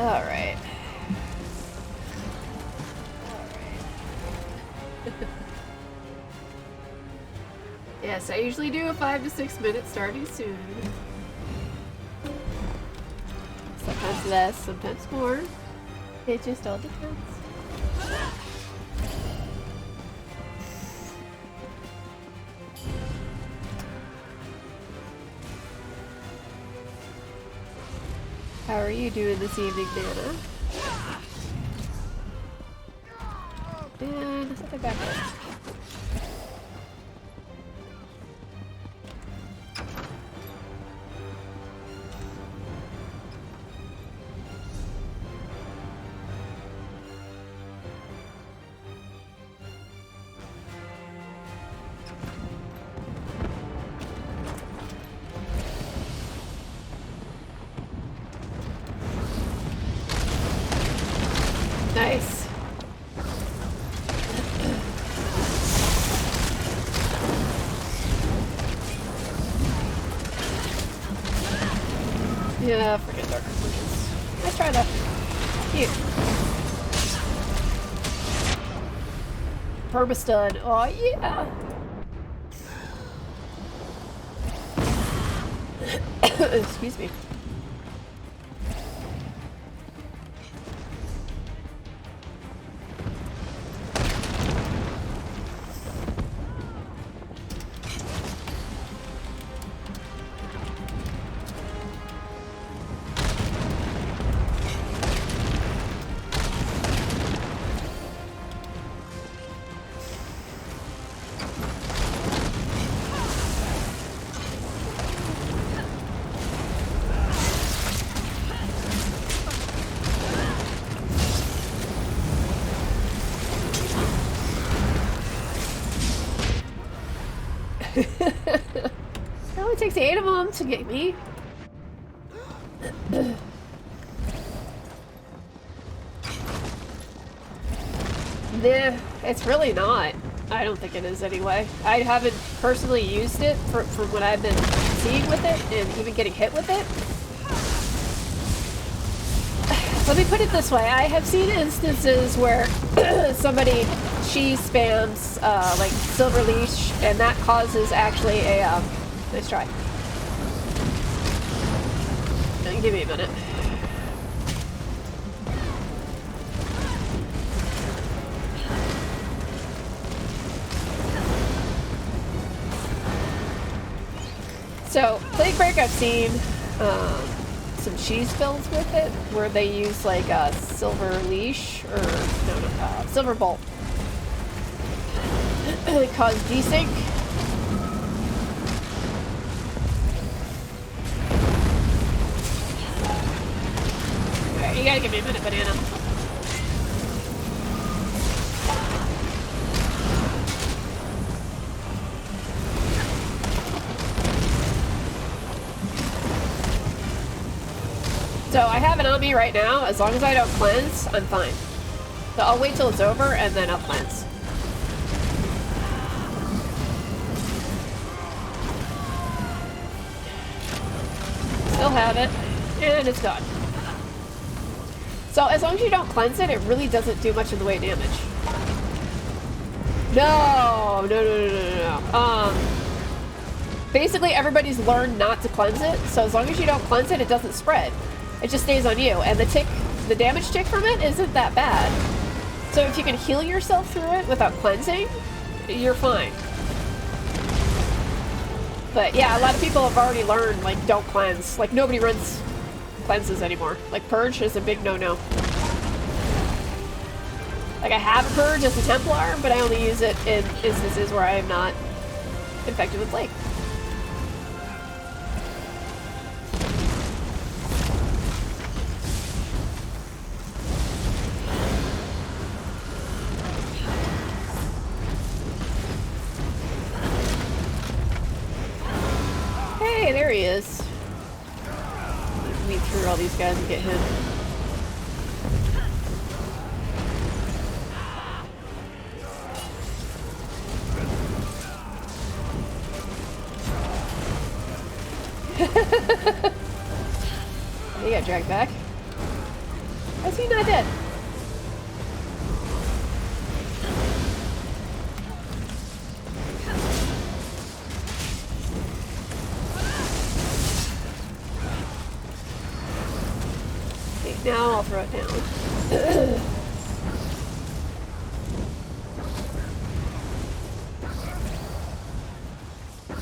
Alright. Yes, I usually do a 5 to 6 minute starting soon. Sometimes less, sometimes more. It just all depends. How are you doing this evening, Nana? And something back there. Nice. Yeah, forget Dark Conclusions. Let's try that. Cute. Permastud. Oh, yeah. Excuse me. It only takes 8 of them to get me. Nah, it's really not. I don't think it is anyway. I haven't personally used it from what I've been seeing with it and even getting hit with it. Let me put it this way. I have seen instances where somebody she spams like Silver Leash and that causes actually a nice try. Give me a minute. So, Plague Break I've seen some cheese builds with it, where they use like a Silver Leash, or no, Silver Bolt. It caused desync. Alright, you gotta give me a minute, banana. So I have it on me right now. As long as I don't cleanse, I'm fine. So I'll wait till it's over and then I'll cleanse. Still have it, and it's gone. So as long as you don't cleanse it, it really doesn't do much in the way of damage. No. Basically everybody's learned not to cleanse it, so as long as you don't cleanse it, it doesn't spread. It just stays on you, and the damage tick from it isn't that bad. So if you can heal yourself through it without cleansing, you're fine. But yeah, a lot of people have already learned, like, don't cleanse. Like, nobody runs cleanses anymore. Like, Purge is a big no-no. Like, I have a Purge as a Templar, but I only use it in instances where I am not infected with plague. Hey, there he is. Weed through all these guys and get him. He got dragged back. he not dead? Okay, now I'll throw it down.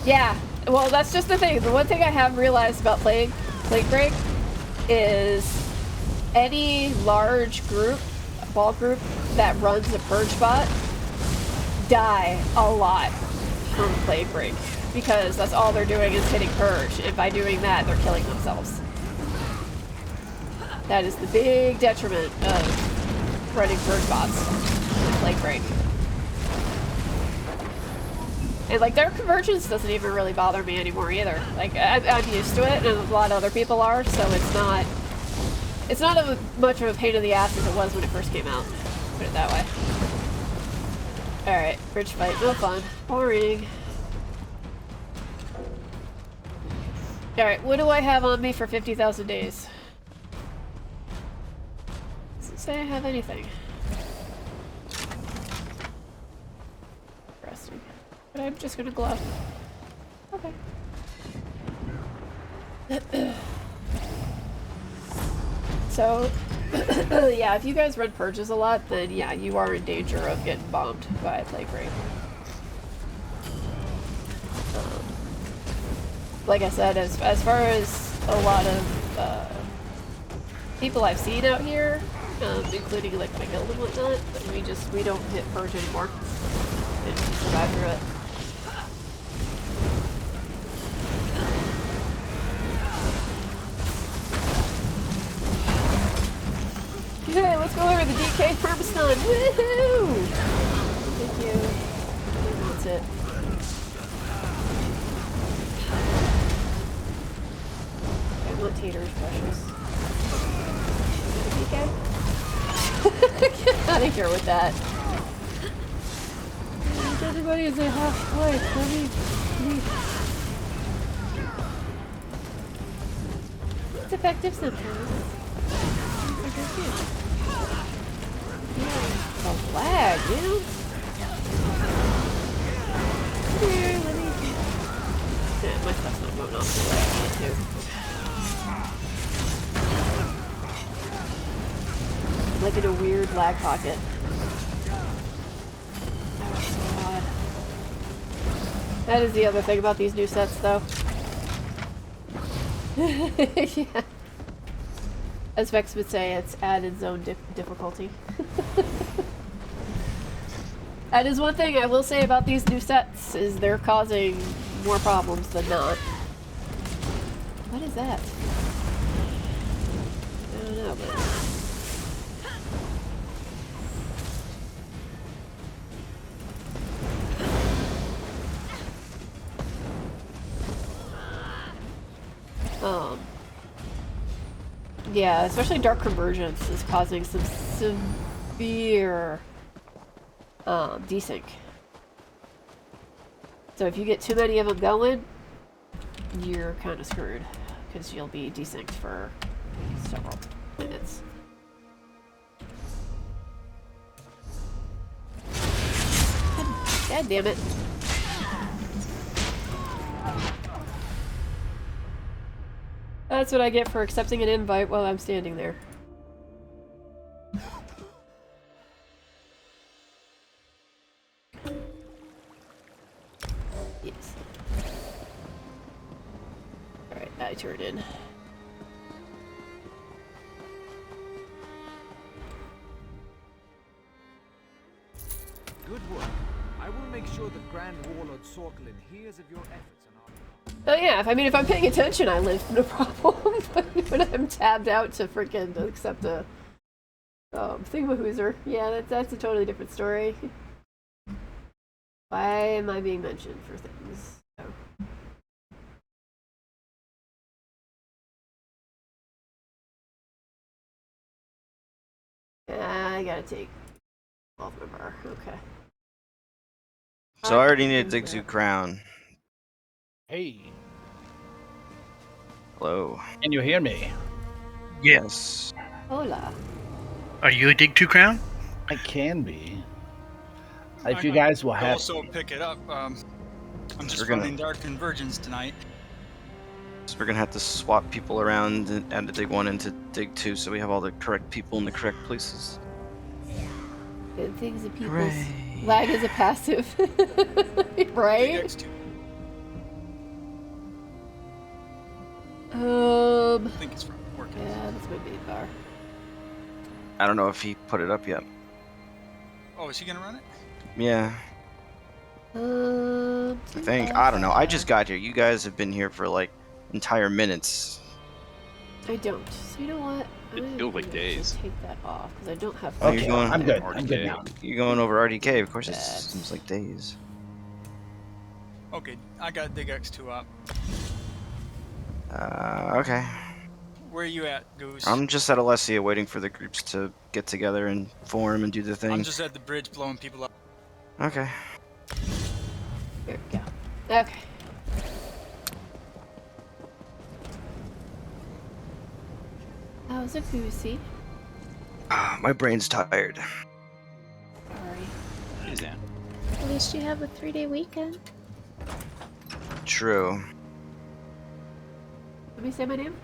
Yeah, well, that's just the thing. The one thing I have realized about Plague Break is any large group, ball group that runs a purge bot die a lot from Plague Break because that's all they're doing is hitting purge, and by doing that, they're killing themselves. That is the big detriment of running purge bots in Plague Break. And like their convergence doesn't even really bother me anymore either. Like I'm used to it, and a lot of other people are, so it's not much of a pain in the ass as it was when it first came out. Put it that way. All right, bridge fight, no fun, boring. All right, what do I have on me for 50,000 days? Doesn't say I have anything. Interesting. But I'm just gonna glow. Okay. So, yeah, if you guys run purges a lot, then yeah, you are in danger of getting bombed by Plague Break. Like I said, as far as a lot of people I've seen out here, including like my guild and whatnot, we don't hit purge anymore. And we survive through it. Okay, let's go over the DK Permastun. Woohoo! Thank you. He wants it. I want taters, precious. DK? Get out of here with that. Everybody is a half life. Let me. It's effective sometimes. The lag, dude. Here, let me. Yeah, my stuff's not going off the way I want it to. Like in a weird lag pocket. That was so odd. That is the other thing about these new sets, though. Yeah. As Vex would say, it's added zone difficulty. That is one thing I will say about these new sets, is they're causing more problems than not. What is that? I don't know, but... yeah, especially Dark Convergence is causing some severe desync. So if you get too many of them going, you're kind of screwed, because you'll be desynced for several minutes. God damn it. That's what I get for accepting an invite while I'm standing there. Yes. Alright, I turn in. Good work. I will make sure the Grand Warlord Sorkelin hears of your efforts and Oh yeah, if I'm paying attention, I live, no problem. But when I'm tabbed out to freaking accept a thingamahooser, yeah, that's a totally different story. Why am I being mentioned for things? So. I gotta take 12 member. Okay. So I already need a Dixu crown. Hey, Hello. can you hear me? Yes. Hola. Are you a Dig 2 Crown? I can be. If you guys will I have also pick it up. I'm just we're gonna- running Dark Convergence tonight. So we're gonna have to swap people around and add the dig 1 into dig 2, so we have all the correct people in the correct places. Good things and people's Hooray. lag is a passive. Right? DX2. I think it's working. Yeah, that's my main car. I don't know if he put it up yet. Oh, is he gonna run it? Yeah, I think. I don't know. I just got here. You guys have been here for like entire minutes. I don't. So you know what? It feels like days. Take that off because I don't have. Oh, you're Okay, going- I'm good. RDK. I'm good now. You're going over RDK. Of course, it Bad. seems like days. Okay, I got Dig X2 up. Okay. Where are you at, Goose? I'm just at Alessia waiting for the groups to get together and form and do the thing. I'm just at the bridge blowing people up. Okay. Here we go. Okay. How's a goosey? My brain's tired. Sorry. Hey, Zan. At least you have a 3-day weekend. True. Let me say my name.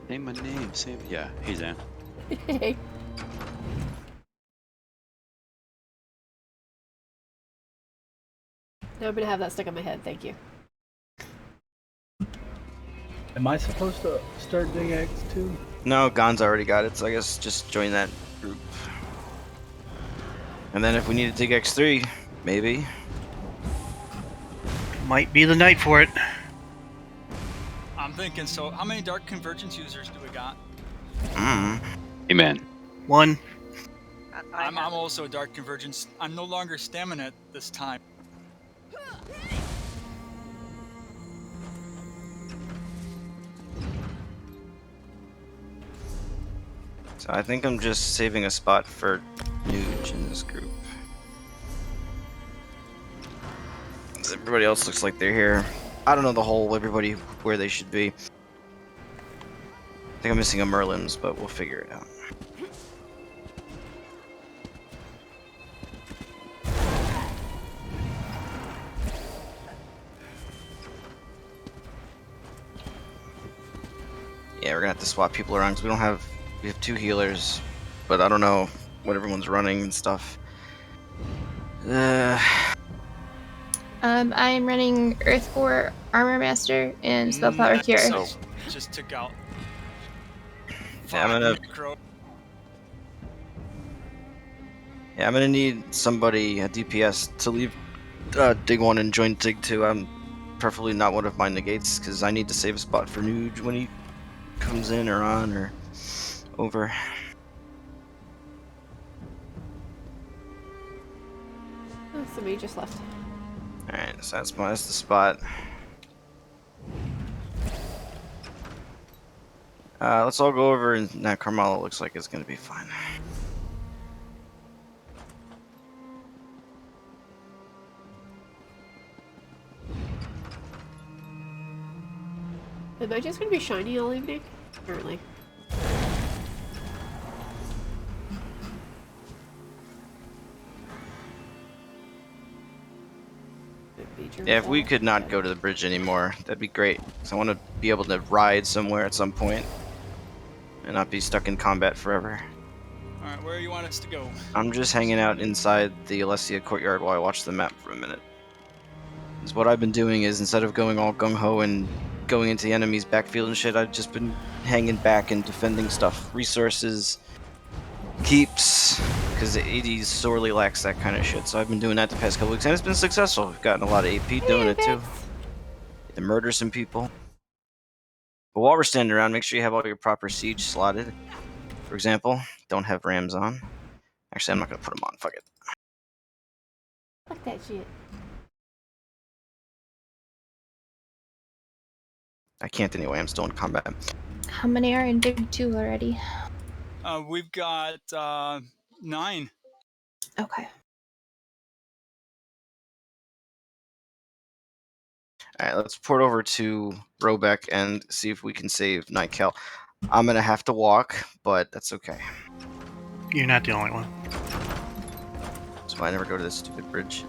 Name my name. Same. Yeah. Hey, Zan. Hey. Now I'm gonna have that stuck in my head. Thank you. Am I supposed to start Dig X2? No, Gon's already got it, so I guess just join that group. And then if we need to dig X3, maybe. Might be the night for it. I'm thinking, so how many Dark Convergence users do we got? Hey, man. 1. I'm also Dark Convergence. I'm no longer stamina at this time. So I think I'm just saving a spot for Nuge in this group. 'Cause everybody else looks like they're here. I don't know the whole everybody where they should be. I think I'm missing a Merlin's, but we'll figure it out. Yeah, we're gonna have to swap people around because we have 2 healers, but I don't know what everyone's running and stuff. I am running Earthcore Armor Master and Spellpower Nice. Cure. So Just took out. yeah, I'm gonna need somebody, a DPS, to leave Dig 1 and join Dig 2. I'm preferably not one of my negates because I need to save a spot for Nuge when he comes in or on or over. Oh, somebody just left. Alright, so that's the spot. Let's all go over, and now Carmela looks like it's gonna be fine. Am I just gonna be shiny all evening? Apparently. Yeah, if we could not go to the bridge anymore, that'd be great. Because I want to be able to ride somewhere at some point and not be stuck in combat forever. Alright, where do you want us to go? I'm just hanging out inside the Alessia courtyard while I watch the map for a minute. Because what I've been doing is, instead of going all gung-ho and going into the enemy's backfield and shit, I've just been hanging back and defending stuff. Resources, keeps, because the AD sorely lacks that kind of shit. So I've been doing that the past couple weeks, and it's been successful. We've gotten a lot of AP doing it too. To murder some people. But while we're standing around, make sure you have all your proper siege slotted. For example, don't have rams on. Actually, I'm not gonna put them on. Fuck it. Fuck that shit. I can't anyway. I'm still in combat. How many are in Dig 2 already? We've got 9. Okay. All right, let's port over to Robeck and see if we can save Nykel. I'm gonna have to walk, but that's okay. You're not the only one. That's why I never go to this stupid bridge.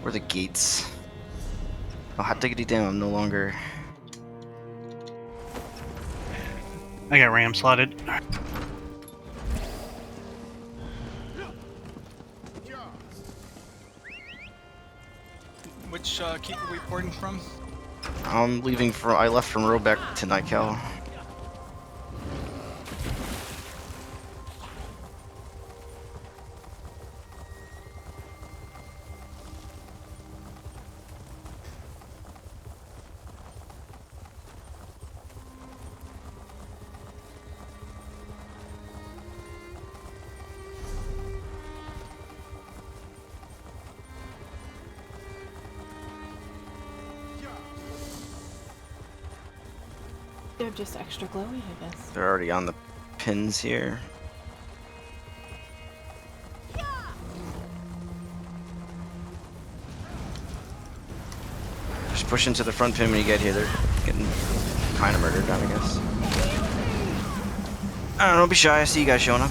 Or the gates. Oh, hot diggity damn, I'm no longer... I got ram slotted. Which keep are we porting from? I'm leaving from... I left from Robeck to Nykel. I'm just extra glowy, I guess. They're already on the pins here. Just push into the front pin when you get here. They're getting kind of murdered down, I guess. I don't know, be shy. I see you guys showing up.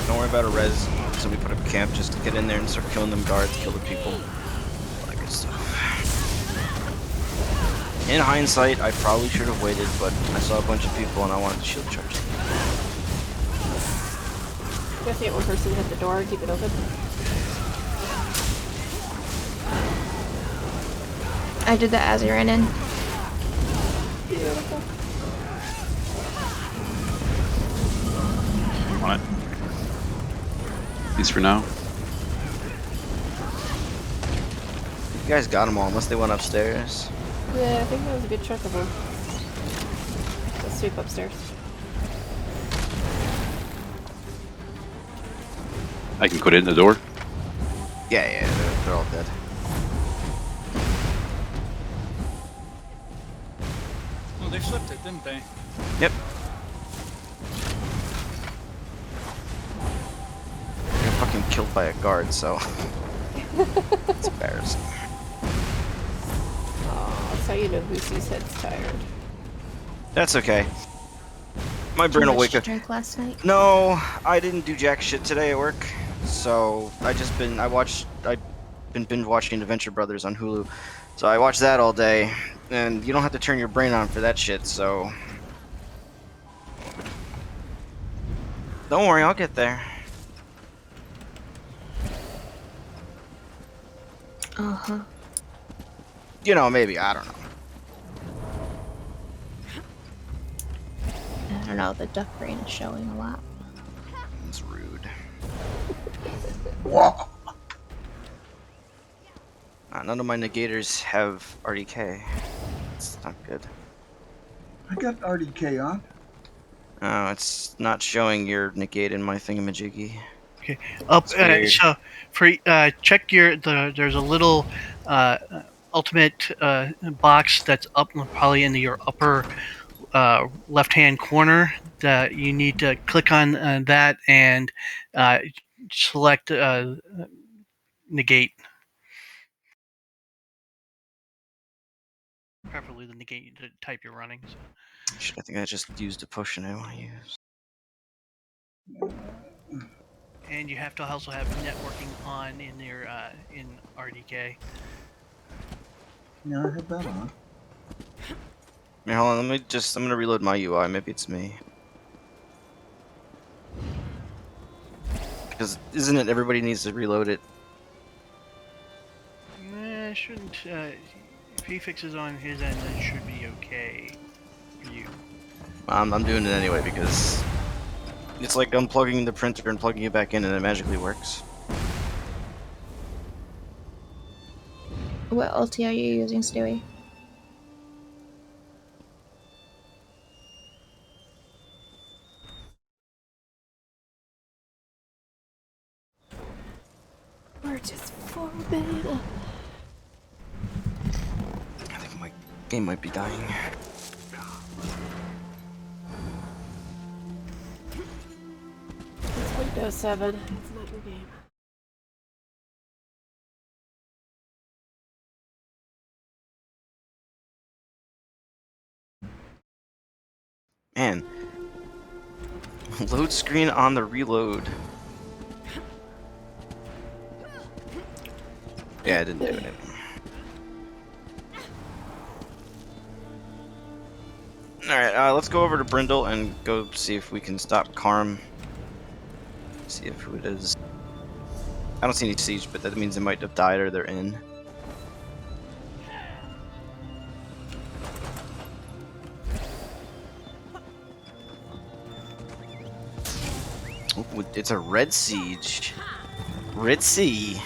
Don't worry about a res. Somebody put up camp, just get in there and start killing them guards, kill the people. All that good stuff. In hindsight, I probably should have waited, but I saw a bunch of people and I wanted to shield charge them. Just get one person at the door and keep it open. I did that as I ran in. Beautiful. On it. At least for now. You guys got them all, unless they went upstairs. Yeah, I think that was a good chunk of them. Let's sweep upstairs. I can put it in the door. Yeah, they're all dead. Well, they flipped it, didn't they? Yep. I got fucking killed by a guard, so... it's embarrassing. Oh, that's how you know Boosie's head's tired. That's okay. My Too brain will much wake to up. drink last night. No, I didn't do jack shit today at work. So I've been binge watching Adventure Brothers on Hulu. So I watched that all day, and you don't have to turn your brain on for that shit, so... Don't worry, I'll get there. Uh-huh. You know, maybe, I don't know. I don't know, the duck brain is showing a lot. It's rude. None of my negators have RDK. It's not good. I got RDK on. Oh, it's not showing your negate in my thingamajiggy. Okay. Up. It's weird. So for check there's a little ultimate box that's up probably in your upper left-hand corner. That you need to click on that and select negate. Preferably the negate type you're running. So. Shit, I think I just used a potion I want to use. And you have to also have networking on in your in RDK. Yeah, I had that on. Here, hold on, I'm gonna reload my UI, maybe it's me. Because isn't it everybody needs to reload it? Shouldn't if he fixes on his end, it should be okay for you. I'm doing it anyway because it's like unplugging the printer and plugging it back in and it magically works. What ulti are you using, Stewie? We're just 4 minutes. I think my game might be dying. It's Windows 7. It's not your game. Man. Load screen on the reload. Yeah, I didn't do it. Alright, let's go over to Brindle and go see if we can stop Karm. See if who it is. I don't see any siege, but that means they might have died or they're in. Ooh, it's a red siege. Red Sea.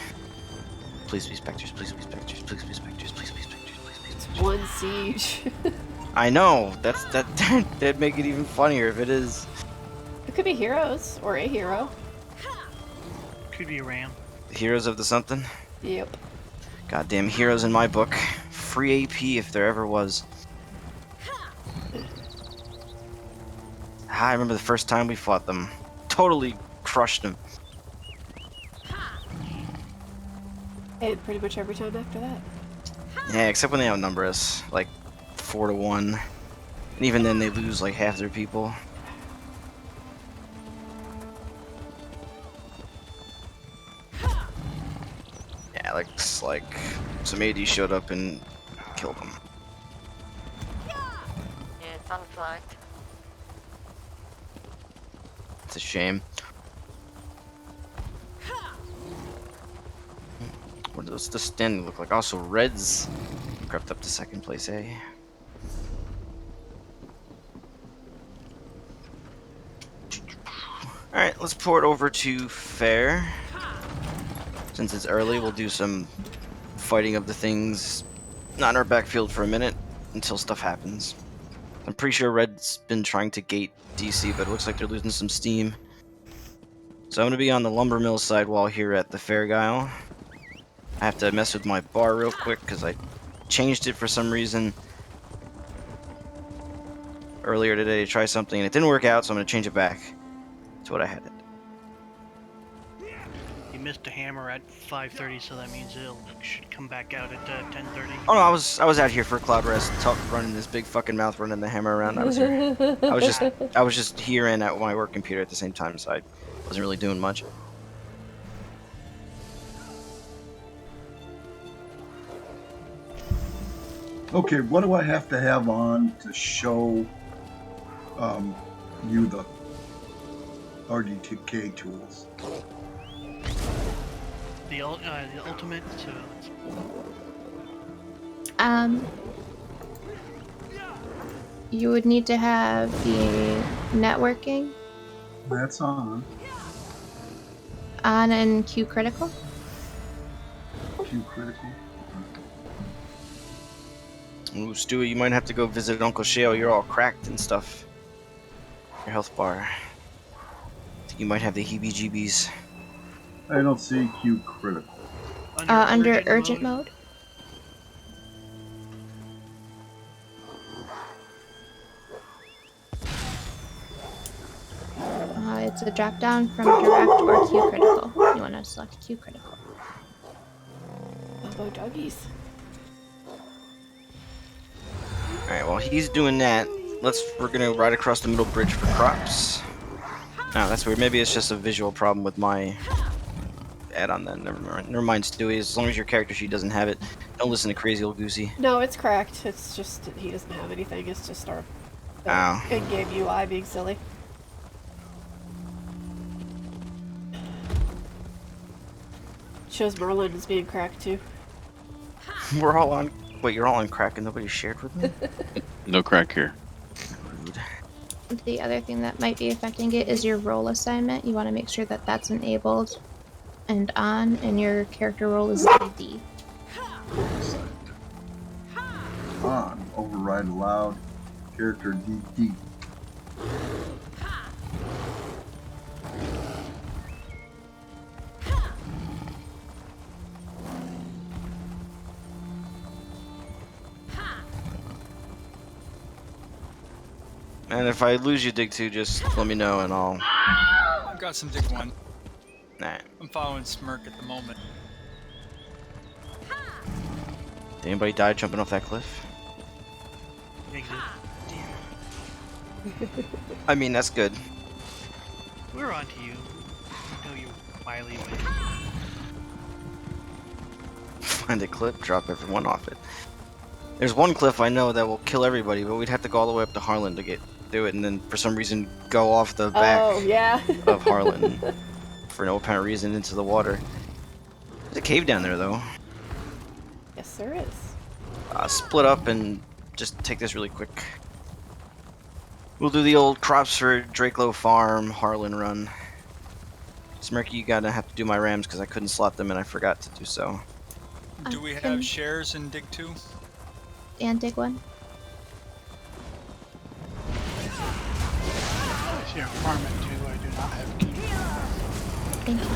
Please be specters, please be specters, please be specters, please be specters, please be specters. One siege. I know, that'd make it even funnier if it is. It could be heroes or a hero. Could be a ram. Heroes of the something? Yep. Goddamn heroes in my book. Free AP if there ever was. I remember the first time we fought them. Totally crushed them. And pretty much every time after that. Yeah, except when they outnumber us, like 4-1. And even then they lose like half their people. Yeah, looks like some AD showed up and killed them. Yeah, it's unflagged. It's a shame. What does the standing look like? Also, Reds crept up to second place, eh? Alright, let's pour it over to Fair. Since it's early, we'll do some fighting of the things not in our backfield for a minute until stuff happens. I'm pretty sure Red's been trying to gate DC, but it looks like they're losing some steam. So I'm going to be on the lumber mill side while here at the Fairgile. I have to mess with my bar real quick because I changed it for some reason earlier today to try something and it didn't work out, so I'm going to change it back to what I had it. You missed a hammer at 5:30, so that means it should come back out at 10:30. Oh no, I was out here for Cloud Rest, running this big fucking mouth, running the hammer around. I was here. I was just here and at my work computer at the same time, so I wasn't really doing much. Okay, what do I have to have on to show you the RDTK tools? The ultimate. You would need to have the networking That's on. and Q critical. Q critical. Ooh, Stewie, you might have to go visit Uncle Shale. You're all cracked and stuff. Your health bar. I think you might have the heebie-jeebies. I don't see Q critical. Under urgent mode. It's a drop down from direct or Q critical. You want to select Q critical. Elbow doggies. Alright, while he's doing that, we're gonna ride across the middle bridge for crops. Oh, that's weird. Maybe it's just a visual problem with my add-on then. Never mind, Stewie. As long as your character sheet doesn't have it, don't listen to crazy old Goosey. No, it's correct. It's just he doesn't have anything. It's just our Oh. in-game UI being silly. Shows Merlin is being cracked too. We're all on. Wait, you're all on crack and nobody shared with me? No crack here. Rude. The other thing that might be affecting it is your role assignment. You want to make sure that that's enabled and on, and your character role is DD. On. Override allowed. Character DD. And if I lose you, Dig 2, just let me know and I'll... I've got some dig one. Nah. I'm following Smirk at the moment. Did anybody die jumping off that cliff? Exit. I mean, that's good. We're on to you. We know you wily ways. Find a cliff, drop everyone off it. There's one cliff I know that will kill everybody, but we'd have to go all the way up to Harlan to get do it, and then for some reason go off the back Oh, yeah. of Harlan for no apparent reason into the water. There's a cave down there, though. Yes, there is. Split up and just take this really quick. We'll do the old crops for Drakelow Farm Harlan run. Smirky, you gotta have to do my rams because I couldn't slot them and I forgot to do so. Do we have shares in Dig 2? And dig one. I see our farm at 2. I do not have key. Thank you.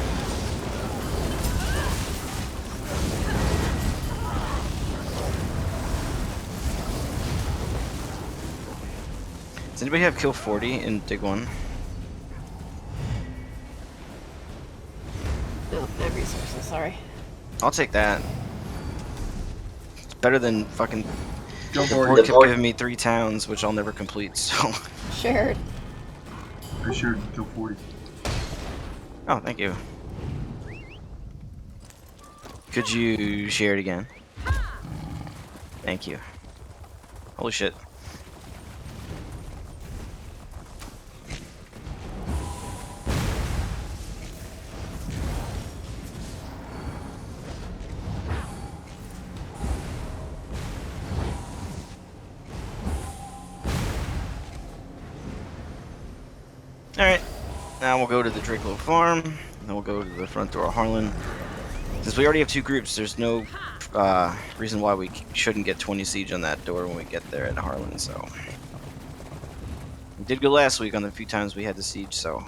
Does anybody have kill 40 in Dig 1? No, no resources, sorry. I'll take that. It's better than fucking... Go The for board it. kept giving me 3 towns, which I'll never complete, so... Shared. I shared kill 40. Oh, thank you. Could you share it again? Thank you. Holy shit. Alright, now we'll go to the Drakelow Farm, then we'll go to the front door of Harlan. Since we already have 2 groups, there's no reason why we shouldn't get 20 siege on that door when we get there at Harlan, so... We did go last week on the few times we had the siege, so...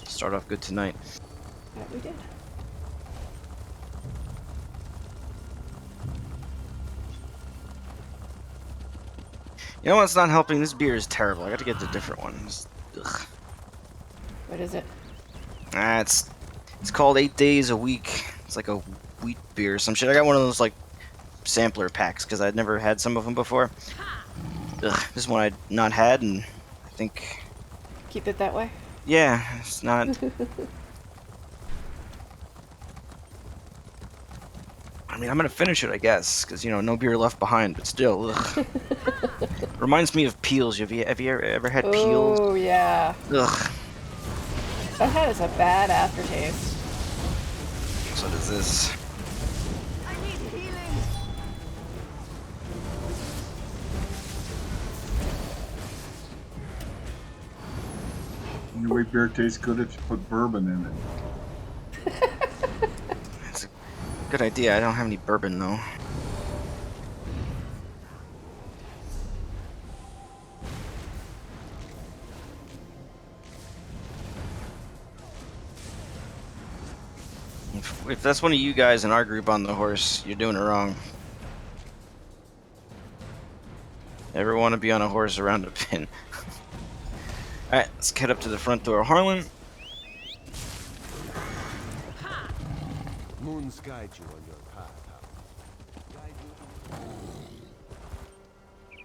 Start off good tonight. That we did. You know what's not helping? This beer is terrible. I got to get the different ones. Ugh. What is it? It's called 8 Days a Week. It's like a wheat beer or some shit. I got one of those like sampler packs because I'd never had some of them before. Ugh, this one I'd not had, and I think... Keep it that way? Yeah, it's not... I mean, I'm gonna finish it, I guess, because, you know, no beer left behind, but still, ugh. Reminds me of peels. Have you ever had peels? Oh, yeah. Ugh. That has a bad aftertaste. So does this. I need healing. The way beer tastes good if you put bourbon in it. That's a good idea. I don't have any bourbon, though. If that's one of you guys in our group on the horse, you're doing it wrong. Ever want to be on a horse around a pin? Alright, let's head up to the front door of Harlan. Moons guide you on your path.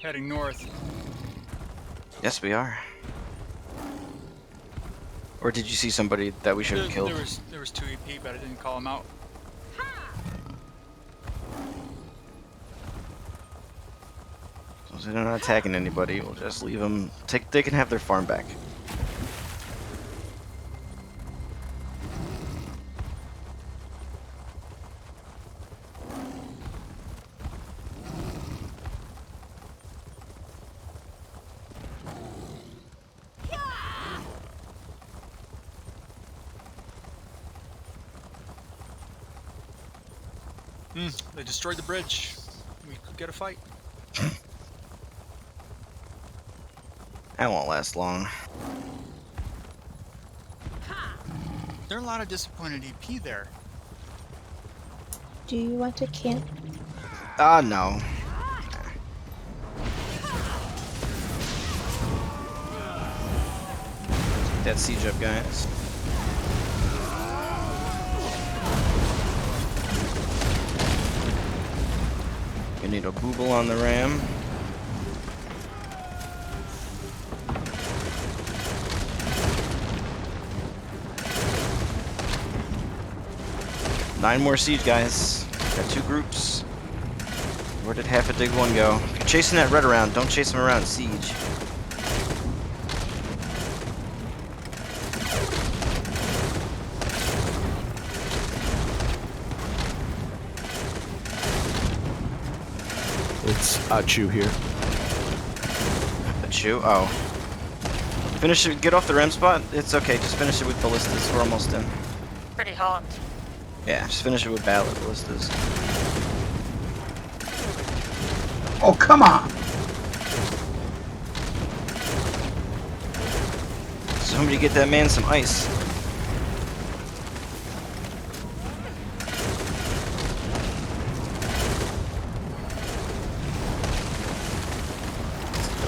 Heading north. Yes, we are. Or did you see somebody that we should have killed? There was 2 EP, but I didn't call them out. So they're not attacking anybody. We'll just leave them. They can have their farm back. They destroyed the bridge. We could get a fight. That won't last long. There are a lot of disappointed EP there. Do you want to camp? Ah, no. Get that siege up, guys. We need a booble on the ram. 9 more siege guys. Got 2 groups. Where did half a dig one go? You're chasing that red around. Don't chase him around. Siege. It's Achu here. Achu? Oh. Finish it. Get off the ram spot. It's okay. Just finish it with ballistas. We're almost in. Pretty hot. Yeah, just finish it with ballistas. Oh, come on! Somebody get that man some ice.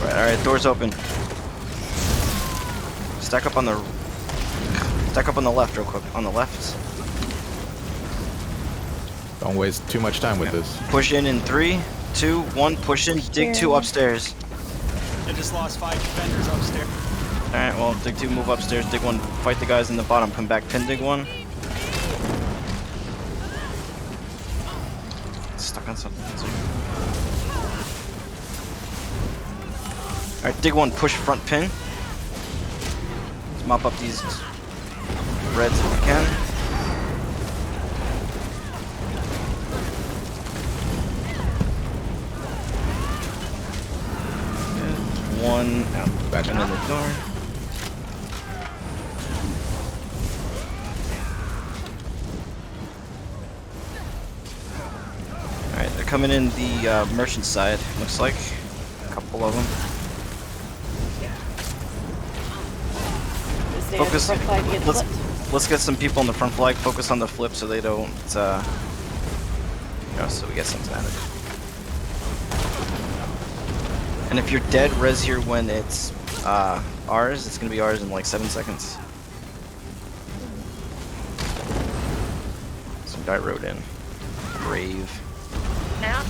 Alright, doors open. Stack up on the left real quick. On the left. Don't waste too much time with this. Push in 3, 2, 1, push in, dig 2 upstairs. I just lost 5 defenders upstairs. Alright, well, dig 2, move upstairs, dig 1, fight the guys in the bottom, come back, pin dig 1. Stuck on something. Alright, dig 1, push front pin. Let's mop up these reds if we can. Good. 1 out, back into the door. Alright, they're coming in the merchant side, looks like. A couple of them. Focus. Let's get some people on the front flag. Focus on the flip so they don't. So we get something out of it. And if you're dead, res here when it's ours. It's gonna be ours in like 7 seconds. Some guy rode in. Brave. Now?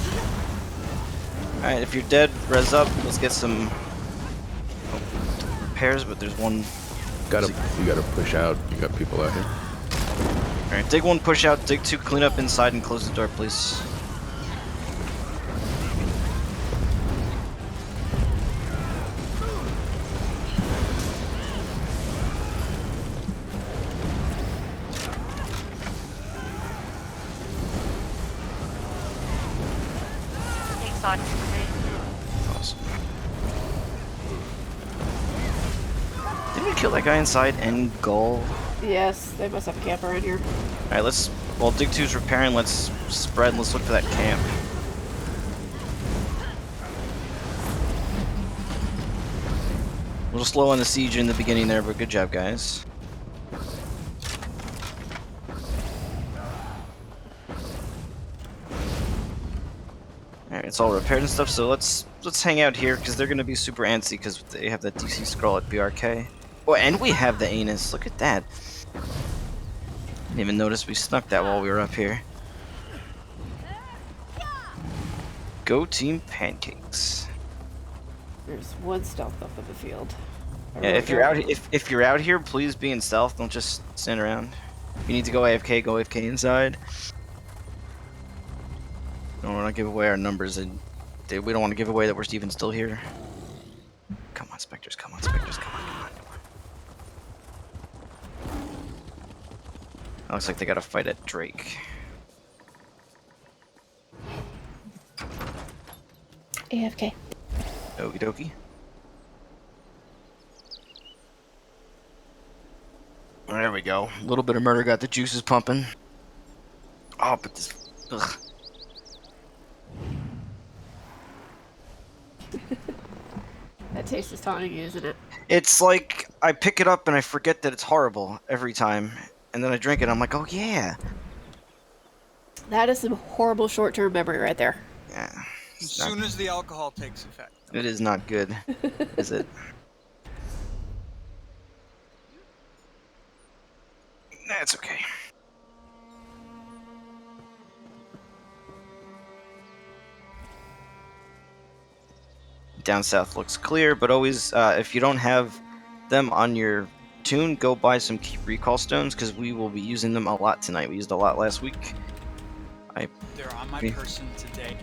Alright, if you're dead, res up. Let's get some repairs, but there's one. You gotta push out. You got people out here. Alright, dig 1, push out, dig 2, clean up inside and close the door, please. Awesome. Didn't we kill that guy inside end goal? Yes, they must have a camper in here. Alright, while dig 2's repairing, let's spread and let's look for that camp. A little slow on the siege in the beginning there, but good job, guys. Alright, it's all repaired and stuff, so let's hang out here, because they're going to be super antsy, because they have that DC scroll at BRK. Oh, and we have the anus, look at that. Didn't even notice we snuck that while we were up here. Go team pancakes. There's one stealth up in the field. Yeah, if you're out here, please be in stealth. Don't just stand around. If you need to go AFK, go AFK inside. We don't want to give away our numbers, and we don't want to give away that we're even still here. Come on, specters! Come on, specters! Come on! Come on! It looks like they got to fight at Drake. AFK. Okie dokie. There we go. A little bit of murder got the juices pumping. Oh, but this. Ugh. That taste is taunting you, isn't it? It's like I pick it up and I forget that it's horrible every time. And then I drink it and I'm like, oh yeah. That is some horrible short-term memory right there. Yeah. As soon as the alcohol takes effect. It is not good, is it? That's okay. Down south looks clear, but always, if you don't have them on your Toon, go buy some key recall stones because we will be using them a lot tonight. We used a lot last week. They're on my person today.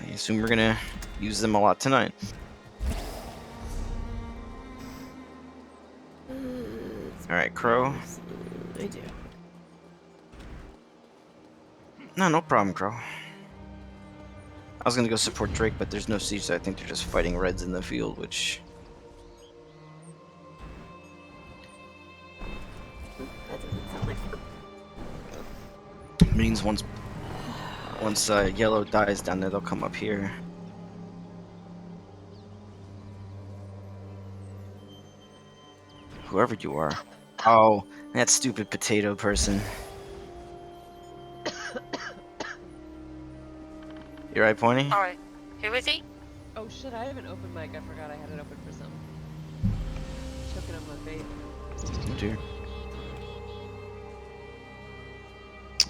I assume we're gonna use them a lot tonight. Alright, Crow. I do. No problem, Crow. I was gonna go support Drake, but there's no siege, so I think they're just fighting Reds in the field, which... That doesn't sound like means once Yellow dies down there, they'll come up here. Whoever you are. Oh, that stupid potato person. You right, Pointy? Alright. Who is he? Oh shit, I have an open mic. I forgot I had it open for some. Choking on my vape. Oh dear.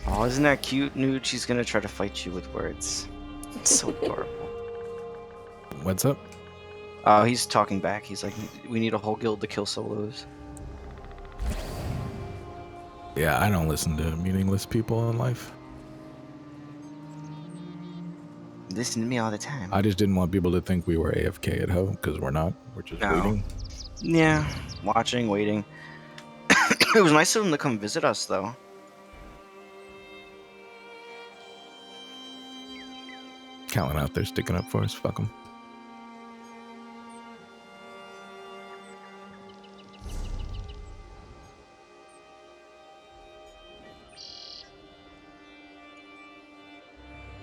Oh, isn't that cute, Nude? She's gonna try to fight you with words. It's so adorable. What's up? Oh, he's talking back. He's like, we need a whole guild to kill solos. Yeah, I don't listen to meaningless people in life. Listen to me all the time. I just didn't want people to think we were AFK at home, because we're not. We're just waiting. Yeah, watching, waiting. It was nice of them to come visit us, though. Callan out there sticking up for us. Fuck them.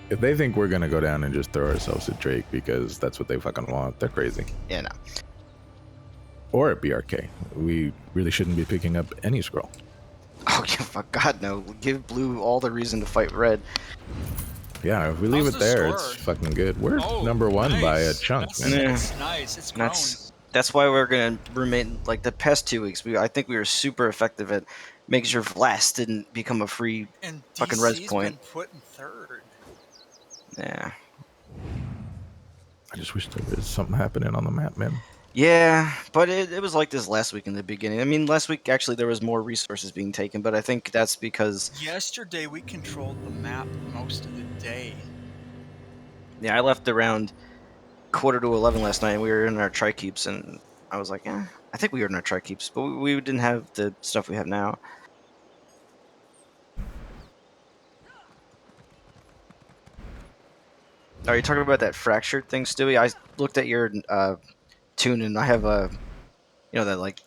If they think we're gonna go down and just throw ourselves at Drake because that's what they fucking want, they're crazy. Yeah, no. Or at BRK. We really shouldn't be picking up any scroll. Oh, yeah, fuck God, no. Give Blue all the reason to fight Red. Yeah, if we leave How's it the there, score? it's fucking good. We're Oh, number one by a nice. chunk, That's, man. that's nice. It's grown. That's why we're gonna remain, like, the past 2 weeks, I think we were super effective at making sure Vlast didn't become a free And fucking DC's res point. been put in third. Yeah. I just wish there was something happening on the map, man. Yeah, but it was like this last week in the beginning. I mean, last week, actually, there was more resources being taken, but I think that's because... Yesterday we controlled the map most of the day. Yeah, I left around 10:45 last night, and we were in our tri-keeps, and I was like, I think we were in our tri-keeps, but we didn't have the stuff we have now. Are you talking about that fractured thing, Stewie? I looked at your tune, and I have that like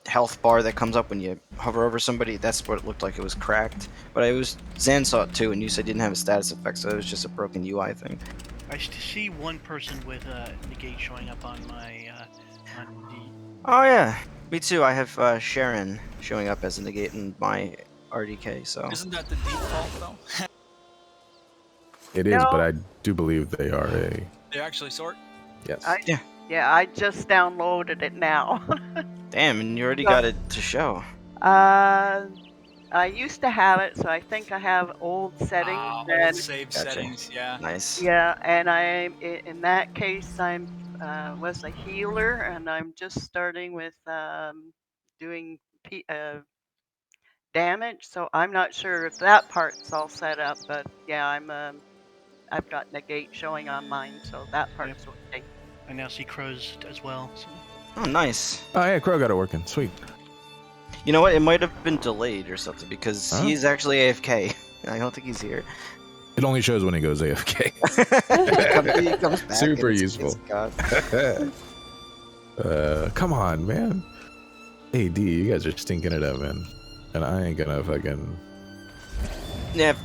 health bar that comes up when you hover over somebody. That's what it looked like. It was cracked, but it was Zan saw it too, and you said you didn't have a status effect, so it was just a broken UI thing. I see one person with negate showing up on my on the. Oh yeah, me too. I have Sharon showing up as a negate in my RDK. So Isn't that the default though? It is, but I do believe they are a... They actually sort? Yes. Yeah, I just downloaded it now. Damn, and you already got it to show. I used to have it, so I think I have old settings. Old save settings, yeah. Nice. Yeah, and in that case, was a healer, and I'm just starting with doing damage. So I'm not sure if that part's all set up, but yeah, I've got negate showing on mine, so that part's okay. I now see crows as well. So. Oh, nice. Oh yeah, Crow got it working. Sweet. You know what? It might have been delayed or something because he's actually AFK. I don't think he's here. It only shows when he goes AFK. He comes back. Super useful. Come on, man. AD, you guys are stinking it up, man. And I ain't gonna fucking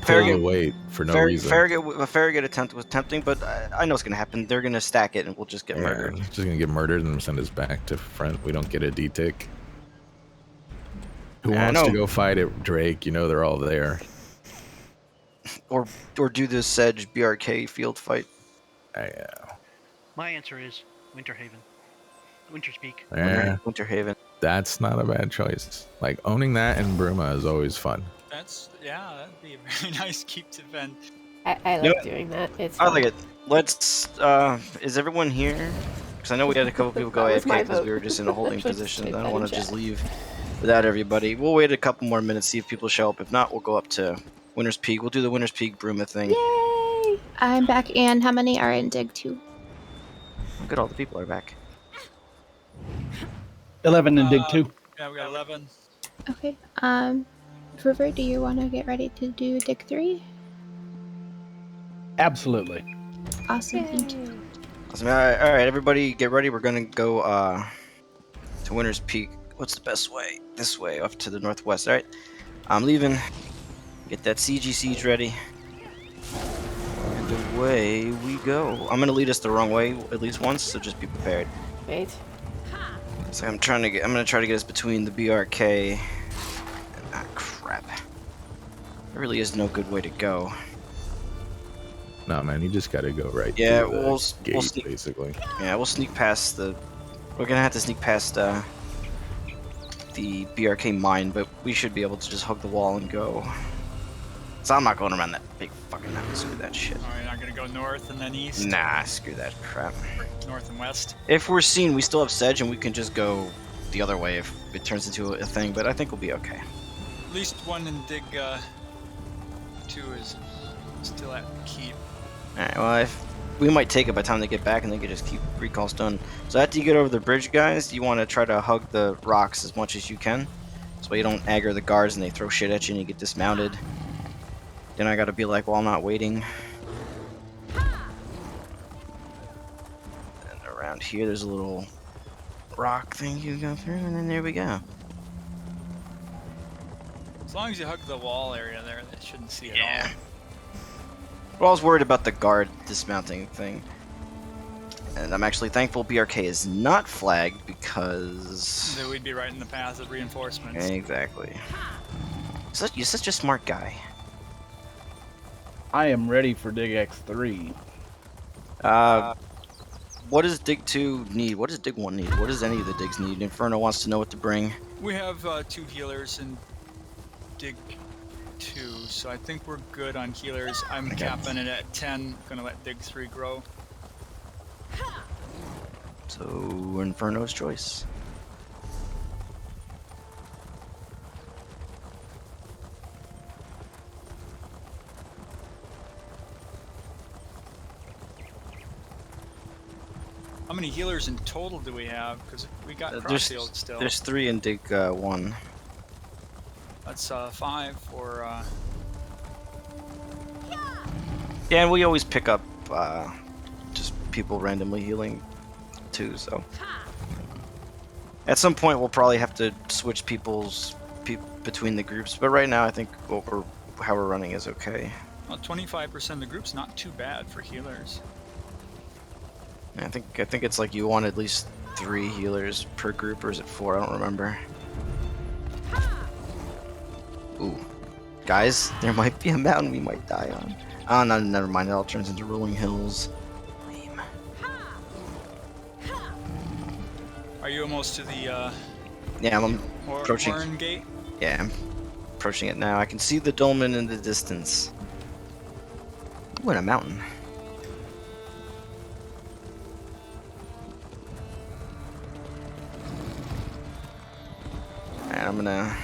pull the weight for no reason. Farragut attempt was tempting, but I know what's gonna happen. They're gonna stack it, and we'll just get murdered. Just gonna get murdered and send us back to front. We don't get a D-tick. Who wants to go fight at Drake? You know they're all there. Or do the Sedge BRK field fight. My answer is Winterhaven. Winterspeak. Yeah. Winterhaven. That's not a bad choice. Like owning that in Bruma is always fun. That'd be a very nice keep to vent. I like doing that. It's I like it. Let's. Is everyone here? Because I know we had a couple people go AFK because we were just in a holding position. I don't want to just leave. without everybody. We'll wait a couple more minutes, see if people show up. If not, we'll go up to Winter's Peak. We'll do the Winter's Peak Bruma thing. Yay! I'm back, and how many are in Dig 2? Oh, good, all the people are back. 11 in Dig 2. Yeah, we got 11. Okay. River, do you want to get ready to do Dig 3? Absolutely. Awesome, thank you. Awesome. All right, everybody, get ready. We're gonna go to Winter's Peak. What's the best way? This way, off to the northwest. All right, I'm leaving. Get that CG siege ready, and away we go. I'm gonna lead us the wrong way at least once, so just be prepared. Wait. So I'm gonna try to get us between the BRK and crap. There really is no good way to go. No, man, you just gotta go right. Yeah, through the we'll gate, sneak, basically. Yeah, we'll sneak past the. We're gonna have to sneak past the BRK mine, but we should be able to just hug the wall and go. So I'm not going around that big fucking mountain. Screw that shit. Oh, you're not gonna go north and then east? Nah, screw that crap. North and west? If we're seen, we still have Sedge, and we can just go the other way if it turns into a thing. But I think we'll be okay. At least one in Dig 2 is still at keep. Alright, well, if we might take it by the time they get back, and they can just keep recall stone. So after you get over the bridge, guys, you want to try to hug the rocks as much as you can. So you don't aggro the guards and they throw shit at you and you get dismounted. Then I gotta be like, well, I'm not waiting. And around here, there's a little rock thing you go through, and then there we go. As long as you hug the wall area there, they shouldn't see it all. Well, I was worried about the guard dismounting thing. And I'm actually thankful BRK is not flagged because... Then we'd be right in the path of reinforcements. Exactly. You're such a smart guy. I am ready for Dig X3. What does Dig 2 need? What does Dig 1 need? What does any of the digs need? Inferno wants to know what to bring. We have 2 healers in Dig 2, so I think we're good on healers. I'm capping it at 10. Gonna let Dig 3 grow. So, Inferno's choice. How many healers in total do we have? Because we got crossfield still. There's 3 in Dig 1. That's 5 for... Yeah, and we always pick up just people randomly healing too, so... At some point we'll probably have to switch between the groups, but right now I think how we're running is okay. Well, 25% of the group's not too bad for healers. I think it's like you want at least 3 healers per group, or is it 4? I don't remember. Ooh. Guys, there might be a mountain we might die on. Oh, no, never mind. It all turns into rolling hills. Lame. Are you almost to the, Yeah, I'm approaching. Horn Gate? Yeah, I'm approaching it now. I can see the dolmen in the distance. Ooh, and a mountain. And I'm gonna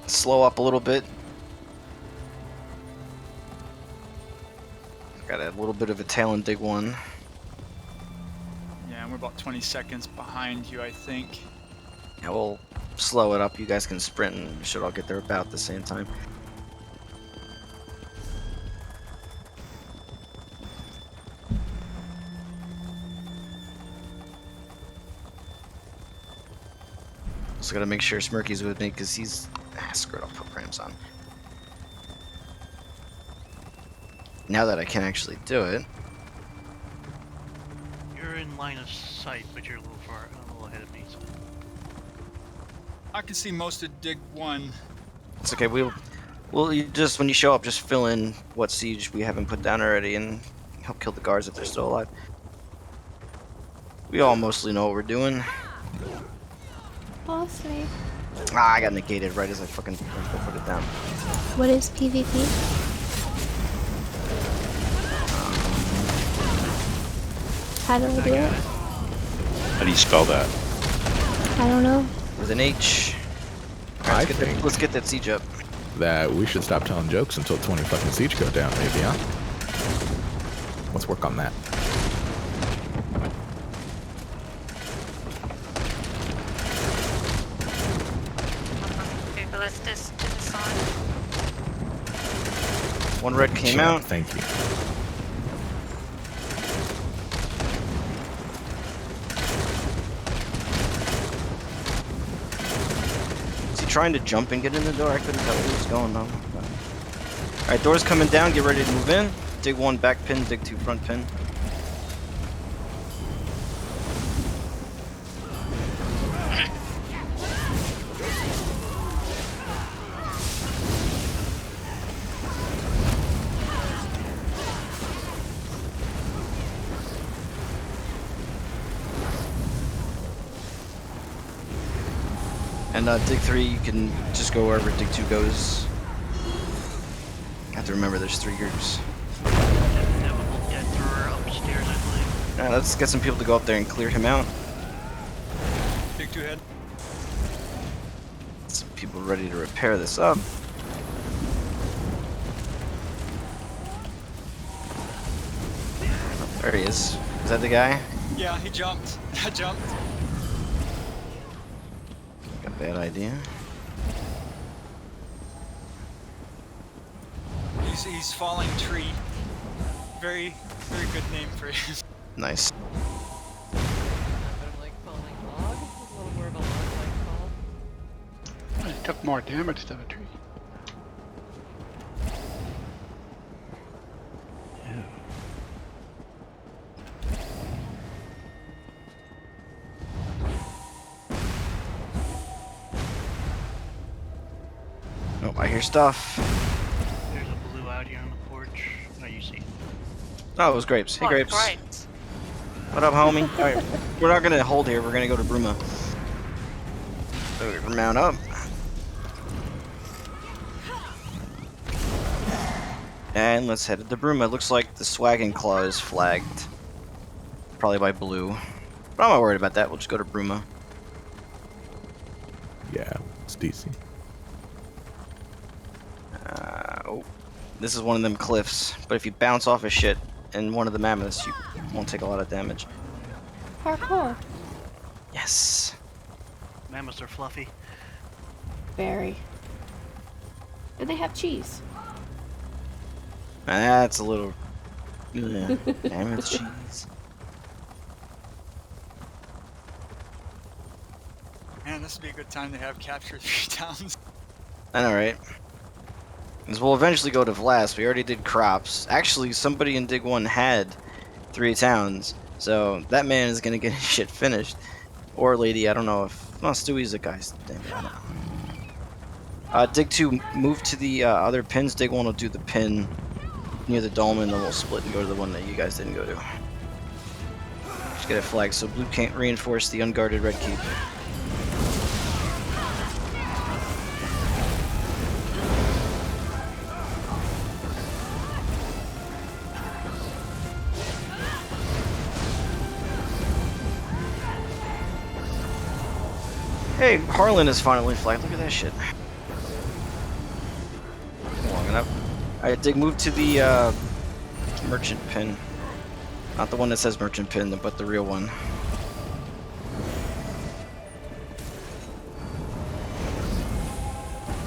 slow up a little bit. Got a little bit of a tail in Dig 1. Yeah, and we're about 20 seconds behind you, I think. Yeah, we'll slow it up. You guys can sprint and we should all get there about the same time. Also gotta make sure Smirky's with me because he's... screw it, I'll put Rams on. Now that I can actually do it. You're in line of sight, but you're a little ahead of me. So. I can see most of Dig 1. It's okay, we'll you just, when you show up, just fill in what siege we haven't put down already and help kill the guards if they're still alive. We all mostly know what we're doing. Mostly. Ah, I got negated right as I fucking went to put it down. What is PvP? How do I do it? How do you spell that? I don't know. With an H. I think let's get that siege up. that we should stop telling jokes until 20 fucking siege go down, maybe, huh? Let's work on that. Google this to the side. One red came out. Thank you. Is he trying to jump and get in the door? I couldn't tell what was going on. Alright, door's coming down. Get ready to move in. Dig 1 back pin, dig 2 front pin. And dig 3, you can just go wherever dig 2 goes. You have to remember there's 3 groups. Upstairs, I believe. Alright, let's get some people to go up there and clear him out. Dig 2 head. Some people ready to repair this up. There he is. Is that the guy? Yeah, he jumped. I jumped. Got a bad idea. He's falling tree. Very good name for him. Nice. But I'm like falling log. It's a little more of a log-like fall. It took more damage than a tree. Oh, I hear stuff. There's a blue out here on the porch. Oh, you see. Oh, it was Grapes. Hey, Oh, Grapes. great. What up, homie? Alright, we're not gonna hold here. We're gonna go to Bruma. So we mount up. And let's head to Bruma. It looks like the Swaggin' Claw is flagged. Probably by blue. But I'm not worried about that. We'll just go to Bruma. Yeah, it's DC. Oh. This is one of them cliffs. But if you bounce off of shit in one of the mammoths, you won't take a lot of damage. Parkour. Yes. Mammoths are fluffy. Very. And they have cheese. That's a little... mammoth cheese. Man, this would be a good time to have captured 3 towns. I know, right? Because we'll eventually go to Vlas. We already did crops. Actually, somebody in Dig 1 had 3 towns. So that man is going to get his shit finished. Or lady, I don't know if... No, Stewie's the guy's name. I don't know. Dig 2, move to the other pins. Dig 1 will do the pin near the dolmen, then we'll split and go to the one that you guys didn't go to. Just get it flagged so blue can't reinforce the unguarded red keep. Hey, Harlan is finally flagged. Look at that shit. Long enough. Alright, Dig, move to the merchant pin. Not the one that says merchant pin, but the real one.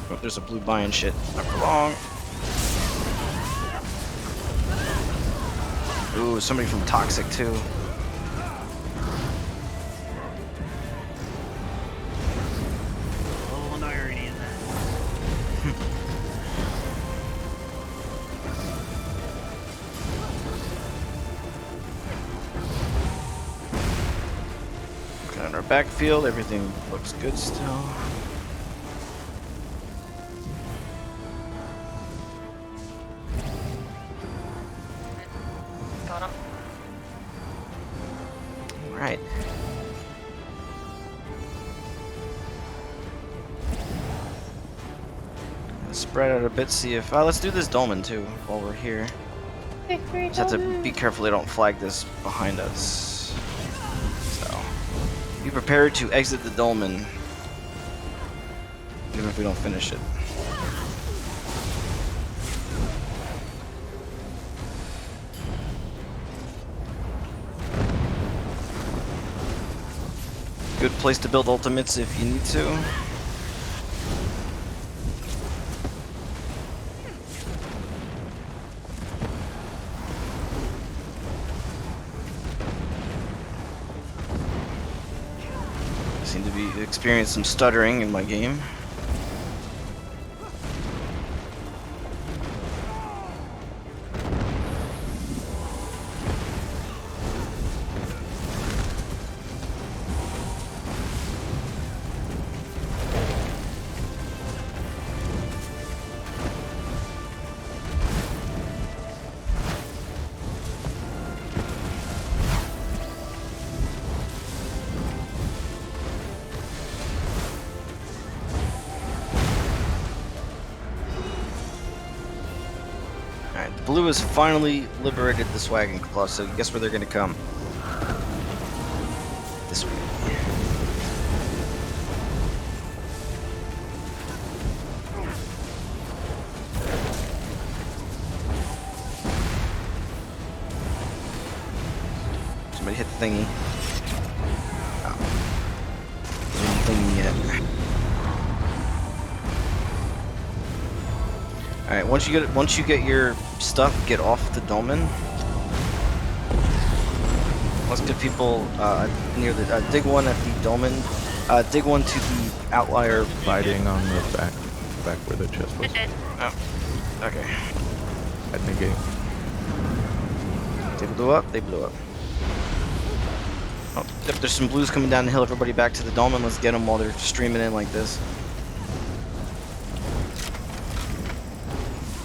Oh, there's a blue buying shit. Not for long. Ooh, somebody from Toxic too. On our backfield, everything looks good still. Got him. Right. Spread out a bit, see if... let's do this dolmen too, while we're here. Just have to be careful they don't flag this behind us. So... Be prepared to exit the dolmen. even if we don't finish it. Good place to build ultimates if you need to. Seem to be experiencing some stuttering in my game. Blue has finally liberated the Swagging Claw, so guess where they're gonna come? This way. Somebody hit the thingy. Oh. There's no thingy yet. Alright, once you get your stuff, get off the dolmen. Let's get people near the dig one at the dolmen. Dig one to the outlier fighting on the back where the chest was. Oh, okay. At negate. They blew up. They blew up. Oh, yep, there's some blues coming down the hill. Everybody back to the dolmen. Let's get them while they're streaming in like this.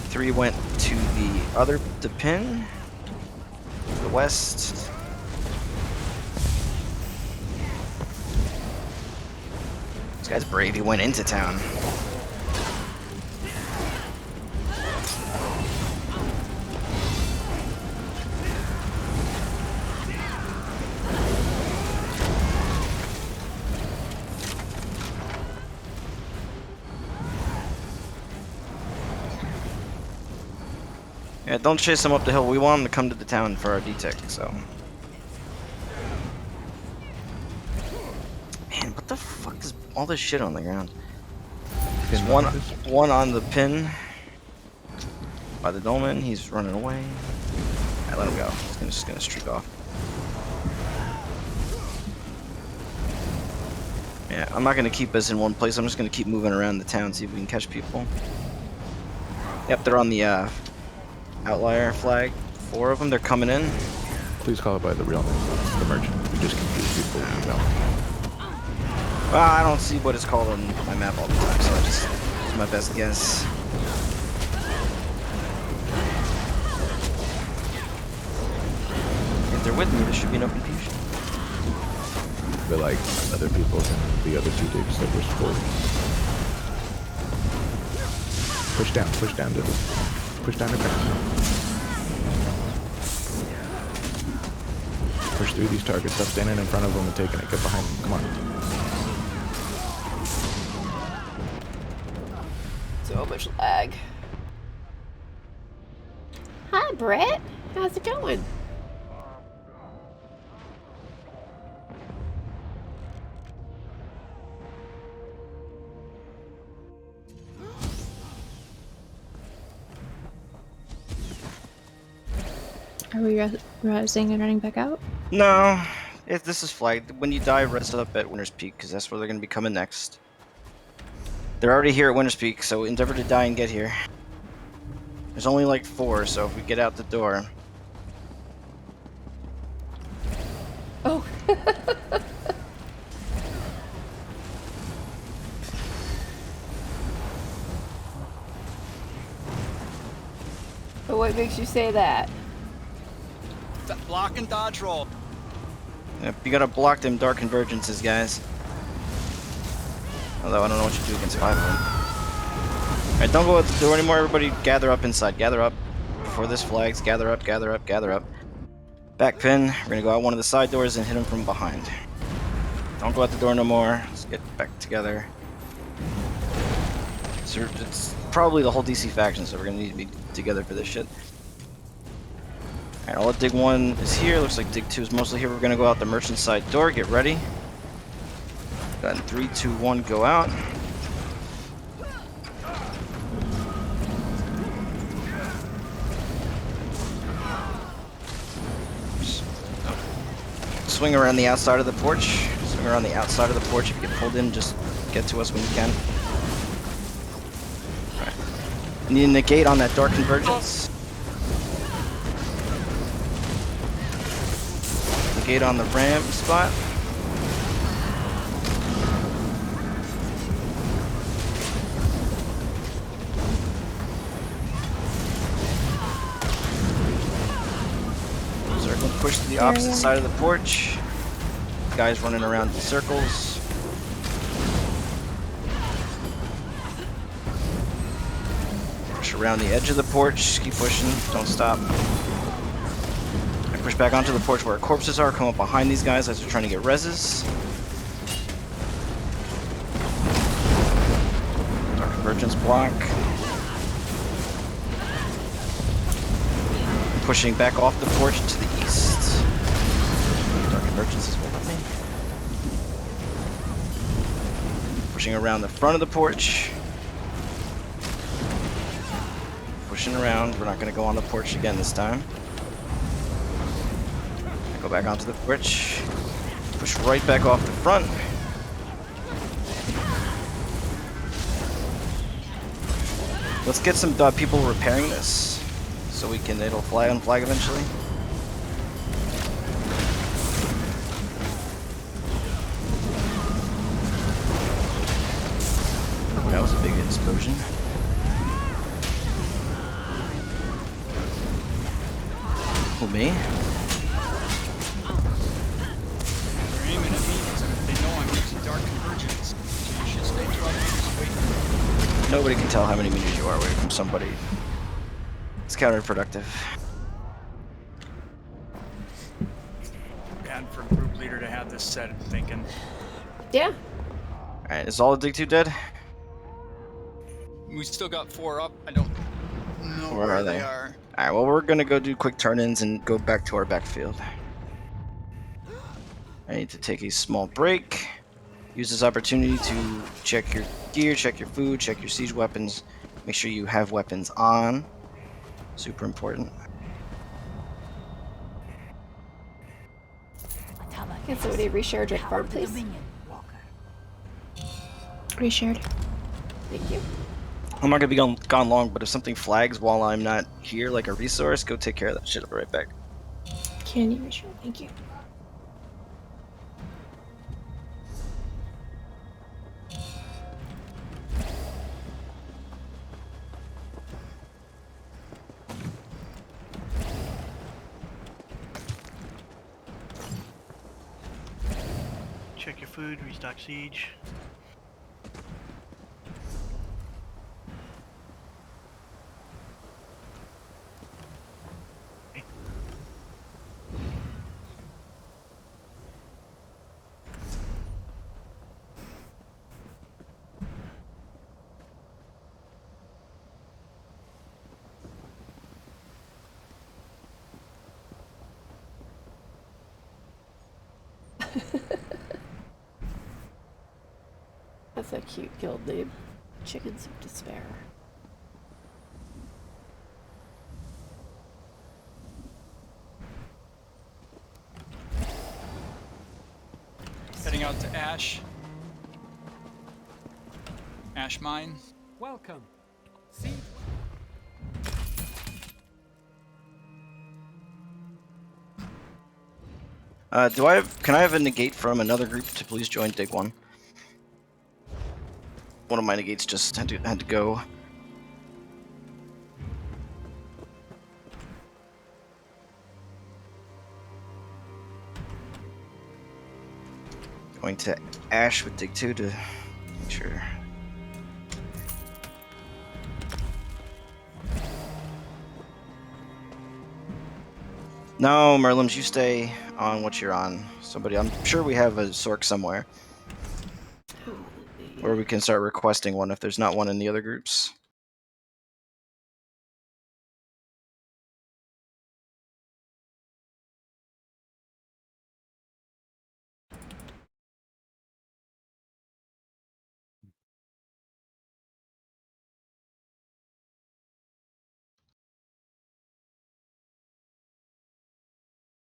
3 went to the pin, the west. This guy's brave. He went into town. Yeah, don't chase them up the hill. We want them to come to the town for our D-Tech, so. Man, what the fuck is all this shit on the ground? There's one on the pin by the dolmen. He's running away. Alright, let him go. He's just gonna streak off. Yeah, I'm not gonna keep us in one place. I'm just gonna keep moving around the town, see if we can catch people. Yep, they're on the outlier flag. 4 of them, they're coming in. Please call it by the real name, the merchant. We just confuse people, you know. Well, I don't see what it's called on my map all the time, so it's my best guess. If they're with me, there should be no confusion. But like other people and the other 2 digs that were scored. Push down to the push down to ground. Push through these targets. Stop standing in front of them and taking it. Get behind them. Come on. So much lag. Hi, Brett. How's it going? Are we rising and running back out? No, this is flagged. When you die, res up at Winter's Peak, because that's where they're going to be coming next. They're already here at Winter's Peak, so endeavor to die and get here. There's only like 4, so if we get out the door... Oh. But what makes you say that? Block and dodge roll. Yep, you gotta block them dark convergences, guys. Although I don't know what you do against 5 of them. Alright, don't go out the door anymore. Everybody gather up inside. Gather up. Before this flags, gather up, gather up, gather up. Back pin. We're gonna go out one of the side doors and hit them from behind. Don't go out the door no more. Let's get back together. So it's probably the whole DC faction, so we're gonna need to be together for this shit. Alright, all of Dig 1 is here. Looks like Dig 2 is mostly here. We're gonna go out the merchant side door. Get ready. Got in 3, 2, 1, go out. Swing around the outside of the porch. Swing around the outside of the porch. If you get pulled in, just get to us when you can. Alright. Need a negate on that dark convergence. Negate on the ram spot. Circle push to the opposite side of the porch. Guys running around in circles. Push around the edge of the porch. Keep pushing. Don't stop. I push back onto the porch where corpses are. Come up behind these guys as they're trying to get reses. Dark Convergence block. Pushing back off the porch to the east. Dark Convergence is with me. Pushing around the front of the porch. Pushing around. We're not going to go on the porch again this time. Go back onto the porch. Push right back off the front. Let's get some people repairing this. So we can, it'll fly on flag eventually. That was a big explosion. Who, me? They're aiming at me because they know I'm using Dark Convergence. So you should stay 12 meters away from me. Nobody can tell how many meters you are away from somebody. It's counterproductive. Bad for a group leader to have this set, I'm thinking. Yeah. Alright, is all of Dig 2 dead? We still got 4 up. I don't know Where where are they they? are. Alright, well, we're gonna go do quick turn-ins and go back to our backfield. I need to take a small break. Use this opportunity to check your gear, check your food, check your siege weapons. Make sure you have weapons on. Super important. Can somebody reshare Drake Farm, please? Reshared. Thank you. I'm not gonna be gone long, but if something flags while I'm not here, like a resource, go take care of that shit. I'll be right back. Can you reshare? Thank you. Check your food, restock siege. That's a cute guild name. Chickens of Despair. Heading out to Ash. Ash Mine. Welcome. See? Can I have a negate from another group to please join Dig 1? One of my negates just had to go. Going to Ash with Dig 2 to make sure. No, Merlims, you stay on what you're on. Somebody, I'm sure we have a Sork somewhere. Or we can start requesting one if there's not one in the other groups.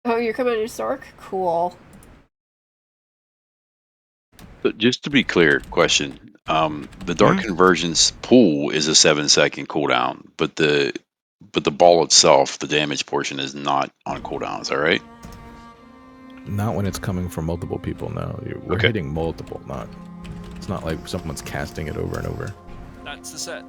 Oh, you're coming to Sork? Cool. But just to be clear, question: the Dark Convergence pool is a 7-second cooldown, but the ball itself, the damage portion, is not on cooldown. Is that right? Not when it's coming from multiple people. No, we're Okay. hitting multiple. Not. It's not like someone's casting it over and over. That's the set.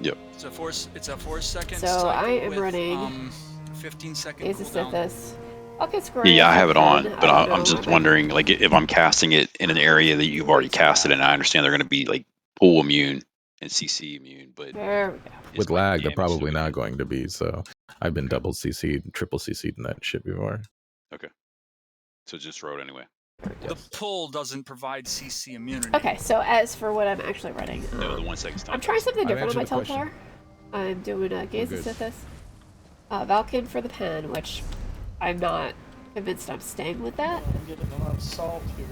Yep. It's a 4 seconds. So I cycle am with, running 15-second Aces cooldown. this. I'll get square. Yeah, I have it on, then. but I don't I'm know. just wondering, like, if I'm casting it in an area that you've already casted in, I understand they're going to be like pool immune and CC immune, but There we go. With lag, they're probably not going to be. So I've been double CC'd, triple CC'd in that shit before. Okay. So just throw it anyway. The pull doesn't provide CC immunity. Okay, so as for what I'm actually running, No, the 1 second stop. I'm trying something I've different on my answered the question. Templar. I'm doing a Gaze of Sithis, Valken for the pen, which I'm not convinced I'm staying with that. I'm getting a lot of salt here.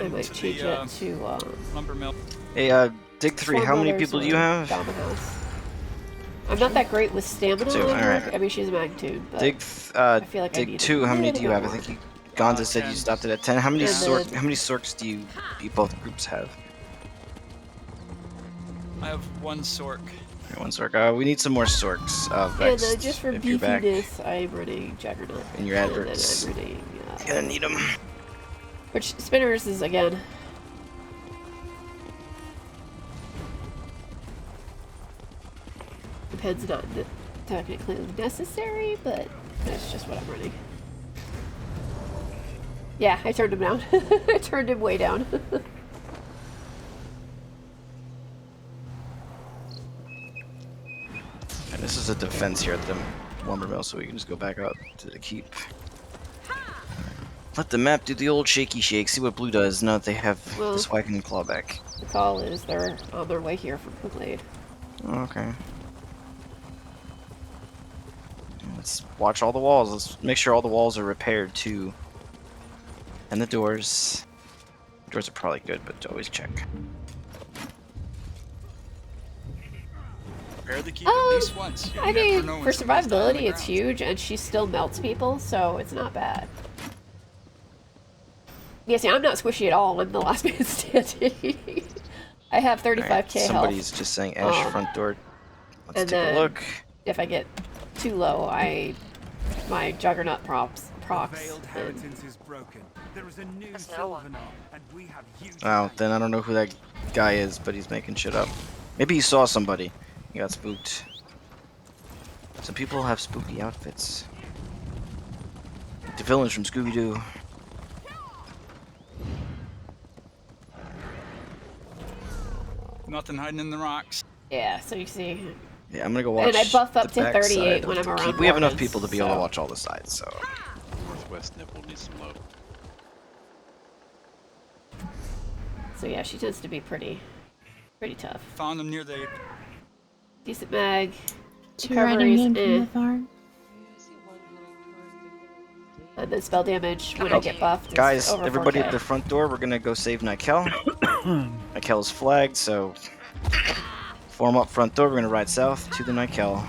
I might To change the, it to lumber mill. Hey, Dig 3, Four how many Mothers people do you or have? Dominoes. I'm not that great with stamina. Two, on her. alright. I mean, she's a magnitude, but Dig, I feel like I Dig need 2, a how many little do you bit have? I more. think Gonza said you 10. stopped it at 10. How many And then- how many Sorks do you both groups have? I have 1 Sork. Okay, 1 Sork. We need some more Sorks. And Vex, then just for if you're back. beefiness, I'm running Juggernaut. In your And adverts. then I'm running, Gonna need them. which Spinners is again. Depends, not technically necessary, but that's just what I'm running. Yeah, I turned him down. I turned him way down. And this is a defense here at the lumber mill, so we can just go back up to the keep. Let the map do the old shaky shake, see what blue does. Now that they have Well, this wagon clawback. The call is they're on their way here from Blade. Okay. Let's watch all the walls. Let's make sure all the walls are repaired too. And the doors. Doors are probably good, but always check. Repair the keep at least once. You I never mean, know when for somebody's down on survivability, the it's ground. huge, and she still melts people, so it's not bad. Yeah, see, I'm not squishy at all. I'm the last man standing. I have 35k Alright, health. somebody's just saying Ash front door. Let's and take then a look. If I get too low, my Juggernaut procs. Veiled Heritance is broken. There is a new Sylvanar, and we have huge. Oh, then I don't know who that guy is, but he's making shit up. Maybe he saw somebody. He got spooked. Some people have spooky outfits. Like the villains from Scooby-Doo. Nothing hiding in the rocks. Yeah, so you see. Yeah, I'm gonna go watch. And I buff up the to back 38 side when of I'm the around keep. We have enough Mormons, people to be able to so- watch all the sides, so. Northwest nipple needs some love. So yeah, she tends to be pretty tough. Found them near the. Decent mag. Two riding recoveries, in from eh. the farm. And then spell damage when I get buffed. is Guys, over everybody 4K. at the front door, we're gonna go save Nykel. Nykel's flagged, so form up front door. We're gonna ride south to the Nykel.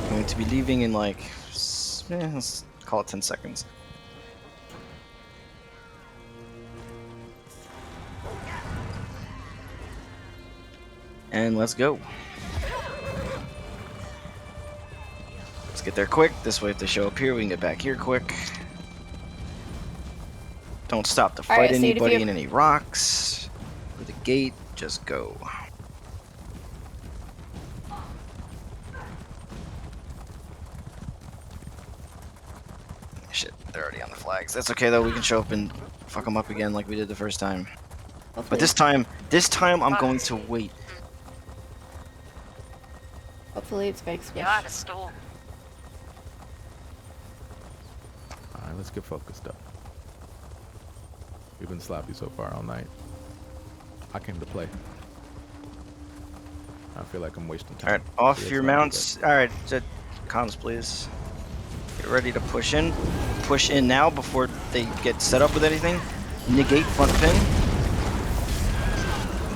Going to be leaving in like, let's call it 10 seconds. And let's go. Let's get there quick. This way, if they show up here, we can get back here quick. Don't stop to All right, fight so if anybody you- in any rocks. Or the gate, just go. Shit, they're already on the flags. That's okay though, we can show up and fuck them up again like we did the first time. Hopefully. But this time I'm going to wait. Hopefully it's fake squish. Yeah, I had a stool. Alright, let's get focused up. We've been sloppy so far all night. I came to play. I feel like I'm wasting time. Alright, off your mounts. Alright, cons please. Get ready to push in. Push in now before they get set up with anything. Negate front pin.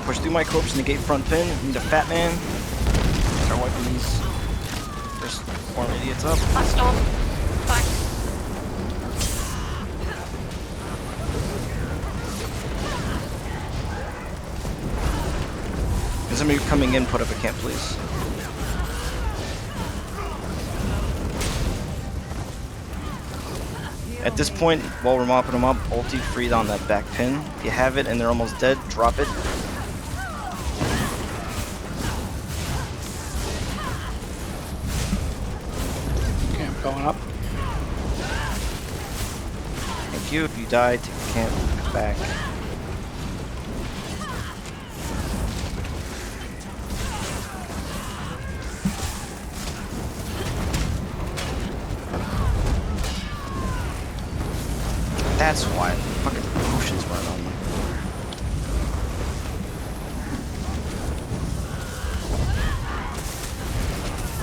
Push through my corpse, negate front pin. Need a fat man. Start wiping these first form idiots up. Last on. Back. Is somebody coming in, put up a camp, please. At this point, while we're mopping them up, ulti free on that back pin. If you have it and they're almost dead, drop it. Camp going up. Thank you. If you die, take the camp back. That's why fucking potions weren't on them.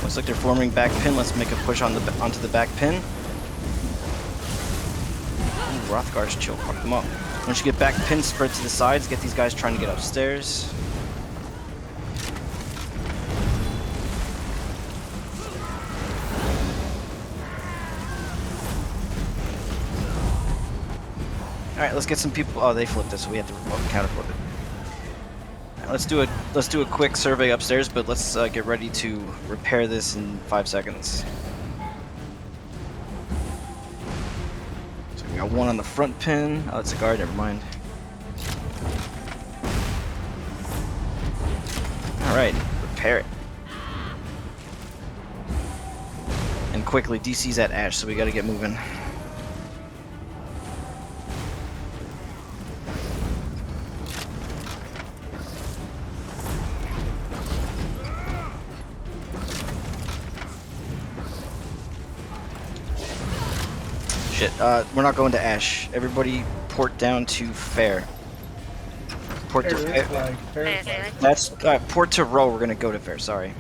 Looks like they're forming back pin. Let's make a push on onto the back pin. Ooh, Rothgar's chill. Fuck them up. Once you get back pin, spread to the sides. Get these guys trying to get upstairs. Alright, let's get some people. Oh, they flipped us, so we have to counter flip it. Right, let's do a quick survey upstairs, but let's get ready to repair this in 5 seconds. So we got one on the front pin. Oh, it's a guard. Never mind. All right, repair it. And quickly, DC's at Ash, so we got to get moving. Shit, we're not going to Ash. Everybody port down to Fair. Port to Fair. That's port to Row. We're gonna go to Fair. Sorry.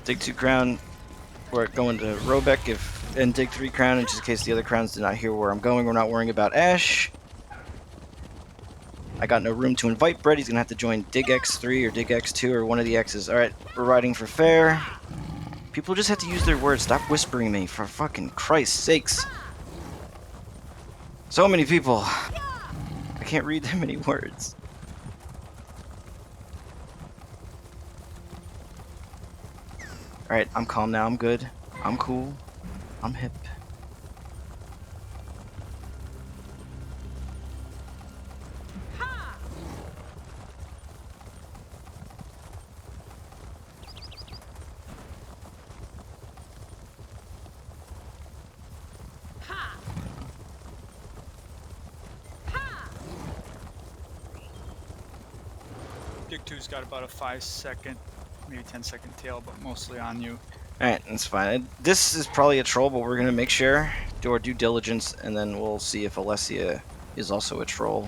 Dig 2 crown. We're going to Robeck and dig 3 crown, in just in case the other crowns did not hear where I'm going. We're not worrying about Ash. I got no room to invite Brett. He's gonna have to join Dig X3 or Dig X2 or one of the X's. Alright, we're riding for Fair. People just have to use their words. Stop whispering me, for fucking Christ's sakes. So many people. I can't read that many words. Alright, I'm calm now. I'm good. I'm cool. I'm hip. Dig 2's got about a 5-second, maybe 10-second tail, but mostly on you. Alright, that's fine. This is probably a troll, but we're gonna make sure, do our due diligence, and then we'll see if Alessia is also a troll.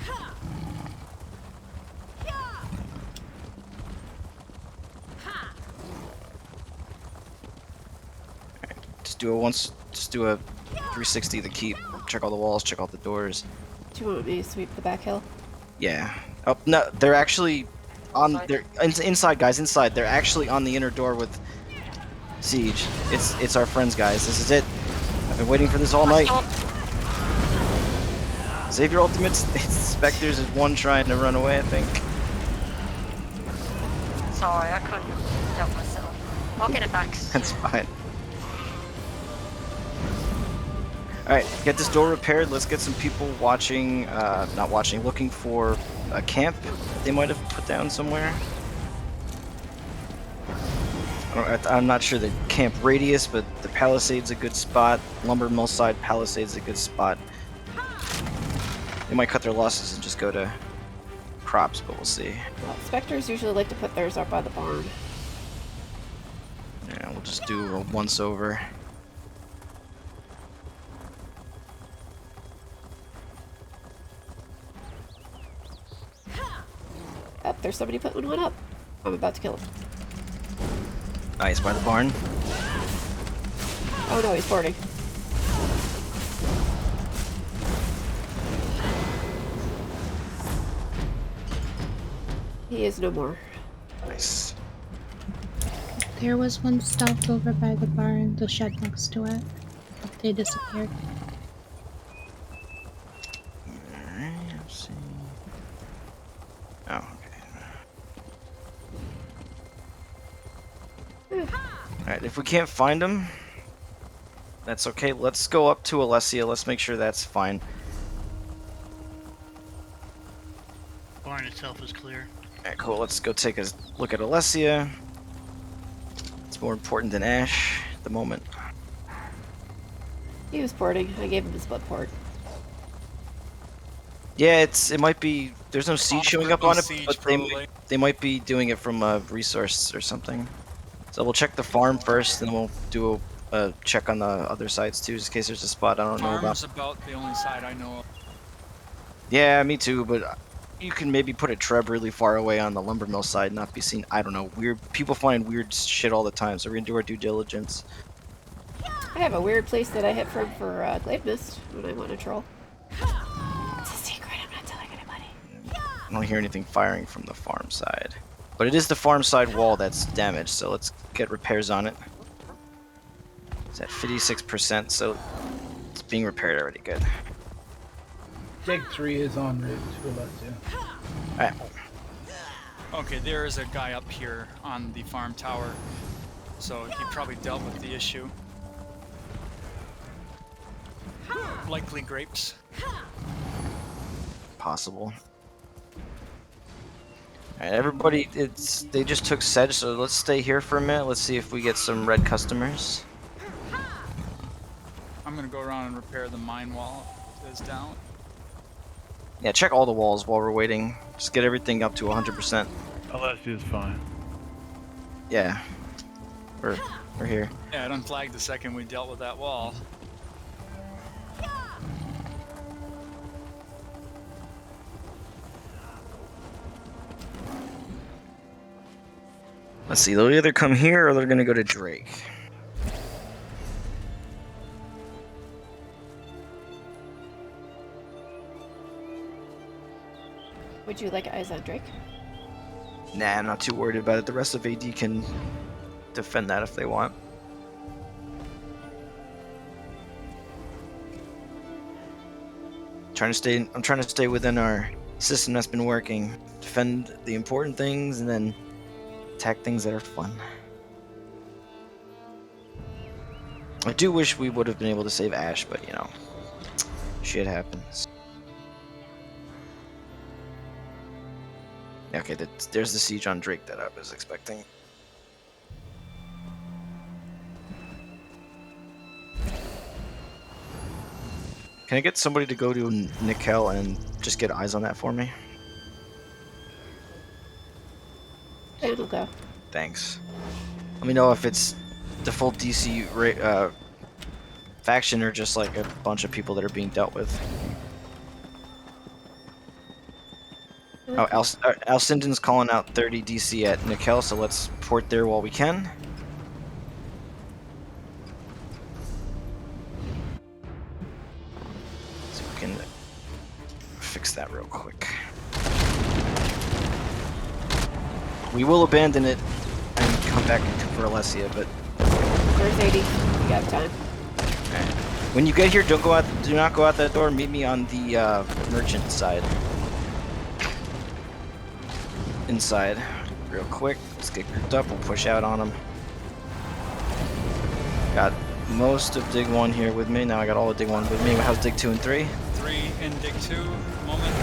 Alright, just do a 360 the keep. Check all the walls, check all the doors. Do you want me to sweep the back hill? Yeah. Oh, no, they're actually on, they're inside, guys, inside. They're actually on the inner door with Siege. It's our friends, guys. This is it. I've been waiting for this all night. Save your ultimates. Spectres is one trying to run away, I think. Sorry, I couldn't help myself. I'll get it back. That's fine. Alright, get this door repaired. Let's get some people watching, not watching, looking for a camp they might have put down somewhere. I'm not sure the camp radius, but the Palisade's a good spot. Lumber Mill side Palisade's a good spot. They might cut their losses and just go to crops, but we'll see. Well, specters usually like to put theirs up by the barn. Yeah, we'll just do a once over. Oh, there's somebody putting one up. I'm about to kill him. Nice, by the barn. Oh no, he's boarding. He is no more. Nice. There was one stealth over by the barn, the shed next to it. They disappeared. Alright, let's see. Oh, okay. Alright, if we can't find him, that's okay. Let's go up to Alessia. Let's make sure that's fine. Barn itself is clear. Alright, cool. Let's go take a look at Alessia. It's more important than Ash at the moment. He was porting. I gave him his split port. Yeah, it might be. There's no siege showing up on it, siege, but they might be doing it from a resource or something. So we'll check the farm first, and we'll do a check on the other sides too, just in case there's a spot I don't know about. Farm's about the only side I know of. Yeah, me too, but you can maybe put a treb really far away on the lumber mill side, and not be seen. I don't know. Weird people find weird shit all the time, so we're gonna do our due diligence. I have a weird place that I hit from for Glade Mist when I want to troll. It's a secret. I'm not telling anybody. I don't hear anything firing from the farm side, but it is the farm side wall that's damaged. So let's get repairs on it. It's at 56%, so it's being repaired already. Good. Dig 3 is en route to Alessia. Alright. Okay, there is a guy up here on the farm tower, so he probably dealt with the issue. Likely grapes. Possible. Alright, everybody, they just took sedge, so let's stay here for a minute. Let's see if we get some red customers. I'm gonna go around and repair the mine wall that is down. Yeah, check all the walls while we're waiting. Just get everything up to 100%. Alessia's fine. Yeah. We're here. Yeah, it unflagged the second we dealt with that wall. Let's see, they'll either come here or they're gonna go to Drake. Would you like eyes on Drake? Nah, I'm not too worried about it. The rest of AD can defend that if they want. I'm trying to stay within our system that's been working. Defend the important things and then attack things that are fun. I do wish we would have been able to save Ash, but you know, shit happens. Okay, there's the siege on Drake that I was expecting. Can I get somebody to go to Nickel and just get eyes on that for me? It'll go. Thanks. Let me know if it's the full DC faction or just like a bunch of people that are being dealt with. Oh, Alcindon's calling out 30 DC at Nickel, so let's port there while we can. So we can fix that real quick. We will abandon it and come back for Alessia, but... Where's 80? You got time. Alright. When you get here, do not go out that door. Meet me on the merchant side. Inside, real quick. Let's get grouped up. We'll push out on them. Got most of Dig 1 here with me. Now I got all of Dig 1 with me. How's Dig 2 and 3? 3 in Dig 2 at the moment.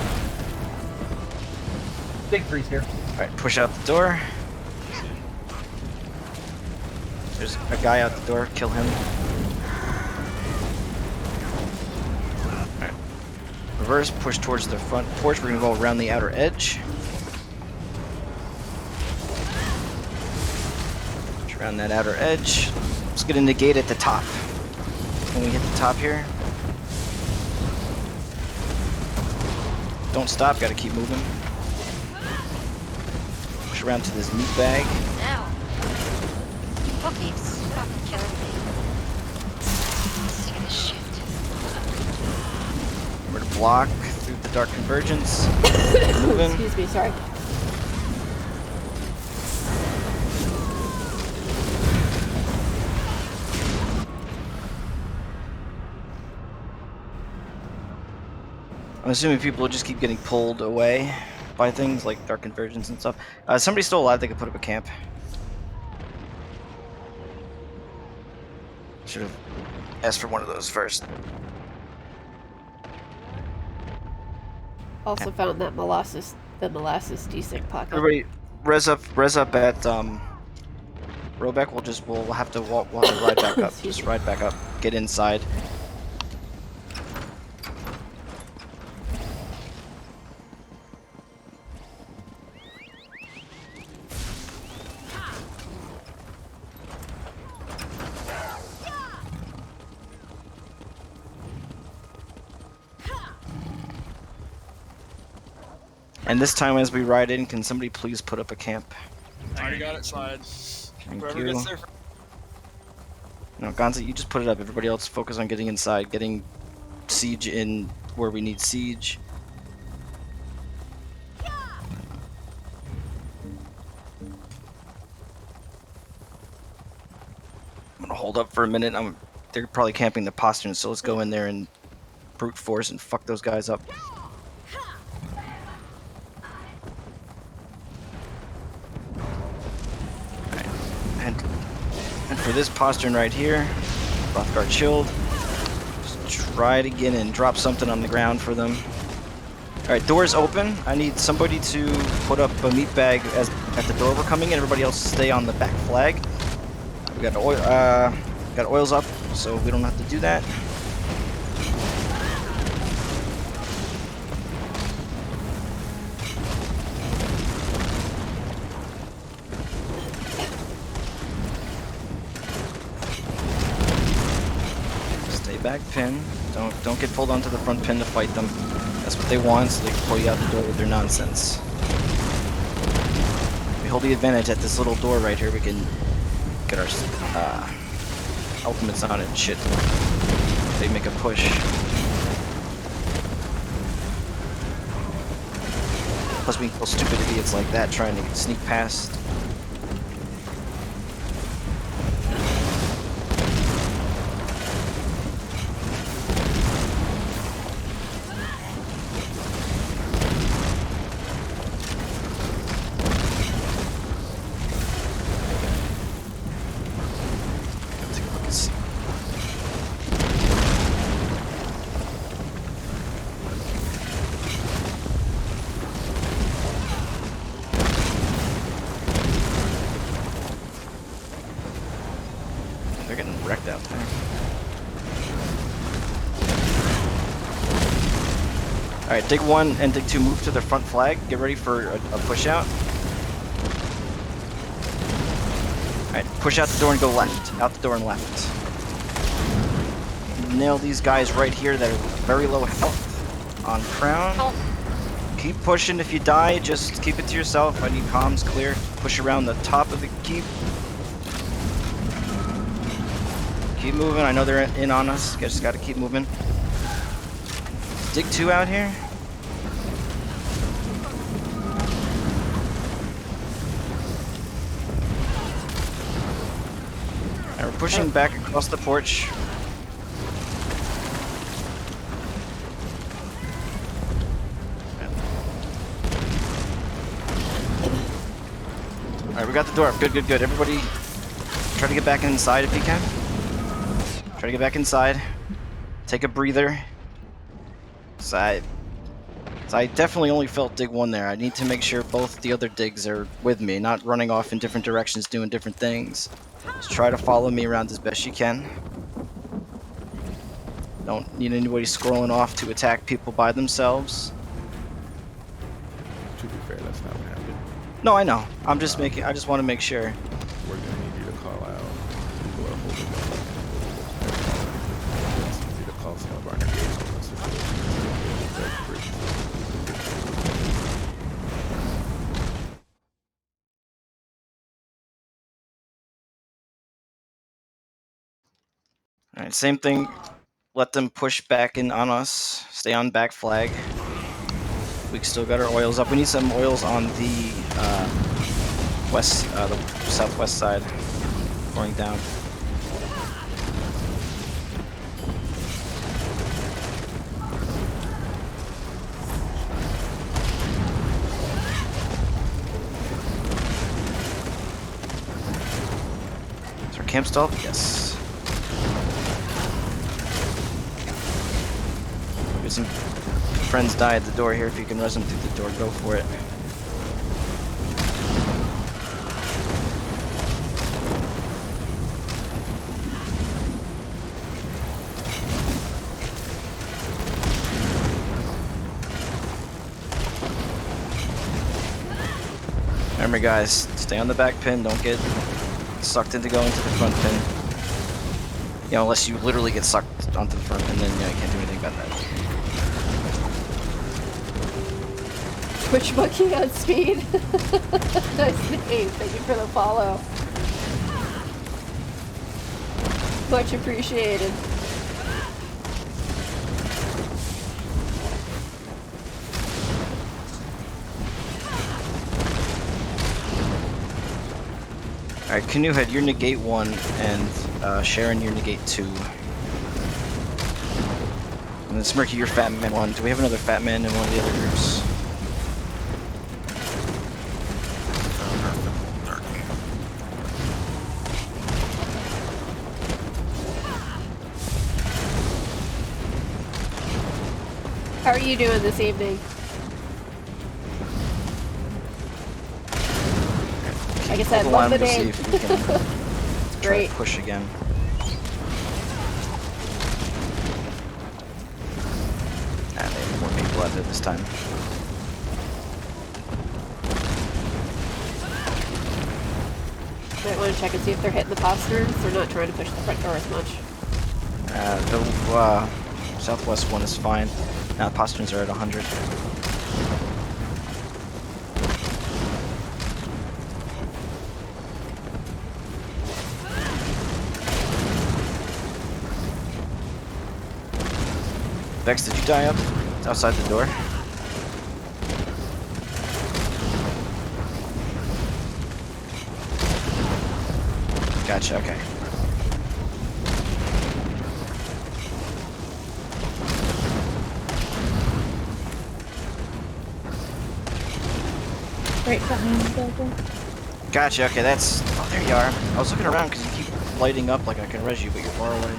Dig 3's here. Alright, push out the door. There's a guy out the door. Kill him. Alright. reverse, push towards the front porch. We're gonna go around the outer edge. Push around that outer edge. Let's get a negate at the top. When we hit the top here. Don't stop, gotta keep moving. Push around to this meat bag. Ow. Cookies. Fucking killing me. Sick of this shit. Remember to block through the dark convergence. Moving. Excuse me, sorry. I'm assuming people will just keep getting pulled away by things like dark convergence and stuff. Somebody's still alive, they could put up a camp. Should have asked for one of those first. Also found that molasses desync pocket. Everybody, res up at Robeck. We'll have to walk. We'll have to ride back up. Just ride back up. Get inside. And this time, as we ride in, can somebody please put up a camp? Already got it slide. Thank Whoever you. gets there first. No, Gonza, you just put it up. Everybody else focus on getting inside, getting siege in where we need siege. I'm gonna hold up for a minute. They're probably camping the postern, so let's go in there and brute force and fuck those guys up. And for this postern right here, Rothgar chilled. Just try to get in, drop something on the ground for them. Alright, doors open. I need somebody to put up a meat bag at the door we're coming in. Everybody else stay on the back flag. We got oils up, so we don't have to do that. Back pin. Don't get pulled onto the front pin to fight them. That's what they want, so they can pull you out the door with their nonsense. We hold the advantage at this little door right here. We can get our ultimates on it and shit. They make a push. Plus we kill stupid idiots like that trying to sneak past. Alright, dig 1 and dig 2 move to the front flag. Get ready for a push out. Alright, push out the door and go left. Out the door and left. Nail these guys right here that are very low health on Crown. Keep pushing. If you die, just keep it to yourself. I need comms clear. Push around the top of the keep. Keep moving. I know they're in on us. Just gotta keep moving. Dig 2 out here. Alright, we're pushing back across the porch. Alright, we got the door up. Good, good, good. Everybody try to get back inside if you can. Try to get back inside. Take a breather. So I definitely only felt dig 1 there. I need to make sure both the other digs are with me, not running off in different directions doing different things. Just try to follow me around as best you can. Don't need anybody scrolling off to attack people by themselves. To be fair, that's not what happened. No, I know. I'm just making. I just want to make sure. We're gonna need you to call out people who are holding them. It's easy to call some of our negates on this situation. All right, same thing. Let them push back in on us. Stay on back flag. We still got our oils up. We need some oils on the the southwest side, going down. Is our camp stalled? Yes. Get some friends die at the door here. If you can res them through the door, go for it. Remember guys, stay on the back pin, don't get sucked into going to the front pin. You know, unless you literally get sucked onto the front pin, then you can't do anything about that. Twitch monkey on speed. Nice name, thank you for the follow. Much appreciated. Alright, Canoehead, you're negate 1, and Sharon, you're negate 2. And then Smirky, you're Fat Man 1. Do we have another Fat Man in one of the other groups? How are you doing this evening? Like I said, love the name. It's great. Push again. They have more people out there this time. Might want to check and see if they're hitting the posterns. They're not trying to push the front door as much. The southwest one is fine. Now the posterns are at 100. Vex, did you die up? It's outside the door. Gotcha, okay. Right behind the building. Gotcha, okay, that's... Oh, there you are. I was looking around because you keep lighting up like I can res you, but you're far away.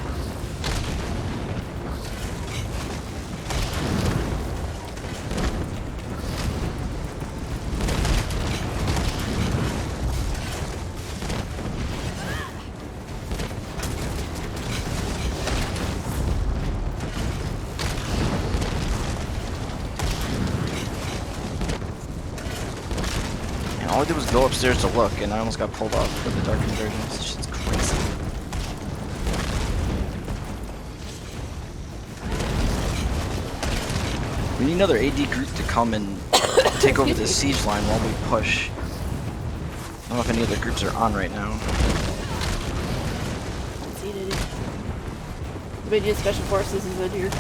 All I did was go upstairs to look, and I almost got pulled off with the dark conversion. This shit's crazy. We need another AD group to come and take over this siege line while we push. I don't know if any other groups are on right now. Dominion Special Forces is in here.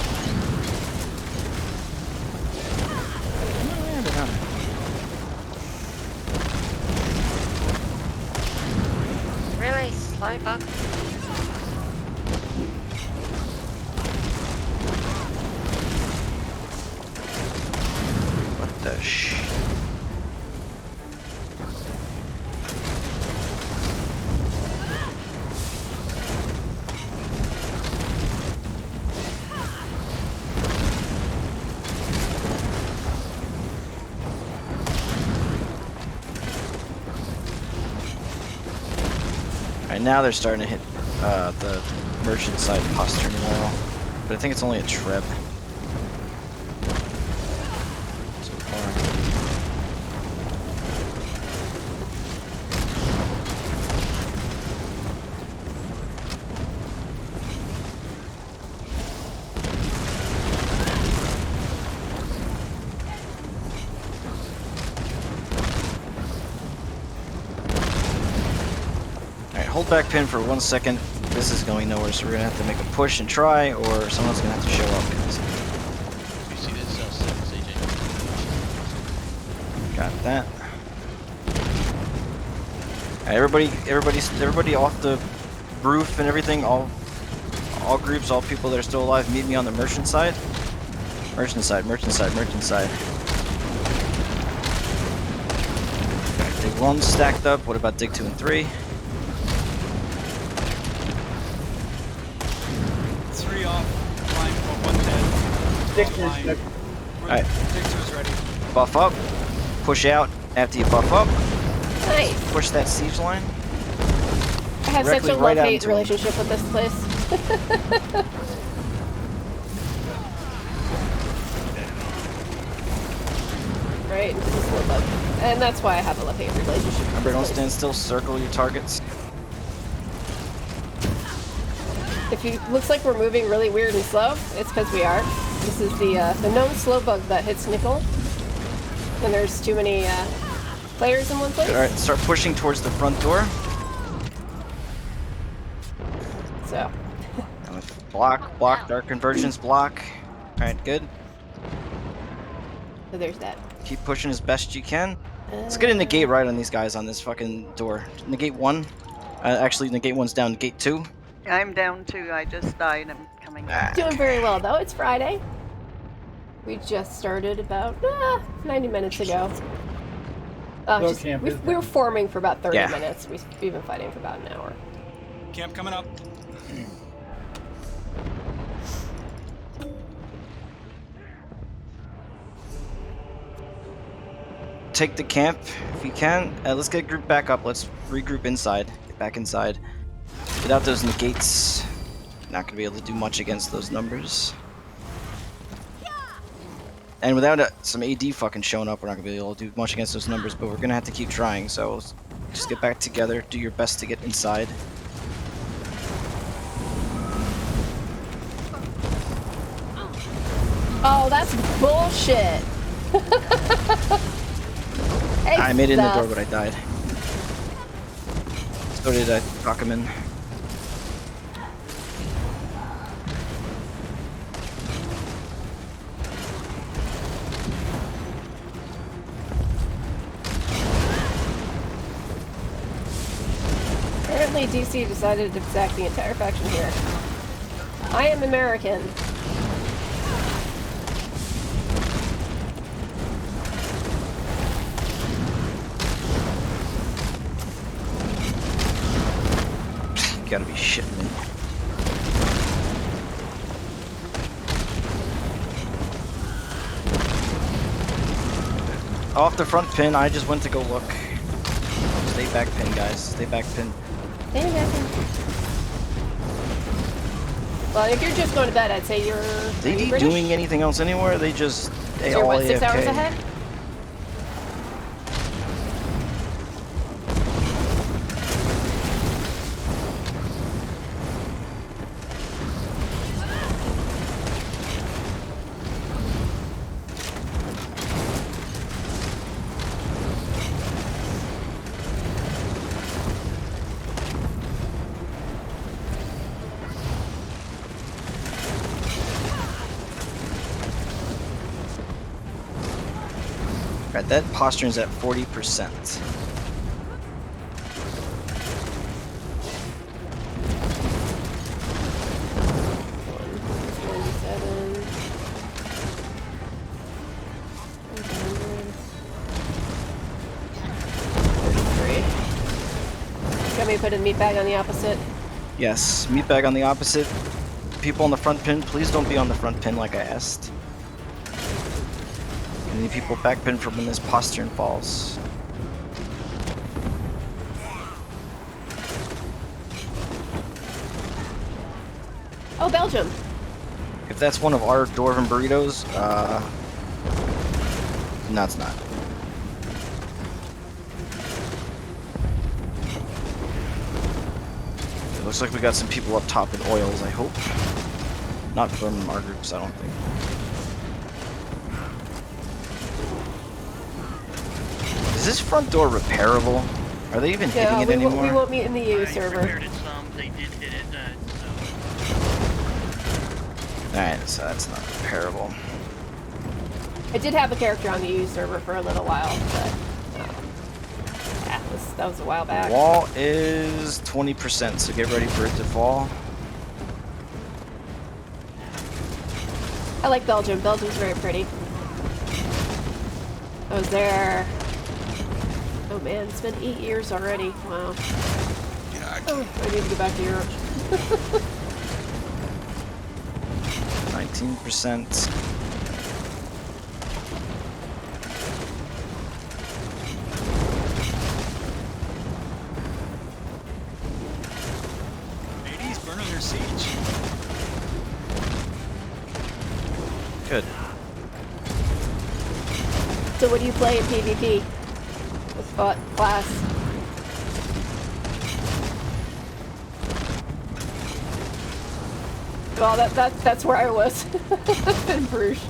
Really? Slow bug? What the sh... Alright, now they're starting to hit the merchant side postern wall. but I think it's only a trip. So far. Alright, hold back pin for 1 second. This is going nowhere, so we're gonna have to make a push and try, or someone's gonna have to show up. You see this 6, AJ? Got that. Alright, everybody off the roof and everything. All groups, all people that are still alive, meet me on the merchant side. Merchant side. Okay, dig 1 stacked up. What about dig 2 and 3? 3 off. Line for 1 dead. Alright. Dig 2 is ready. Buff up. Push out after you buff up. Nice. Push that siege line. I have such Directly a right out love-hate into him. relationship with this place. Right into this little bug. And that's why I have a love-hate relationship with Remember, don't this stand place. still. Circle your targets. If it looks like we're moving really weird and slow, it's because we are. This is the known slow bug that hits nickel. When there's too many players in one place. Alright, start pushing towards the front door. So. Block, dark convergence, block. Alright, good. So there's that. Keep pushing as best you can. Let's get a negate right on these guys on this fucking door. Negate 1. Actually, negate 1's down. Negate 2. I'm down 2. I just died. I'm coming back. Doing very well though. It's Friday. We just started about 90 minutes ago. We were forming for about 30 minutes. We've been fighting for about an hour. Camp coming up. Take the camp if you can. Let's get group back up. Let's regroup inside. Get back inside. Without those negates, not gonna be able to do much against those numbers. And without some AD fucking showing up, we're not gonna be able to do much against those numbers. But we're gonna have to keep trying. So just get back together. Do your best to get inside. Oh, that's bullshit. Hey, I made it in the door, but I died. So did I talk him in. Apparently DC decided to sack the entire faction here. I am American. You gotta be shitting me. Off the front pin, I just went to go look. Stay back pin, guys. Stay back pin. Stay back pin. Well, if you're just going to bed, I'd say you're. They doing anything else anywhere? They just. They So you're all what, 6 AFK. hours ahead? Right, that posturing's at 40%. Got me to put a meat bag on the opposite. Yes, meat bag on the opposite. People on the front pin, please don't be on the front pin like I asked. Any people back pin from when this postern falls. Oh, Belgium. if that's one of our dwarven burritos, no, it's not. It looks like we got some people up top in oils, I hope. Not from our groups, I don't think. Is this front door repairable? Are they even hitting it anymore? We won't meet in the EU server. Repaired it some. They did hit it. Alright, so that's not repairable. I did have a character on the EU server for a little while, but yeah, that was a while back. Wall is 20%, so get ready for it to fall. I like Belgium. Belgium's very pretty. I was there. Oh man, it's been 8 years already. Wow. Oh, I need to go back to Europe. 19%. Ladies, burn on their siege. Good. So what do you play in PvP? What class? Well, that's where I was in Bruges.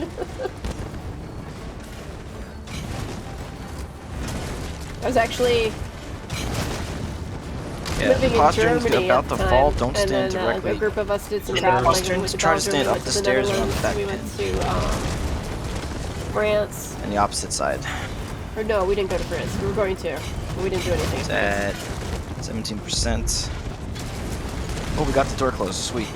I was actually living in Germany about at to the time, fall. Don't stand and then directly. a group of us did some Yeah, traveling. posturing, We went to try to Belgium, stand we up went the to the stairs around the Netherlands, back we went to France. And the opposite side. Or no, we didn't go to France. We were going to, but we didn't do anything. It's at 17%. Oh, we got the door closed. Sweet.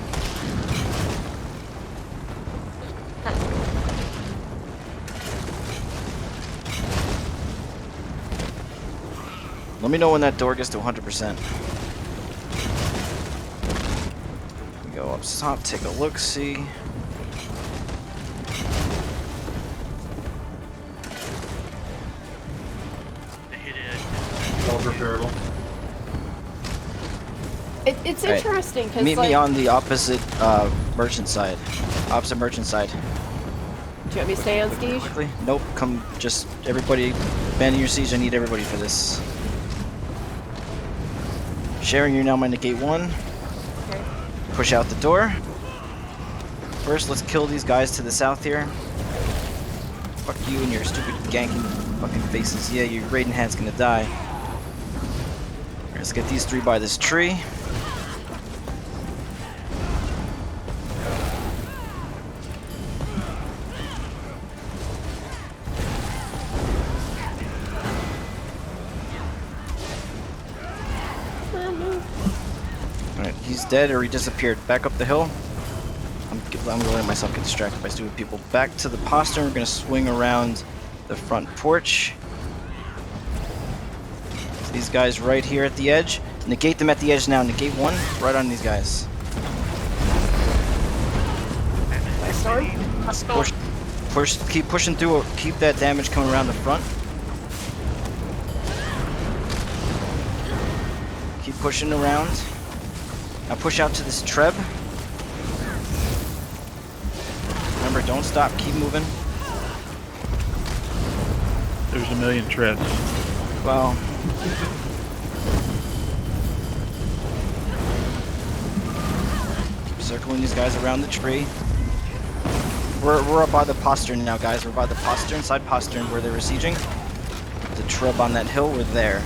Let me know when that door gets to 100%. We go up top, take a look, see. All repairable. It's interesting because Meet me on the opposite merchant side. Opposite merchant side. Do you want me to stay on siege? Quickly. Nope. Come, just everybody. Banding your siege. I need everybody for this. Sharing, you're now my negate 1. Okay. Push out the door. First, let's kill these guys to the south here. Fuck you and your stupid ganking fucking faces. Yeah, your raiding hand's gonna die. Let's get these 3 by this tree. Alright, he's dead or he disappeared. Back up the hill. I'm gonna let myself get distracted by stupid people. Back to the postern. We're gonna swing around the front porch. These guys right here at the edge. Negate them at the edge now. Negate 1 right on these guys. Push, keep pushing through. Keep that damage coming around the front. Keep pushing around. Now push out to this treb. Remember, don't stop. Keep moving. There's a million trebs. Well. Keep circling these guys around the tree. We're up by the postern now, guys. We're by the postern, side postern where they were sieging. The trub on that hill, we're there.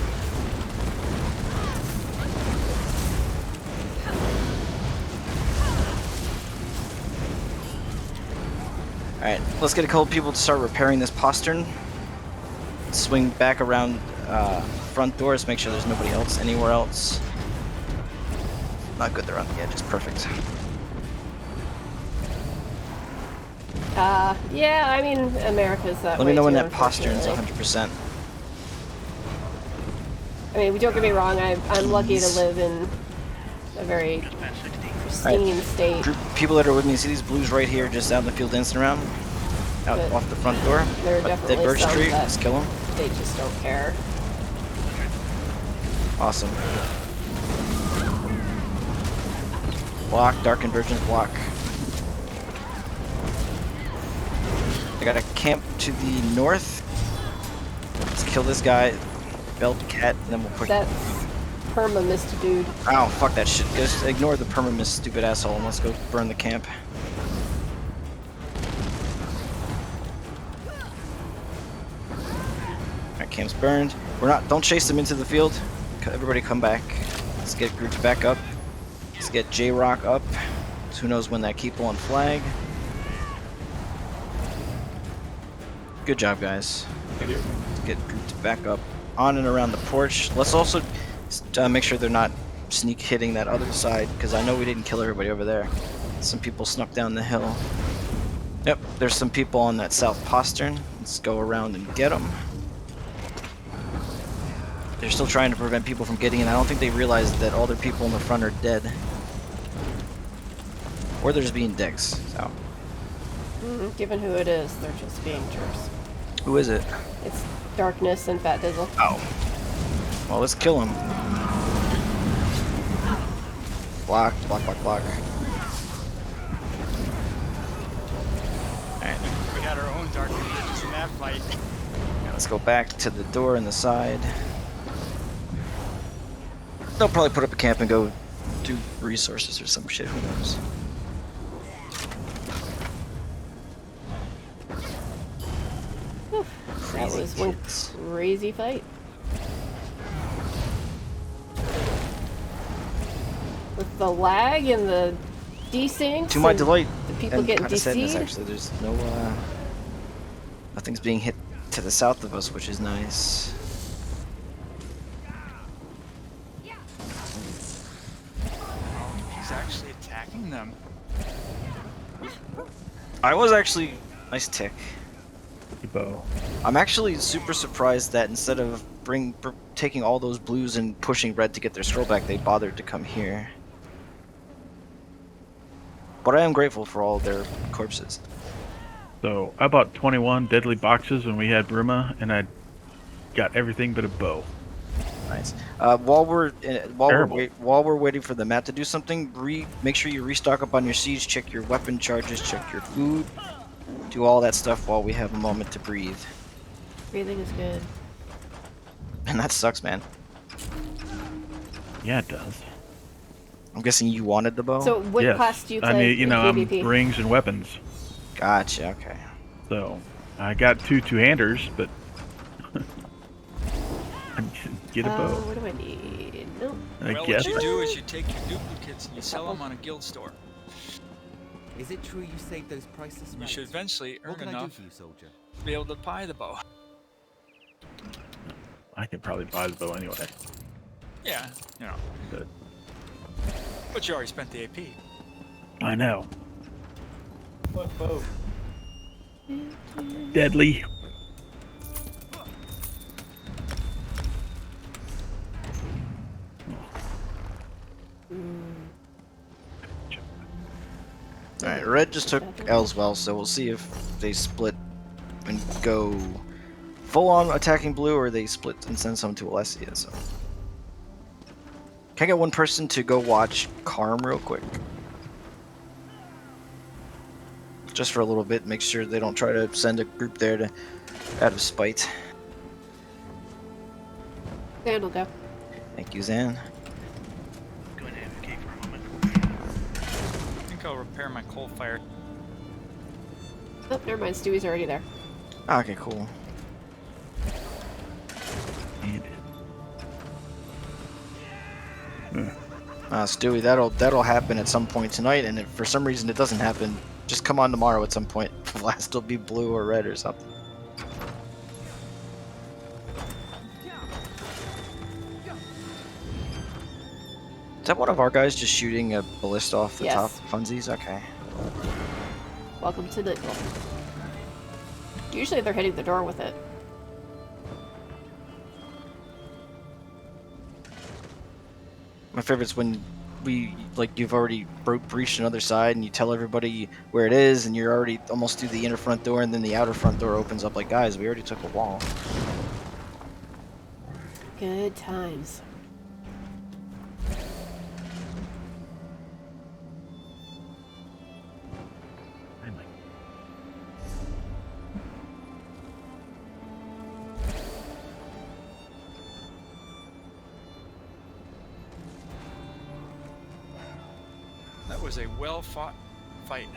Alright, let's get a couple people to start repairing this postern. Swing back around front doors, make sure there's nobody else anywhere else. Not good, they're on the edge, it's perfect. Yeah, I mean, America's that way. Let me know when too, that postern's unfortunately. 100%. I mean, don't get me wrong, I'm lucky to live in a very pristine state. People that are with me, see these blues right here, just out in the field dancing around? Out off the front door? There are That definitely birch some tree, that let's kill them. they just don't care. Awesome. Block, dark convergence block. got a camp to the north. Let's kill this guy, belt cat, and then we'll push. That's perma-mist, dude. Oh, fuck that shit. Just ignore the perma-mist, stupid asshole, and let's go burn the camp. Alright, camp's burned. Don't chase them into the field. Everybody come back. Let's get groups back up. Let's get J-Rock up. So who knows when that keep on flag. Good job, guys. Let's get groups back up on and around the porch. Let's also make sure they're not sneak hitting that other side, because I know we didn't kill everybody over there. Some people snuck down the hill. Yep, there's some people on that south postern. Let's go around and get them. They're still trying to prevent people from getting in. I don't think they realize that all their people in the front are dead. Or they're just being dicks, so. Given who it is, they're just being jerks. Who is it? It's Darkness and Fat Dizzle. Oh. Well, let's kill him. Block, block, block, block. Alright. We had our own dark ninjas in that fight. Now let's go back to the door in the side. They'll probably put up a camp and go do resources or some shit, who knows. That was one crazy fight. With the lag and the desyncs. To my delight, the people and getting kind of sadness, DC'd. actually, there's nothing's being hit to the south of us, which is nice. He's actually attacking them. I was actually nice tick. Bow. I'm actually super surprised that instead of taking all those blues and pushing red to get their scroll back, they bothered to come here. But I am grateful for all their corpses. So I bought 21 deadly boxes when we had Bruma, and I got everything but a bow. Nice. While we're waiting for the map to do something, make sure you restock up on your siege, check your weapon charges, check your food, do all that stuff while we have a moment to breathe. Breathing is good. And that sucks, man. Yeah, it does. I'm guessing you wanted the bow? So what class do you play? I mean, you know, I'm PvP? rings and weapons. Gotcha, okay. So I got two-handers, but get a bow. What do I need? Nope. Well, what you do is you take your duplicates and you sell them on a guild store. Is it true you saved those priceless You should eventually earn What can I do enough for you, soldier? to be able to buy the bow. I can probably buy the bow anyway. Yeah, you know. Good. But you already spent the AP. I know. What bow? Deadly. Alright, red just took Elswell, so we'll see if they split and go full on attacking blue, or they split and send some to Alessia. So, can I get one person to go watch Karm real quick? Just for a little bit, make sure they don't try to send a group there to out of spite. Zan will go. Thank you, Zan. Go ahead and keep for a moment. I think I'll repair my coal fire. Oh, never mind. Stewie's already there. Okay, cool. Stewie, that'll happen at some point tonight, and if for some reason it doesn't happen, just come on tomorrow at some point. Last will be blue or red or something. Is that one of our guys just shooting a ballista off the Yes. top? Funsies? Okay. Welcome to Nightfall. Usually they're hitting the door with it. My favorite's when you've already breached another side and you tell everybody where it is and you're already almost through the inner front door and then the outer front door opens up like, guys, we already took a wall. Good times. was a well-fought fight.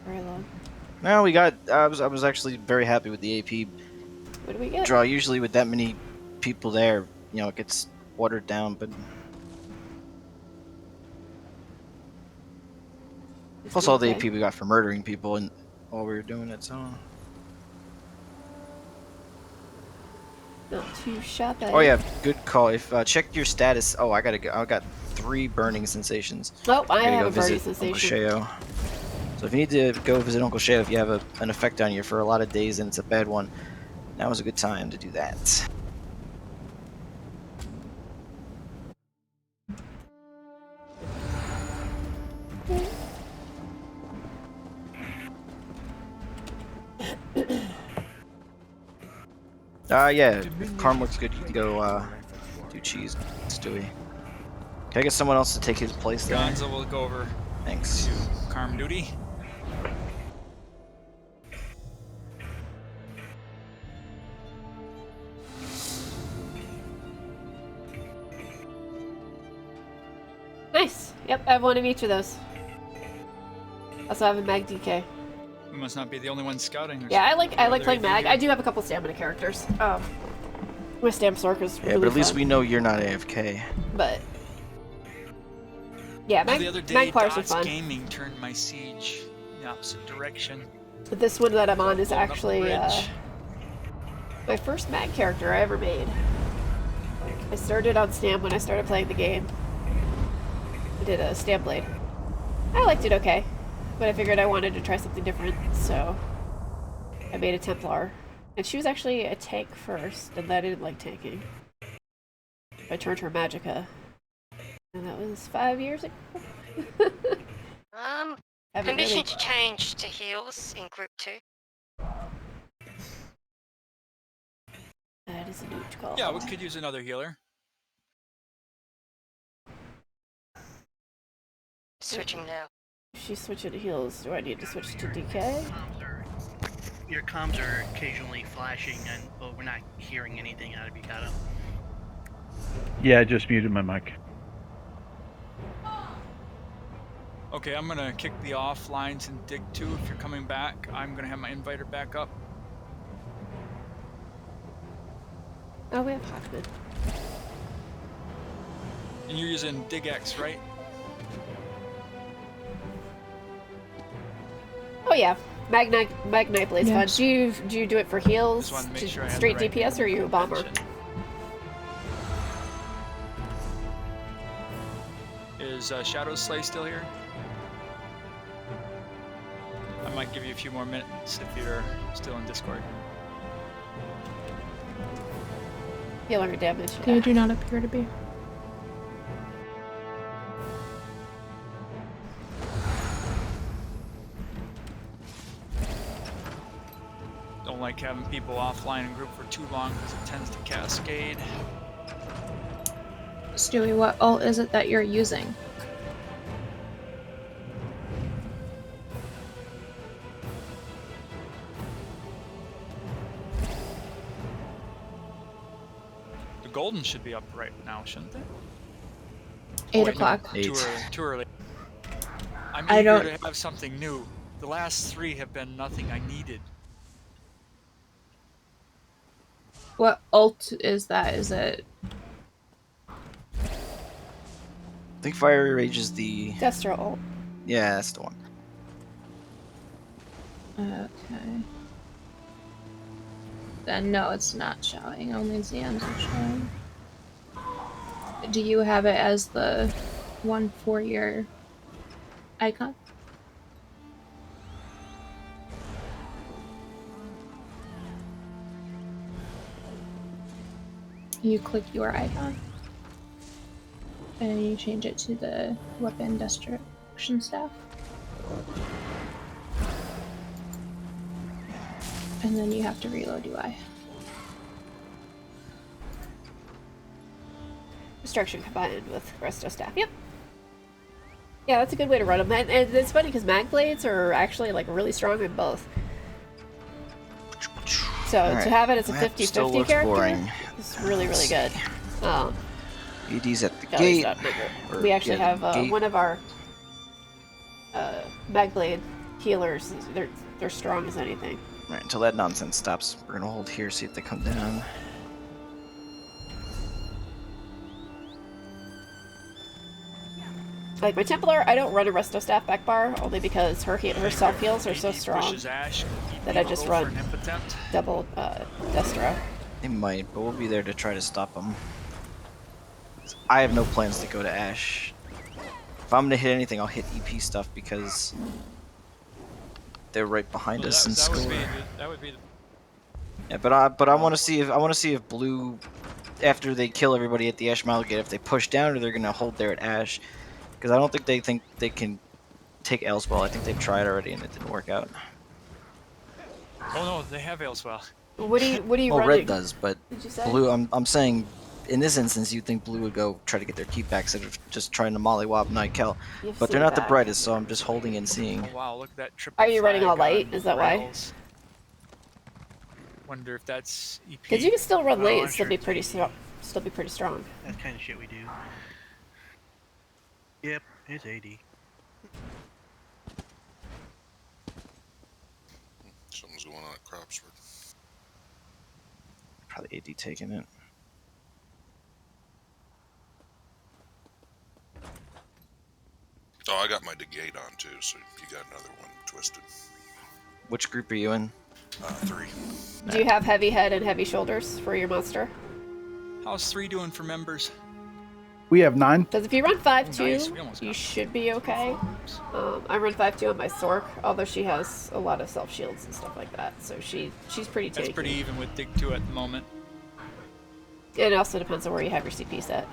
Very long. No, we got. I was actually very happy with the AP What do we get? draw. Usually with that many people there, you know, it gets watered down. But plus all the AP we got for murdering people and while we were doing it. So. Not too shabby. Oh yeah, good call. If check your status. Oh, I gotta go. I got 3 burning sensations. Nope, I have go a burning visit Uncle sensation. Sheo. So if you need to go visit Uncle Sheo, if you have an effect on you for a lot of days and it's a bad one, now is a good time to do that. Yeah, if Carm looks good, you can go do cheese, Stewie. Can I get someone else to take his place there? Gonzo will go over Thanks. to Carm duty. Nice. Yep, I have one of each of those. Also have a Mag DK. We must not be the only ones scouting. Yeah, I like playing Mag. I do have a couple stamina characters. My Stamp Sorcerer's really Yeah, but at least fun. we know you're not AFK. But yeah, The other day, MagPlars are Dots fun. Gaming turned my siege in the opposite direction. But this one that I'm on is Going up the actually bridge. my first Mag character I ever made. I started on Stamp when I started playing the game. I did a Stamp Blade. I liked it okay, but I figured I wanted to try something different, so I made a Templar. And she was actually a tank first, and I didn't like tanking. I turned her Magicka. And that was 5 years ago. Haven't Permission really- to change to heals in group 2. That is a huge call. Yeah, we could use another healer. Switching now. She's switching to heals. Do I need to switch to DK? Your comms are occasionally flashing, but we're not hearing anything out of you, Kato. Yeah, I just muted my mic. Okay, I'm gonna kick the off lines and dig 2 if you're coming back. I'm gonna have my inviter back up. Oh, we have Hawkman. And you're using Dig X, right? Oh yeah, Magnite Blade's fun. Yes. Do you do it for heals, Just wanted to make to sure I had straight the right DPS, or are you a bomber? convention. Is Shadow Slay still here? I might give you a few more minutes if you're still in Discord. Healer or damage. They do not appear to be. Don't like having people offline in group for too long because it tends to cascade. Stewie, what ult is it that you're using? The golden should be up right now, shouldn't they? 8 wait, o'clock. No, too early. Too early. I'm I eager don't- to have something new. The last 3 have been nothing I needed. What ult is that? Is it? I think Fire Rage is the. Destro ult. Yeah, that's the one. Okay. Then no, it's not showing. Only Xans are showing. Do you have it as the one for your icon? You click your icon and you change it to the weapon destruction staff. And then you have to reload UI. Destruction combined with Resto Staff. Yep. Yeah, that's a good way to run them. And it's funny because Mag Blades are actually like really strong in both. So Alright, to have it as a that still 50-50 looks character boring. is really, really good. ED's at the Kelly's gate. not member. Or, We actually yeah, have one of our Magblade healers. They're strong as anything. Right, until that nonsense stops, we're gonna hold here, see if they come down. Like my Templar, I don't run a Resto Staff back bar only because her self heals are so strong that I just run double Destro. They might, but we'll be there to try to stop them. I have no plans to go to Ash. If I'm gonna hit anything, I'll hit EP stuff because they're right behind us in score. That would be the... Yeah, but I want to see if Blue, after they kill everybody at the Ash Mile Gate, if they push down or they're gonna hold there at Ash, because I don't think they can take Elswell. I think they've tried already and it didn't work out. Oh no, they have Elswell. What are you well, running? Red does, but Did you say? Blue. I'm saying, in this instance, you'd think Blue would go try to get their keep back instead of just trying to mollywop Night Kel. But they're not the brightest, so I'm just holding and seeing. Oh wow, look at that triple. Are you running all flag light? on Is that why? rails. Wonder if that's EP. Because you can still run late I'm and still sure be it's pretty EP. strong. That kind of shit we do. Yep, it's 80. Something's going on at Cropsford. Probably AD taking it. Oh, I got my negate on too, so you got another one twisted. Which group are you in? 3. Do you have heavy head and heavy shoulders for your monster? How's 3 doing for members? We have 9. Because if you run 5-2, Nice, we almost you got should be okay. I run 5-2 on my Sork, although she has a lot of self shields and stuff like that, so she's pretty tanky. That's pretty even with Dig 2 at the moment. It also depends on where you have your CP set.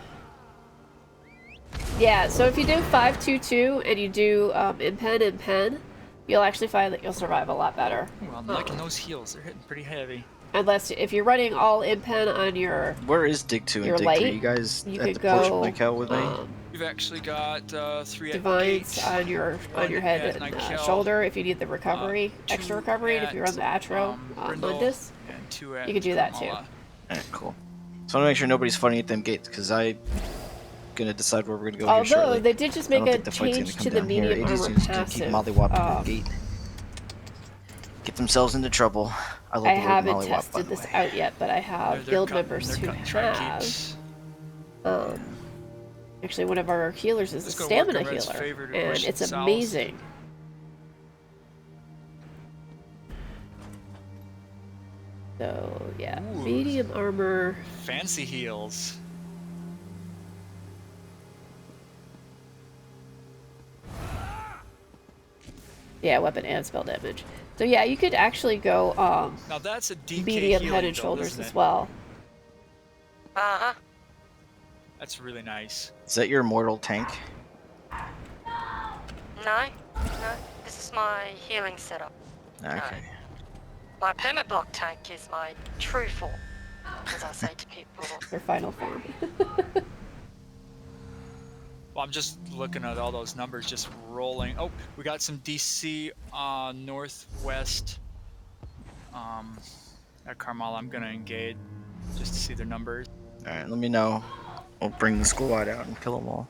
Yeah, so if you do 5-2-2 and you do Impen, you'll actually find that you'll survive a lot better. Ooh, I'm liking those heals. They're hitting pretty heavy. Unless if you're running all Impen on your Where is Dig 2 your and Dig light, 3? You guys you at could the porch go, with Night Kel with me? You've actually got 3 at Divines gate, on your one head at and Night Kel, shoulder if you need the recovery, 2 extra recovery, and if you run the Atro Brindle, Mundus, and 2 at you could do that too. Kamala. Alright, cool. So I want to make sure nobody's fighting at them gates, because I'm gonna decide where we're gonna go here shortly. Although they did just I don't make a think the fight's change gonna to come the down here. medium AD's armor just gonna keep passive. mollywopping at the gate. Get themselves into trouble. I love I the word haven't mollywop, by tested the this way. out yet, but I have They're guild cutting- members they're who cutting have. tri-keeps. Actually, one of our healers is a Let's go work stamina on Red's healer, favorite and push it's south. amazing. So yeah, Ooh. medium armor. Fancy heals. Yeah, weapon and spell damage. So yeah, you could actually go Now that's a DK medium healing head and build, shoulders isn't as it? well. Uh-huh. That's really nice. Is that your immortal tank? No. This is my healing setup. Okay. My permablock tank is my true form, as I say to people. Their final form. Well, I'm just looking at all those numbers just rolling. Oh, we got some DC northwest at Carmel. I'm gonna engage just to see their numbers. Alright, let me know. We'll bring the squad out and kill them all.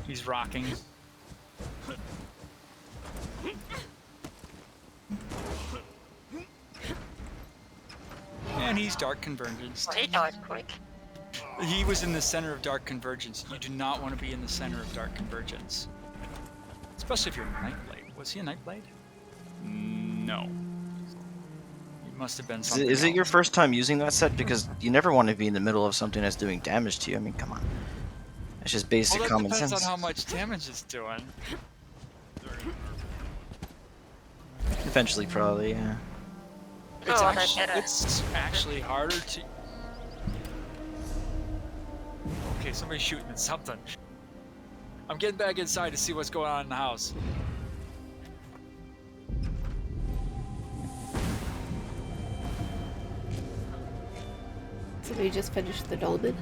He's rocking. And he's Dark Convergence. Well, he died quick. He was in the center of Dark Convergence. You do not want to be in the center of Dark Convergence. Especially if you're Nightblade. Was he a Nightblade? No. He must have been something Is it your else. first time using that set? Because you never want to be in the middle of something that's doing damage to you. I mean, come on. It's just basic Well, that common depends sense. on how much damage it's doing. Eventually, probably, yeah. It's actually harder to... Okay, somebody's shooting at something. I'm getting back inside to see what's going on in the house. Somebody just finished the dolmen.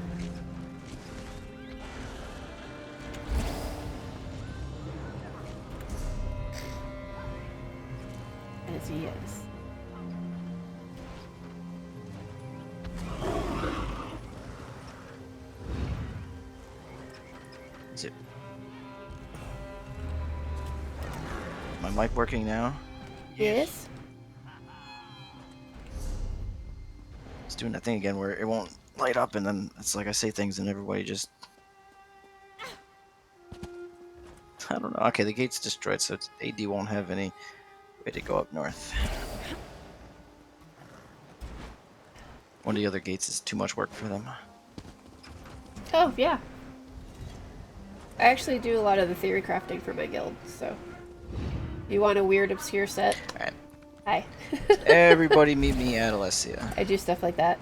Zip. My mic working now? Yes. It's doing that thing again where it won't light up and then it's like I say things and everybody just... I don't know. Okay, the gate's destroyed, so AD won't have any way to go up north. One of the other gates is too much work for them. Oh, yeah. I actually do a lot of the theory crafting for my guild, so... You want a weird, obscure set? Alright. Hi. Everybody meet me at Alessia. I do stuff like that.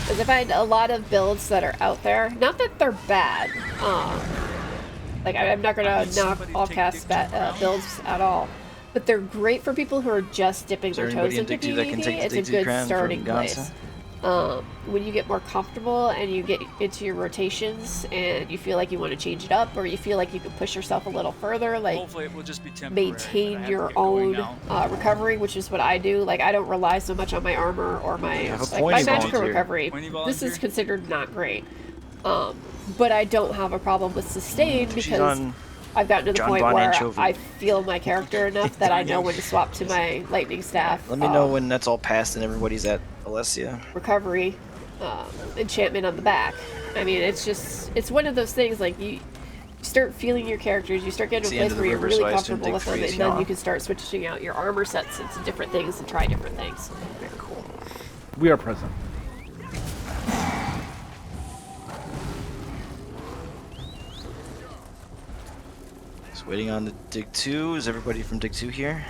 Because I find a lot of builds that are out there, not that they're bad, like I'm not gonna knock all cast builds at all, but they're great for people who are just dipping their toes into PvP. It's a good starting place. When you get more comfortable and you get into your rotations and you feel like you want to change it up or you feel like you can push yourself a little further, like Hopefully it will just be temporary. maintain your own recovery, which is what I do. Like I don't rely so much on my armor or my my magical recovery. This is considered not great, but I don't have a problem with sustain because I've gotten to the point where I feel my character enough that I know when to swap to my lightning staff. Let me know when that's all passed and everybody's at Alessia. Recovery, enchantment on the back. I mean, it's one of those things, like you start feeling your characters, you start getting to a place where you're really comfortable with them, and then you can start switching out your armor sets into different things and try different things. Very cool. We are present. Just waiting on the Dig 2. Is everybody from Dig 2 here?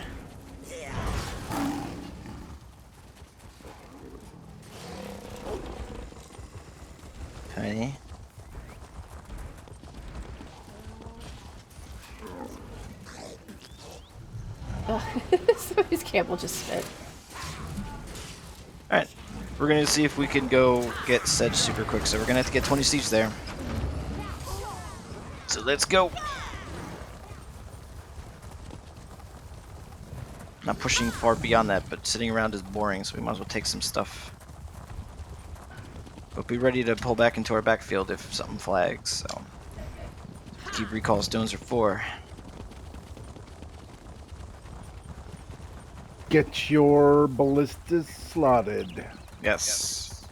Okay. Oh, somebody's camel just spit. Alright, we're gonna see if we can go get Sedge super quick, so we're gonna have to get 20 siege there. So let's go! Not pushing far beyond that, but sitting around is boring, so we might as well take some stuff. But be ready to pull back into our backfield if something flags, so... Keep recall stones are for. Get your ballistas slotted. Yes.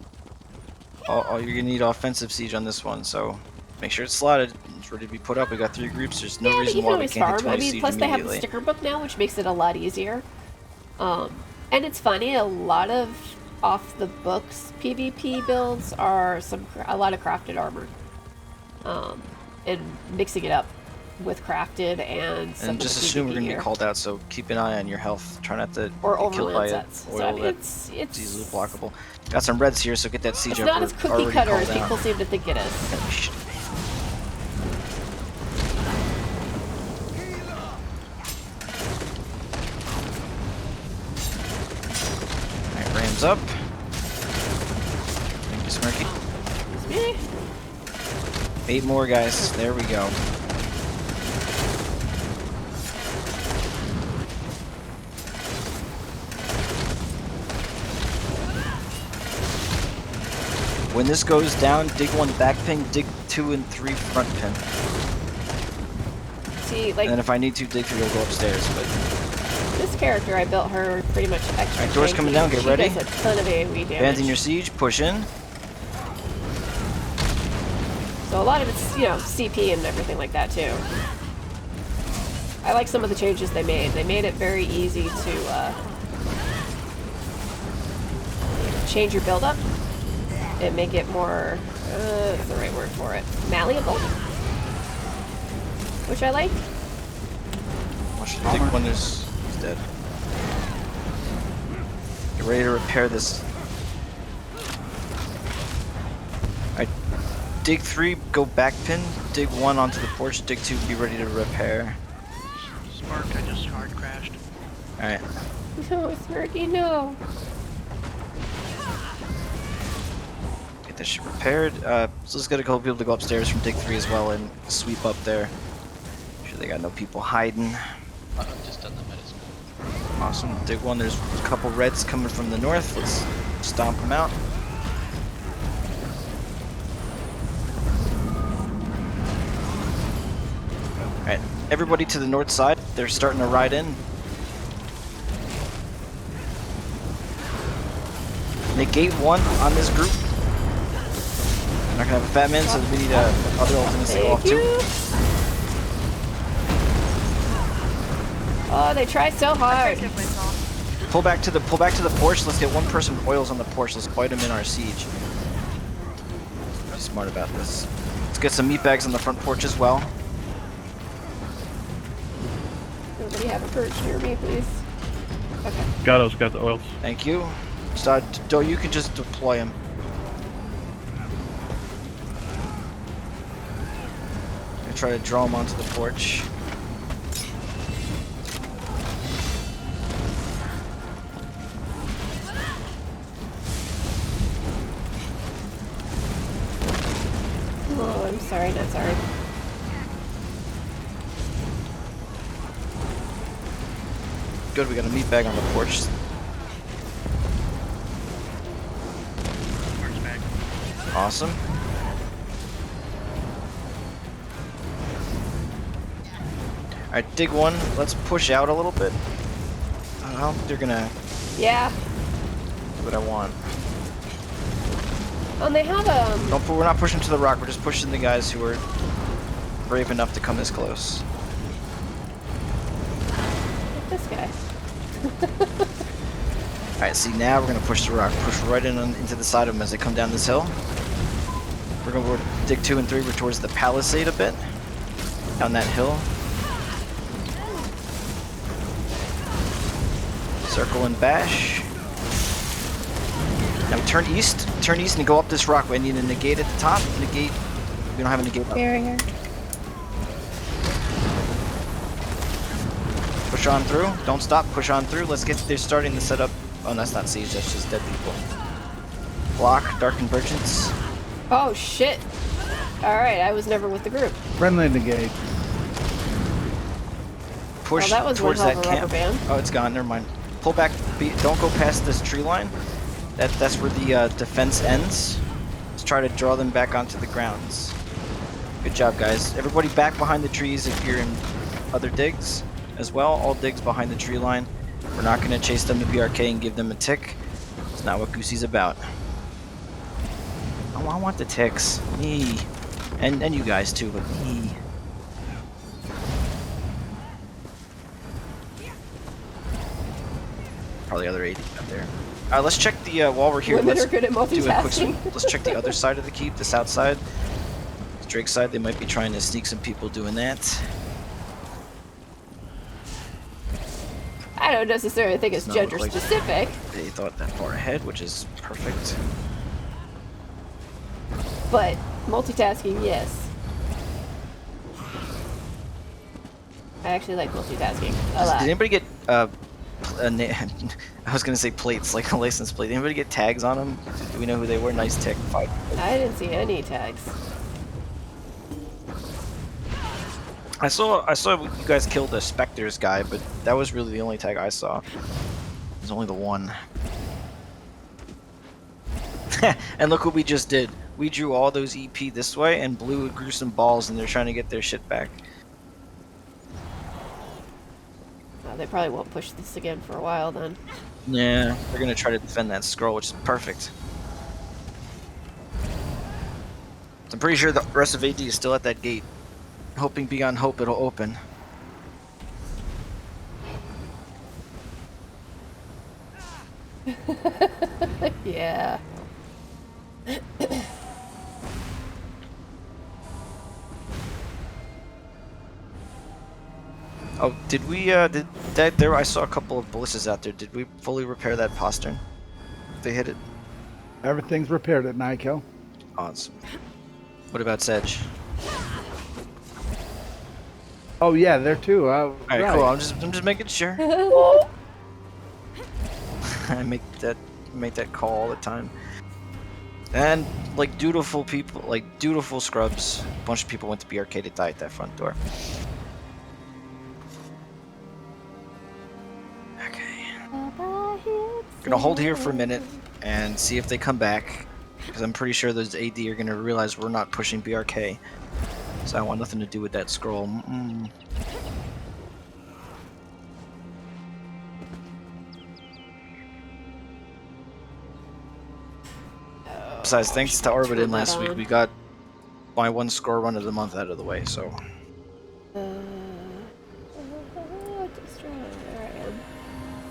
You're gonna need offensive siege on this one, so make sure it's slotted. It's ready to be put up. We got 3 groups. There's no reason why we can't hit 20 siege plus they have the immediately. sticker book now, which makes it a lot easier. And it's funny, a lot of off the books PvP builds are a lot of crafted armor. And mixing it up with crafted and just assume we're gonna get called out, so keep an eye on your health. Try not to or get killed by an oil that's easily blockable. Got some reds here, so get that siege up. It's not as cookie cutter as people seem to think it is. Alright, Rams up. Thank you, Smirky. Me? 8 more guys. There we go. When this goes down, dig 1 back pin, dig 2 and 3 front pin. See, like, and then if I need to, dig 3 will go upstairs. But this character, I built her pretty much extra. Alright, doors coming down. Get ready. She does a ton of AoE damage. Abandon your siege. Push in. So a lot of it's, CP and everything like that too. I like some of the changes they made. They made it very easy to change your build up and make it more, what's the right word for it? Malleable? Which I like. Watch the dig one is dead. Get ready to repair this. Alright, dig 3, go back pin. Dig 1 onto the porch. Dig 2, be ready to repair. Spark, I just hard crashed. Alright. No, Smirky, no. Get this shit repaired. So let's get a couple people to go upstairs from Dig 3 as well and sweep up there. Make sure they got no people hiding. I've just done the medicine. Awesome. Dig 1, there's a couple reds coming from the north. Let's stomp them out. Alright, everybody to the north side. They're starting to ride in. Negate 1 on this group. We're not gonna have a fat man, so we need other ultimates to go off too. Oh, they try so hard. Pull back to the porch. Let's get one person with oils on the porch. Let's bite them in our siege. Be smart about this. Let's get some meat bags on the front porch as well. Nobody have a perch near me, please. Okay. Gatto's got the oils. Thank you. So, you can just deploy them. I try to draw them onto the porch. Oh, I'm sorry, not sorry. Good, we got a meat bag on the porch. Awesome. Alright, Dig 1, let's push out a little bit. I don't think they're gonna Yeah. do what I want. They have We're not pushing to the rock, we're just pushing the guys who are brave enough to come this close. This guy. Alright, see now we're gonna push the rock. Push right into the side of them as they come down this hill. We're gonna go Dig 2 and 3, we're towards the palisade a bit. Down that hill. Circle and bash. Now turn east and go up this rock. We need a negate at the top. Negate. We don't have a negate. Barrier. Push on through. Don't stop. Push on through. Let's get. They're starting to set up. Oh, that's not siege. That's just dead people. Block. Dark Convergence. Oh shit. Alright, I was never with the group. Friendly negate. Push that was towards one that hell of a rubber camp. band. Oh, it's gone. Never mind. Pull back. Don't go past this tree line. That's where the defense ends. Let's try to draw them back onto the grounds. Good job, guys. Everybody back behind the trees if you're in other digs as well. All digs behind the tree line. We're not going to chase them to BRK and give them a tick. It's not what Goosey's about. Oh, I want the ticks. Me. And you guys too, but me. Probably other 80 out there. Let's check the while we're here. Women Let's are good at do a quick multitasking. sweep. Let's check the other side of the keep, the south side. Drake's side, they might be trying to sneak some people doing that. I don't necessarily think it's Does not gender look like specific, They thought that far ahead, which is perfect. but multitasking, yes. I actually like multitasking a lot. Did anybody get I was gonna say plates, like a license plate. Did anybody get tags on them? Do we know who they were? Nice tick. 5. I didn't see any tags. I saw you guys killed the Spectres guy, but that was really the only tag I saw. There's only the one. And look what we just did. We drew all those EP this way and blew gruesome balls, and they're trying to get their shit back. They probably won't push this again for a while then. Yeah, they're gonna try to defend that scroll, which is perfect. I'm pretty sure the rest of AD is still at that gate. Hoping beyond hope it'll open. Yeah. Oh, did we, did that, there, I saw a couple of ballistas out there. Did we fully repair that postern? They hit it? Everything's repaired at Nyko. Awesome. What about Sedge? Oh yeah, there too. Alright, right. cool. I'm just making sure. I make that call all the time. And like dutiful people, like dutiful scrubs, a bunch of people went to BRK to die at that front door. Okay. Gonna hold here for a minute and see if they come back, because I'm pretty sure those AD are gonna realize we're not pushing BRK. So I want nothing to do with that scroll. Besides, thanks to Orbitin last week, we got my one score run of the month out of the way, so.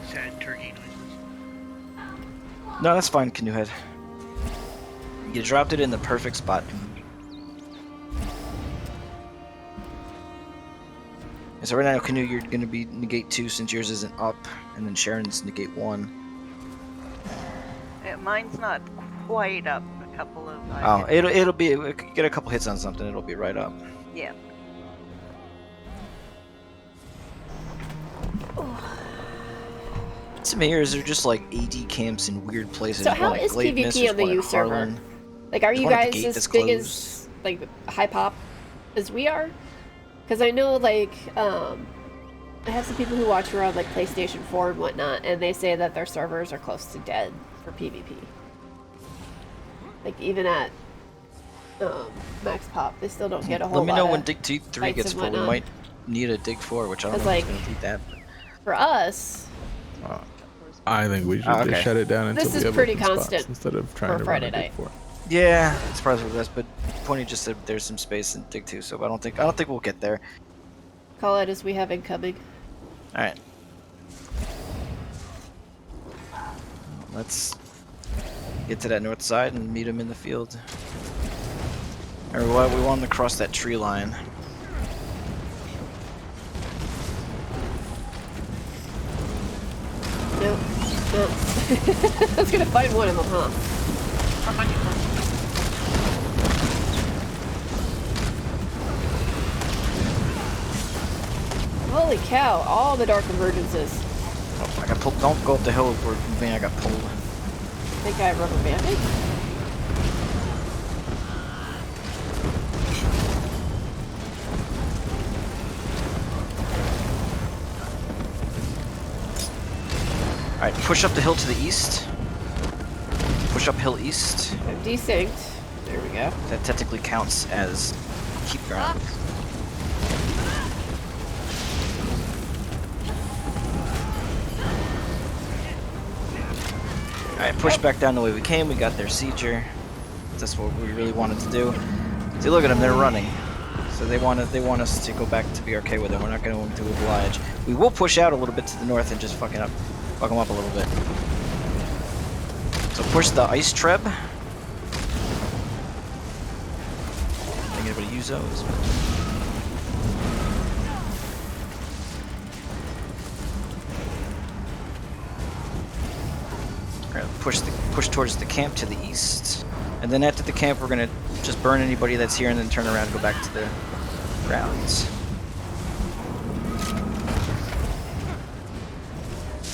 Sad turkey noises. No, that's fine, Canoehead. You dropped it in the perfect spot. And so right now, Canoe, you're going to be negate 2 since yours isn't up, and then Sharon's negate 1. Yeah, mine's not quite up. A couple of. Oh, it'll be. Get a couple hits on something, it'll be right up. Yeah. Some areas are just like AD camps in weird places. So how is PvP on the U server? Like, are you guys as big as like high pop as we are? Because I know like I have some people who watch around like PlayStation 4 and whatnot, and they say that their servers are close to dead for PvP. Like even at max pop, they still don't get a whole lot. Let me know when Dig 3 gets full. We might need a Dig 4, which I don't know if it's going to need that. For us, I think we should just shut it down until this we is have pretty open spots constant instead of trying to Friday run a night. Dig 4. Yeah, it's probably the best. But Pony just said there's some space in Dig 2, so I don't think we'll get there. Call it as we have incoming. All right. Let's get to that north side and meet him in the field. Or what? We want him to cross that tree line. Nope. Nope. I was gonna find one of them, huh? Holy cow, all the Dark Convergences. Oh, I got pulled. Don't go up the hill where I got pulled. I think I have rubber banding. Alright, push up the hill to the east. Push up hill east. I'm desynced. There we go. That technically counts as keep ground. Alright, push back down the way we came. We got their sieger. That's what we really wanted to do. See, look at them, they're running. So they want us to go back to BRK with them. We're not going to oblige. We will push out a little bit to the north and just fuck them up a little bit. So push the ice treb. Think anybody use those? Push towards the camp to the east, and then after the camp we're gonna just burn anybody that's here and then turn around and go back to the grounds.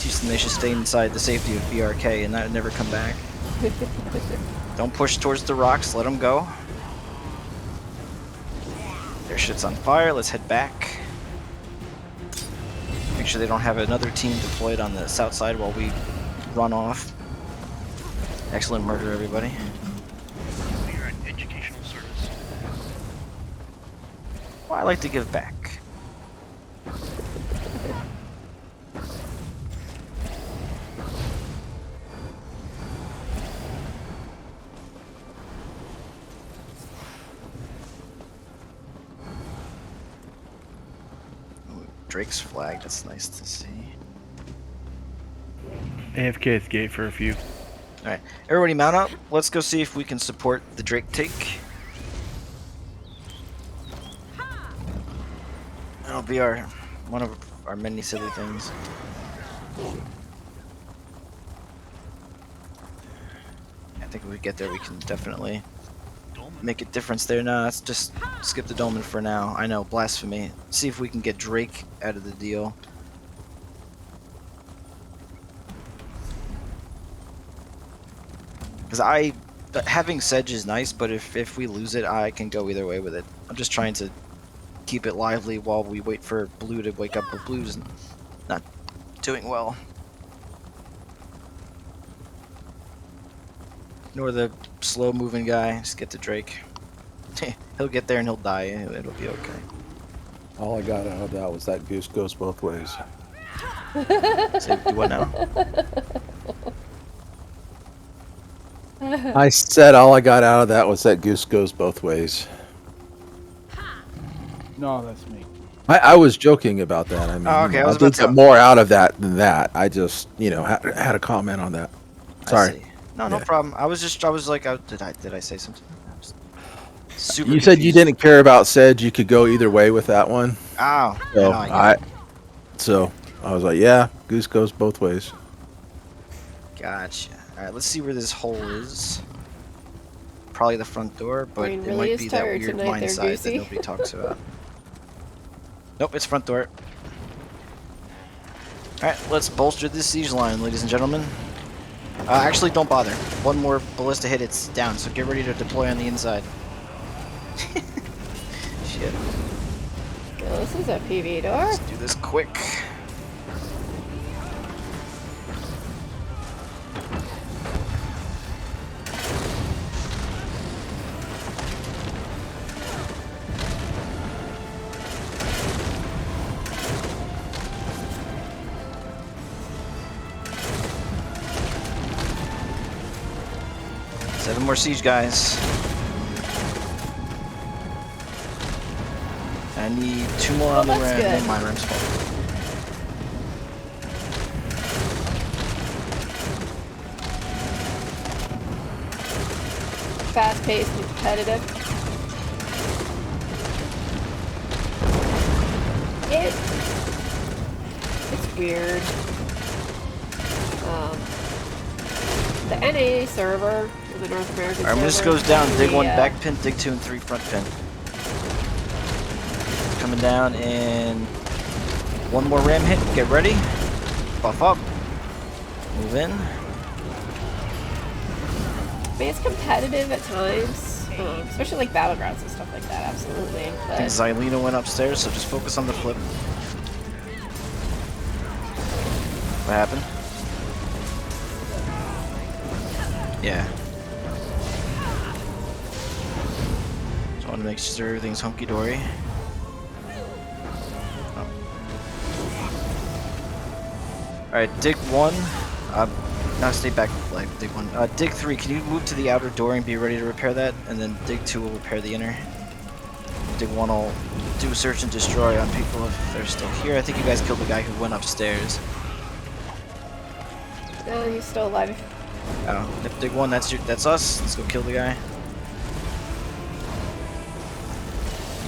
Teach them they should stay inside the safety of BRK and not never come back. Don't push towards the rocks, let them go. Their shit's on fire, let's head back. Make sure they don't have another team deployed on the south side while we run off. Excellent murder, everybody. You're an educational service. Well, I like to give back. Ooh, Drake's flag, that's nice to see. AFK escape for a few. Alright, everybody mount up. Let's go see if we can support the Drake take. That'll be one of our many silly things. I think if we get there, we can definitely make a difference there. No, let's just skip the Dolmen for now. I know, blasphemy. See if we can get Drake out of the deal. Because having Sedge is nice, but if we lose it, I can go either way with it. I'm just trying to keep it lively while we wait for Blue to wake up, but Blue's not doing well. Nor the slow-moving guy. Just get to Drake. He'll get there and he'll die. It'll be okay. All I got out of that was that goose goes both ways. So, do what now? I said all I got out of that was that goose goes both ways. No, that's me. I was joking about that. I mean, Oh, okay, I was I did about to- get more out of that than that. I just, had a comment on that. Sorry. No problem. I was like, did I say something? Super You said you confused. didn't care about Sedge. You could go either way with that one. Oh, So no, I get it. so I was like, yeah, goose goes both ways. Gotcha. Alright, let's see where this hole is. Probably the front door, but Brain it really might is be that tired weird tonight blind there, side Goosey. that nobody talks about. Nope, it's front door. Alright, let's bolster this siege line, ladies and gentlemen. Actually, don't bother. One more ballista hit, it's down, so get ready to deploy on the inside. Shit. Well, this is a PV door. Let's do this quick. Seven more siege guys. I need 2 more on the that's ram. good. My ram's full. Fast-paced and competitive. It's weird. The NA server, the North American Alright, when this server, goes down, dig 1 yeah. back pin, dig 2 and 3 front pin. Coming down and 1 more ram hit. Get ready. Buff up. Move in. I mean, it's competitive at times, especially like battlegrounds and stuff like that. Absolutely. I think But Xylena went upstairs, so just focus on the flip. What happened? Yeah. Just want to make sure everything's hunky-dory. Oh. Alright, dig 1. Now stay back, like, dig 1. Dig 3, can you move to the outer door and be ready to repair that? And then dig 2 will repair the inner. Dig 1 will do search and destroy on people if they're still here. I think you guys killed the guy who went upstairs. no, he's still alive. Oh, if dig 1, that's us. Let's go kill the guy.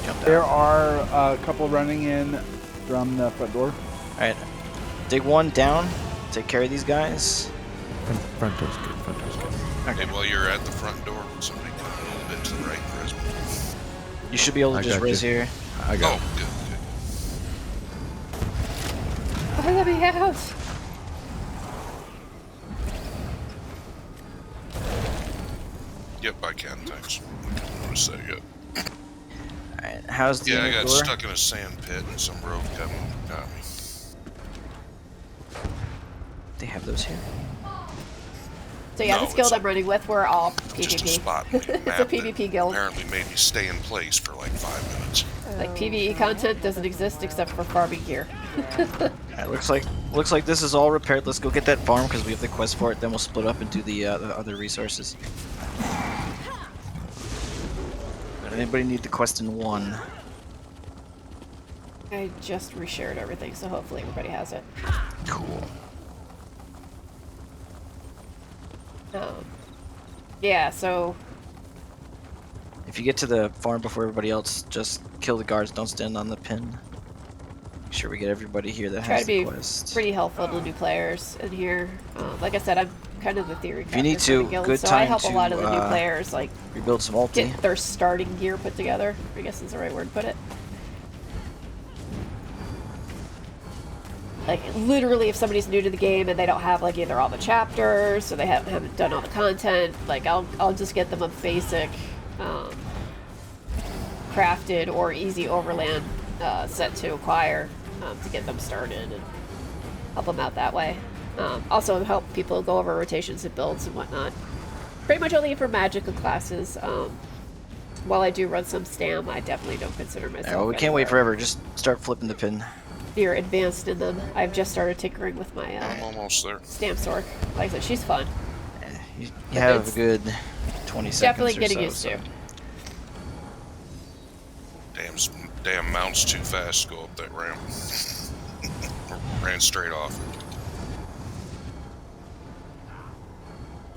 Jump down. There are a couple running in from the front door. Alright. Dig 1 down. Take care of these guys. Front door's good. Front door's good. Okay, while you're at the front door, somebody come a little bit to the right and res me. You should be able to I just got raise you. here. I got Oh, good, good. Oh, let me out. Yep, I can, thanks. I didn't notice that yet. Alright, how's the Yeah, I inner got door? stuck in a sand pit and some rogue got me. They have those here. So yeah, No, this guild it's I'm running with, we're all Just a PvP. spot in the It's a map that PvP guild. apparently made me stay in place for like 5 minutes. Like PvE content doesn't exist except for farming gear. Alright, looks like this is all repaired. Let's go get that farm because we have the quest for it. Then we'll split up and do the other resources. Anybody need the quest in 1? I just reshared everything, so hopefully everybody has it. Cool. Yeah, so If you get to the farm before everybody else, just kill the guards. Don't stand on the pin. Make sure we get everybody here that try has to the be quest. pretty helpful to new players in here. Like I said, I'm kind of the theory If you need captain for to, the guild, good so I time help a to, lot of the new players like rebuild some ulti. get their starting gear put together. I guess is the right word to put it. like literally if somebody's new to the game and they don't have like either all the chapters or they haven't done all the content, like I'll just get them a basic crafted or easy overland set to acquire to get them started and help them out that way. Also help people go over rotations and builds and whatnot. Pretty much only for Magicka classes. While I do run some STAM, I definitely don't consider myself. Yeah, well, we can't wait forever. Just start flipping the pin. You're advanced in them. I've just started tinkering with my I'm almost there. STAM Sork. Like I said, she's fun. You have a good 20 seconds definitely or getting so, used to. Damn mounts too fast to go up that ramp. Ran straight off it.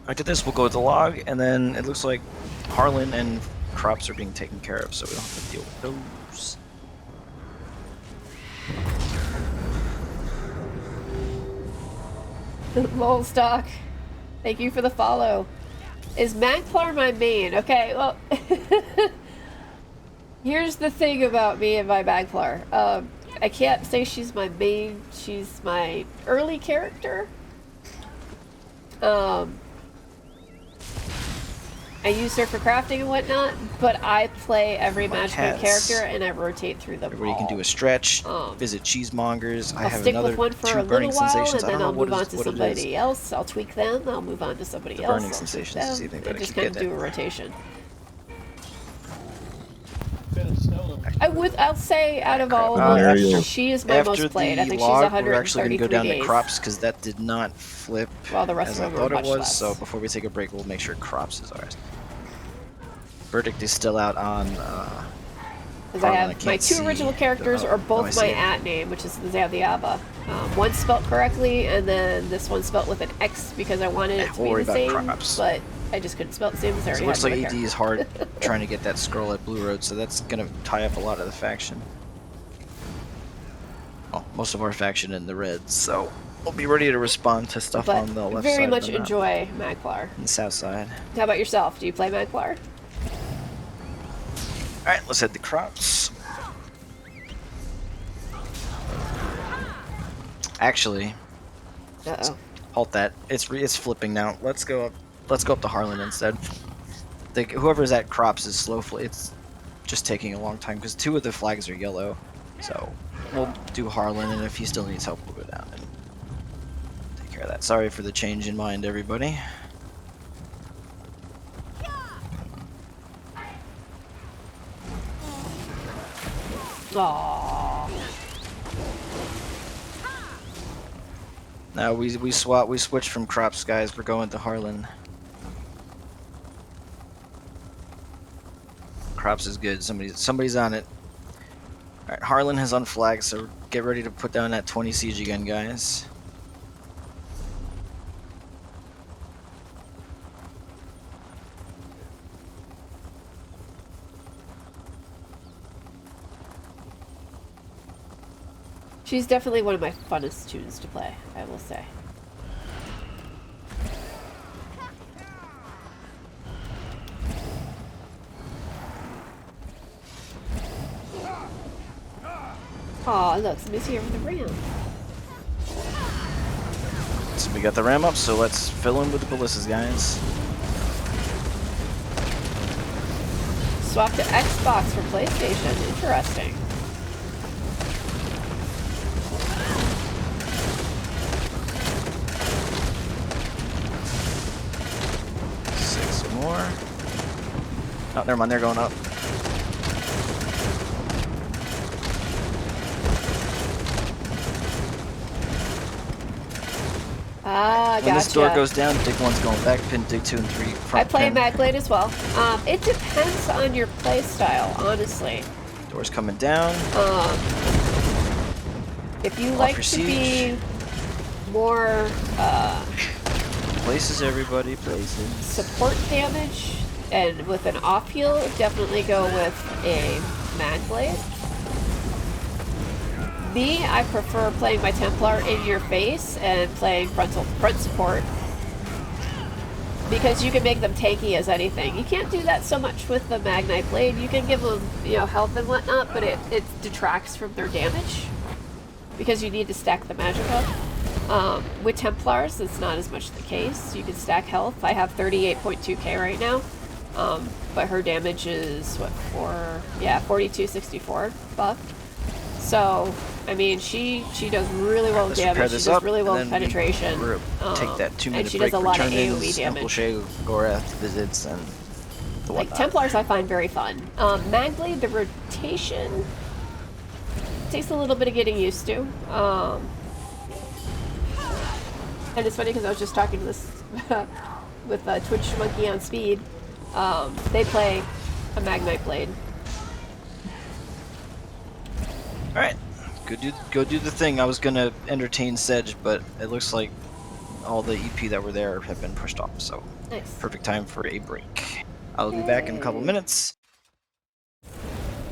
After this, we'll go with the log, and then it looks like Harlan and crops are being taken care of, so we don't have to deal with those. Molstock, thank you for the follow. Is MagPlar my main? Okay, well, here's the thing about me and my MagPlar. I can't say she's my main. She's my early character. I use her for crafting and whatnot, but I play every Magicka character and I rotate through them. Everybody can do a stretch. Visit cheesemongers. I I'll have stick another with one for two a burning little while, sensations. and I then don't I'll know what move on is- to what it somebody is. else. I'll tweak them. I'll move on to somebody The else. burning I'll tweak sensations is them. the thing I that I just keep kind of getting do a rotation. I'll say out of all of them, she is my most played. I think she's 133 we're actually going to go down days. to crops because that did not flip While the rest as of I them thought are it much was. less. So before we take a break, we'll make sure crops is ours. Verdict is still out on. Because I have my two original characters are both my @name, which is the Zaviaba. One spelled correctly, and then this one spelled with an X because I wanted it to be the same, but I just couldn't spell it the same as I So already it looks had like my AD is hard trying to get that scroll at Blue Road, so that's going to tie up a lot of the faction. Well, most of our faction in the Reds, so we'll be ready to respond to stuff But on the left very side much of the map. enjoy MagPlar. And the south side. How about yourself? Do you play MagPlar? Alright, let's head to crops. Actually, halt that. It's flipping now. Let's go up to Harlan instead. Whoever's at crops is slow. It's just taking a long time because 2 of the flags are yellow. So we'll do Harlan, and if he still needs help, we'll go down and take care of that. Sorry for the change in mind, everybody. Aww. Now we switched from crops, guys. We're going to Harlan. Crops is good. Somebody's on it. All right, Harlan has unflagged, so get ready to put down that 20 siege again, guys. She's definitely one of my funnest tunes to play, I will say. Aw, look, somebody's here with the ram. So we got the ram up, so let's fill in with the ballistas, guys. Swap to Xbox for PlayStation. Interesting. Six more. Oh, never mind, they're going up. Ah, When this door gotcha. goes down, dig 1's going back, pin dig 2 and 3 front I play pin. Magblade as well. It depends on your play style, honestly. Door's coming down. If you Off like your to siege. be more Places, everybody, places. support damage and with an off heal, definitely go with a Magblade. Me, I prefer playing my Templar in your face and playing front support because you can make them tanky as anything. You can't do that so much with the Magnite Blade. You can give them, health and whatnot, but it detracts from their damage. because you need to stack the magic up. With Templars, it's not as much the case. You can stack health. I have 38.2k right now, but her damage is, what, 4264 buff. So, I mean, she does really well with damage, she does really well with penetration, Take that 2-minute and she break does a lot of return-ins, AoE damage. Uncle Shay, Gorath visits, and the Like, whatnot. Templars I find very fun. Magblade, the rotation takes a little bit of getting used to. And it's funny because I was just talking to this with Twitch Monkey on Speed. They play a Magnite Blade. Alright, go do the thing. I was gonna entertain Sedge, but it looks like all the EP that were there have been pushed off, so nice. Perfect time for a break. I'll be back in a couple minutes.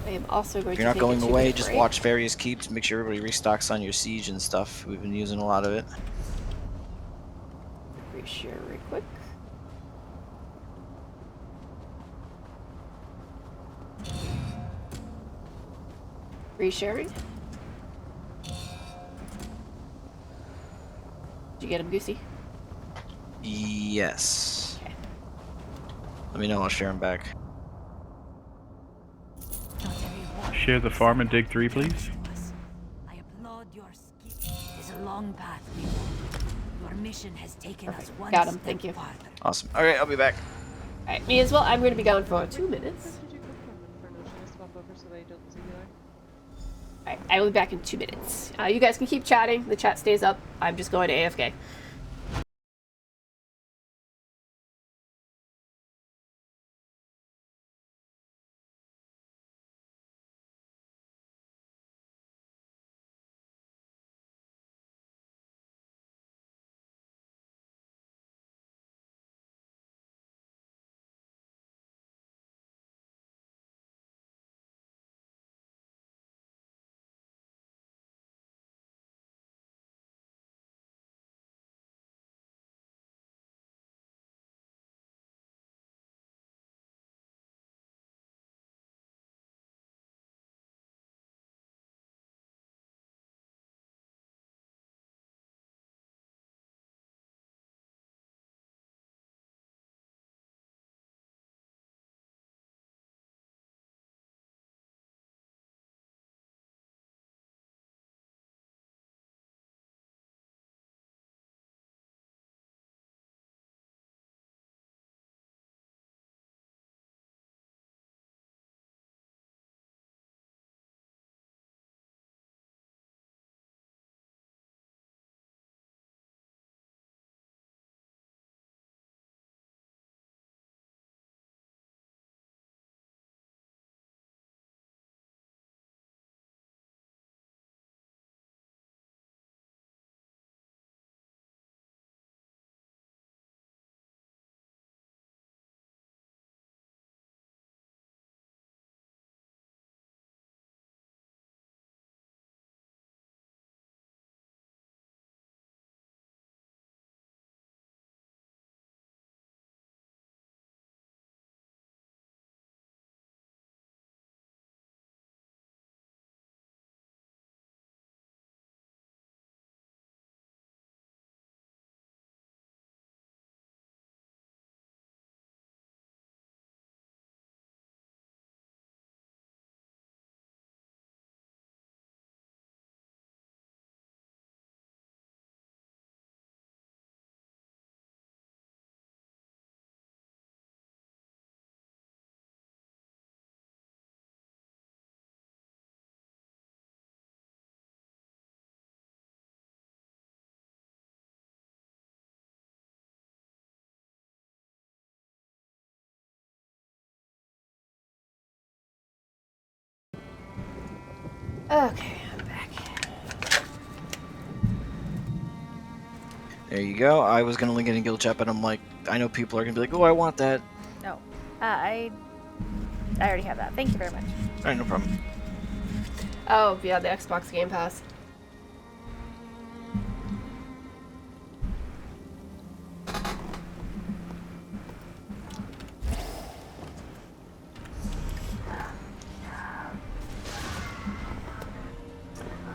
I am also going If you're to not take going a away, 2-minute just break. watch various keeps. Make sure everybody restocks on your siege and stuff. We've been using a lot of it. Reshare real quick. Resharing. Did you get him, Goosey? Yes. Okay. Let me know, I'll share them back. Share the farm and dig 3, please. I applaud your skill. It is a long path we walk. Your mission has taken us one Got him, step thank you. farther. Awesome. Alright, I'll be back. Alright, me as well. I'm going to be gone for 2 minutes. Alright, I will be back in 2 minutes. You guys can keep chatting. The chat stays up. I'm just going to AFK. Okay, I'm back. There you go. I was gonna link it in guild chat, but I'm like, I know people are gonna be like, oh, I want that. No. I already have that. Thank you very much. Alright, no problem. Oh, yeah, the Xbox Game Pass.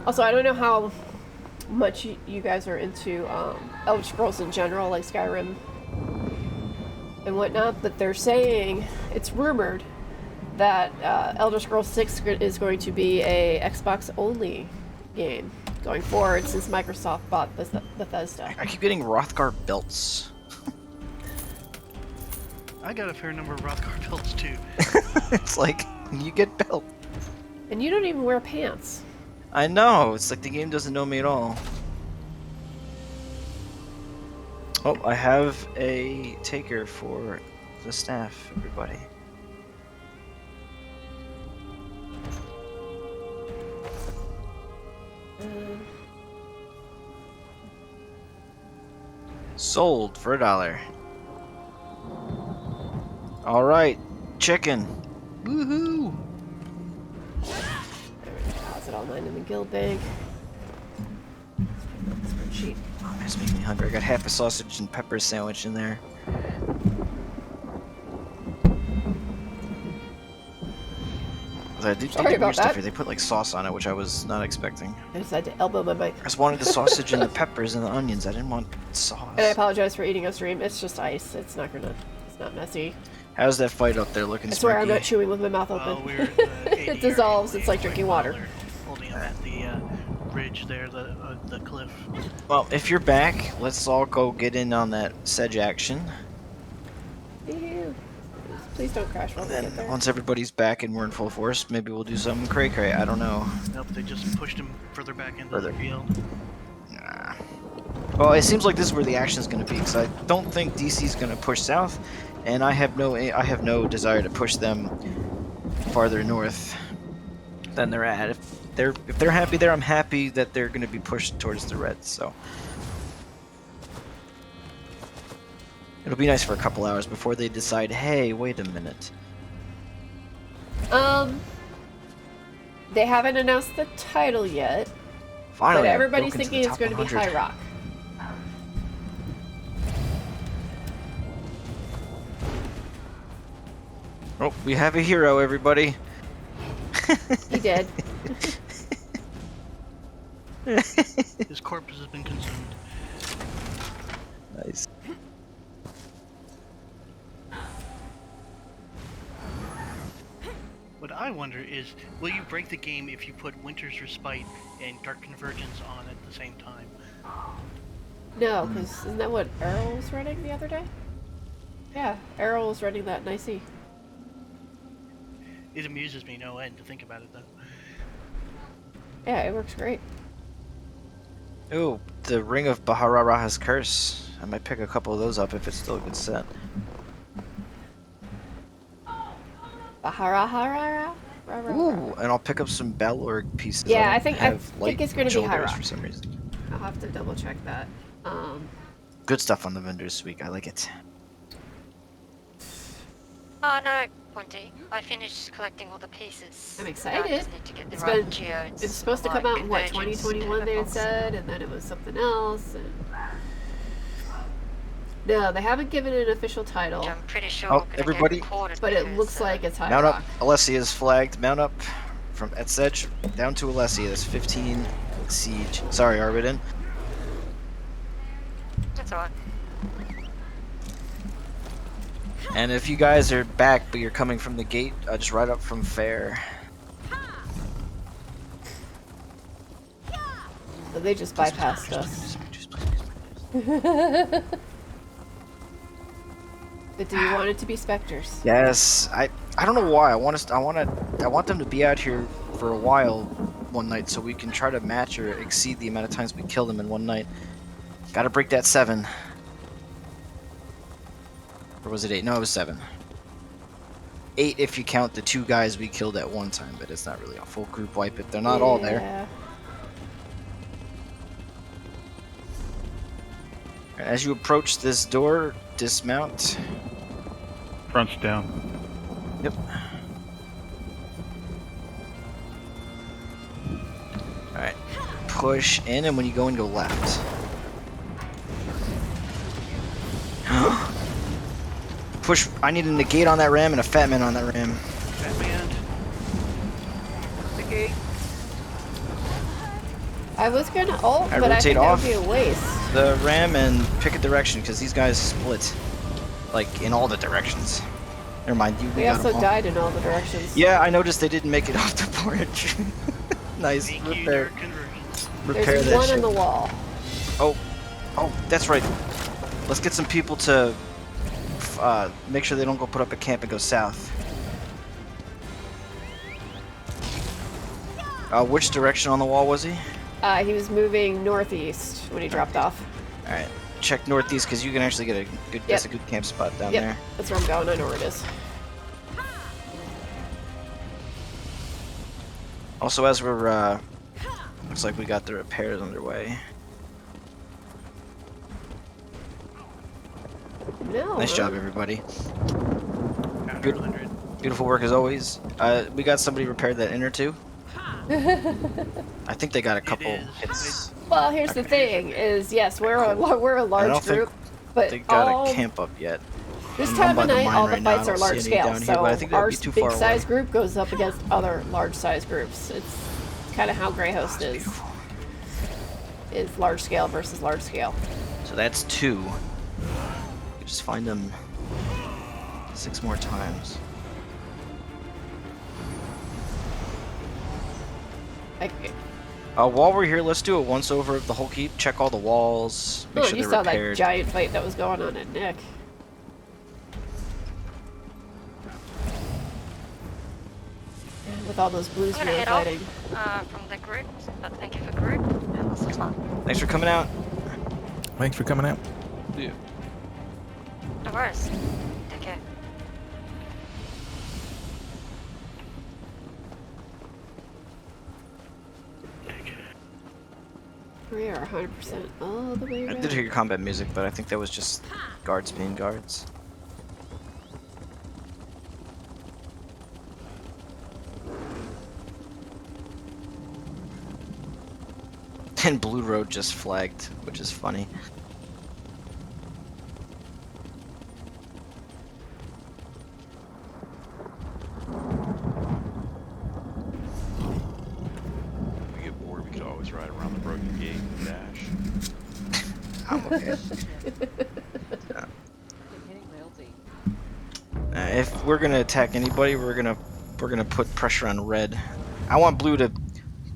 Also, I don't know how much you guys are into Elder Scrolls in general, like Skyrim and whatnot, but they're saying, it's rumored, that Elder Scrolls 6 is going to be a Xbox-only game going forward since Microsoft bought Bethesda. I keep getting Rothgar belts. I got a fair number of Rothgar belts too. It's like, you get belt. And you don't even wear pants. I know, it's like the game doesn't know me at all. Oh, I have a taker for the staff, everybody. Sold for $1. Alright, chicken. Woohoo! Deposit all mine in the guild bank. Spreadsheet. Oh, that's making me hungry. I got half a sausage and pepper sandwich in there. I did weird stuff here. They put like sauce on it, which I was not expecting. I just had to elbow my mic. I just wanted the sausage and the peppers and the onions. I didn't want sauce. And I apologize for eating on stream. It's just ice. It's not messy. How's that fight up there looking? I swear I'm not chewing with my mouth open. It dissolves. It's like drinking water. Holding up at the ridge there, the cliff. Well, if you're back, let's all go get in on that sedge action. Ew. Please don't crash while we get there. Once everybody's back and we're in full force, maybe we'll do something cray-cray. I don't know. Nope, they just pushed him further back into the field. Nah. Well, it seems like this is where the action is going to be, because I don't think DC's going to push south, and I have no desire to push them farther north than they're at. If they're happy there, I'm happy that they're going to be pushed towards the Reds. So it'll be nice for a couple hours before they decide, hey, wait a minute. They haven't announced the title yet. Finally, but everybody's thinking it's going to be High Rock. Oh, we have a hero, everybody. He did. His corpse has been consumed. Nice. What I wonder is, will you break the game if you put Winter's Respite and Dark Convergence on at the same time? No, because isn't that what Errol was running the other day? Yeah, Errol was running that in IC. It amuses me no end to think about it, though. Yeah, it works great. Ooh, the Ring of Bahararaha's Curse. I might pick a couple of those up if it's still a good set. Baharahara? Ooh, and I'll pick up some Balorg pieces. Yeah, I think it's going to be High Rock Rock for some reason. I'll have to double check that. Good stuff on the vendors this week. I like it. Oh no, Pointy. I finished collecting all the pieces. I'm Now I excited. just need to get the right geodes. It's supposed to like come out in what, convergence 2021 they had box. said, and then it was something else. And... No, they haven't given it an official title. I'm pretty sure Oh, everybody, But it looks like it's High mount Rock. up. Alessia is flagged. Mount up from at Sedge down to Alessia. That's 15 siege. Sorry, Arvidin. That's alright. And if you guys are back, but you're coming from the gate, just right up from Fair. So they just bypassed us. But do you want it to be Spectres? Yes, I don't know why. I want them to be out here for a while one night so we can try to match or exceed the amount of times we kill them in one night. Gotta break that 7. Or was it 8? No, it was 7. 8 if you count the 2 guys we killed at one time, but it's not really a full group wipe if they're not all there. As you approach this door, dismount. Front's down. Yep. Alright. Push in, and when you go in, go left. Push. I need a negate on that ram and a fat man on that ram. Fat man. Negate. I was gonna ult, I but I rotate think that off would be a waste. the ram and pick a direction because these guys split, like in all the directions. Never mind, we got also them all. died in all the directions. Yeah, I noticed they didn't make it off the porch. Nice. Repair There's that one shit. on the wall. Oh, that's right. Let's get some people to make sure they don't go put up a camp and go south. Which direction on the wall was he? He was moving northeast when he dropped off. All right, check northeast because you can actually get a good. That's a good camp spot down there. That's where I'm going. I know where it is. Also, as we're looks like we got the repairs underway. No. Nice job, everybody. Beautiful work as always. We got somebody repaired that inner too. I think they got a couple hits. Well, here's the thing: is yes, we're a large group, but they got a camp up yet. This I'm time by of the night, mine all the right now. I fights don't are see large any scale. down here, So but I think that would our be too far big size away. group goes up against other large size groups. It's kind of how Greyhost is. Is large scale versus large scale. So that's 2. You just find them 6 more times. While we're here, let's do a once over of the whole keep. Check all the walls. Make sure you they're saw repaired. that giant fight that was going on at Nick. With all those blues I'm we gonna were head off fighting. from the group, but thank you for group. And this is fun. Thanks for coming out. Thanks for coming out. Yeah. No worries. Take care. We are 100% all the way I around. did hear your combat music, but I think that was just guards being guards. And Blue Road just flagged, which is funny. If we get bored, we could always ride around the broken gate and dash. I'm okay. If we're gonna attack anybody, we're gonna put pressure on red. I want blue to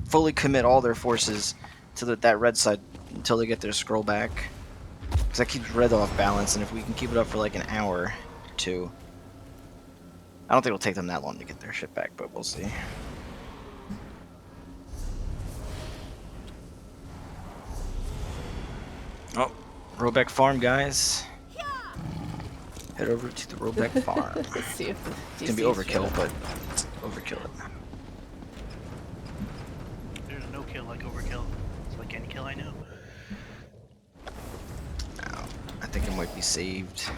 fully commit all their forces to that red side until they get their scroll back, because that keeps red off balance. And if we can keep it up for like an hour or 2, I don't think it'll take them that long to get their shit back, but we'll see. Oh, Robeck Farm, guys. Head over to the Robeck Farm. Let's see if the It's gonna be DC's overkill, but overkill it. There's no kill like overkill. It's like any kill I know. I think it might be saved.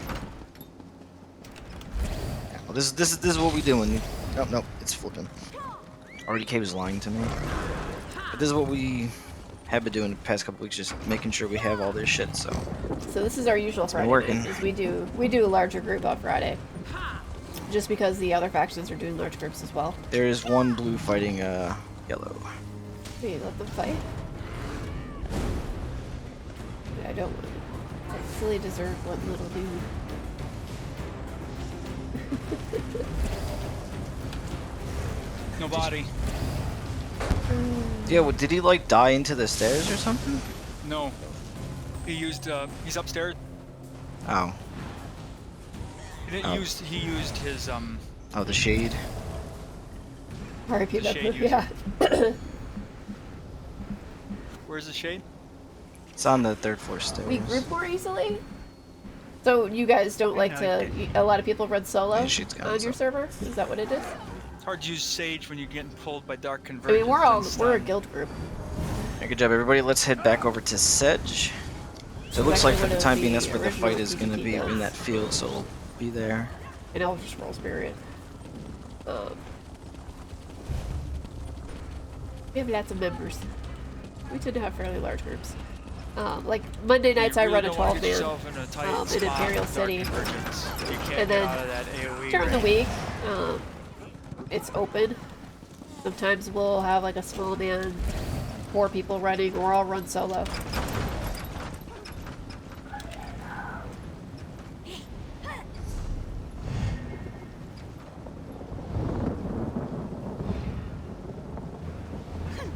Yeah, well, this is what we doing. No, it's flipping. RDK was lying to me. But this is what we have been doing the past couple weeks, just making sure we have all this shit. So this is our usual Friday working. night, is we do a larger group on Friday. Just because the other factions are doing large groups as well. there is one blue fighting yellow. Wait, let them fight? I don't want to silly deserve one little dude. No body. Yeah, did he like die into the stairs or something? No. He used, he's upstairs. Oh. He used his, Oh, the shade. R.I.P. The that shade move, user. yeah. Where's the shade? It's on the 3rd floor stairs. We group more easily? So you guys don't like to, a lot of people run solo Yeah, she's got on it, your server? Is that what it is? It's hard to use Sage when you're getting pulled by Dark I Convergence. mean, we're a guild group. Yeah, good job, everybody. Let's head back over to Sedge. So it looks like for the time being, that's where the fight is going to be, in that field, so we'll be there. And I'll just roll Spirit. We have lots of members. We tend to have fairly large groups. Like Monday nights, I run a 12-man in Imperial City, and then during the week, it's open. Sometimes we'll have like a small man 4 people running, or I'll run solo.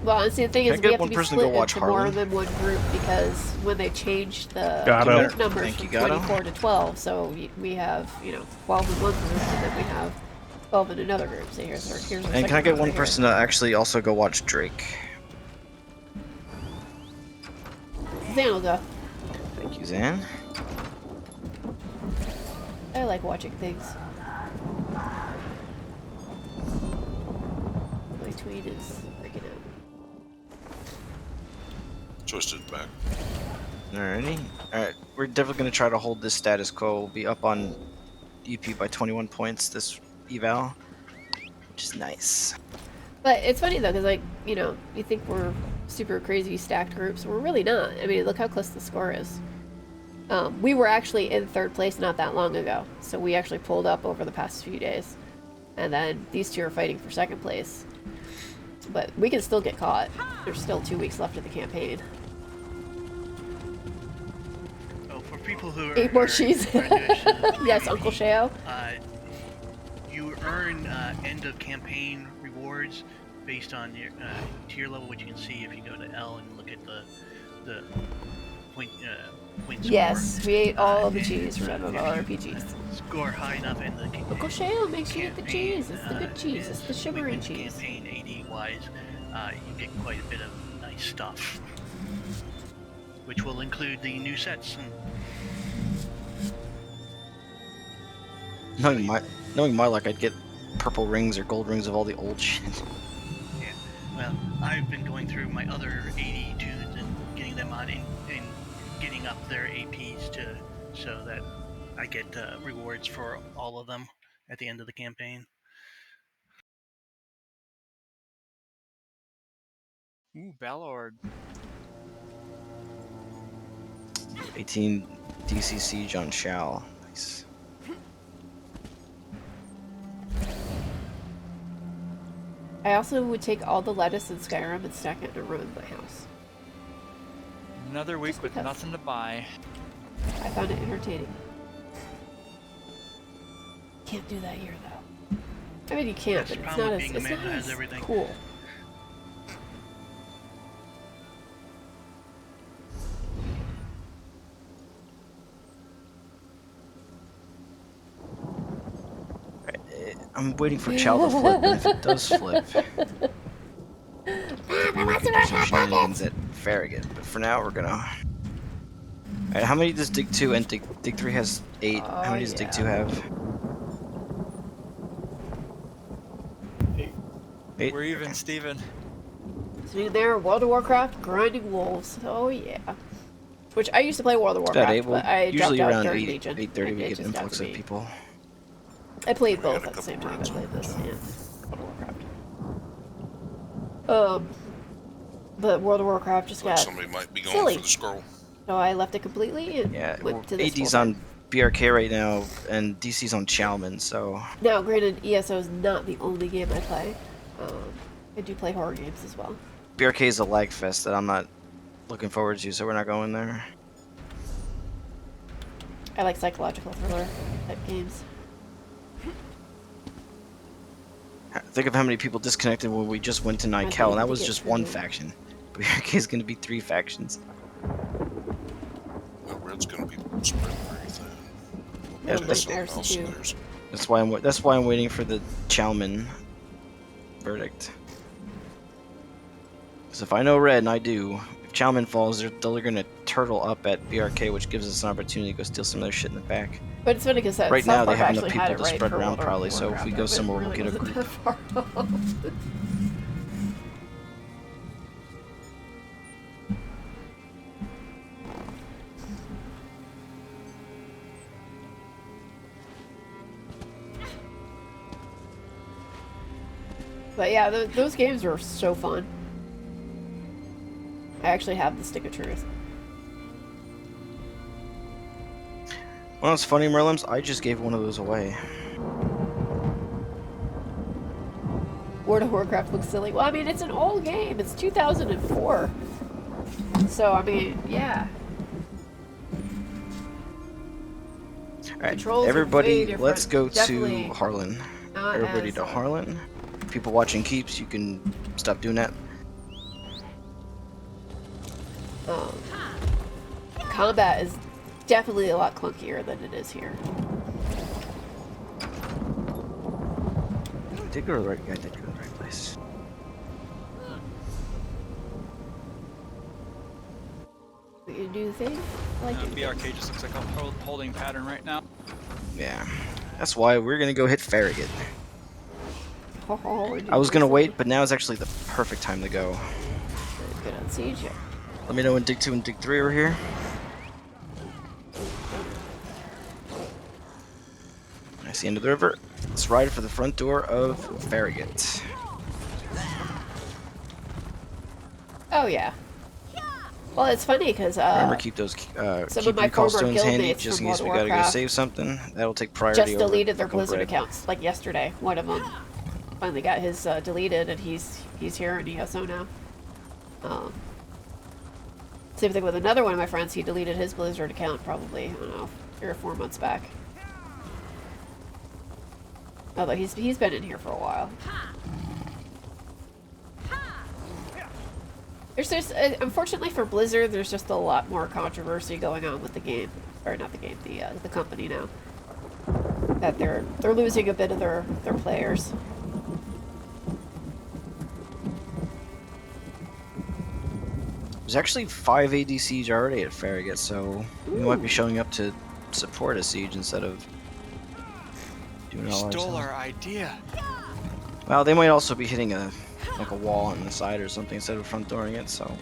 Well, and see, the thing Can is, I we get have to one be person to split go watch into more Harlan? than one group because when they changed the Gatto. group numbers Thank from you, Gatto. 24 to 12, so we have, you know, 12 in one group, and then we have 12 in another group. So here's our And can I second get group one right here. person to actually also go watch Drake? Zan will go. Thank you, Zan. I like watching things. My tweet is freaking out. Twisted back. Alrighty. Alright, we're definitely going to try to hold this status quo. We'll be up on EP by 21 points this eval, which is nice. But it's funny though, because like, you know, you think we're super crazy stacked groups. We're really not. I mean, look how close the score is. We were actually in 3rd place not that long ago, so we actually pulled up over the past few days. And then these 2 are fighting for 2nd place. But we can still get caught. There's still 2 weeks left of the campaign. Oh, for people who 8 more cheese. Yes, Uncle Sheo. You earn end of campaign rewards based on your tier level, which you can see if you go to L and look at the point score. Yes, we ate all the cheese from MMORPGs. Score high enough in the Uncle Sheo makes you eat the cheese. It's the good cheese. It's the sugary cheese. Campaign AD wise, you get quite a bit of nice stuff, which will include the new sets. Knowing my luck, I'd get purple rings or gold rings of all the old shit. Yeah, well, I've been going through my other 80 tunes and getting them on and getting up their APs so that I get rewards for all of them at the end of the campaign. Ooh, Ballord. 18 DC Siege on Shao. Nice. I also would take all the lettuce in Skyrim and stack it in a ruin my house. Another week with nothing to buy. I found it entertaining. Can't do that here though. I mean, you can't, but it's not as cool. I'm waiting for Chow to flip, and if it does flip, maybe do some shenanigans at Farragut. But for now, we're gonna. Alright, how many does Dig 2 and Dig 3 has 8? How many does Dig 2 have? 8. We're even, Steven. Sitting there, World of Warcraft, grinding wolves. Oh yeah. Which I used to play World of Warcraft, but I dropped usually out around during 8, Legion. 8:30 we It get just an got influx to of be- people. I played both at the same time. I played this and World of Warcraft. But World of Warcraft just got Somebody might be going silly. for the scroll. So I left it completely and Yeah, went to this AD's full-time. on BRK right now, and DC's on Chalman, so. Now, granted, ESO is not the only game I play. I do play horror games as well. BRK is a lag fest that I'm not looking forward to, so we're not going there. I like psychological thriller type games. Think of how many people disconnected when we just went to Nykel, and that was just one faction. BRK is going to be 3 factions. Well, Red's going to be spread pretty thin. Yeah, that's why I'm waiting for the Chalman verdict. Because if I know Red, and I do, if Chalman falls, they're going to turtle up at BRK, which gives us an opportunity to go steal some of their shit in the back. But it's funny because right South now they Park have enough actually had people to it right spread for around World of probably, so if Warcraft. we go It somewhere, we'll really get a wasn't group. that far off. But yeah, those games were so fun. I actually have the Stick of Truth. Well, it's funny, Merlims, I just gave one of those away. World of Warcraft looks silly. Well, I mean, it's an old game. It's 2004. So, I mean, yeah. Alright, everybody, let's go to Harlan. Everybody to as, Harlan. People watching Keeps, you can stop doing that. Combat is definitely a lot clunkier than it is here. I did go to the right. I did go to the right place. We can do the thing. I like doing BRK just looks like a holding pattern right now. Yeah, that's why we're gonna go hit Farragut. Oh, I was gonna wait, but now is actually the perfect time to go. Good on siege. Let me know when Dig 2 and Dig 3 are here. That's the end of the river. Let's ride for the front door of Farragut. Oh yeah. Well, it's funny because remember, keep those some keep of my recall former stones handy guildmates just from in case we World of gotta go Warcraft save something. That'll take priority just over deleted their fucking Blizzard bread. accounts. Like yesterday, one of them finally got his deleted, and he's here in ESO now. Same thing with another one of my friends. He deleted his Blizzard account probably, I don't know, 3 or 4 months back. Although he's been in here for a while. There's just unfortunately for Blizzard, there's just a lot more controversy going on with the game, or not the game, the company now. That they're losing a bit of their players. There's actually 5 AD siege already at Farragut, so we might be showing up to support a siege instead of doing it all ourselves. Stole our idea. Well, they might also be hitting a wall on the side or something instead of front dooring it, so.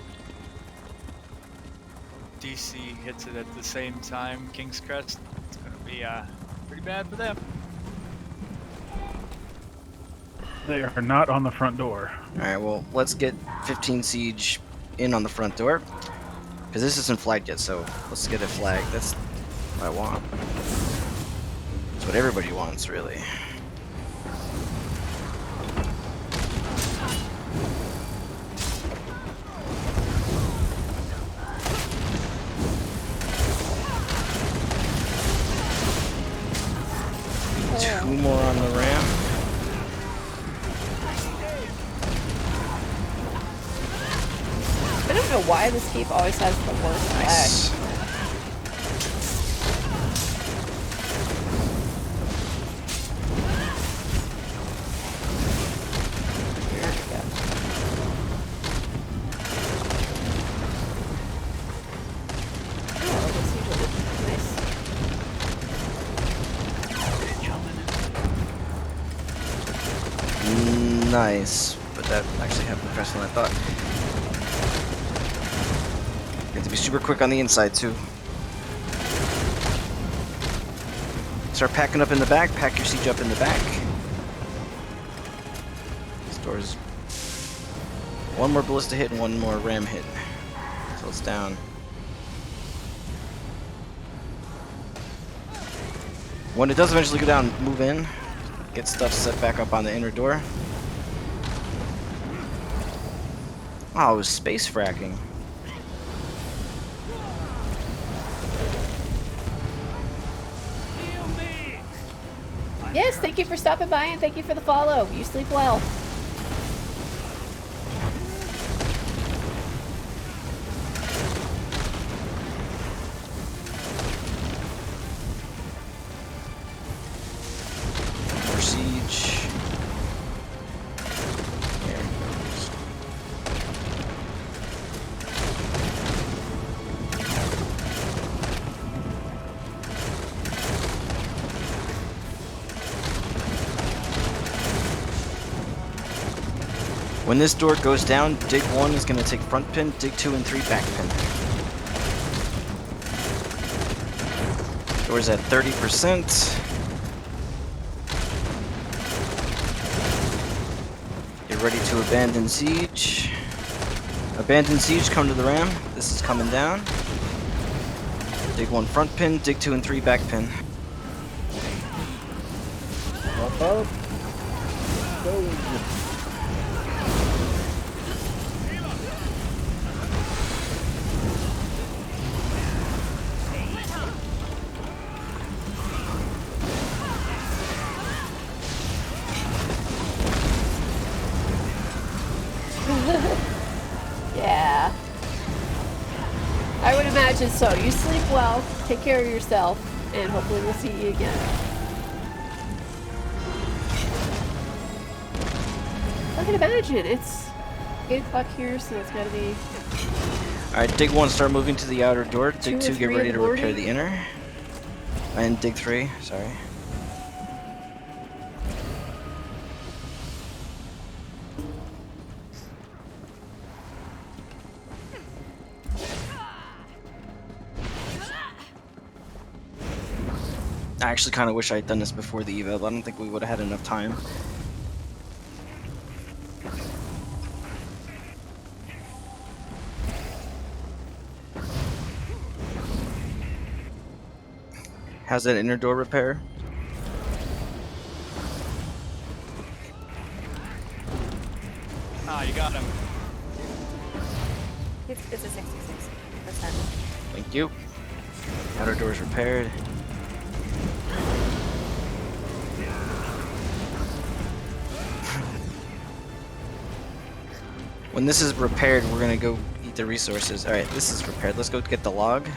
DC hits it at the same time. King's Crest. It's gonna be pretty bad for them. They are not on the front door. Alright, well, let's get 15 siege in on the front door. Because this isn't flagged yet, so let's get it flagged. That's what I want. That's what everybody wants, really. Two more on the ramp. I don't know why this keep always has the worst Nice. lag. There we go. Oh, this usually nice. Nice, but that actually happened faster than I thought. You have to be super quick on the inside too. Start packing up in the back, pack your siege up in the back. This door's one more ballista hit and one more ram hit. So it's down. When it does eventually go down, move in. Get stuff set back up on the inner door. Oh, it was space fracking. Yes, thank you for stopping by and thank you for the follow. You sleep well. More siege. There it goes. When this door goes down, dig 1 is going to take front pin, dig 2 and 3 back pin. Door's at 30%. Get ready to abandon siege. Abandon siege, come to the ram. This is coming down. Dig 1 front pin, dig 2 and 3 back pin. Up, up. Go. imagine so. You sleep well, take care of yourself, and hopefully we'll see you again. I can imagine. It's 8 o'clock here, so it's gotta be... Alright, dig 1, start moving to the outer door. Dig 2, get ready to repair morning. the inner. And dig 3, sorry. I actually kind of wish I had done this before the eval, but I don't think we would have had enough time. How's that inner door repair? Ah, you got him. It's a 66%. Thank you. Outer door's repaired. When this is repaired, we're gonna go eat the resources. Alright, this is repaired. Let's go get the log.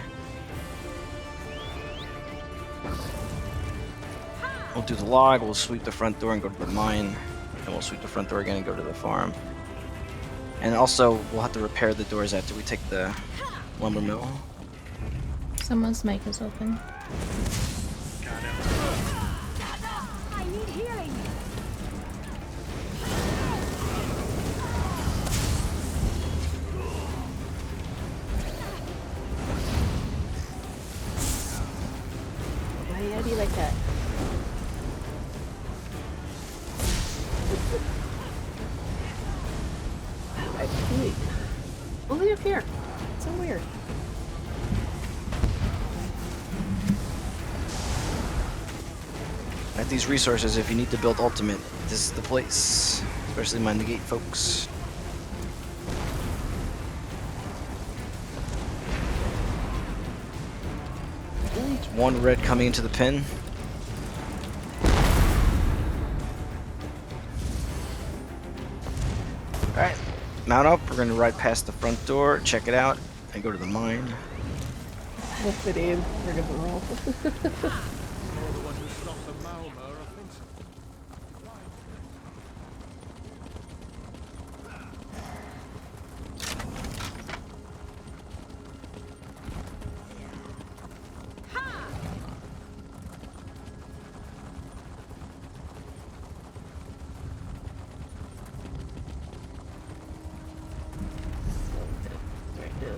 We'll do the log, we'll sweep the front door and go to the mine. And we'll sweep the front door again and go to the farm. And also, we'll have to repair the doors after we take the lumber mill. Someone's mic is open. I need healing. Why you gotta be like that? Only up here. So weird. At these resources, if you need to build ultimate, this is the place. Especially my negate folks. There's one red coming into the pin. Alright, mount up. We're going to ride past the front door, check it out, and go to the mine. What's the name? We're gonna roll.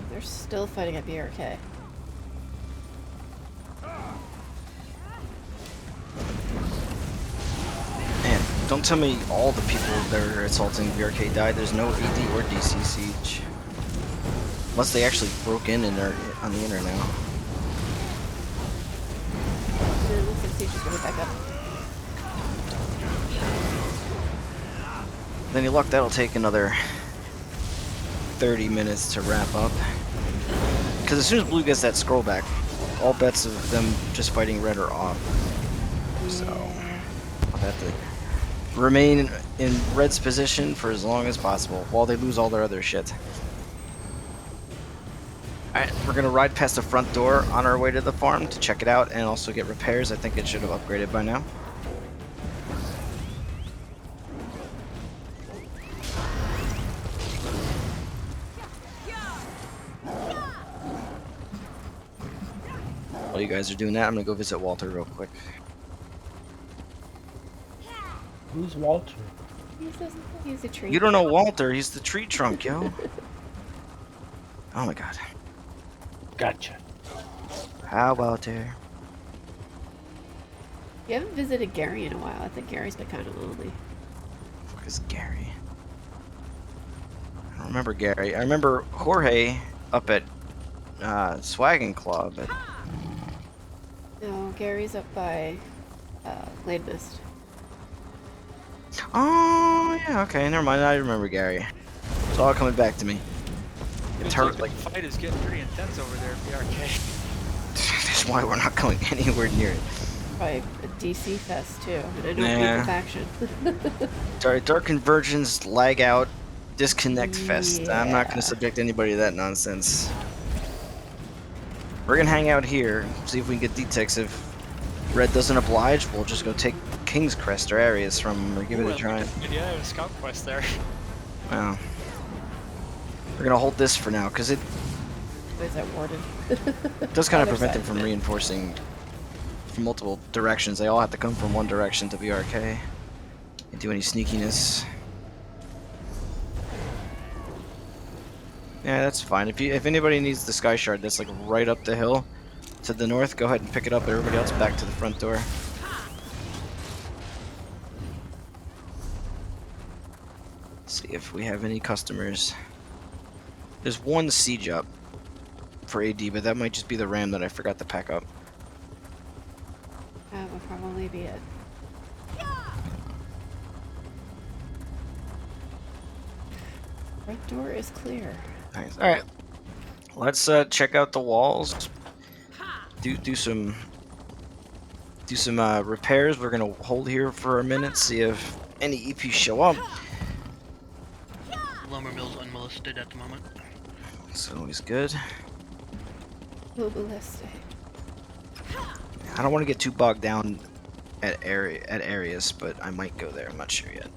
They're still fighting at BRK. Man, don't tell me all the people that are assaulting BRK died. There's no AD or DC siege. Unless they actually broke in and are on the inner now. It looks like Siege is going back up. With any luck, that'll take another 30 minutes to wrap up. Because as soon as Blue gets that scroll back, all bets of them just fighting red are off. So, I'll have to remain in red's position for as long as possible while they lose all their other shit. Alright, we're gonna ride past the front door on our way to the farm to check it out and also get repairs. I think it should have upgraded by now. While you guys are doing that, I'm gonna go visit Walter real quick. Who's Walter? He's a tree. You don't know Walter, he's the tree trunk, yo. Oh my god. Gotcha. How Walter? You haven't visited Gary in a while. I think Gary's been kind of lonely. Fuck is Gary? I don't remember Gary. I remember Jorge up at Swaggin Club. No, Gary's up by Glade Mist. Oh yeah, okay, never mind. I remember Gary. It's all coming back to me. It's hurt. The fight is getting pretty intense over there at BRK. That's why we're not going anywhere near it. Probably a DC fest too. And I don't Nah. need the faction. Dark Convergence, lag out, disconnect fest. I'm not going to subject anybody to that nonsense. We're gonna hang out here, see if we can get D-Tex. If Red doesn't oblige, we'll just go take King's Crest or Arius from him, or give it a try. Yeah, I have a scout quest there. Wow. We're gonna hold this for now, because it Is that warded? does kind of Other prevent them side from of it. reinforcing from multiple directions. They all have to come from one direction to BRK. Can't do any sneakiness. Yeah, that's fine. If anybody needs the Sky Shard that's like right up the hill to the north, go ahead and pick it up. Everybody else back to the front door. See if we have any customers. There's one siege up for AD, but that might just be the ram that I forgot to pack up. That would probably be it. Front door is clear. Nice. All right, let's check out the walls. Do some repairs. We're gonna hold here for a minute, see if any EPs show up. Lumber mill's unmolested at the moment. It's always good. Mobilist. I don't want to get too bogged down at areas, but I might go there. I'm not sure yet.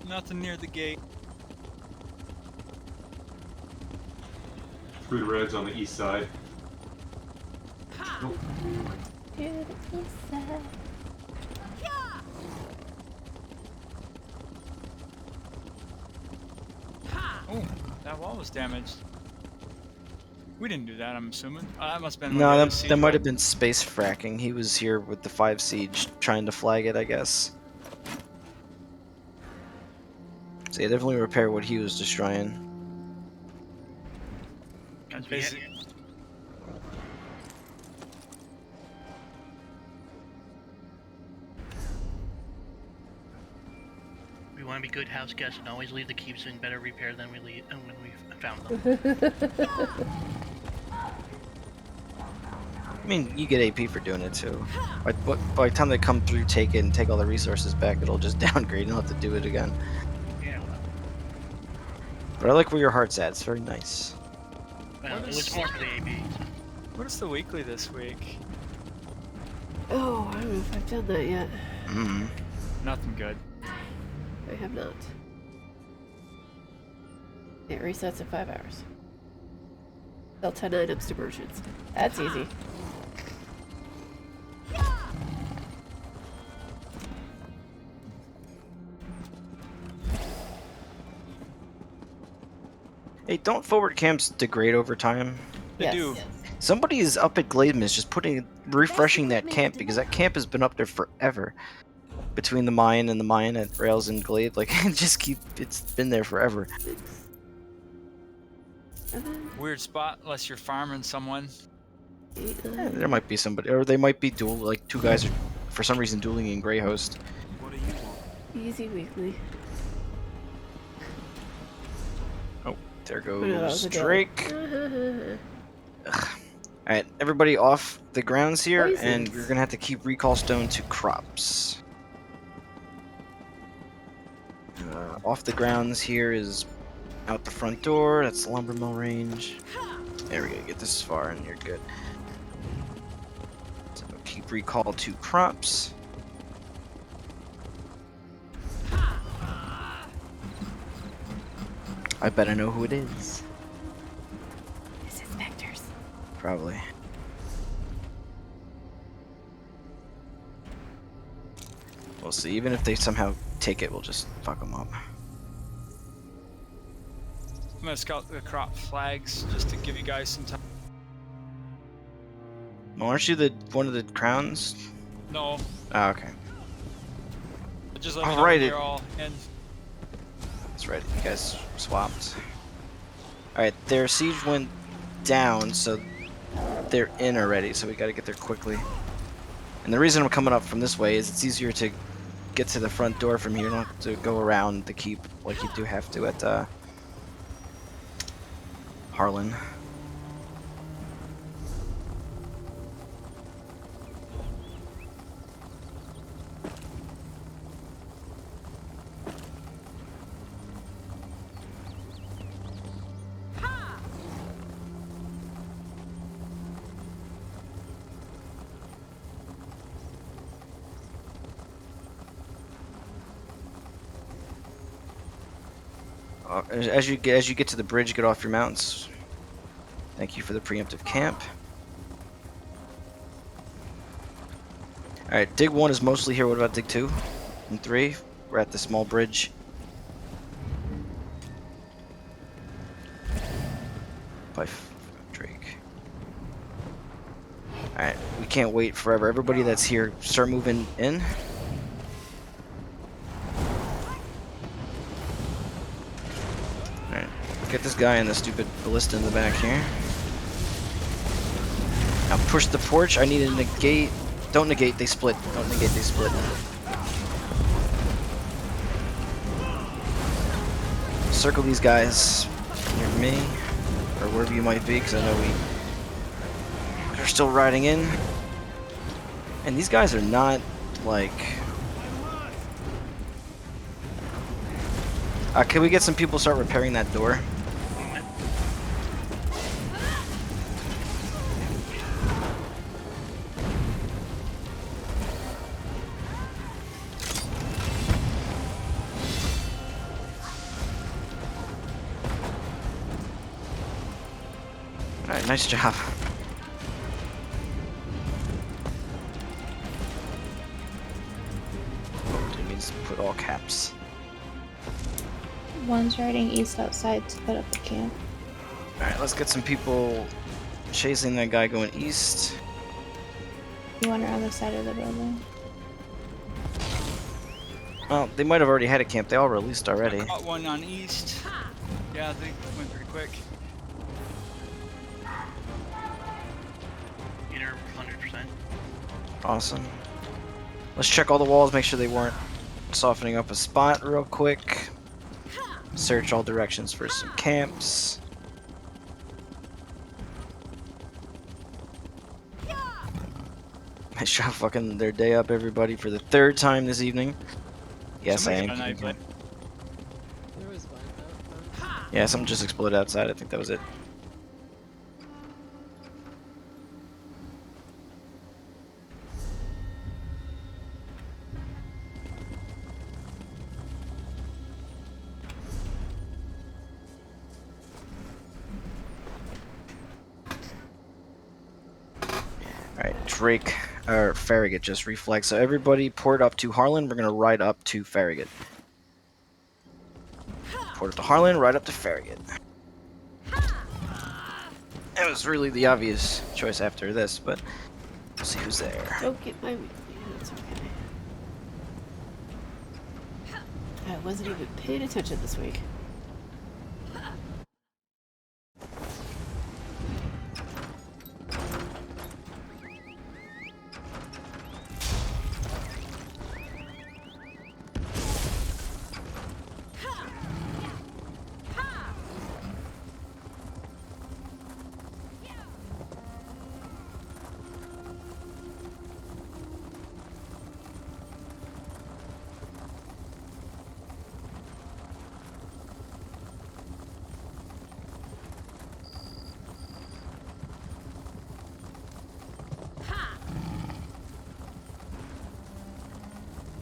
Nothing near the gate. 3 Reds on the east side. Nope. Oh, that wall was damaged. We didn't do that, I'm assuming. That must have been No, one that might have been space fracking. He was here with the 5 siege trying to flag it, I guess. So yeah, definitely repair what he was destroying. We want to be good house guests and always leave the keeps in better repair than when we found them. I mean, you get AP for doing it too. By the time they come through, take it and take all the resources back, it'll just downgrade and you'll have to do it again. Yeah, well. But I like where your heart's at. It's very nice. Well, it was more for the AP. What is the weekly this week? Oh, I don't know if I've done that yet. Mm-hmm. Nothing good. I have not. It resets in 5 hours. Sell 10 items to merchants. That's easy. Hey, don't forward camps degrade over time? They do. Somebody is up at Glademan just refreshing that camp, because that camp has been up there forever. Between the mine and the mine at Rails and Glade, like it's been there forever. Weird spot, unless you're farming someone. Yeah, there might be somebody, or they might be like 2 guys are for some reason dueling in Greyhost. What do you want? Easy weekly. Oh, there Oh, no, that was goes a devil. Drake. Alright, everybody off the grounds here, Poisons. and we're gonna have to keep recall stone to crops. Off the grounds here is out the front door. That's the lumber mill range. There we go. Get this far, and you're good. So keep recall to crops. I bet I know who it is. It's inspectors. Probably. We'll see. Even if they somehow take it, we'll just fuck them up. I'm gonna scout the crop flags just to give you guys some time. Well, aren't you one of the crowns? No, Oh, okay. just let me know Alright, when you're all in. That's right. You guys swapped. Alright, their siege went down, so they're in already, so we gotta get there quickly. And the reason I'm coming up from this way is it's easier to get to the front door from here, not to go around the keep like you do have to at Harlan. as you get to the bridge, get off your mounts. Thank you for the preemptive camp. All right, dig 1 is mostly here. What about dig 2 and 3? We're at the small bridge. By Drake. All right, we can't wait forever. Everybody that's here, start moving in. Alright, get this guy and the stupid ballista in the back here. Now push the porch. I need to negate. Don't negate, they split. Don't negate, they split. Circle these guys near me, or wherever you might be, because I know they're still riding in. And these guys are not, like... can we get some people start repairing that door? Alright, nice job. It means put all caps. One's riding east outside to put up the camp. Alright, let's get some people chasing that guy going east. You want around the side of the building. Well, they might have already had a camp. They all released already. I caught one on east. Yeah, they went pretty quick. Inner 100%. Awesome. Let's check all the walls, make sure they weren't softening up a spot real quick. Search all directions for some camps. Nice job fucking their day up, everybody, for the 3rd time this evening. Yes, Somebody I am. got a knife, but- There was one though. Yeah, something just exploded outside. I think that was it. Alright, Drake, or Farragut just reflex. So everybody port up to Harlan. We're gonna ride up to Farragut. Port up to Harlan, ride up to Farragut. That was really the obvious choice after this, but we'll see who's there. Don't get my... It's okay. I wasn't even paying attention this week.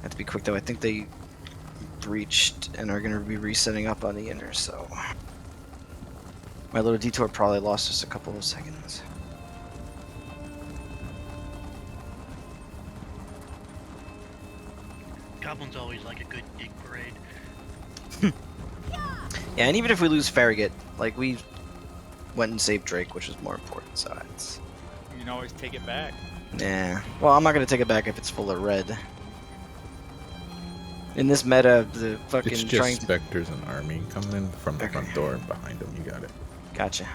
Have to be quick though. I think they breached and are going to be resetting up on the inner, so my little detour probably lost us a couple of seconds. Goblins always like a good dig parade. Yeah, and even if we lose Farragut, like, we went and saved Drake, which is more important, so it's... You can always take it back. Yeah. Well, I'm not going to take it back if it's full of red. In this meta, the fucking It's just specters and army coming in from the front door and behind them. You got it. Gotcha.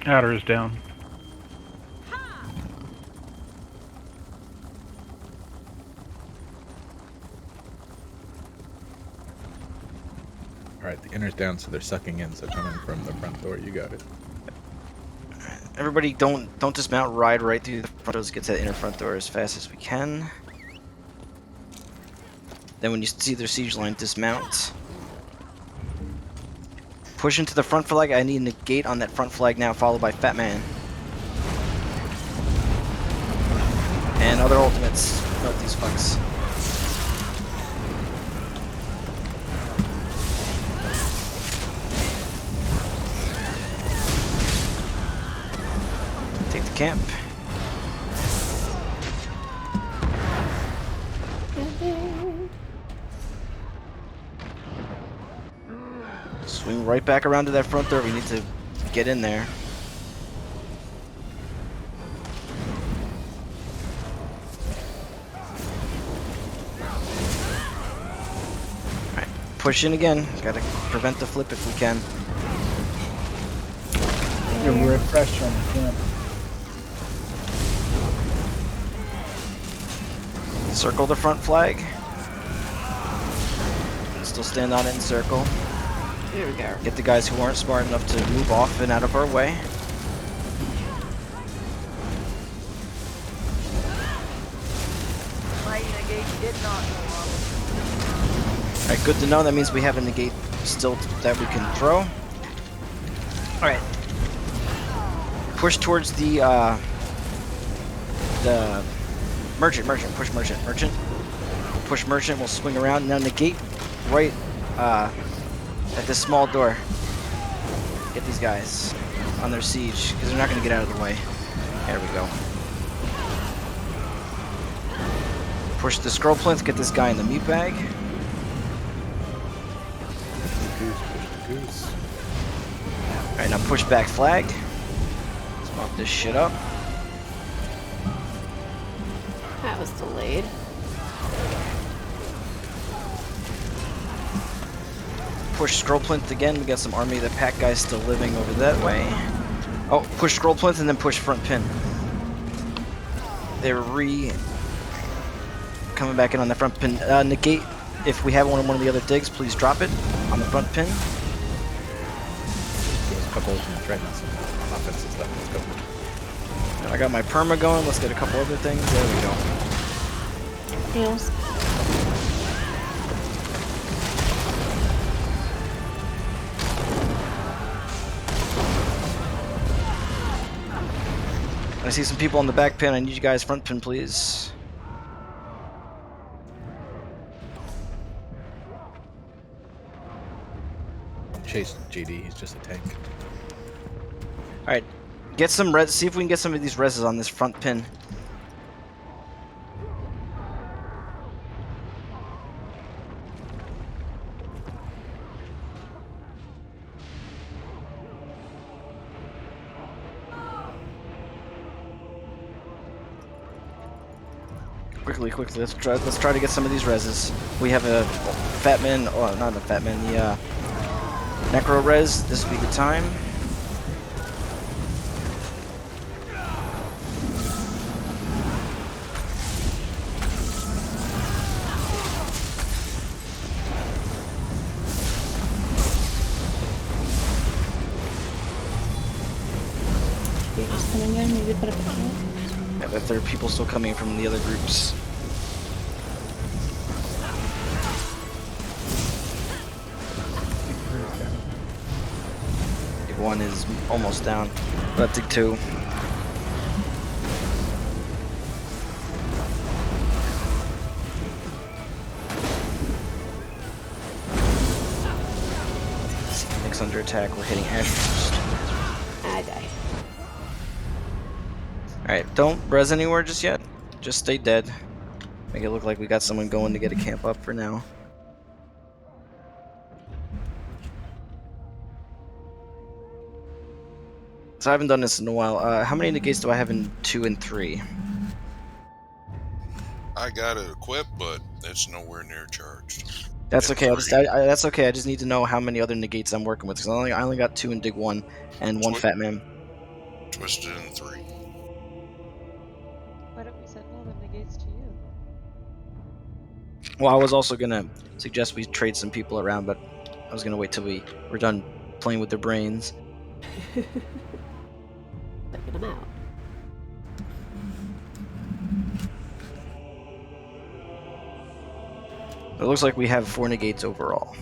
Outer is down. Alright, the inner's down, so they're sucking in, so coming from the front door, you got it. Everybody, don't dismount. Ride right through the front doors. Get to the inner front door as fast as we can. Then when you see their siege line, dismount. Push into the front flag. I need a gate on that front flag now, followed by Fat Man. other ultimates. Note these fucks. Take the camp. Swing right back around to that front door. We need to get in there. Alright, push in again. Gotta prevent the flip if we can. You're refreshed on the camp. Circle the front flag. Still stand on it and circle. Here we go. Get the guys who aren't smart enough to move off and out of our way. My negate did not go off. Alright, good to know. That means we have a negate still that we can throw. Alright. Push towards the merchant. Push merchant. Push merchant. We'll swing around. Now negate right at this small door. Get these guys on their siege because they're not going to get out of the way. There we go. Push the scroll plinth. Get this guy in the meat bag. Push the goose. Alright, now push back flag. Let's mop this shit up. That was delayed. Push scroll plinth again. We got some army of the pack guys still living over that way. Oh, push scroll plinth and then push front pin. They're coming back in on the front pin. Negate. If we have one of the other digs, please drop it on the front pin. There's a couple ultimates right now. Some offenses left. Let's go. I got my perma going. Let's get a couple other things. There we go. Heals. I see some people on the back pin. I need you guys front pin, please. Chase GD. He's just a tank. All right, get some res. See if we can get some of these reses on this front pin. Quickly. Let's try to get some of these reses. We have a fat man. Oh, not a fat man. The necro res. This would be the time. You're just coming in. Maybe put up a camp. Yeah, but there are people still coming from the other groups. Dig 1 is almost down. But Dig 2. Nick's under attack. We're hitting Ash first. I die. Alright, don't res anywhere just yet. Just stay dead. Make it look like we got someone going to get a camp up for now. So I haven't done this in a while. How many negates do I have in 2 and 3? I got it equipped, but it's nowhere near charged. That's okay. That's okay. I just need to know how many other negates I'm working with. Because I only got 2 in Dig 1 and 1 Fat Man. Twisted in 3. Why don't we send all the negates to you? Well, I was also gonna suggest we trade some people around, but I was gonna wait till we were done playing with their brains. Taking them out. It looks like we have 4 negates overall.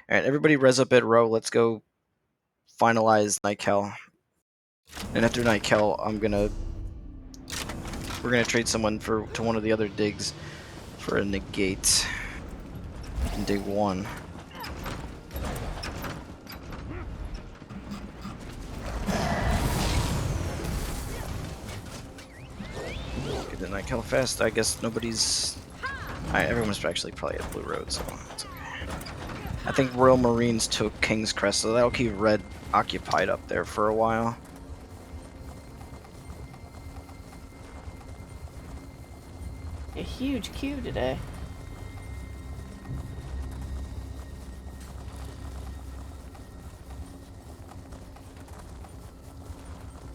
Alright, everybody res up at row. Let's go finalize Night Hell. And after Night Kel, we're gonna trade someone to one of the other digs for a negate in dig 1. Get the Night Kel fast. I guess nobody's. Everyone's actually probably at Blue Road, so it's okay. I think Royal Marines took King's Crest, so that'll keep Red occupied up there for a while. A huge queue today.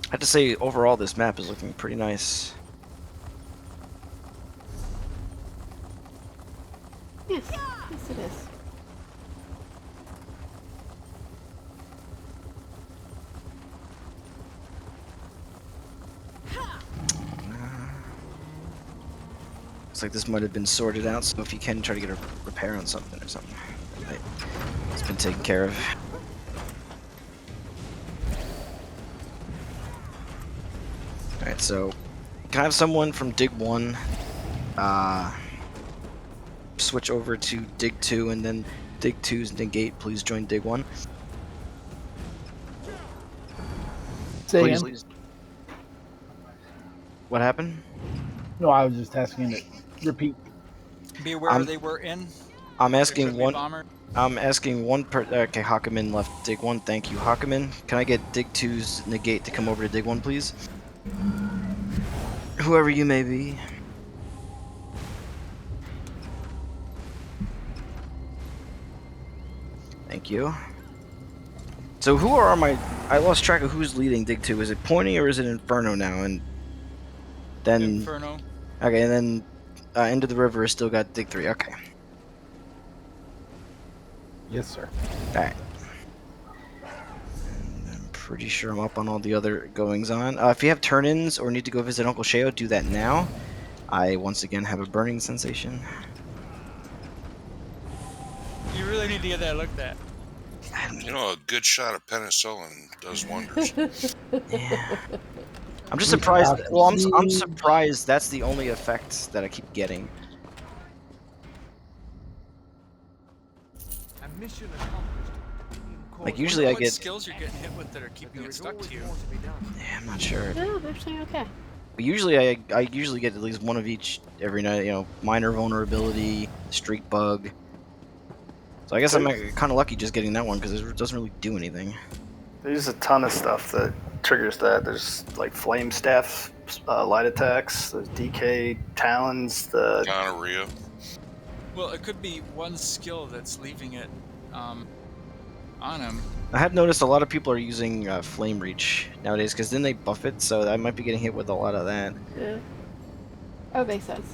I have to say, overall, this map is looking pretty nice. Yes, yes it is. Looks like this might have been sorted out, so if you can try to get a repair on something or something. It's been taken care of. Alright, so can I have someone from Dig 1 switch over to Dig 2, and then Dig 2's negate, please join Dig 1. Say Please. What happened? No, I was just asking to repeat. Be aware they were in. I'm asking Quickly one. bomber. I'm asking one per. Okay, Hakaman left Dig 1. Thank you, Hakaman. Can I get Dig 2's negate to come over to Dig 1, please? Whoever you may be. Thank you. So who are my... I lost track of who's leading Dig 2. Is it Pointy or is it Inferno now? And then... Inferno. Okay, and then End of the River has still got Dig 3. Okay. Yes, sir. Alright. I'm pretty sure I'm up on all the other goings-on. If you have turn-ins or need to go visit Uncle Sheo, do that now. I, once again, have a burning sensation. You really need to get that looked at. You know, a good shot of penicillin does wonders. Yeah. I'm just surprised. Well, I'm surprised that's the only effect that I keep getting. A mission accomplished. Like usually I what get. skills you're getting hit with that are keeping it stuck to you. Yeah, I'm not sure. No, I'm actually okay. But usually I usually get at least one of each every night. You know, minor vulnerability, streak bug. So I guess I'm kind of lucky just getting that one because it doesn't really do anything. There's a ton of stuff that triggers that. There's like flame staff, light attacks, there's DK, talons, the gonorrhea. Well, it could be one skill that's leaving it on him. I have noticed a lot of people are using Flame Reach nowadays because then they buff it, so I might be getting hit with a lot of that. Yeah. Oh, makes sense.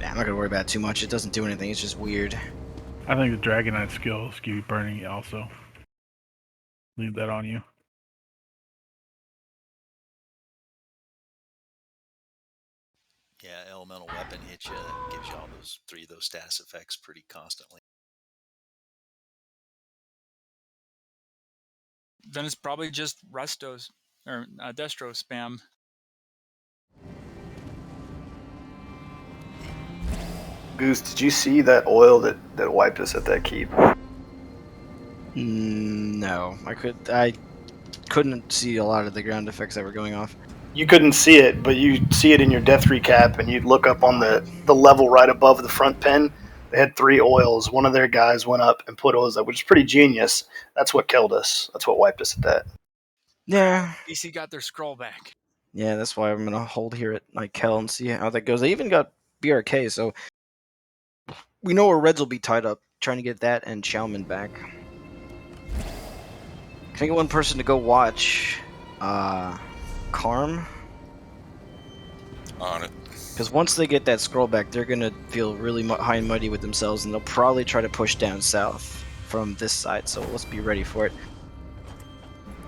I'm not gonna worry about it too much. It doesn't do anything. It's just weird. I think the Dragonite skills give you burning also. Leave that on you. Yeah, elemental weapon hits you, gives you all those 3 of those status effects pretty constantly. Then it's probably just Restos or Destro spam. Goose, did you see that oil that wiped us at that keep? No, I couldn't see a lot of the ground effects that were going off. You couldn't see it, but you see it in your death recap, and you'd look up on the level right above the front pen. They had 3 oils. One of their guys went up and put oils up, which is pretty genius. That's what killed us. That's what wiped us at that. Yeah. DC got their scroll back. Yeah, that's why I'm gonna hold here at Night Kel and see how that goes. They even got BRK, so we know where Reds will be tied up. Trying to get that and Xiaoman back. Can I get one person to go watch Karm? On it. Because once they get that scroll back, they're gonna feel really high and mighty with themselves, and they'll probably try to push down south from this side. So let's be ready for it.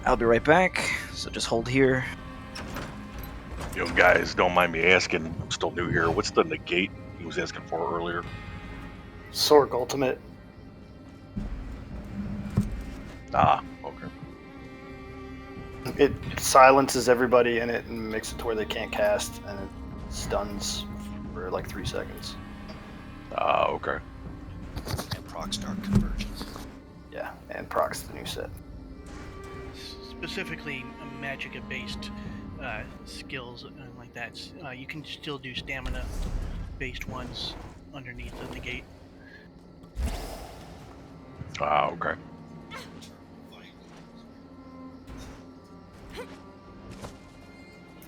I'll be right back. So just hold here. Yo, guys, don't mind me asking. I'm still new here. What's the negate he was asking for earlier? Sork Ultimate. Ah, okay. It silences everybody in it and makes it to where they can't cast, and it stuns for like 3 seconds. Ah, okay. And procs Dark Convergence. Yeah, and procs the new set. Specifically, Magicka-based skills like that. You can still do stamina-based ones underneath the negate. Ah, okay.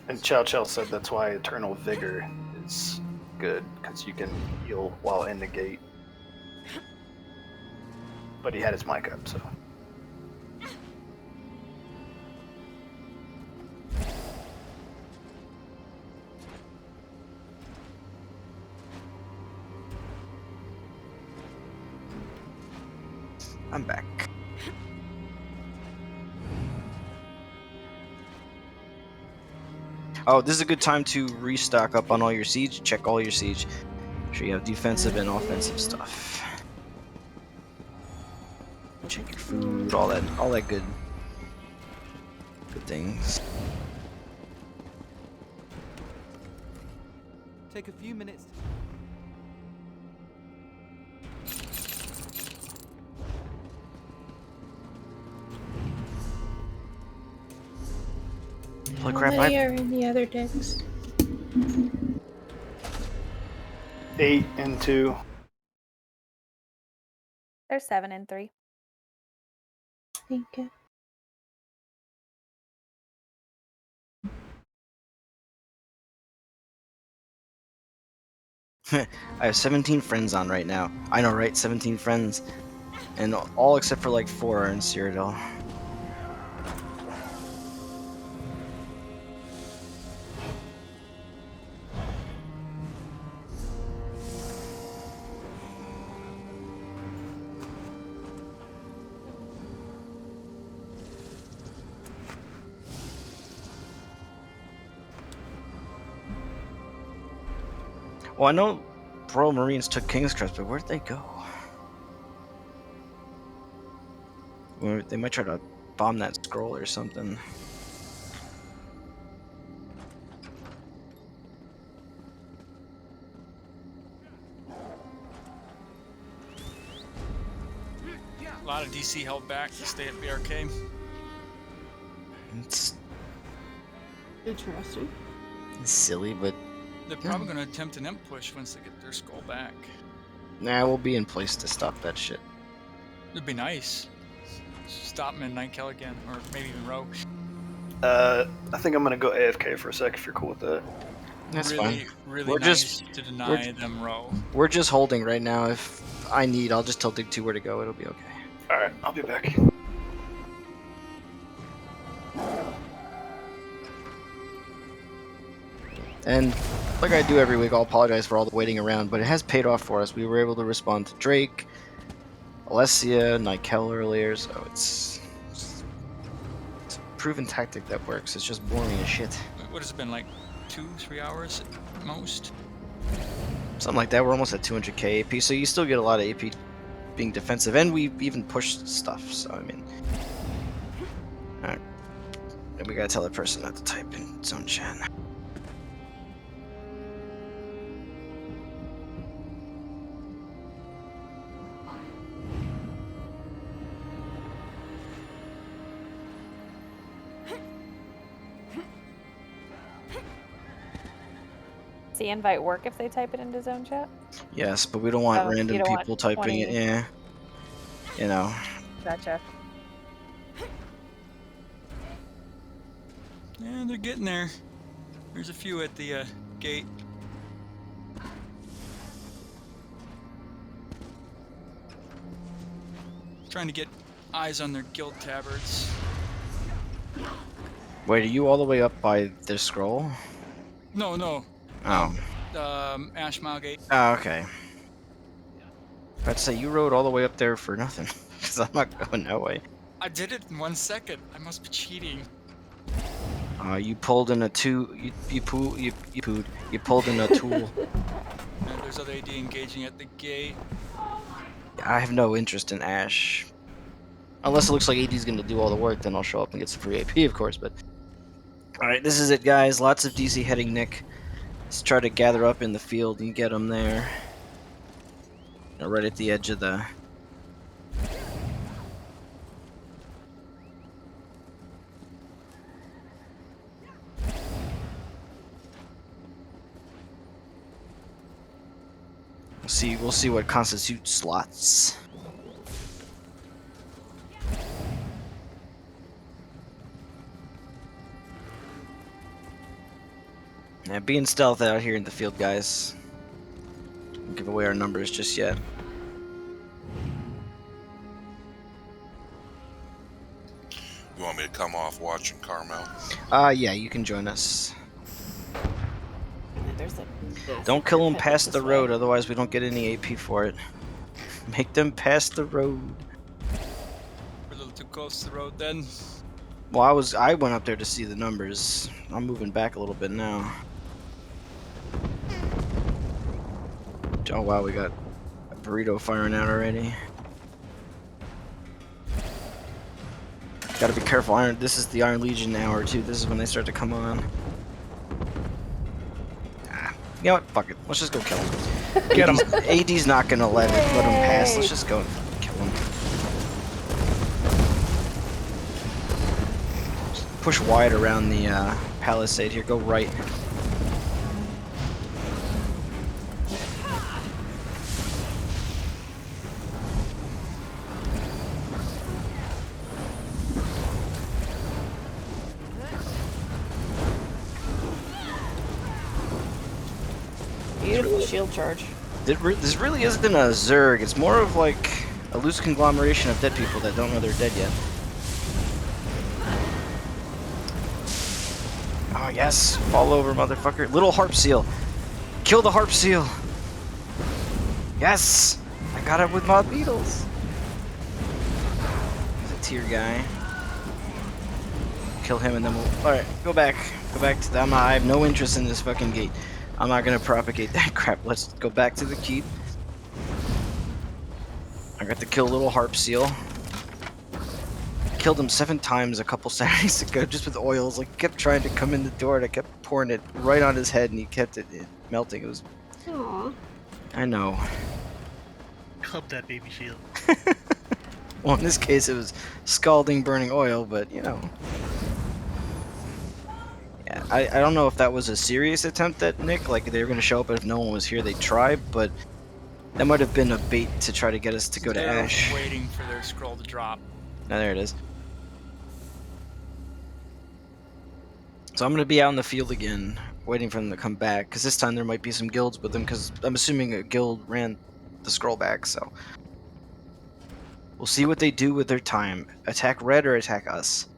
And Chow Chow said that's why Eternal Vigor is good, because you can heal while in the gate. But he had his mic up, so. I'm back. Oh, this is a good time to restock up on all your siege. Check all your siege. Make sure you have defensive and offensive stuff. Check your food, all that good things. Take a few minutes. How many are in the other decks? 8 and 2. There's 7 and 3. Thank you. I have 17 friends on right now. I know, right? 17 friends. And all except for like 4 are in Cyrodiil. Well, I know Royal Marines took King's Crest, but where'd they go? Well, they might try to bomb that scroll or something. A lot of DC held back to stay at BRK. It's Interesting. silly, but They're probably going to attempt an imp push once they get their skull back. nah, we'll be in place to stop that shit. It'd be nice. Stop Midnight Kill again, or maybe even Rogue. I think I'm gonna go AFK for a sec if you're cool with that. That's really, fine. really We're nice just to deny them Rogue. We're just holding right now. If I need, I'll just tell Dig 2 where to go. It'll be okay. Alright, I'll be back. And like I do every week, I'll apologize for all the waiting around, but it has paid off for us. We were able to respond to Drake, Alessia, Nykel earlier, so it's a proven tactic that works. It's just boring as shit. What has it been, like 2-3 hours at most? Something like that. We're almost at 200k AP, so you still get a lot of AP being defensive, and we even pushed stuff, so I mean... Alright. And we gotta tell that person not to type in zone chat. Does the invite work if they type it into zone chat? Yes, but we don't want random don't people want typing 20. it, yeah. You know. Gotcha. Yeah, they're getting there. There's a few at the gate. Trying to get eyes on their guild tabards. Wait, are you all the way up by the scroll? No, no. Oh. Ash Mile Gate. Oh, okay. I'd say you rode all the way up there for nothing, because I'm not going that way. I did it in 1 second. I must be cheating. You pulled in a you pulled in a tool. There's other AD engaging at the gate. I have no interest in Ash. Unless it looks like AD's going to do all the work, then I'll show up and get some free AP, of course. But all right, this is it, guys. Lots of DC heading Nick. Let's try to gather up in the field and get him there. Right at the edge of the... We'll see what constitutes slots. Yeah, being stealth out here in the field, guys. Don't give away our numbers just yet. You want me to come off watching Carmel? Yeah, you can join us. There's a Don't kill them past the road, otherwise we don't get any AP for it. Make them pass the road. We're a little too close to the road then. Well, I went up there to see the numbers. I'm moving back a little bit now. Oh wow, we got a burrito firing out already. Gotta be careful. This is the Iron Legion hour too. This is when they start to come on. You know what? Fuck it. Let's just go kill him. Get him. AD's not gonna let him pass. Let's just go and kill him. Just push wide around the palisade here. Go right. Beautiful shield charge. This really isn't a Zerg. It's more of like a loose conglomeration of dead people that don't know they're dead yet. Oh yes, fall over, motherfucker. Little harp seal. Kill the harp seal. Yes, I got it with my beetles. There's a tier guy. Kill him and then we'll. All right, go back. Go back to them. I have no interest in this fucking gate. I'm not gonna propagate that crap. Let's go back to the keep. I got to kill little harp seal. Killed him 7 times a couple Saturdays ago just with oils. Like, kept trying to come in the door and I kept pouring it right on his head and he kept it melting. It was... Aww. I know. Club that baby seal. Well, in this case it was scalding burning oil, but you know. Yeah, I don't know if that was a serious attempt at Nick, like they were going to show up and if no one was here they'd try, but that might have been a bait to try to get us to go to Ash. Waiting for their scroll to drop. Now there it is. So I'm going to be out in the field again, waiting for them to come back, because this time there might be some guilds with them, because I'm assuming a guild ran the scroll back, so. We'll see what they do with their time. Attack red or attack us?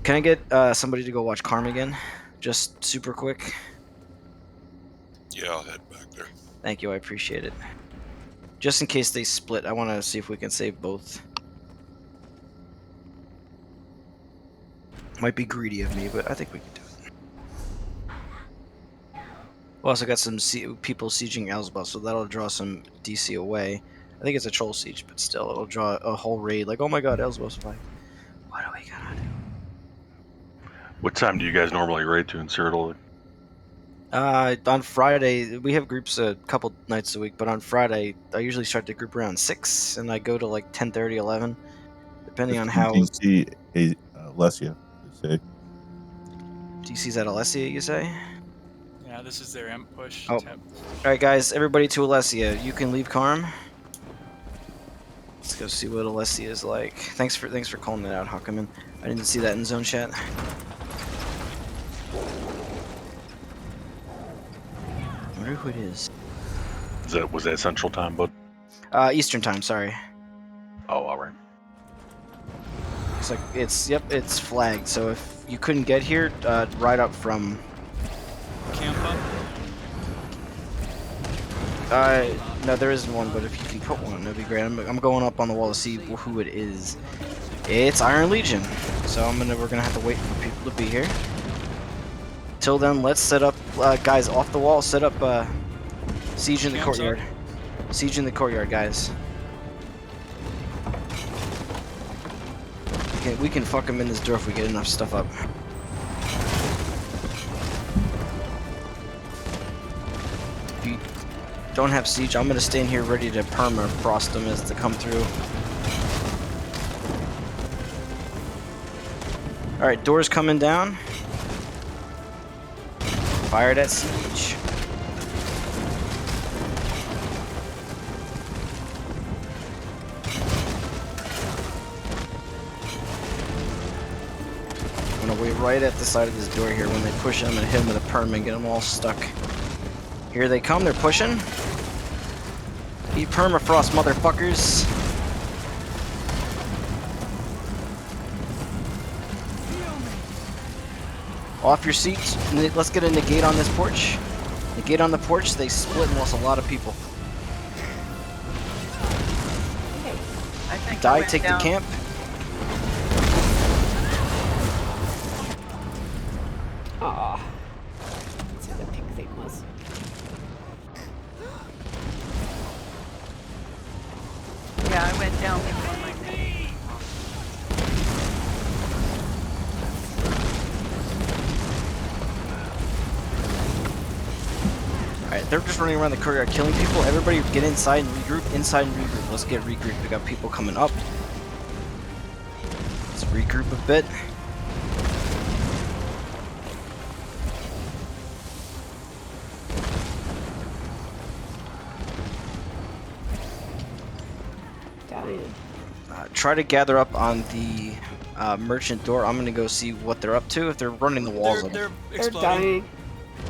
Can I get somebody to go watch Karm again? Just super quick. Yeah, I'll head back there. Thank you, I appreciate it. Just in case they split, I want to see if we can save both. Might be greedy of me, but I think we can do it. We also got some people sieging Elsbeth, so that'll draw some DC away. I think it's a troll siege, but still, it'll draw a whole raid. Like, oh my god, Elsbeth's fight. What are we gonna do? What time do you guys normally raid to in Cyrodiil? On Friday, we have groups a couple nights a week, but on Friday, I usually start the group around 6, and I go to like 10:30, 11, depending on how... DC Alessia, you say? DC's at Alessia, you say? Yeah, this is their imp push. Oh. Tip. Alright guys, everybody to Alessia. You can leave Karm. Let's go see what Alessia is like. Thanks for calling that out, Hawkman. I didn't see that in zone chat. I wonder who it is. Was that Central Time, bud? Eastern Time, sorry. Oh, alright. It's like, it's flagged, so if you couldn't get here, ride up from... Camp up? No, there isn't one, but if you can put one, that'd be great. I'm going up on the wall to see who it is. It's Iron Legion, so we're gonna have to wait for people to be here. Till then, let's set up, guys, off the wall. Set up siege in the courtyard. Siege in the courtyard, guys. can fuck them in this door if we get enough stuff up. If you don't have siege, I'm gonna stay in here ready to permafrost them as they come through. All right, doors coming down. Fire that siege. I'm gonna wait right at the side of this door here. When they push it, I'm gonna hit them with a perm and get them all stuck. Here they come, they're pushing. Eat permafrost, motherfuckers. Off your seats. Let's get a negate on this porch. Negate on the porch, they split and lost a lot of people. Die, take the camp. Aw. That's what the pink thing was. Yeah, I went down before my thing. Alright, they're just running around the courtyard killing people. Everybody get inside and regroup. Inside and regroup. Let's get regrouped. We got people coming up. Let's regroup a bit. Try to gather up on the merchant door. I'm gonna go see what they're up to. If they're running the walls, They're They're dying.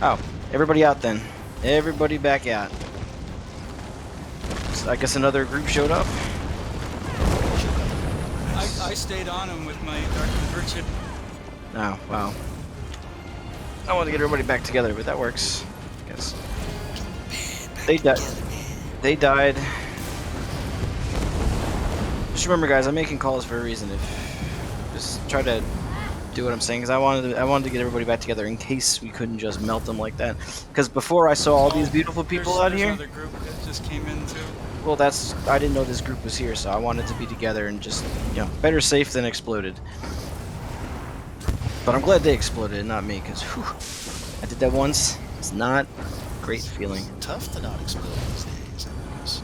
Oh, everybody out then. Everybody back out. So I guess another group showed up. I stayed on him with my Dark Convergent. Oh, wow. I want to get everybody back together, but that works. I guess. They died. They died. Just remember, guys, I'm making calls for a reason. Just try to do what I'm saying, because I wanted to get everybody back together in case we couldn't just melt them like that. Because before I saw all these beautiful people out here. There's another group that just came in too. Well, I didn't know this group was here, so I wanted to be together and just, better safe than exploded. But I'm glad they exploded, not me, because I did that once. It's not a great feeling. Tough to not explode these days.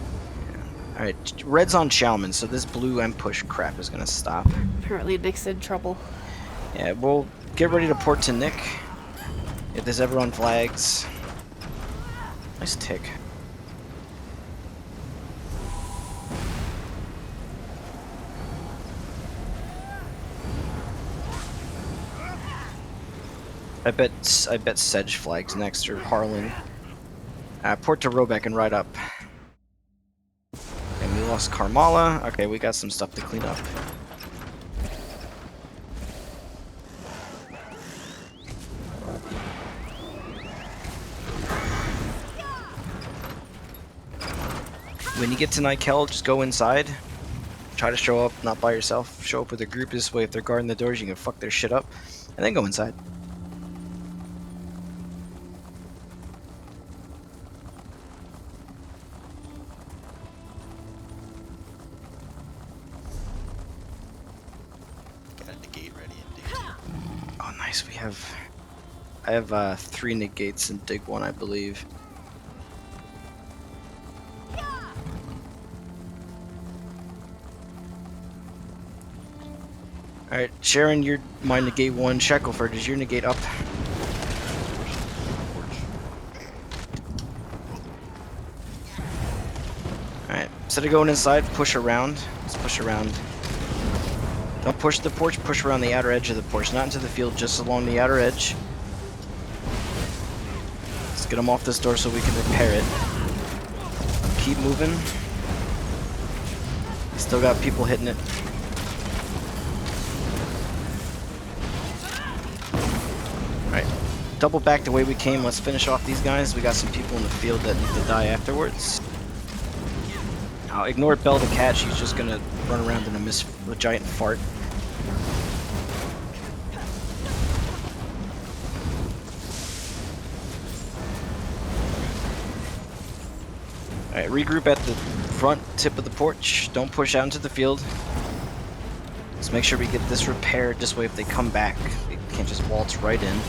Alright, red's on Chalman, so this blue and push crap is gonna stop. Apparently Nick's in trouble. Yeah, we'll get ready to port to Nick. Get this everyone flags. Nice tick. I bet Sedge flags next, or Harlan. Port to Robeck and ride up. And we lost Karmala. Okay, we got some stuff to clean up. When you get to Nykel, just go inside. Try to show up, not by yourself. Show up with a group. This way, if they're guarding the doors, you can fuck their shit up. And then go inside. Oh, nice. I have 3 negates and dig 1, I believe. Alright, Sharon, you're my negate 1. Shackleford, is your negate up? Alright, instead of going inside, push around. Let's push around. Don't push the porch, push around the outer edge of the porch, not into the field, just along the outer edge. Let's get them off this door so we can repair it. Keep moving. Still got people hitting it. Alright, double back the way we came. Let's finish off these guys. We got some people in the field that need to die afterwards. Now, ignore Belle the cat. She's just gonna run around in a giant fart. Alright, regroup at the front tip of the porch. Don't push out into the field. Let's make sure we get this repaired. This way, if they come back, they can't just waltz right in.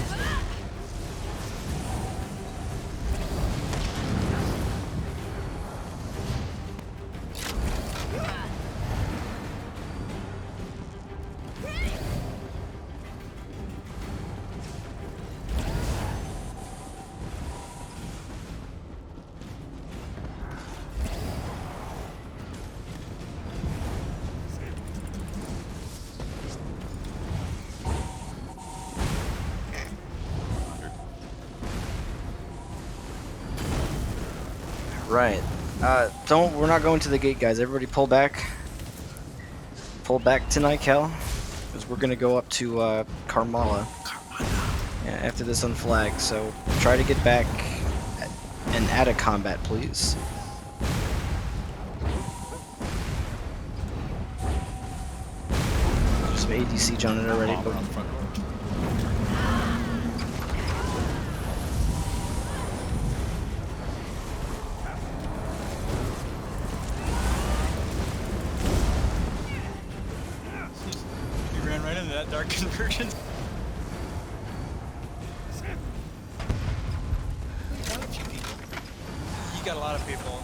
Right. We're not going to the gate, guys. Everybody pull back. Pull back tonight, Cal. Because we're going to go up to Karmala. Yeah, after this unflag. So try to get back and out of combat, please. There's some ADC on it already. But... Ran right into that dark convergence. You got a lot of people.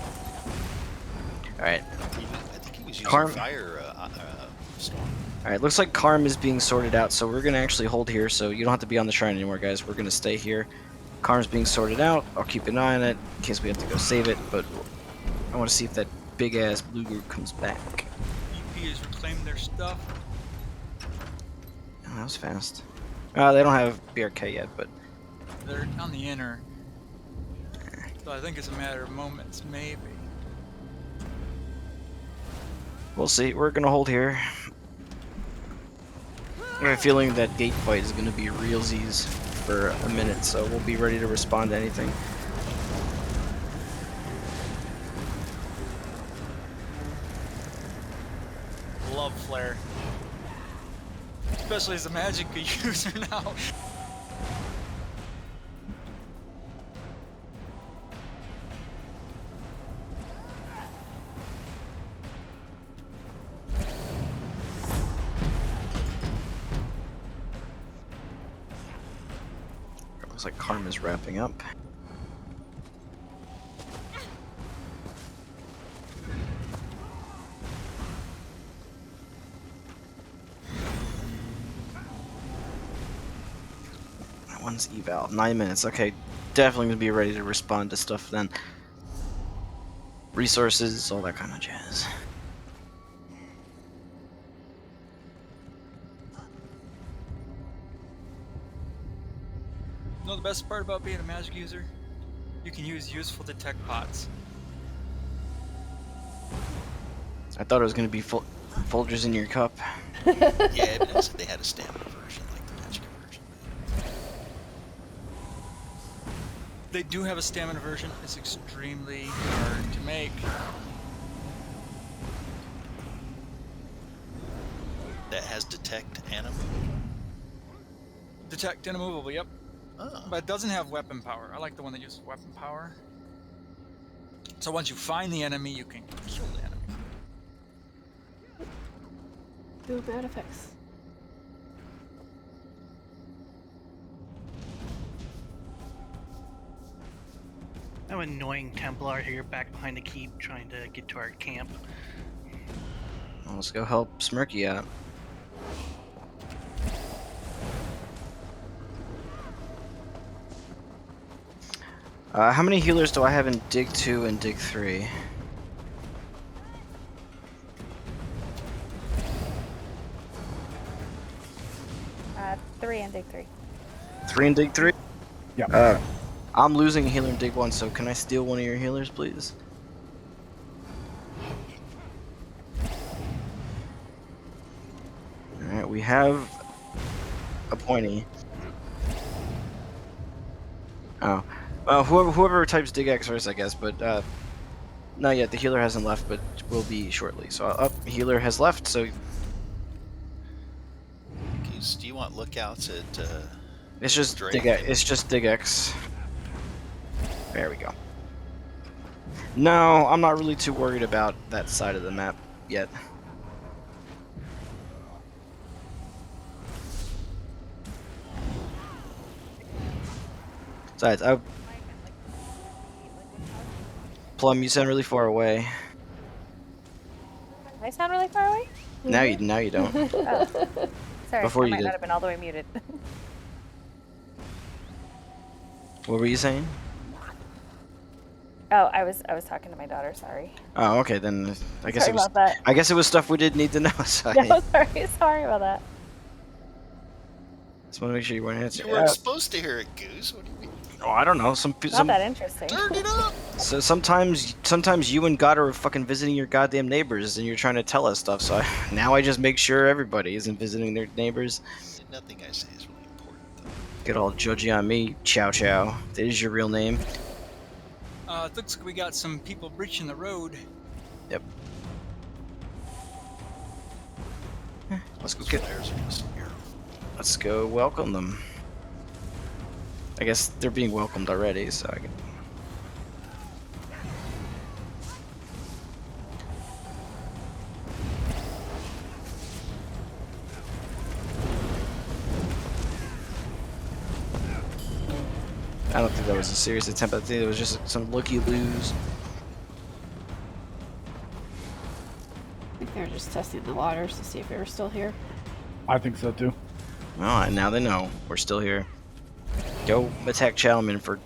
Alright. I think he was using Karm. fire storm. Alright, looks like Karm is being sorted out, so we're going to actually hold here, so you don't have to be on the shrine anymore, guys. We're going to stay here. Karm's being sorted out. I'll keep an eye on it in case we have to go save it, but I want to see if that big-ass blue group comes back. EP has reclaimed their stuff. Oh, that was fast. They don't have BRK yet, but... They're on the inner. So I think it's a matter of moments, maybe. We'll see. We're going to hold here. I have a feeling that gate fight is going to be realsies for a minute, so we'll be ready to respond to anything. Love Flare. Especially as a magic user now. Looks like Karma's wrapping up. That one's eval. 9 minutes. Okay, definitely gonna be ready to respond to stuff then. Resources, all that kind of jazz. You know the best part about being a magic user? You can use useful detect pots. I thought it was gonna be Folgers in your cup. Yeah, but they had a stamina version like the magic version. They do have a stamina version. It's extremely hard to make. That has detect animal. Detect and immovable, yep. Oh. But it doesn't have weapon power. I like the one that uses weapon power. So once you find the enemy, you can kill the enemy. Do bad effects. I'm an annoying Templar here back behind the keep trying to get to our camp. Well, let's go help Smirky out. How many healers do I have in Dig 2 and Dig 3? Three and dig 3. 3 and Dig 3? Yeah. I'm losing a healer in Dig 1, so can I steal one of your healers, please? Alright, we have a pointy. Oh. Whoever types Dig X first, I guess, but not yet. The healer hasn't left, but will be shortly. So, healer has left, so... Do you want lookouts at It's just Drake? It's just Dig X. There we go. No, I'm not really too worried about that side of the map yet. Besides, Plum, you sound really far away. I sound really far away? Now you don't. Oh. Sorry, Before I you might did. not have been all the way muted. What were you saying? Oh, I was talking to my daughter. Sorry. Oh, okay, then I guess Sorry it was. about that. I guess it was stuff we didn't need to know. So I No, sorry about that. just want to make sure you weren't answering. You weren't supposed to hear it, Goose. What do you mean? Oh, I don't know. Some Not that interesting. Turn it up. So sometimes you and God are fucking visiting your goddamn neighbors, and you're trying to tell us stuff. So now I just make sure everybody isn't visiting their neighbors. Nothing I say is really important. Get all judgy on me, Chow Chow. That is your real name. It looks like we got some people breaching the road. Yep. Let's go Let's go welcome them. I guess they're being welcomed already, so I can. I don't think that was a serious attempt. I think it was just some looky-loos. I think they were just testing the waters to see if we were still here. I think so too. Well, and now they know we're still here. Go attack Chalman for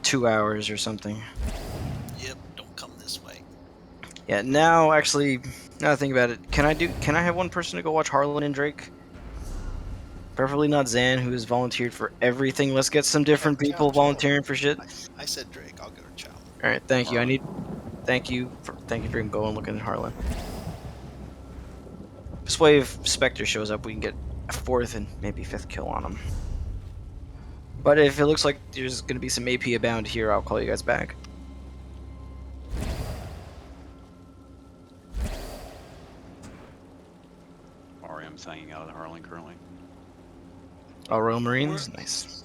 2 hours or something. Yep, don't come this way. Yeah, now actually, now that I think about it, can I have one person to go watch Harlan and Drake? Preferably not Zan, who has volunteered for everything. Let's get some different people volunteering for shit. I said Drake. I'll go to Chow. All right, thank you. Thank you for going looking at Harlan. This way, if Spectre shows up, we can get a 4th and maybe 5th kill on him. But if it looks like there's going to be some AP abound here, I'll call you guys back. RM's hanging out in Harlan currently. Oh, Royal Marines? Nice.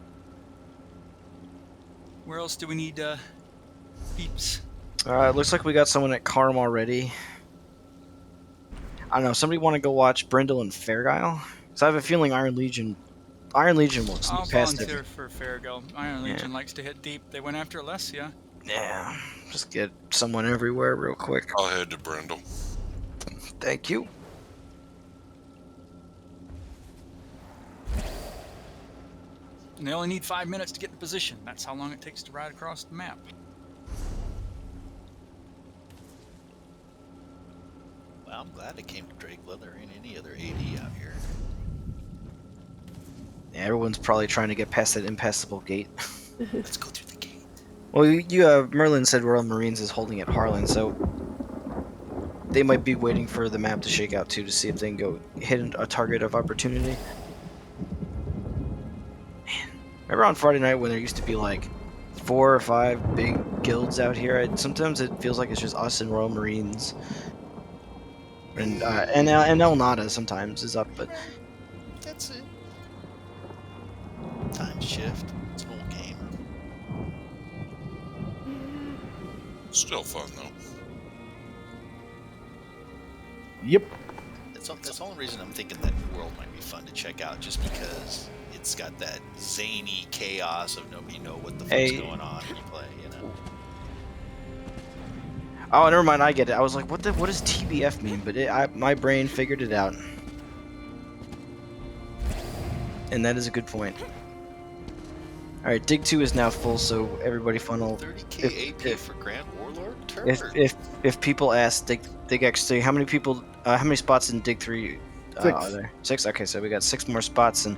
Where else do we need peeps? It looks like we got someone at Karm already. I don't know. Somebody want to go watch Brindle and Fairgile? So I have a feeling Iron Legion will sneak I'll past volunteer it. for Fairgale. Iron Legion likes to hit deep. They went after Alessia. Yeah, just get someone everywhere real quick. I'll head to Brindle. Thank you. And they only need 5 minutes to get in position. That's how long it takes to ride across the map. Well, I'm glad it came to Drake. Well, there ain't any other AD out here. Yeah, everyone's probably trying to get past that impassable gate. Let's go through the gate. Well, Merlin said Royal Marines is holding at Harlan, so they might be waiting for the map to shake out too to see if they can go hit a target of opportunity. Man, remember on Friday night when there used to be like 4 or 5 big guilds out here? Sometimes it feels like it's just us and Royal Marines. And El Nada sometimes is up, but That's it. Time shift. It's an old game. Still fun though. Yep. That's the only reason I'm thinking that world might be fun to check out, just because it's got that zany chaos of nobody know what the fuck's going on when you play, you know. oh, never mind, I get it. I was like, what does TBF mean? But my brain figured it out, and that is a good point. All right, Dig 2 is now full, so everybody funnel. 30k AP for Grand Warlord? Turd. If people ask Dig X3, how many spots in Dig 3 are there? 6? Okay, so we got 6 more spots, and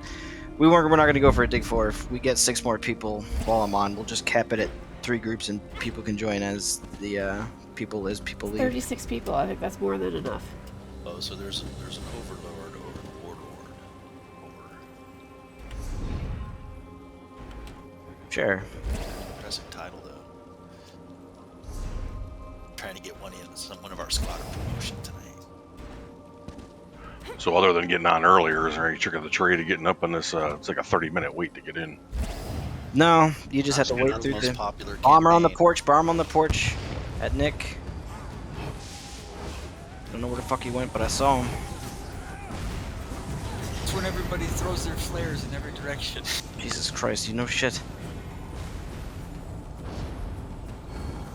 we're not going to go for a Dig 4. If we get 6 more people while I'm on, we'll just cap it at 3 groups, and people can join as the people leave. 36 people, I think that's more than enough. Oh, so there's an overlord or a warlord. Sure. Impressive title, though. Trying to get one of our squadron promotion tonight. So other than getting on earlier, is there any trick of the trade of getting up on this? It's like a 30-minute wait to get in. No, you just have to wait through the bomber on the porch at Nick. Don't know where the fuck he went, but I saw him. It's when everybody throws their flares in every direction. Jesus Christ, you know shit.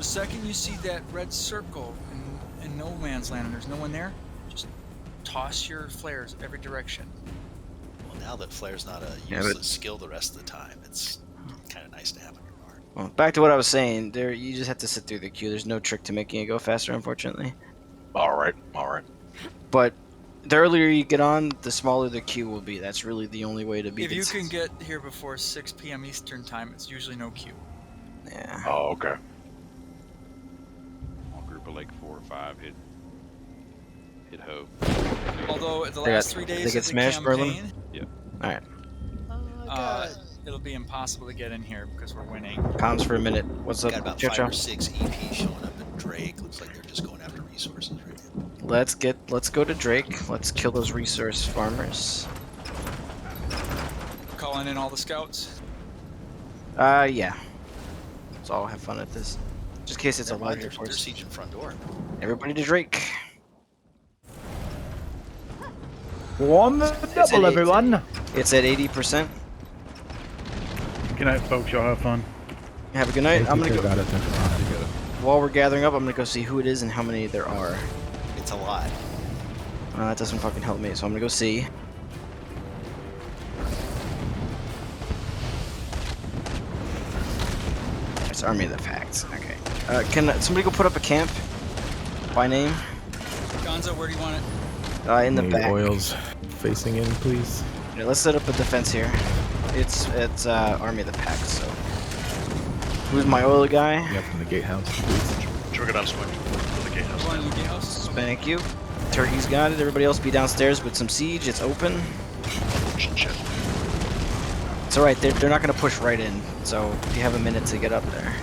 The second you see that red circle in no man's land and there's no one there, just toss your flares every direction. Well, now that flare's not a useless skill the rest of the time, it's kind of nice to have on your card. Well, back to what I was saying. There, you just have to sit through the queue. There's no trick to making it go faster, unfortunately. All right. But the earlier you get on, the smaller the queue will be. That's really the only way to beat If you can get here before 6 p.m. Eastern time, it's usually no queue. Yeah. Oh, okay. Small group of like 4 or 5 hit ho. Although the last 3 days of the campaign, Yep. All right. it'll be impossible to get in here because we're winning. Comms for a minute. What's up, Got about Chow 5 or Chow? 6 EP showing up at Drake. Looks like they're just going after resources right now. Let's go to Drake. Let's kill those resource farmers. Calling in all the scouts. Yeah. Let's all have fun at this. Just in case it's a larger They're force. sieging front door. Everybody to Drake. One double, everyone. It's at 80%. Good night, folks. Y'all have fun. Have a good night. I'm gonna go. Got it. While we're gathering up, I'm gonna go see who it is and how many there are. It's a lot. That doesn't fucking help me, so I'm gonna go see. It's Army of the Facts. Okay. Can somebody go put up a camp? By name? Gonzo, where do you want it? In the Need back. oils facing in, please. Yeah, let's set up a defense here. It's Army of the Pack, so. Who's my oil guy? Yep, in the gatehouse, please. Should we go down swing to the gatehouse? One in the gatehouse. Thank you. Turkey's got it. Everybody else be downstairs with some siege. It's open. Shit. It's alright, they're not going to push right in, so you have a minute to get up there.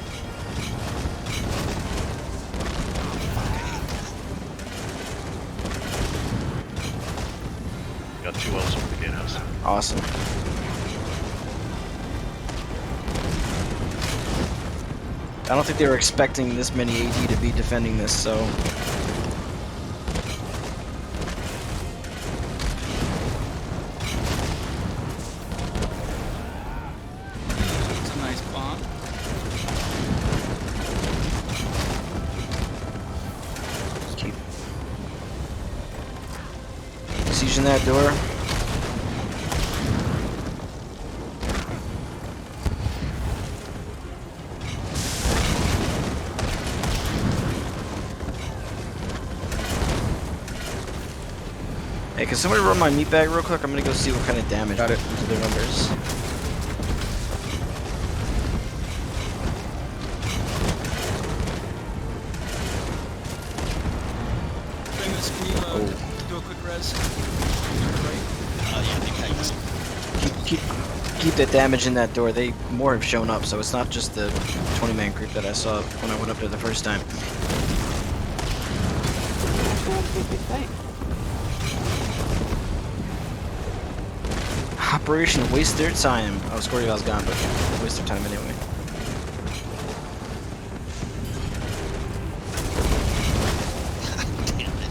Got 2 L's over the gatehouse. Awesome. I don't think they were expecting this many AD to be defending this, so... It's a nice bomb. Just keep sieging that door. Hey, can somebody run my meat bag real quick? I'm gonna go see what kind of damage to their numbers. Famous, can you do a quick res? Keep that damage in that door. They more have shown up, so it's not just the 20-man group that I saw when I went up there the first time. Operation Waste Their Time. Oh, Cyrodiil's gone, but waste their time anyway. Damn it.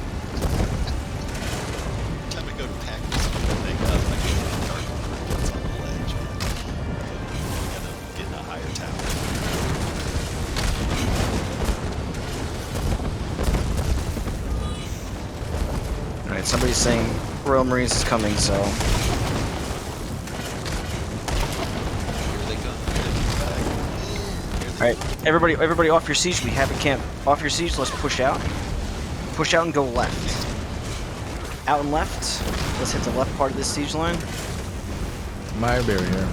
Time to go pack this thing up. I get in the dark one. It's on the ledge, man. Gotta get in a higher tower. Alright, somebody's saying Royal Marines is coming, so... Alright, everybody off your siege. We have a camp. Off your siege, let's push out. Push out and go left. Out and left. Let's hit the left part of this siege line. My barrier.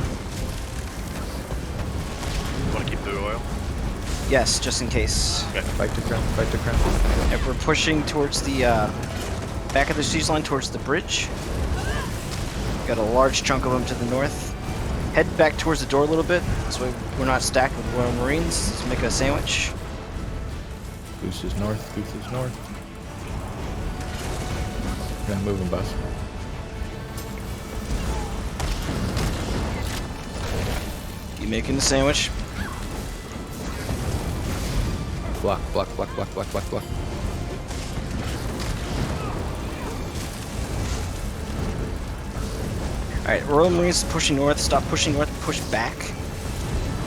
Want to keep the oil? Yes, just in case. Okay. Fight to crown, fight to crown. If we're pushing towards the back of the siege line, towards the bridge. Got a large chunk of them to the north. Head back towards the door a little bit, so we're not stacked with Royal Marines. Let's make a sandwich. Goose is north, goose is north. Yeah, moving, boss. Keep making the sandwich. Block, block, block, block, block, block, block. Alright, Royal Marines pushing north. Stop pushing north. Push back.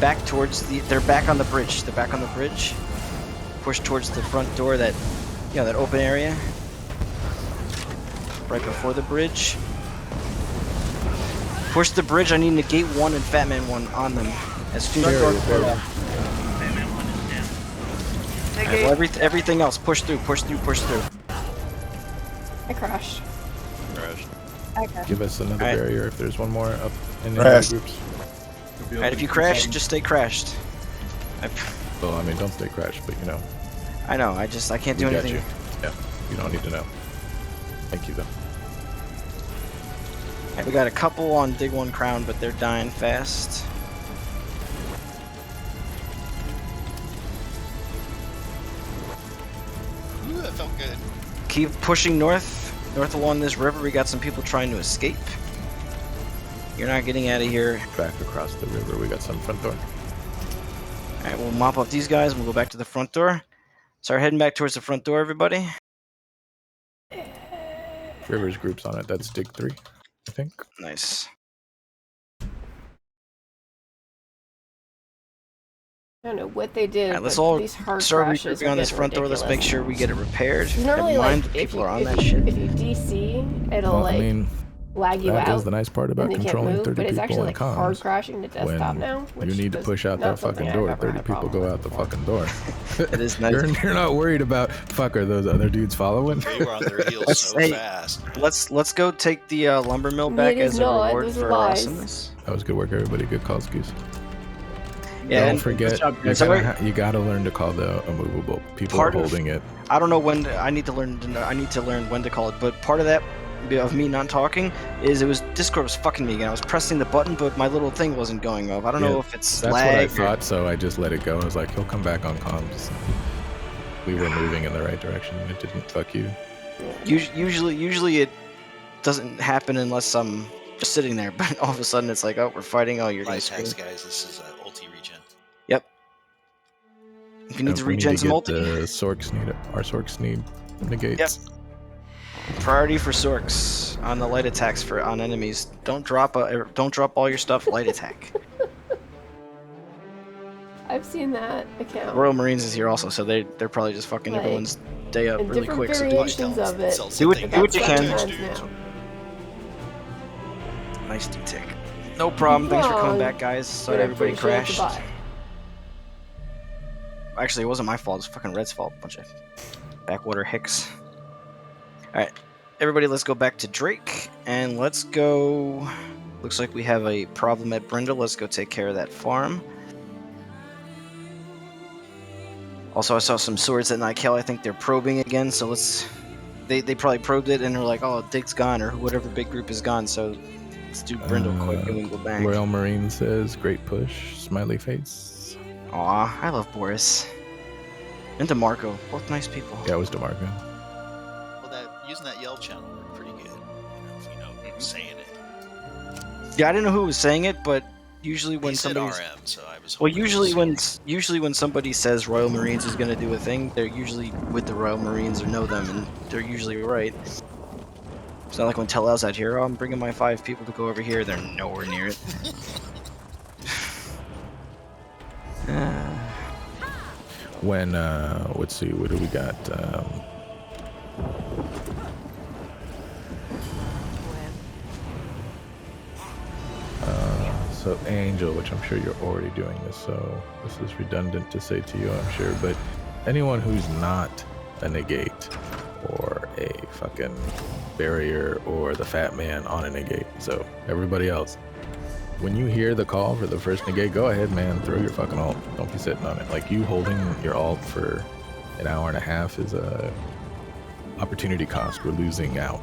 Back towards the... They're back on the bridge. They're back on the bridge. Push towards the front door, that open area. Right before the bridge. Push the bridge, I need Negate 1 and Fat Man 1 on them. As soon as Barrier, Alright, well, everything else, push through. I crashed. Give us another barrier if there's one more up in the Crash. groups. Alright, if you crash, just stay crashed. Well, I mean, don't stay crashed, but you know. I know, I can't do We got anything. you. Yeah, you don't need to know. Thank you, though. Alright, we got a couple on Dig 1 Crown, but they're dying fast. Ooh, that felt good. Keep pushing north along this river. We got some people trying to escape. You're not getting out of here. Back across the river, we got some front door. Alright, we'll mop up these guys and we'll go back to the front door. Start heading back towards the front door, everybody. River's groups on it. That's Dig 3, I think. Nice. I don't know what they did, Alright, let's but all these hard start crashes regrouping are on this getting front door. ridiculous. Let's make sure we get it repaired. Normally, Never mind, like, people are on that shit. If you DC, it'll Well, like I mean, lag you that out. is the nice part about and you can't controlling move, 30 but it's people actually in like comms. hard crashing to desktop When now. Which you need to was push out not that fucking something I've door, ever 30 had a people problem go out the fucking door. It is nice. You're not worried about, fuck, are those other dudes following? They were on their heels so fast. Let's go take the lumber mill back It is as a not, reward those are for lies. awesomeness. That was good work, everybody. Good call, Goose. Yeah, Don't and forget, good job, you guys. gotta learn to call the immovable. People are holding it. I don't know when I need to learn when to call it, but part of that of me not talking is Discord was fucking me again. I was pressing the button, but my little thing wasn't going off. I don't know if it's That's lag. what I or- thought, so I just let it go. I was like, he'll come back on comms. We were moving in the right direction, and it didn't. Fuck you. Usually it doesn't happen unless I'm just sitting there, but all of a sudden it's like, oh, we're fighting. Oh, you're gonna Light scream. attacks, guys. This is ulti regen. Yep. If you need And to we regen some get ulti, the Sorks need it. Our Sorks need negates. Yep. Priority for Sorks on the light attacks on enemies. Don't drop all your stuff. Light attack. I've seen that account. Royal Marines is here also, so they're probably just fucking Like, everyone's day up and really different quick. So variations of it. do what you can. Now. Nice D-tick. No problem. Thanks for coming Wrong, back, guys. Sorry but I everybody appreciate the crashed. buy. Actually, it wasn't my fault. It was fucking Red's fault. Bunch of backwater hicks. Alright. Everybody, let's go back to Drake. And let's go... Looks like we have a problem at Brindle. Let's go take care of that farm. Also, I saw some swords at Nykel. I think they're probing again, so let's... They probably probed it and they're like, oh, Dig's gone, or whatever big group is gone, so let's do Brindle quick and we can go back. Royal Marine says, great push, smiley face. Aw, I love Boris. And DeMarco, both nice people. Yeah, it was DeMarco. Well, using that yell channel worked pretty good. If you know who's saying it. Yeah, I didn't know who was saying it, but usually when He said somebody's... RM, so I was. Well, hoping usually when somebody says Royal Marines is going to do a thing, they're usually with the Royal Marines or know them, and they're usually right. It's not like when Tellel's out here, oh, I'm bringing my 5 people to go over here, they're nowhere near it. When, let's see, what do we got? So Angel, which I'm sure you're already doing this, so this is redundant to say to you, I'm sure, but anyone who's not a negate or a fucking barrier or the fat man on a negate, so everybody else, when you hear the call for the first negate, go ahead, man, throw your fucking ult. Don't be sitting on it. Like, you holding your ult for an hour and a half is a opportunity cost. We're losing out.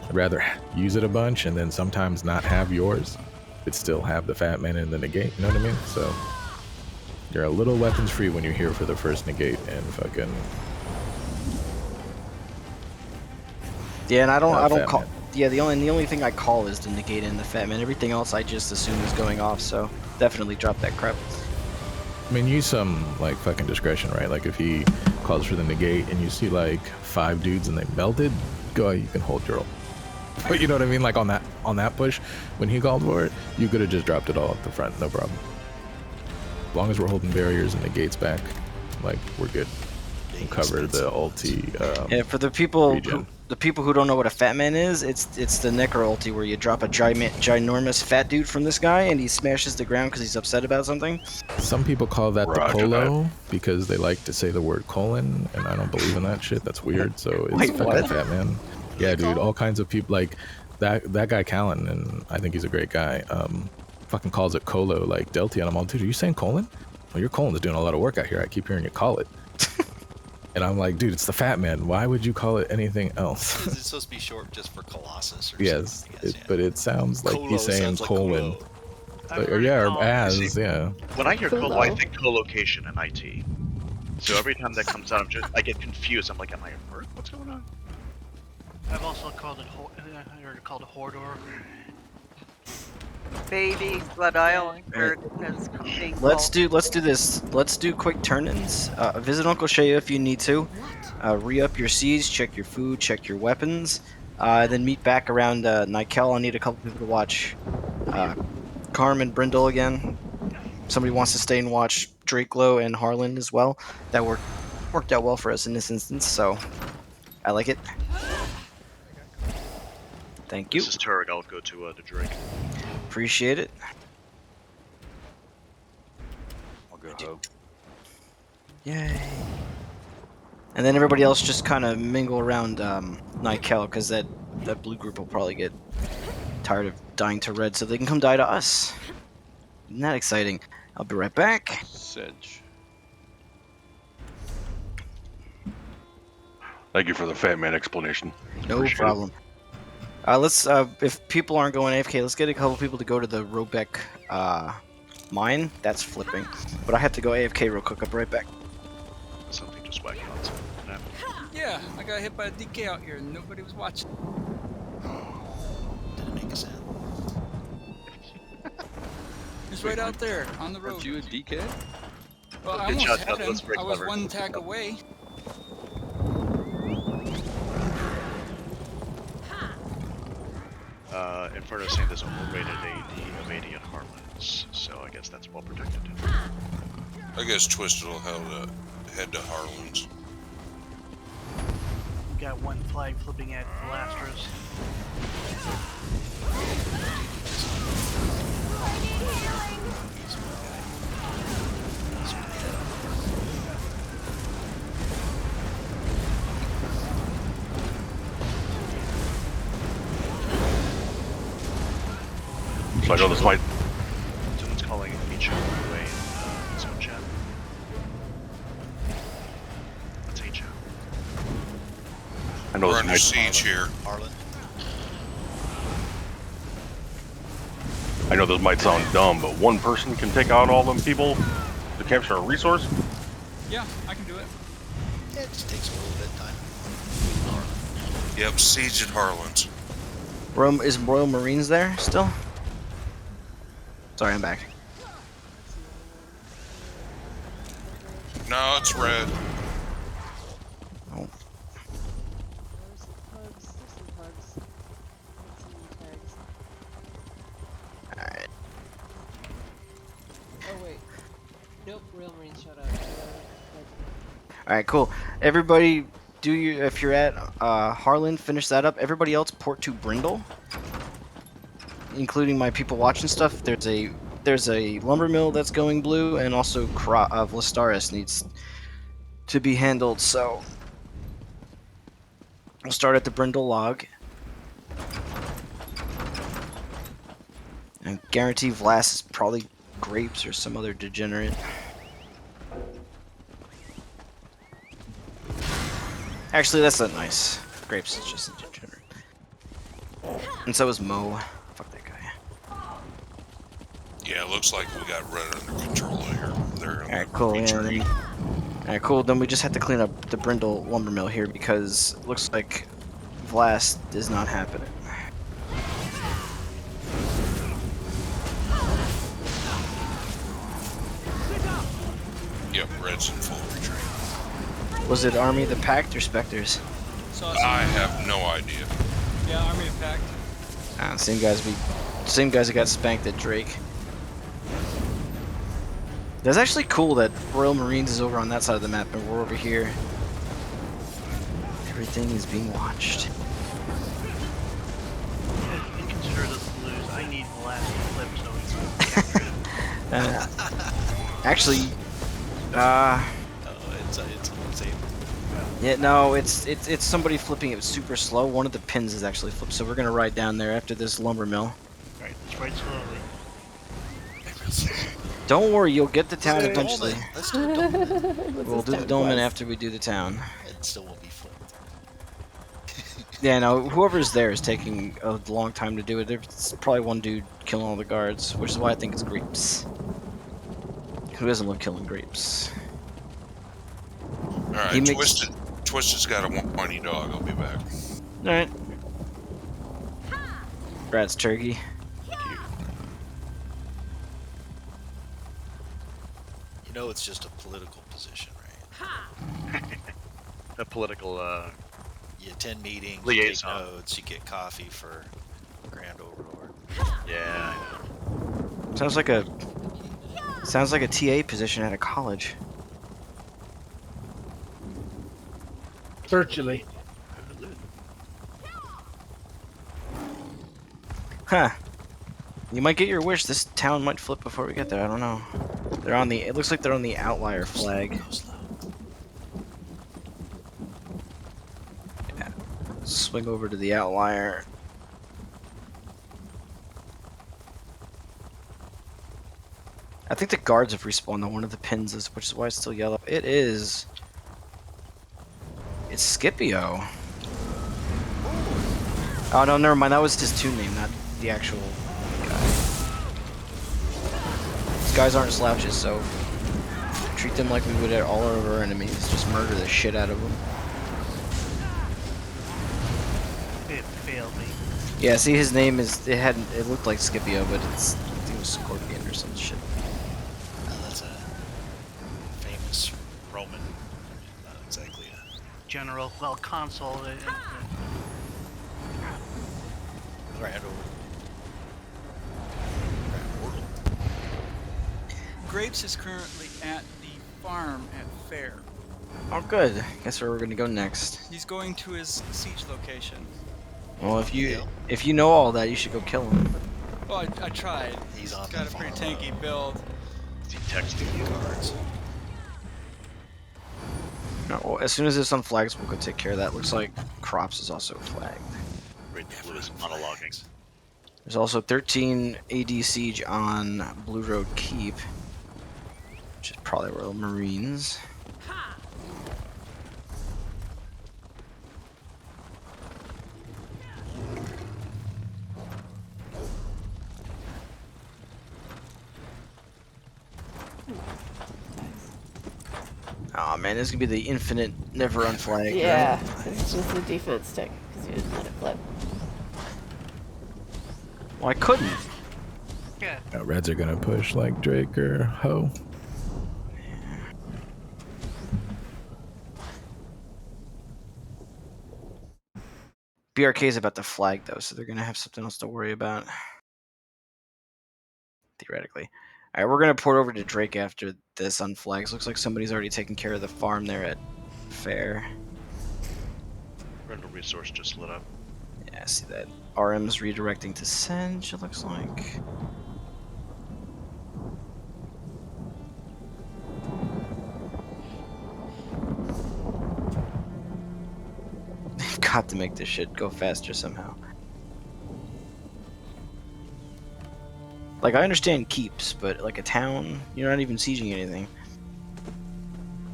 I'd rather use it a bunch and then sometimes not have yours, but still have the fat man and the negate, you know what I mean? So you're a little weapons free when you're here for the first negate and fucking... Yeah, and I don't Fat call... Man. Yeah, the only thing I call is the negate and the fat man. Everything else I just assume is going off, so definitely drop that crap. I mean, use some, like, fucking discretion, right? Like, if he calls for the negate and you see, like, 5 dudes and they melted, go ahead, you can hold your ult. But you know what I mean? Like, on that push, when he called for it, you could have just dropped it all at the front, no problem. As long as we're holding barriers and negates back, like, we're good. We'll cover the ulti. Yeah, for the people regen. who don't know what a fat man is, it's the necro ulti where you drop a ginormous fat dude from this guy and he smashes the ground because he's upset about something. Some people call that the Roger colo because they like to say the word colon, and I don't believe in that shit. That's weird. So it's Wait, fucking what? fat man. Yeah, dude. All kinds of people like that guy Callan, and I think he's a great guy. Fucking calls it colo like Delty, and I'm all, dude, are you saying colon? Well, your colon is doing a lot of work out here. I keep hearing you call it. And I'm like, dude, it's the fat man. Why would you call it anything else? Is it supposed to be short just for Colossus or Yes, something? but it sounds like Colo he's saying sounds like colon. culo. Like, or yeah, or as, See, yeah. When I hear colo, I Culo. think co-location in IT. So every time that comes out, I get confused. I'm like, am I at work? What's going on? I've also called it I heard it called a Hordor. Baby Gladile has being Let's do this. Let's do quick turn-ins. Visit Uncle Shea if you need to. Re-up your seeds, check your food, check your weapons. Then meet back around Nikel. I need a couple people to watch Carm and Brindle again. Somebody wants to stay and watch Drakelo and Harlan as well. That worked out well for us in this instance, so I like it. Thank you. This is Turek. I'll go to the Drake. Appreciate it. I'll go home. Yay. And then everybody else just kind of mingle around Nikel, because that blue group will probably get tired of dying to red, so they can come die to us. Isn't that exciting? I'll be right back. Sedge. Thank you for the fat man explanation. No Appreciate it. problem. Let's if people aren't going AFK, let's get a couple people to go to the Robeck mine. That's flipping. But I have to go AFK real quick. I'll be right back. Something just whacked on. Yeah, I got hit by a DK out here and nobody was watching. Didn't make a sound. He's right out there on the road. Aren't you a DK? Well, I Good almost job, had Todd. him. That's very I was clever. one tack away. Inferno's saying there's overrated AD of 80 at Harlan's, so I guess that's well protected. I guess Twisted will head to Harlan's. We got one flag flipping at Velastros. So I know this might. Someone's calling HO away in his own chat. What's HO? I know We're this under might. siege here. Harlan. I know this might sound dumb, but one person can take out all them people to capture a resource. Yeah, I can do it. Yeah, it just takes a little bit of time. Yep, siege at Harlan's. Is Royal Marines there still? Sorry, I'm back. No, it's red. Oh. Alright. Oh wait. Nope, Real Marines showed up. Alright, cool. Everybody, if you're at Harlan, finish that up. Everybody else, port to Brindle, including my people watching stuff. There's a lumber mill that's going blue, and also Vlastaris needs to be handled. So we'll start at the Brindle log, and guarantee Vlas is probably grapes or some other degenerate. Actually, that's not nice. Grapes is just a degenerate. And so is Mo. Fuck that guy. Yeah, it looks like we got red under control here. They're in Alright, the cool. retreat. Yeah, Alright, cool. Then we just have to clean up the Brindle lumber mill here because it looks like Vlas is not happening. Yep, red's in full retreat. Was it Army of the Pact or Spectres? I have no idea. Yeah, Army of Pact. Same guys that got spanked at Drake. That's actually cool that Royal Marines is over on that side of the map and we're over here. Everything is being watched. You can consider this a lose. I need the last flip so we can capture it. Actually, it's same. yeah, no, it's somebody flipping it super slow. One of the pins is actually flipped, so we're gonna ride down there after this lumber mill. Right, let's ride slowly. Don't worry, you'll get the town eventually. Let's do a dolmen. We'll do the dolmen after we do the town. It still won't be flipped. Yeah, no, whoever's there is taking a long time to do it. There's probably one dude killing all the guards, which is why I think it's Grapes. Who doesn't love killing Grapes? Alright, Twisted's got a whiny dog. I'll be back. Alright. Rats turkey. You know it's just a political position, right? A political, You attend meetings, liaison. you take notes, you get coffee for Grand Overlord. Yeah, I know. Sounds like a TA position at a college. Virtually. Huh. You might get your wish. This town might flip before we get there. I don't know. They're on the. It looks like they're on the outlier flag. Yeah. Swing over to the outlier. I think the guards have respawned on one of the pins, which is why it's still yellow. It is. It's Scipio. Oh no, never mind. That was his toon name, not the actual guy. These guys aren't slouches, so treat them like we would at all of our enemies. Just murder the shit out of them. It failed me. Yeah, see, his name is. It looked like Scipio, but it's. I think it was Scorpion or some shit. That's a famous Roman. Not exactly a General, well, consul. Grand Overlord. Grapes is currently at the farm at Fair. Oh, good. Guess where we're gonna go next. He's going to his siege location. Well, if you know all that, you should go kill him. Well, I tried. He's on got a pretty tanky build. Is he texting you? Cards. No, well, as soon as it's on flags, we'll go take care of that. Looks like Crops is also flagged. Red Blue is monologuing. There's also 13 AD siege on Blue Road Keep, which is probably Royal Marines. Oh man, this is gonna be the infinite, never unflagged. Yeah, right? it's just the defense tick because you didn't let it flip. Well, I couldn't. Yeah. Reds are gonna push like Drake or Ho. BRK is about to flag though, so they're gonna have something else to worry about. Theoretically. Alright, we're gonna port over to Drake after this on flags. Looks like somebody's already taken care of the farm there at Fair. Rental resource just lit up. Yeah, I see that. RM's redirecting to Senge, it looks like. They've got to make this shit go faster somehow. Like, I understand keeps, but like a town, you're not even sieging anything.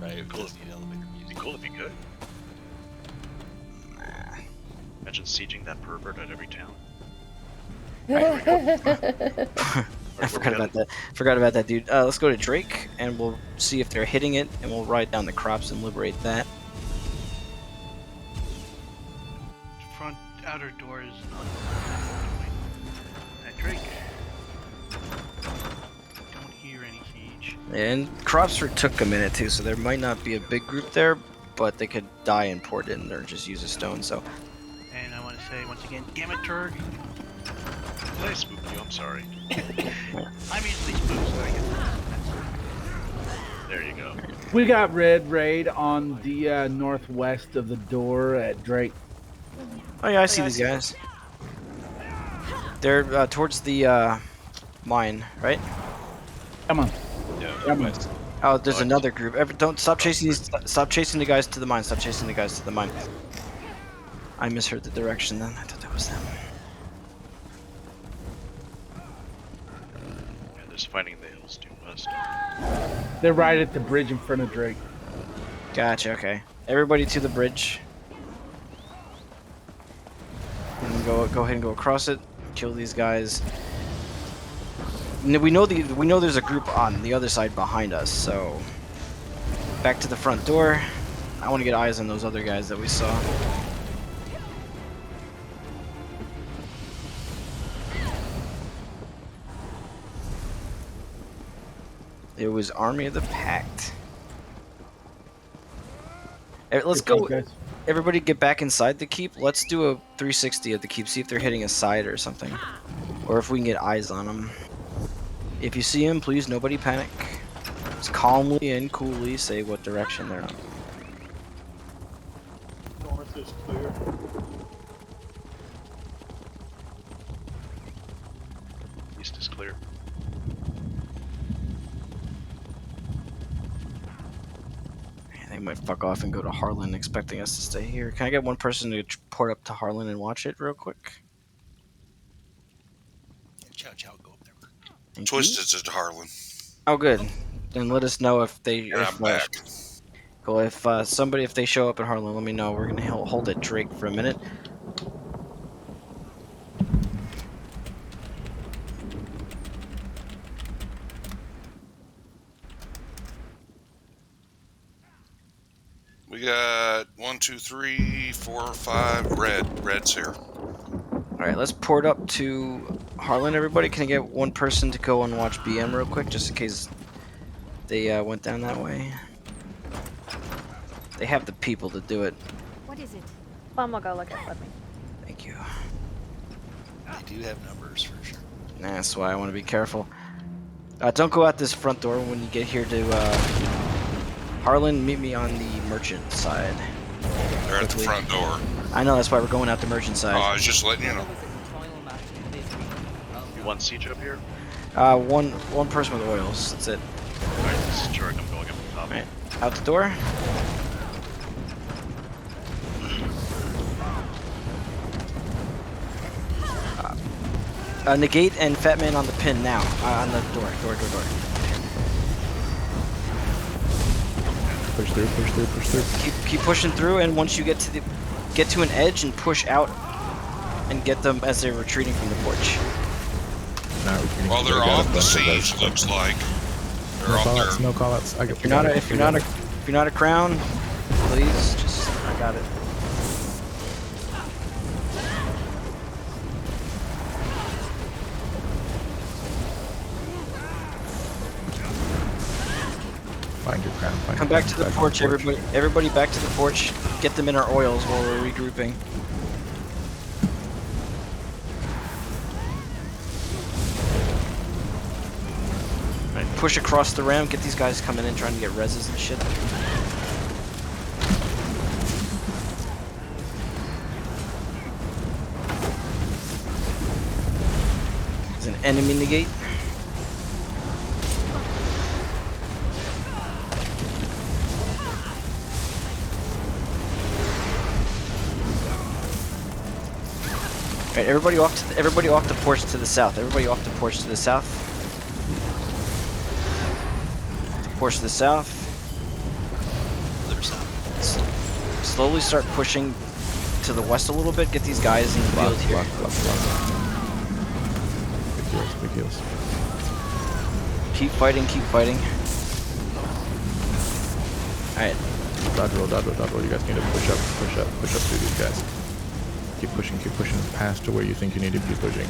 Right, it'd be cool if you elevator It'd be cool if you could. Imagine sieging that pervert at every town. I forgot about that. Forgot about that, dude. Let's go to Drake, and we'll see if they're hitting it, and we'll ride down the crops and liberate that. Front outer door is on at Drake. Don't hear any siege. And Cropsford took a minute too, so there might not be a big group there, but they could die and port in or just use a stone. So. And I want to say once again, damn it, Turg. Did I spook you? I'm sorry. I'm usually spooked, so I guess. There you go. We got red raid on the northwest of the door at Drake. Oh yeah, I see these guys. They're towards the mine, right? Come on. Yeah. Come on. Oh, there's another group. Don't stop chasing these. Stop chasing the guys to the mine. Stop chasing the guys to the mine. I misheard the direction then. I thought that was them. Yeah, there's fighting in the hills due west. They're right at the bridge in front of Drake. Gotcha. Okay. Everybody to the bridge. And go ahead and go across it. Kill these guys. We know there's a group on the other side behind us. So back to the front door. I want to get eyes on those other guys that we saw. It was Army of the Pact. Let's go. Everybody get back inside the keep. Let's do a 360 at the keep. See if they're hitting a side or something. Or if we can get eyes on them. If you see them, please nobody panic. Just calmly and coolly say what direction they're on. North is clear. East is clear. They might fuck off and go to Harlan expecting us to stay here. Can I get one person to port up to Harlan and watch it real quick? Chow Chow, go up there. Twisted to Harlan. Oh, good. Then let us know if they. And I'm back. Cool. If if they show up at Harlan, let me know. We're gonna hold at Drake for a minute. We got 1, 2, 3, 4, 5 reds here. Alright, let's port up to Harlan, everybody. Can I get one person to go and watch BM real quick, just in case they went down that way? They have the people to do it. What is it? Mom will go look at it with me. Thank you. They do have numbers for sure. Nah, that's why I want to be careful. Don't go out this front door when you get here to Harlan. Meet me on the merchant side. They're at the front door. I know, that's why we're going out the merchant side. Oh, I was just letting you know. You want siege up here? One person with oils. That's it. Alright, this is Turk. I'm going up the top. Alright, out the door. Negate and Fat Man on the pin now. On the door. Push through. Keep pushing through, and once you get to an edge and push out, and get them as they're retreating from the porch. Not retreating. Well, they're off the siege. Looks like they're off there. No callouts. If you're not a crown, please just. I got it. Find your crown. Come back to the porch, everybody. Everybody back to the porch. Get them in our oils while we're regrouping. Right, push across the ram. Get these guys coming in, trying to get reses and shit. There's an enemy negate. Alright, everybody off the porch to the south. Everybody off the porch to the south. Porch to the south. Slowly start pushing to the west a little bit. Get these guys in the field here. Big heals. Keep fighting. Alright. Dodge roll. You guys need to push up through these guys. Keep pushing past to where you think you need to be pushing.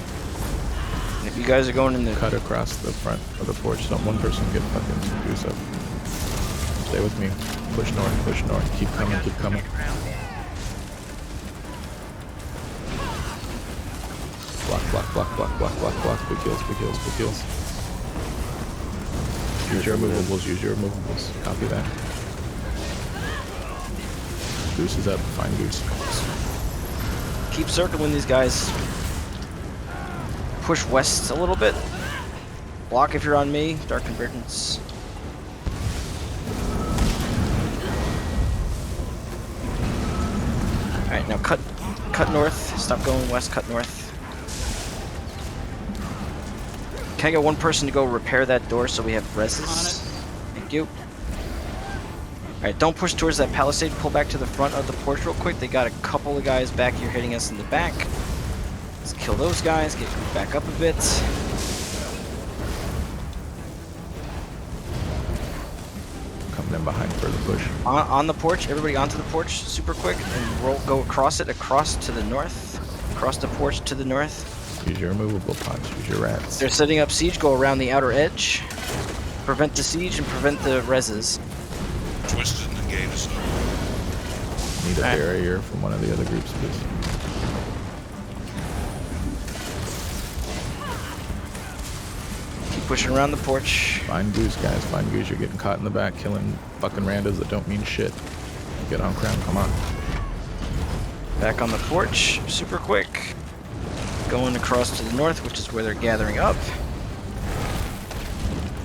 If you guys are going in the... Cut across the front of the porch so one person get fucking juice up. Stay with me. Push north. Keep coming. Block. Big heals. Use your removables. Copy that. Goose is up. Find Goose. Keep circling these guys. Push west a little bit. Block if you're on me. Dark Convergence. Alright, now cut north. Stop going west, cut north. Can I get one person to go repair that door so we have reses? Thank you. Alright, don't push towards that palisade. Pull back to the front of the porch real quick. They got a couple of guys back here hitting us in the back. Let's kill those guys. Get back up a bit. Coming in behind for the push. On the porch. Everybody onto the porch super quick. And go across it. Across to the north. Across the porch to the north. Use your removable punch. Use your rats. They're setting up siege. Go around the outer edge. Prevent the siege and prevent the reses. Twisted and the gate is up. Need a barrier from one of the other groups, please. Keep pushing around the porch. Find Goose, guys. Find Goose. You're getting caught in the back, killing fucking randos that don't mean shit. Get on crown. Come on. Back on the porch. Super quick. Going across to the north, which is where they're gathering up.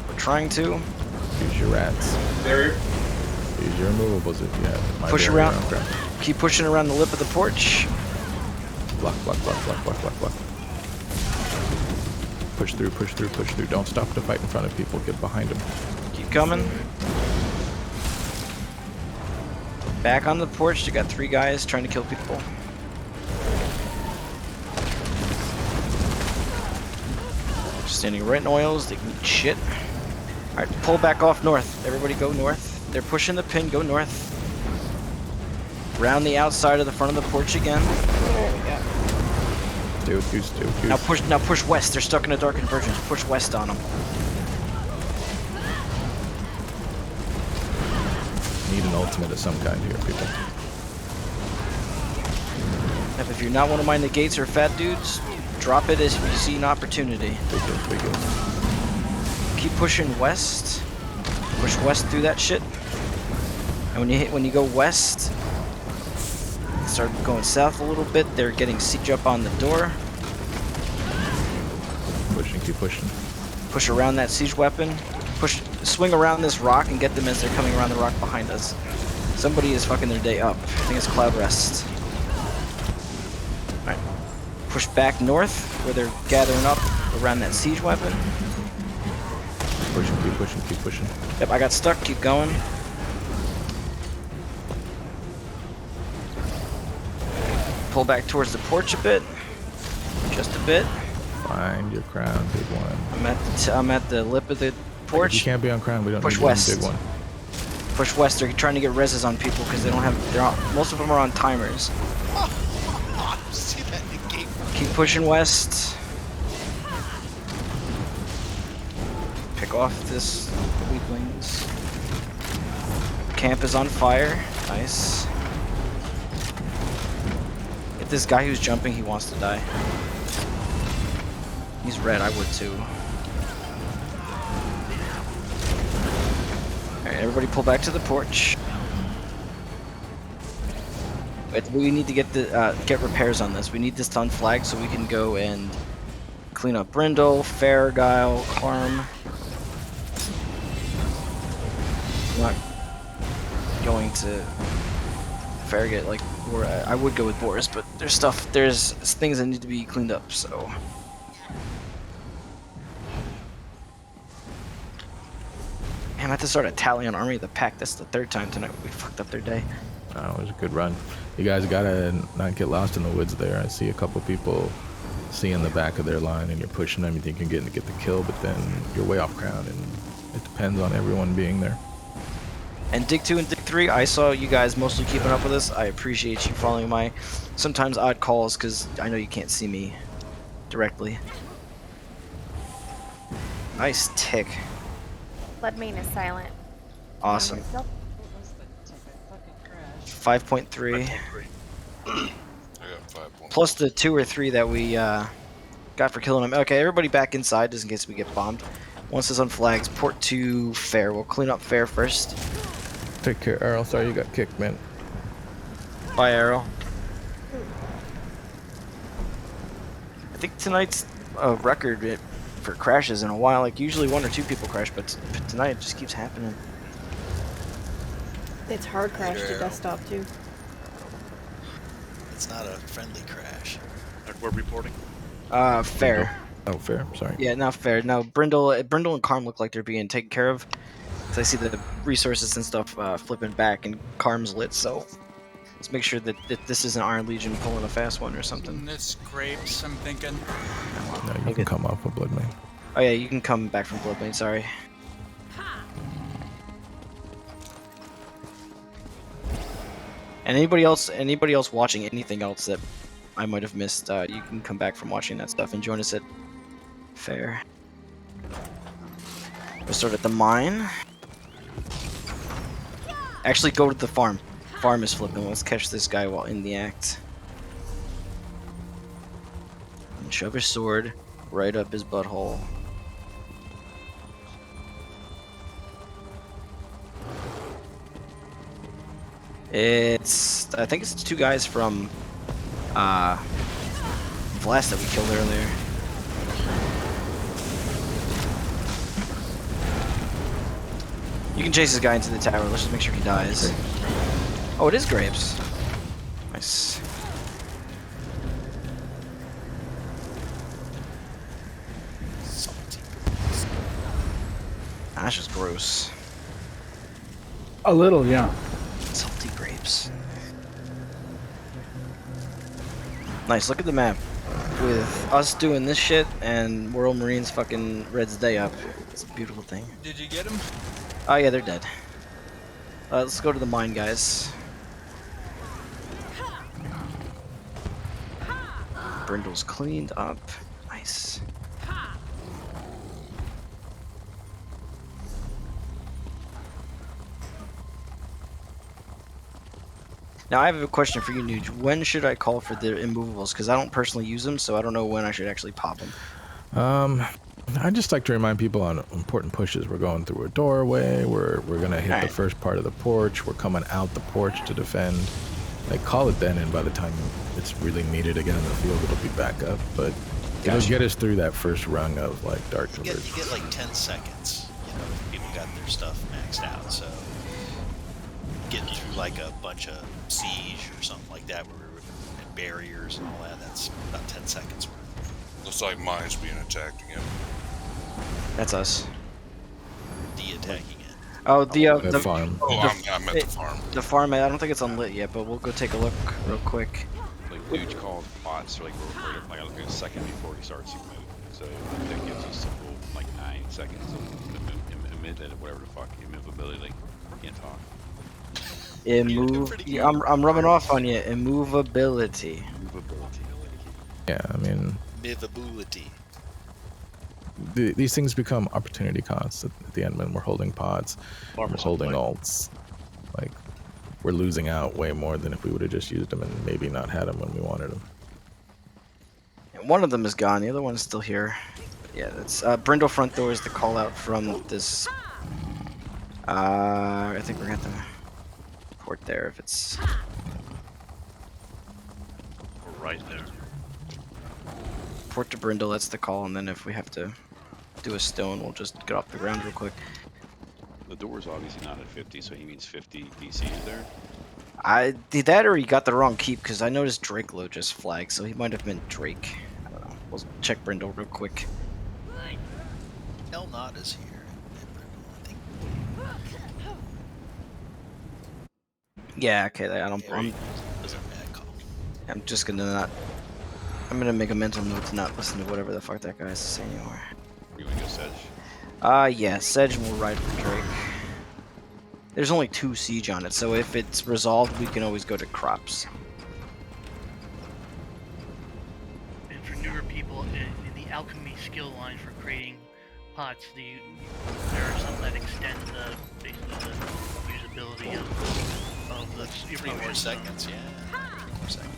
We're trying to. Use your rats. Barrier. Use your removables if you have. Push around. Keep pushing around the lip of the porch. Block, block, block, block, block, block, block. Push through, push through, push through. Don't stop to fight in front of people. Get behind them. Keep coming. Back on the porch. You got 3 guys trying to kill people. Standing right in oils. They can eat shit. Alright, pull back off north. Everybody go north. They're pushing the pin. Go north. Round the outside of the front of the porch again. There we go. Goose. Now push west. They're stuck in a dark convergence. Push west on them. Need an ultimate of some kind here, people. If you're not one of my negates or fat dudes, drop it as you see an opportunity. Big good. Keep pushing west. Push west through that shit. And when you go west, start going south a little bit. They're getting siege up on the door. Keep pushing. Push around that siege weapon. Swing around this rock and get them as they're coming around the rock behind us. Somebody is fucking their day up. I think it's Cloud Rest. Alright. Push back north where they're gathering up around that siege weapon. Keep pushing. Yep, I got stuck. Keep going. Pull back towards the porch a bit. Just a bit. Find your crown, big one. I'm at the lip of the porch. You can't be on crown. We don't push need west. Big one. Push west. They're trying to get reses on people because they don't have. Most of them are on timers. See that negate? Keep pushing west. Pick off this weaklings. Camp is on fire. Nice. If this guy who's jumping, he wants to die. He's red, I would too. Alright, everybody pull back to the porch. We need to get repairs on this. We need this to unflag so we can go and clean up Brindle, Faragile, Clarm. I'm not going to Farragut like I would go with Boris, but there's things that need to be cleaned up, so. Man, I have to start a tally on Army of the Pack. That's the 3rd time tonight we fucked up their day. Oh, it was a good run. You guys gotta not get lost in the woods there. I see a couple people seeing the back of their line and you're pushing them. You think you can get the kill, but then you're way off ground and it depends on everyone being there. And Dig 2 and Dig 3, I saw you guys mostly keeping up with us. I appreciate you following my sometimes odd calls because I know you can't see me directly. Nice tick. Blood main is silent. Awesome. What was the ticket? Fucking crash. 5.3. I got 5. Plus the 2 or 3 that we got for killing him. Okay, everybody back inside just in case we get bombed. Once this unflags, port to Fair. We'll clean up Fair first. Take care, Earl. Sorry you got kicked, man. Bye, Arrow. I think tonight's a record for crashes in a while. Like, usually 1 or 2 people crash, but tonight it just keeps happening. It's hard crash to desktop, too. It's not a friendly crash. Network reporting. Fair. Oh, fair. Sorry. Yeah, not fair. No, Brindle and Carm look like they're being taken care of. So I see the resources and stuff flipping back, and Carm's lit. So let's make sure that this isn't Iron Legion pulling a fast one or something. It's grapes, I'm thinking. No, you can come off of Bloodmane. Oh yeah, you can come back from Bloodmane. Sorry. And anybody else watching anything else that I might have missed, you can come back from watching that stuff and join us at Fair. We'll start at the mine. Actually, go to the farm. Farm is flipping. Let's catch this guy while in the act. And shove his sword right up his butthole. I think it's 2 guys from Blast that we killed earlier. You can chase this guy into the tower. Let's just make sure he dies. Oh, it is grapes. Nice. That's just gross. A little, yeah. Salty grapes. Nice, look at the map. With us doing this shit and World Marines fucking Red's day up. It's a beautiful thing. Did you get him? Oh yeah, they're dead. Let's go to the mine, guys. Brindle's cleaned up. Nice. Now I have a question for you, Nuge. When should I call for the immovables? Because I don't personally use them, so I don't know when I should actually pop them. I just like to remind people on important pushes. We're going through a doorway. We're gonna hit the first part of the porch. We're coming out the porch to defend. Like, call it then, and by the time it's really needed again in the field, it'll be back up. But it'll get us through that first rung of like dark conversion. You get like 10 seconds. You know, if people got their stuff maxed out. So getting through like a bunch of siege or something like that, where we're in barriers and all that. That's about 10 seconds worth. Looks like mine's being attacked again. That's us. De-attacking it. Oh, the farm. I'm at the farm. The farm, I don't think it's unlit yet, but we'll go take a look real quick. Like, Nuge called bots, so like we're like a second before he starts to move. So that gives us simple like 9 seconds of whatever the fuck, immovability. Like, can't talk. Yeah, I'm rubbing off on you. Immovability. Yeah, I mean, Movability. These things become opportunity costs at the end when we're holding pods, we're holding ults. Like, we're losing out way more than if we would have just used them and maybe not had them when we wanted them. And one of them is gone. The other one's still here. But yeah, that's Brindle front door is the call out from this. I think we're gonna have to port there if it's. We're right there. Port to Brindle, that's the call, and then if we have to do a stone, we'll just get off the ground real quick. The door's obviously not at 50, so he means 50 DCs there. I did that, or he got the wrong keep, because I noticed Drakelo just flagged, so he might have meant Drake. I don't know. We'll check Brindle real quick. El Not is here. Yeah, okay. I'm just gonna not. I'm gonna make a mental note to not listen to whatever the fuck that guy has to say anymore. You wanna go Sedge? Yeah, Sedge will ride for Drake. There's only 2 siege on it, so if it's resolved, we can always go to crops. And for newer people, in the alchemy skill line for creating pots, there are some that extend basically the usability of the 3 more seconds, yeah. 3 more seconds.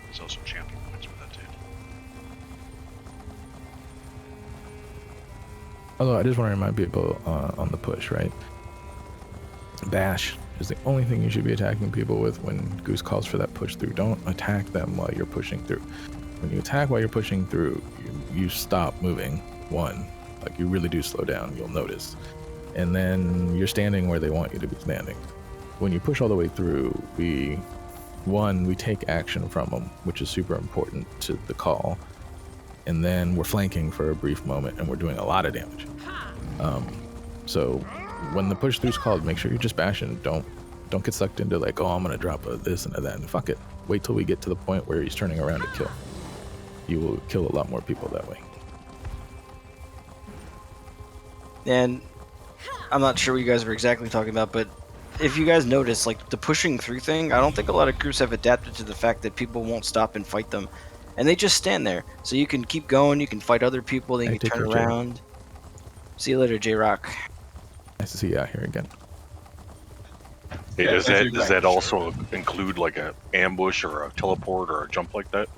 There's also champion points with that too. Although I just want to remind people on the push, right? Bash is the only thing you should be attacking people with when Goose calls for that push through. Don't attack them while you're pushing through. When you attack while you're pushing through, you stop moving. One, like you really do slow down, you'll notice. And then you're standing where they want you to be standing. When you push all the way through, we take action from them, which is super important to the call. And then we're flanking for a brief moment and we're doing a lot of damage. So when the push through's called, make sure you're just bashing. Don't get sucked into like, oh, I'm gonna drop a this and a that, and fuck it. Wait till we get to the point where he's turning around to kill. You will kill a lot more people that way. And I'm not sure what you guys were exactly talking about, but if you guys notice, like the pushing through thing, I don't think a lot of groups have adapted to the fact that people won't stop and fight them. And they just stand there. So you can keep going, you can fight other people, then you can turn around. See you later, J-Rock. Nice to see you out here again. Hey, does that also include like a ambush or a teleport or a jump like that?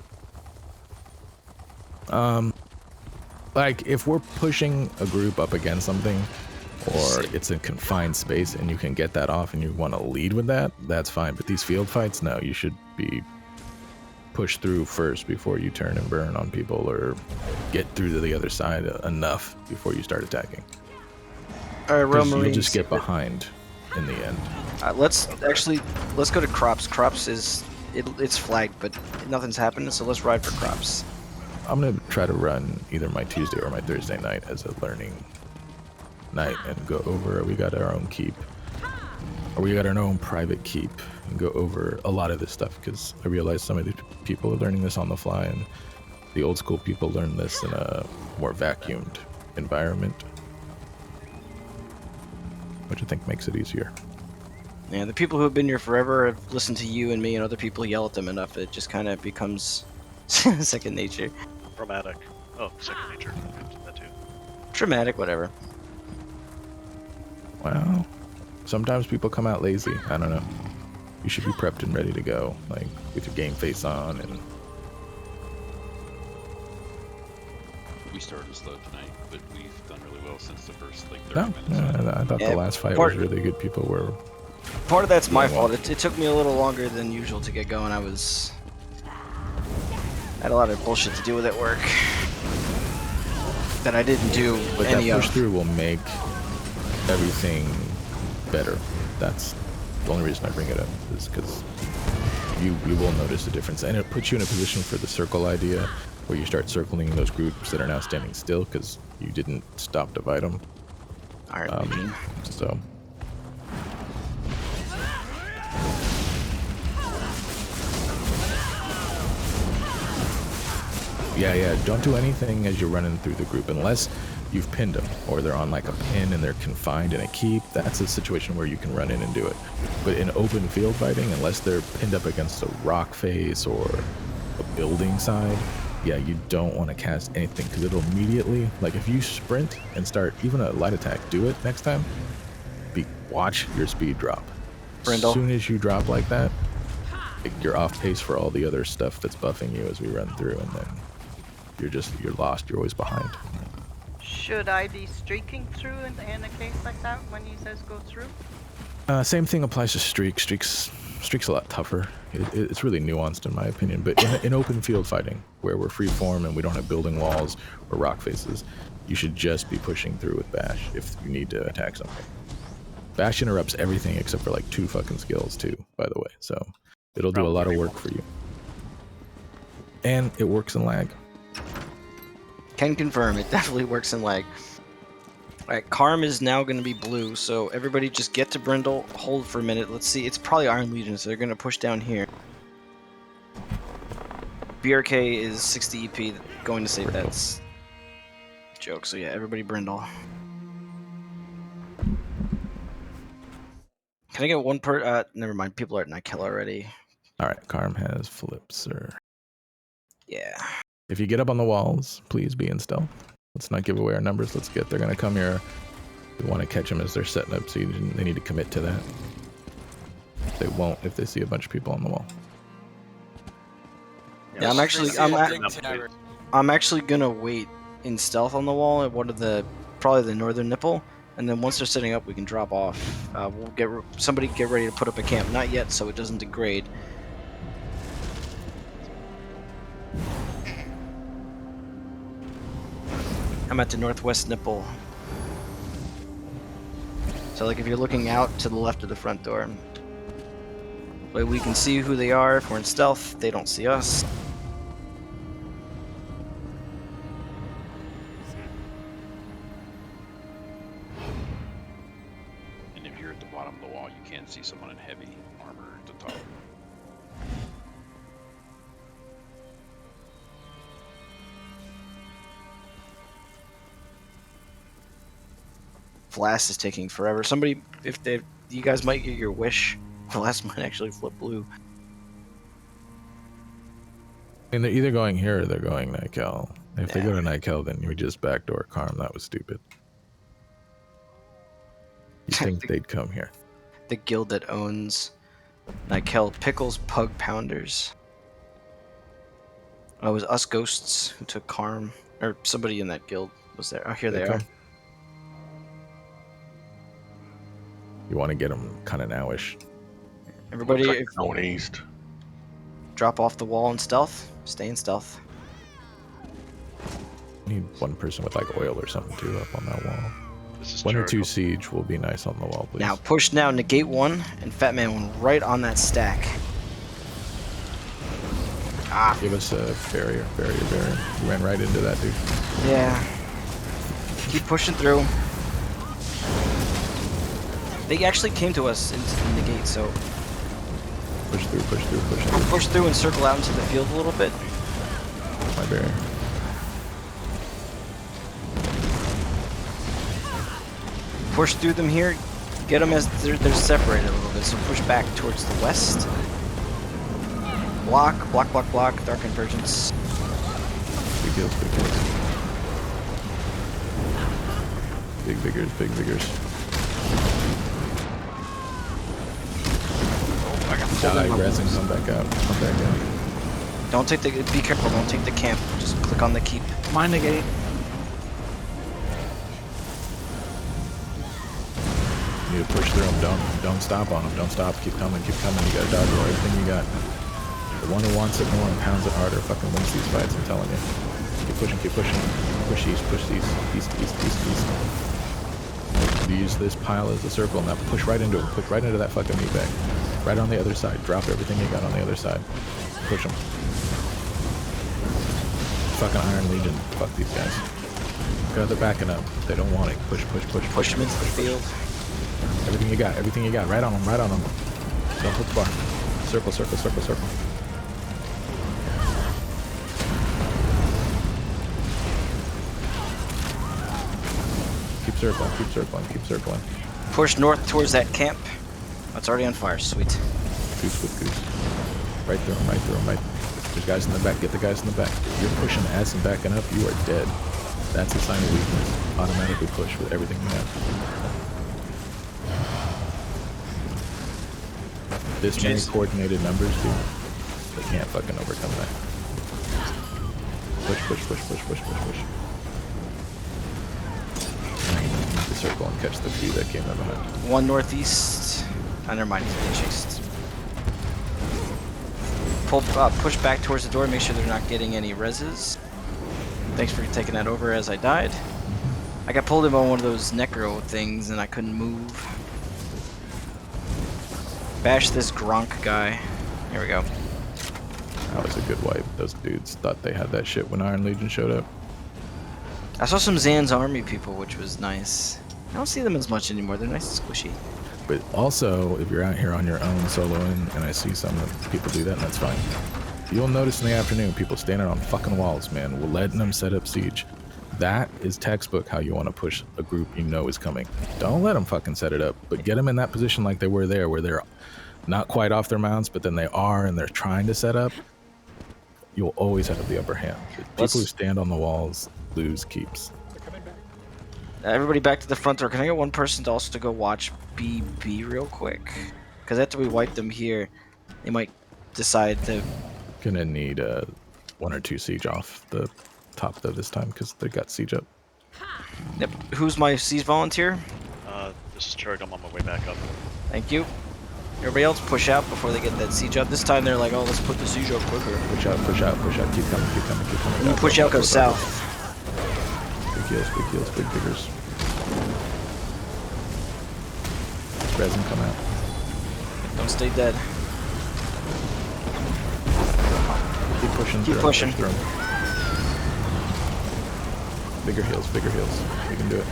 Like if we're pushing a group up against something, or it's a confined space and you can get that off and you want to lead with that, that's fine. But these field fights, no, you should be pushed through first before you turn and burn on people, or get through to the other side enough before you start attacking. All right, Royal Marines. You'll just get behind in the end. Let's go to Crops. Crops it's flagged, but nothing's happened, so let's ride for Crops. I'm gonna try to run either my Tuesday or my Thursday night as a learning night and go over. We got our own keep, or we got our own private keep, and go over a lot of this stuff, because I realize some of the people are learning this on the fly, and the old school people learn this in a more vacuumed environment, which I think makes it easier. Yeah, the people who have been here forever have listened to you and me and other people yell at them enough, it just kind of becomes second nature. Dramatic. Oh, second nature. That too. Dramatic, whatever. Well, sometimes people come out lazy. I don't know. You should be prepped and ready to go, like with your game face on. And we started slow tonight, but we've done really well since the first like 30 minutes. I thought the last fight was really good. People were. Part of that's my fault. It took me a little longer than usual to get going. I had a lot of bullshit to do with at work that I didn't do But any that push of. through will make everything better. That's the only reason I bring it up, is because you will notice a difference, and it puts you in a position for the circle idea, where you start circling those groups that are now standing still because you didn't stop to fight them. So. Yeah, don't do anything as you're running through the group unless you've pinned them, or they're on like a pin and they're confined in a keep. That's a situation where you can run in and do it. But in open field fighting, unless they're pinned up against a rock face or a building side, yeah, you don't want to cast anything, because it'll immediately, like if you sprint and start even a light attack, do it next time, watch your speed drop. Brindle. As soon as you drop like that, you're off pace for all the other stuff that's buffing you as we run through, and then you're lost. You're always behind. Should I be streaking through in a case like that when he says go through? Same thing applies to streaks. Streaks a lot tougher. It's really nuanced in my opinion. But in open field fighting, where we're free form and we don't have building walls or rock faces, you should just be pushing through with Bash if you need to attack something. Bash interrupts everything except for like 2 fucking skills too, by the way. So it'll do a lot of work for you. And it works in lag. Can confirm, it definitely works in lag. Alright, Karm is now going to be blue, so everybody just get to Brindle, hold for a minute. Let's see, it's probably Iron Legion, so they're going to push down here. BRK is 60 EP, going to save that's joke, so yeah, everybody Brindle. Can I get one never mind, people are at night kill already. Alright, Karm has flips, sir. Yeah. If you get up on the walls, please be in stealth. Let's not give away our numbers. They're going to come here. We want to catch them as they're setting up, so they need to commit to that. They won't if they see a bunch of people on the wall. Yeah, I'm actually gonna wait in stealth on the wall at one of the probably the northern nipple, and then once they're setting up, we can drop off. We'll somebody get ready to put up a camp. Not yet, so it doesn't degrade. I'm at the northwest nipple. So like if you're looking out to the left of the front door, but we can see who they are. If we're in stealth, they don't see us. And if you're at the bottom of the wall, you can see someone in heavy armor at the top. Blast is taking forever. Somebody, you guys might get your wish. Blast might actually flip blue. And they're either going here or they're going Nykel. If they go to Nykel, then we just backdoor Karm. That was stupid. You think they'd come here? The guild that owns Nykel, Pickles Pug Pounders. Oh, it was us ghosts who took Karm, or somebody in that guild was there. Oh, here they are. You want to get them kind of nowish. Everybody, Looks like going east. Drop off the wall in stealth. Stay in stealth. Need one person with like oil or something too up on that wall. This is 1 or 2 Cyrodiil. siege will be nice on the wall, please. Now push now, negate 1, and Fat Man 1 right on that stack. Ah. Give us a barrier. You ran right into that dude. Yeah. Keep pushing through. They actually came to us into the gate, so push through. Push through and circle out into the field a little bit. My barrier. Push through them here. Get them as they're separated a little bit. So push back towards the west. Block. Dark Convergence. Big heals. Big vigors. Die, res, and come back out. Don't take the. Be careful. Don't take the camp. Just click on the keep. Mind the gate. You need to push through them. Don't stop on them. Don't stop. Keep coming. You gotta dodge roll everything you got. The one who wants it more and pounds it harder fucking wins these fights. I'm telling you. Keep pushing. Push east. You use this pile as a circle and now push right into it. Push right into that fucking meat bag. Right on the other side. Drop everything you got on the other side. Push them. Fucking Iron Legion. Fuck these guys. God, they're backing up. They don't want it. Push. Push them into the field. Everything you got. Right on them. Don't put the bar. Circle. Keep circling. Push north towards that camp. It's already on fire. Sweet. Goose. Right through them. There's guys in the back. Get the guys in the back. If you're pushing ass and backing up, you are dead. That's a sign of weakness. Automatically push with everything you have. This many coordinated numbers, dude. They can't fucking overcome that. Push. The circle and catch the few that came in behind. 1 northeast. Oh, never mind. He's getting chased. Push back towards the door. Make sure they're not getting any reses. Thanks for taking that over as I died. I got pulled in by one of those necro things and I couldn't move. Bash this Gronk guy. Here we go. That was a good wipe. Those dudes thought they had that shit when Iron Legion showed up. I saw some Zan's army people, which was nice. I don't see them as much anymore. They're nice and squishy. But also, if you're out here on your own soloing, and I see some people do that, and that's fine. You'll notice in the afternoon people standing on fucking walls, man. We're letting them set up siege. That is textbook how you want to push a group you know is coming. Don't let them fucking set it up, but get them in that position like they were there, where they're not quite off their mounts, but then they are, and they're trying to set up. You'll always have the upper hand. People who stand on the walls lose keeps. Everybody back to the front door. Can I get one person to also go watch BB real quick? Because after we wipe them here, they might decide to... Gonna need 1 or 2 siege off the top though this time, because they got siege up. Yep. Who's my siege volunteer? This is Churg. I'm on my way back up. Thank you. Everybody else push out before they get that siege up. This time they're like, oh, let's put the siege up quicker. Push out, push out, push out. Keep coming, keep coming, keep coming. When you push out, go south. Big heals, big diggers. Resin, come out. Don't stay dead. Keep pushing. Keep pushing. Through 'em. Bigger heals, bigger heals. We can do it.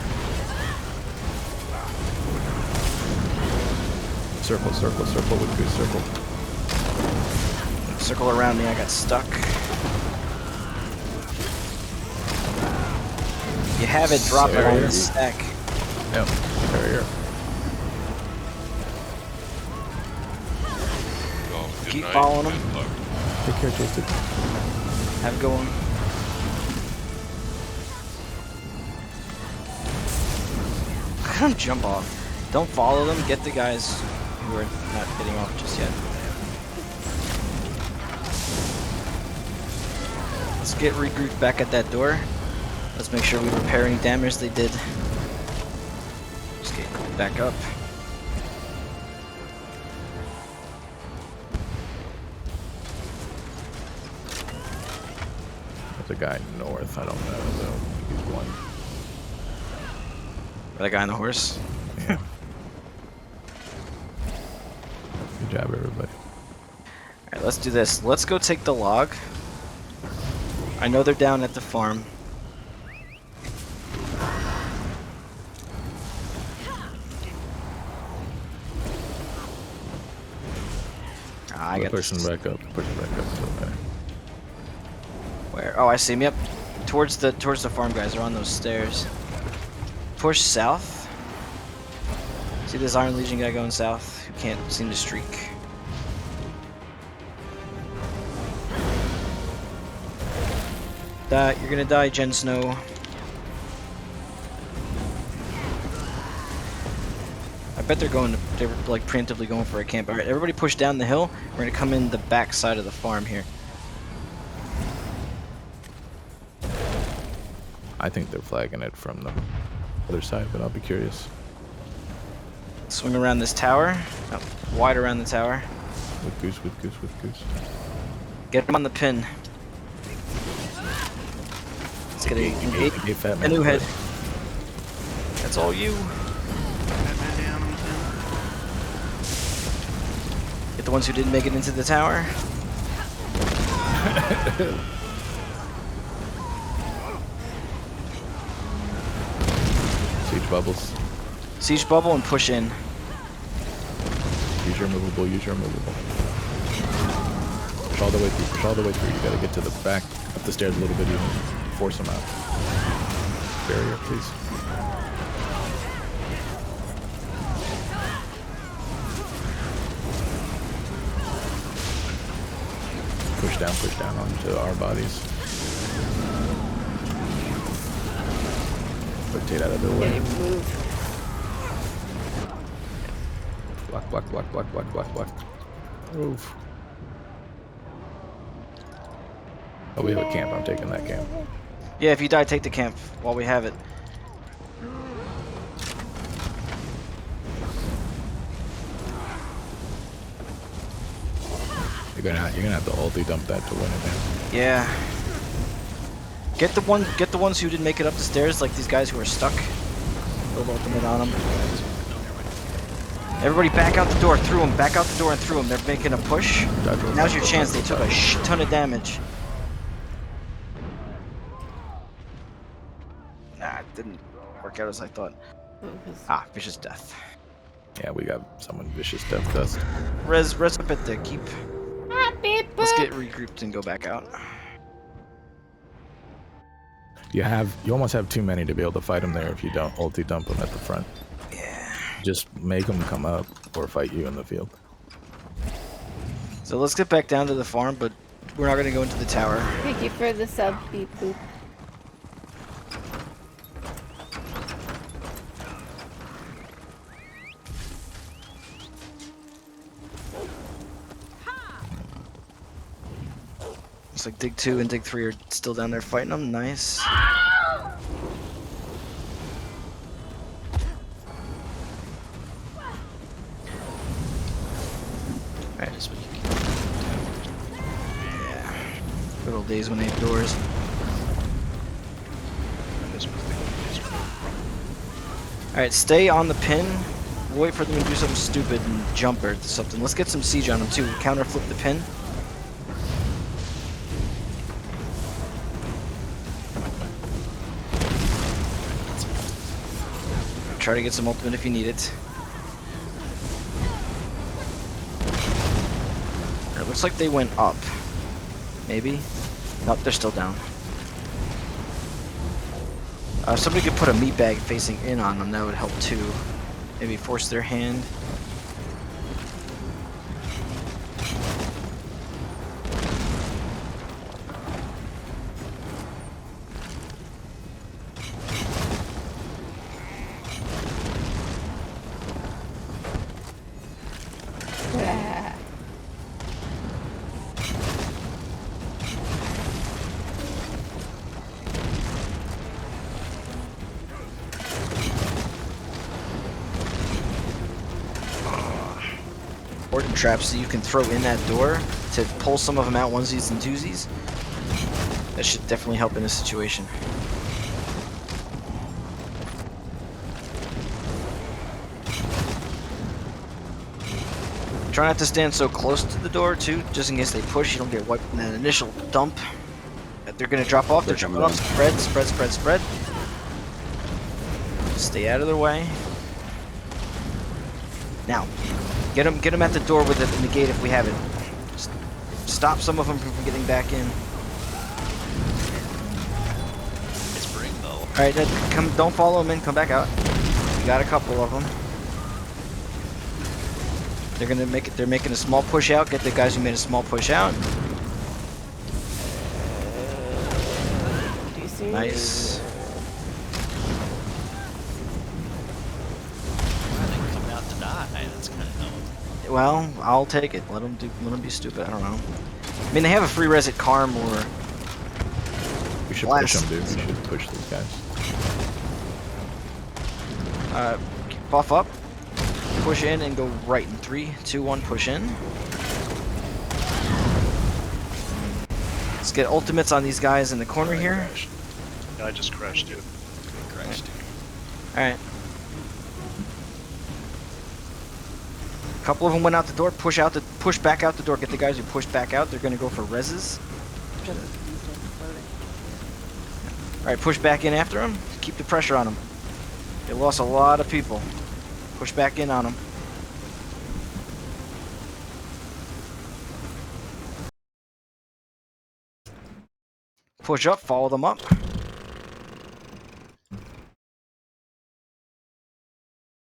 Circle, circle, circle with Goose, circle. Circle around me, I got stuck. You have it, drop it on the stack. Yep, barrier. Keep following them. Take care, Jason. Have a good one. Jump off. Don't follow them, get the guys who are not getting off just yet. Let's get regrouped back at that door. Let's make sure we repair any damage they did. Just get back up. There's a guy north, I don't know though. He's one. That guy on the horse? Yeah. Good job, everybody. Alright, let's do this. Let's go take the log. I know they're down at the farm. I got pushing back up, pushing back up. Okay. Where? Oh, I see him. Yep. Towards the farm guys are on those stairs. Push south. See this Iron Legion guy going south who can't seem to streak. You're gonna die, Jen Snow. I bet they're like preemptively going for a camp. Alright, everybody push down the hill. We're gonna come in the back side of the farm here. I think they're flagging it from the other side, but I'll be curious. Swing around this tower. Oh, wide around the tower. With Goose, with Goose, with Goose. Get him on the pin. Let's get a new head. That's all you. Get the ones who didn't make it into the tower. Siege bubbles. Siege bubble and push in. Use your movable, use your movable. Push all the way through, push all the way through. You gotta get to the back, up the stairs a little bit even. Force them out. Barrier, please. Push down onto our bodies. Rotate out of their way. Block, block, block, block, block, block, block. Move. Oh, we have a camp. I'm taking that camp. Yeah, if you die, take the camp while we have it. You're gonna have to ulti dump that to win it, man. Yeah. Get the ones who didn't make it up the stairs, like these guys who are stuck. Build ultimate on them. Everybody back out the door, through them. Back out the door and through them. They're making a push. Now's your chance. They took a shit ton of damage. Nah, it didn't work out as I thought. Ah, vicious death. Yeah, we got someone vicious death dust. Res up at the keep. Let's get regrouped and go back out. You almost have too many to be able to fight them there if you don't ulti dump them at the front. Yeah. Just make them come up or fight you in the field. So let's get back down to the farm, but we're not going to go into the tower. Thank you for the sub, beep boop. Looks like Dig 2 and Dig 3 are still down there fighting them. Nice. days when they have doors. Alright, stay on the pin. Wait for them to do something stupid and jump or something. Let's get some siege on them too. Counter flip the pin. Try to get some ultimate if you need it. It looks like they went up. Maybe? Nope, they're still down. Somebody could put a meat bag facing in on them, that would help too. Maybe force their hand. Orton traps that you can throw in that door to pull some of them out onesies and twosies. That should definitely help in this situation. Try not to stand so close to the door too, just in case they push, you don't get wiped in that initial dump. They're gonna drop off, they're jumping off, spread, spread, spread, spread. Stay out of their way. Now, get them at the door with the negate if we have it. Just stop some of them from getting back in. It's bring though. All right, come. Don't follow them in. Come back out. We got a couple of them. They're gonna make it. They're making a small push out. Get the guys who made a small push out. Nice. Well, I'll take it. Let them be stupid. I don't know. I mean, they have a free res at Karm or. We should push them, dude. We should push these guys. Buff up, push in, and go right in 3, 2, 1. Push in. Let's get ultimates on these guys in the corner here. No, I just crashed it. All right. A couple of them went out the door. Push back out the door. Get the guys who pushed back out. They're gonna go for reses. All right, push back in after them. Keep the pressure on them. They lost a lot of people. Push back in on them. Push up. Follow them up.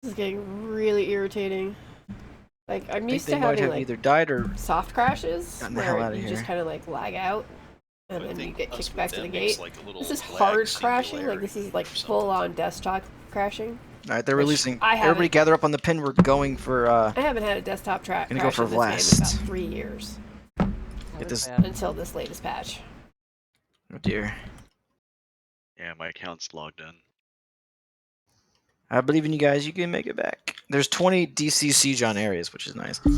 This is getting really irritating. Like, I'm used to they might having have like either died or soft crashes gotten the hell where out of you here. just kind of like lag out and then you get kicked back to the gate. Like this is hard crashing. Like this is like full on desktop crashing. All right, they're releasing. I Everybody gather up on the pin. We're going for. I haven't had a desktop track Gonna crash go for in this blast. game in about 3 years. Get this. Until this latest patch. Oh dear. Yeah, my account's logged in. I believe in you guys. You can make it back. There's 20 DC siege on areas, which is nice. All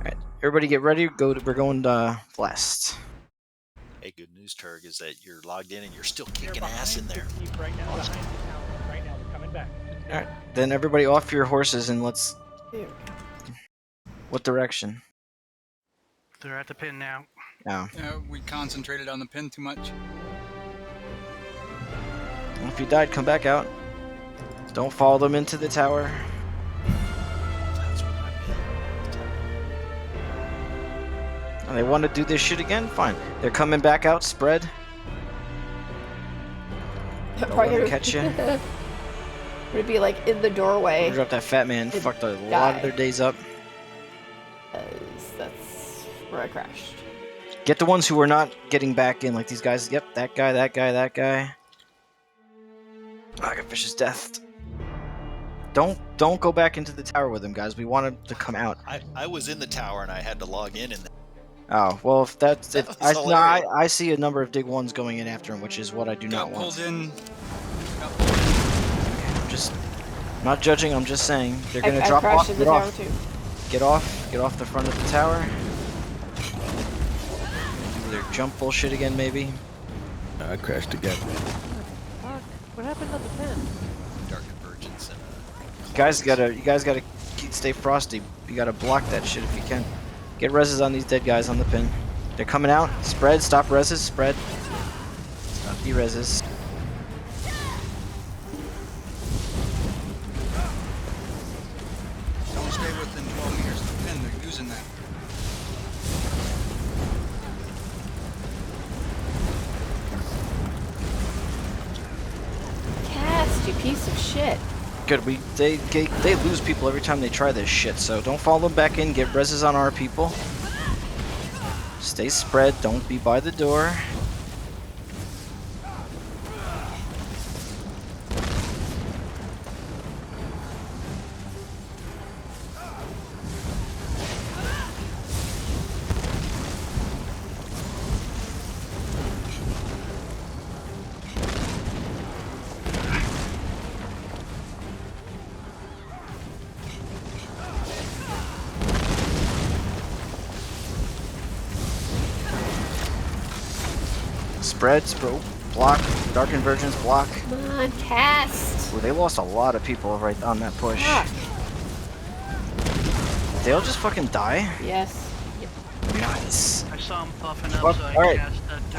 right, everybody get ready. We're going to blast. Hey, good news, Turg, is that you're logged in and you're still kicking ass in there. Right now, behind the town. Right now, we're coming back. All right, then everybody off your horses and let's. Ew. What direction? They're at the pin now. No. We concentrated on the pin too much. Well, if you died, come back out. Don't follow them into the tower. And they want to do this shit again? Fine. They're coming back out. Spread. Don't let them catch you. Would it be like in the doorway? Drop that fat man. Fucked a lot of their days up. That's where I crashed. Get the ones who are not getting back in, like these guys. Yep, that guy, that guy, that guy. Fish's death. Don't go back into the tower with them, guys. We want them to come out. I was in the tower and I had to log in and. Oh well, if that's That if was hilarious. I see a number of dig ones going in after him, which is what I do not Got want. pulled in. I'm just not judging. I'm just saying they're gonna I drop crashed off. in the Get tower off. too. Get off. Get off the front of the tower. Do their jump bullshit again, maybe. I crashed again. Fuck. What happened to the pen? Dark Convergence and You guys gotta stay frosty. You gotta block that shit if you can. Get reses on these dead guys on the pin. They're coming out. Spread. Stop reses. Spread. Stop the reses. Don't stay within 12 meters of the pin. They're using that. Cast, you piece of shit. Good. They lose people every time they try this shit. So don't follow them back in. Get reses on our people. Stay spread. Don't be by the door. Spreads, bro. Block. Dark Convergence, block. Come on, cast. Well, they lost a lot of people right on that push. Fuck. Did they all just fucking die? Yes. Nice. I saw him puffing up, Well, so I all right. cast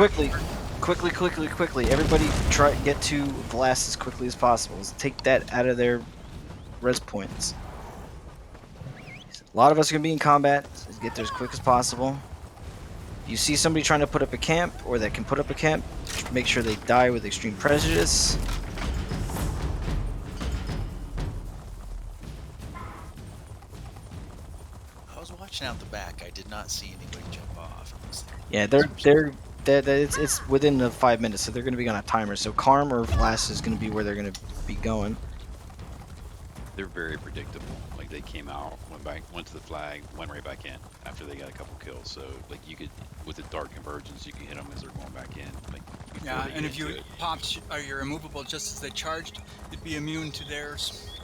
Quickly. Everybody try get to blast as quickly as possible. Let's take that out of their res points. A lot of us are gonna be in combat. So let's get there as quick as possible. You see somebody trying to put up a camp, or that can put up a camp, make sure they die with extreme prejudice. I was watching out the back. I did not see anybody jump off. Yeah, it's within the 5 minutes, so they're gonna be on a timer. So Karm or Blast is gonna be where they're gonna be going. They're very predictable. Like they came out, went to the flag, went right back in after they got a couple kills. So like you could, with the Dark Convergence, you can hit them as they're going back in. Like Yeah, and if you popped your immovable just as they charged, you'd be immune to theirs.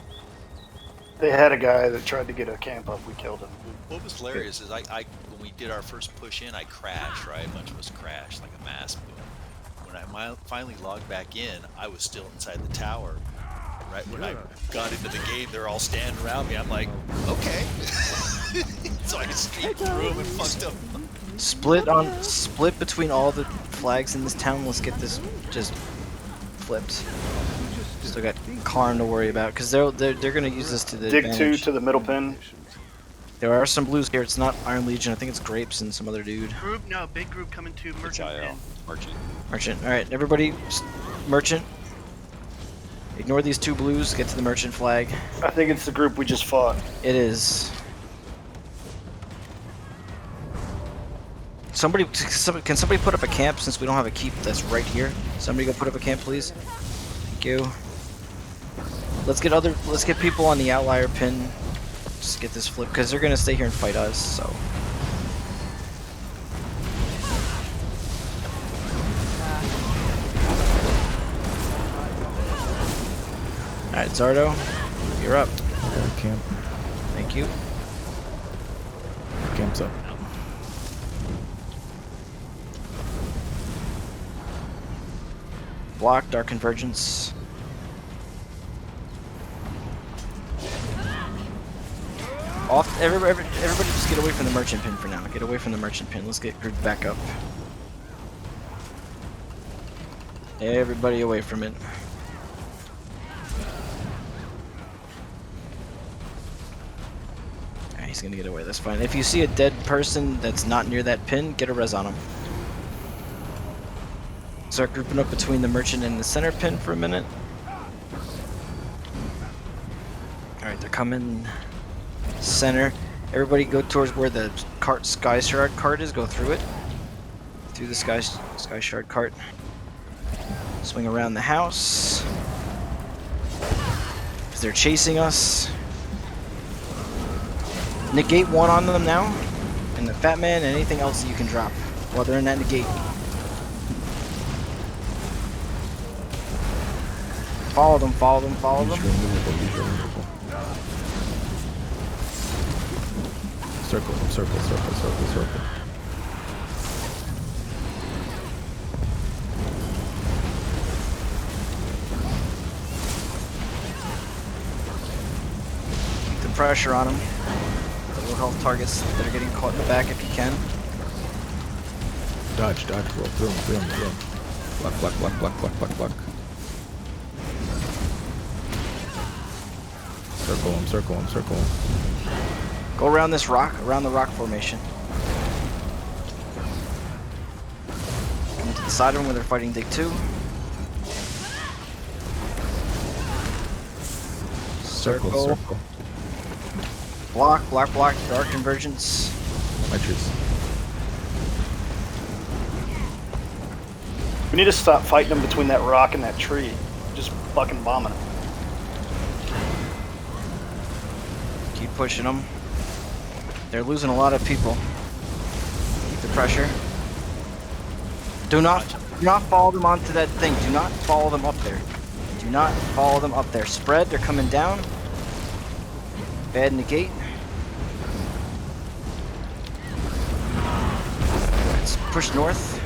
They had a guy that tried to get a camp up. We killed him. What was hilarious is I when we did our first push in, I crashed, right? A bunch of us crashed like a mass. But when I finally logged back in, I was still inside the tower. Right when I got into the game, they're all standing around me. I'm like, okay. So I just streamed through them and fucked them. Split between all the flags in this town. Let's get this just flipped. Still got Karn to worry about because they're gonna use this to the Dig advantage. 2 to the middle pin. There are some blues here. It's not Iron Legion. I think it's Grapes and some other dude. Big group coming to Merchant. Merchant. All right, everybody, Merchant. Ignore these two blues. Get to the Merchant flag. I think it's the group we just fought. It is. Can somebody put up a camp since we don't have a keep that's right here? Somebody go put up a camp, please. Thank you. Let's get people on the outlier pin. Just get this flip because they're gonna stay here and fight us. So. All right, Zardo, you're up. Camp. Thank you. Camp's up. Block, Dark Convergence. Everybody just get away from the Merchant pin for now. Get away from the Merchant pin. Let's get grouped back up. Everybody away from it. Alright, he's gonna get away. That's fine. If you see a dead person that's not near that pin, get a res on him. Start grouping up between the Merchant and the center pin for a minute. Alright, they're coming center. Everybody go towards where the Sky Shard cart is. Go through it. Through the Sky Shard cart. Swing around the house. Because they're chasing us. Negate one on them now. And the Fat Man and anything else that you can drop while they're in that negate. Follow them. Circle. pressure on them. The low health targets that are getting caught in the back if you can. Dodge, roll through him. Block. Circle him. Go around this rock, around the rock formation. Come to the side of them where they're fighting dig 2. Circle. Block, dark convergence. Metrics. We need to stop fighting them between that rock and that tree. Just fucking bombing them. Keep pushing them. They're losing a lot of people. Keep the pressure. Do not follow them onto that thing. Do not follow them up there. Do not follow them up there. Spread. They're coming down. Bad negate. Let's push north.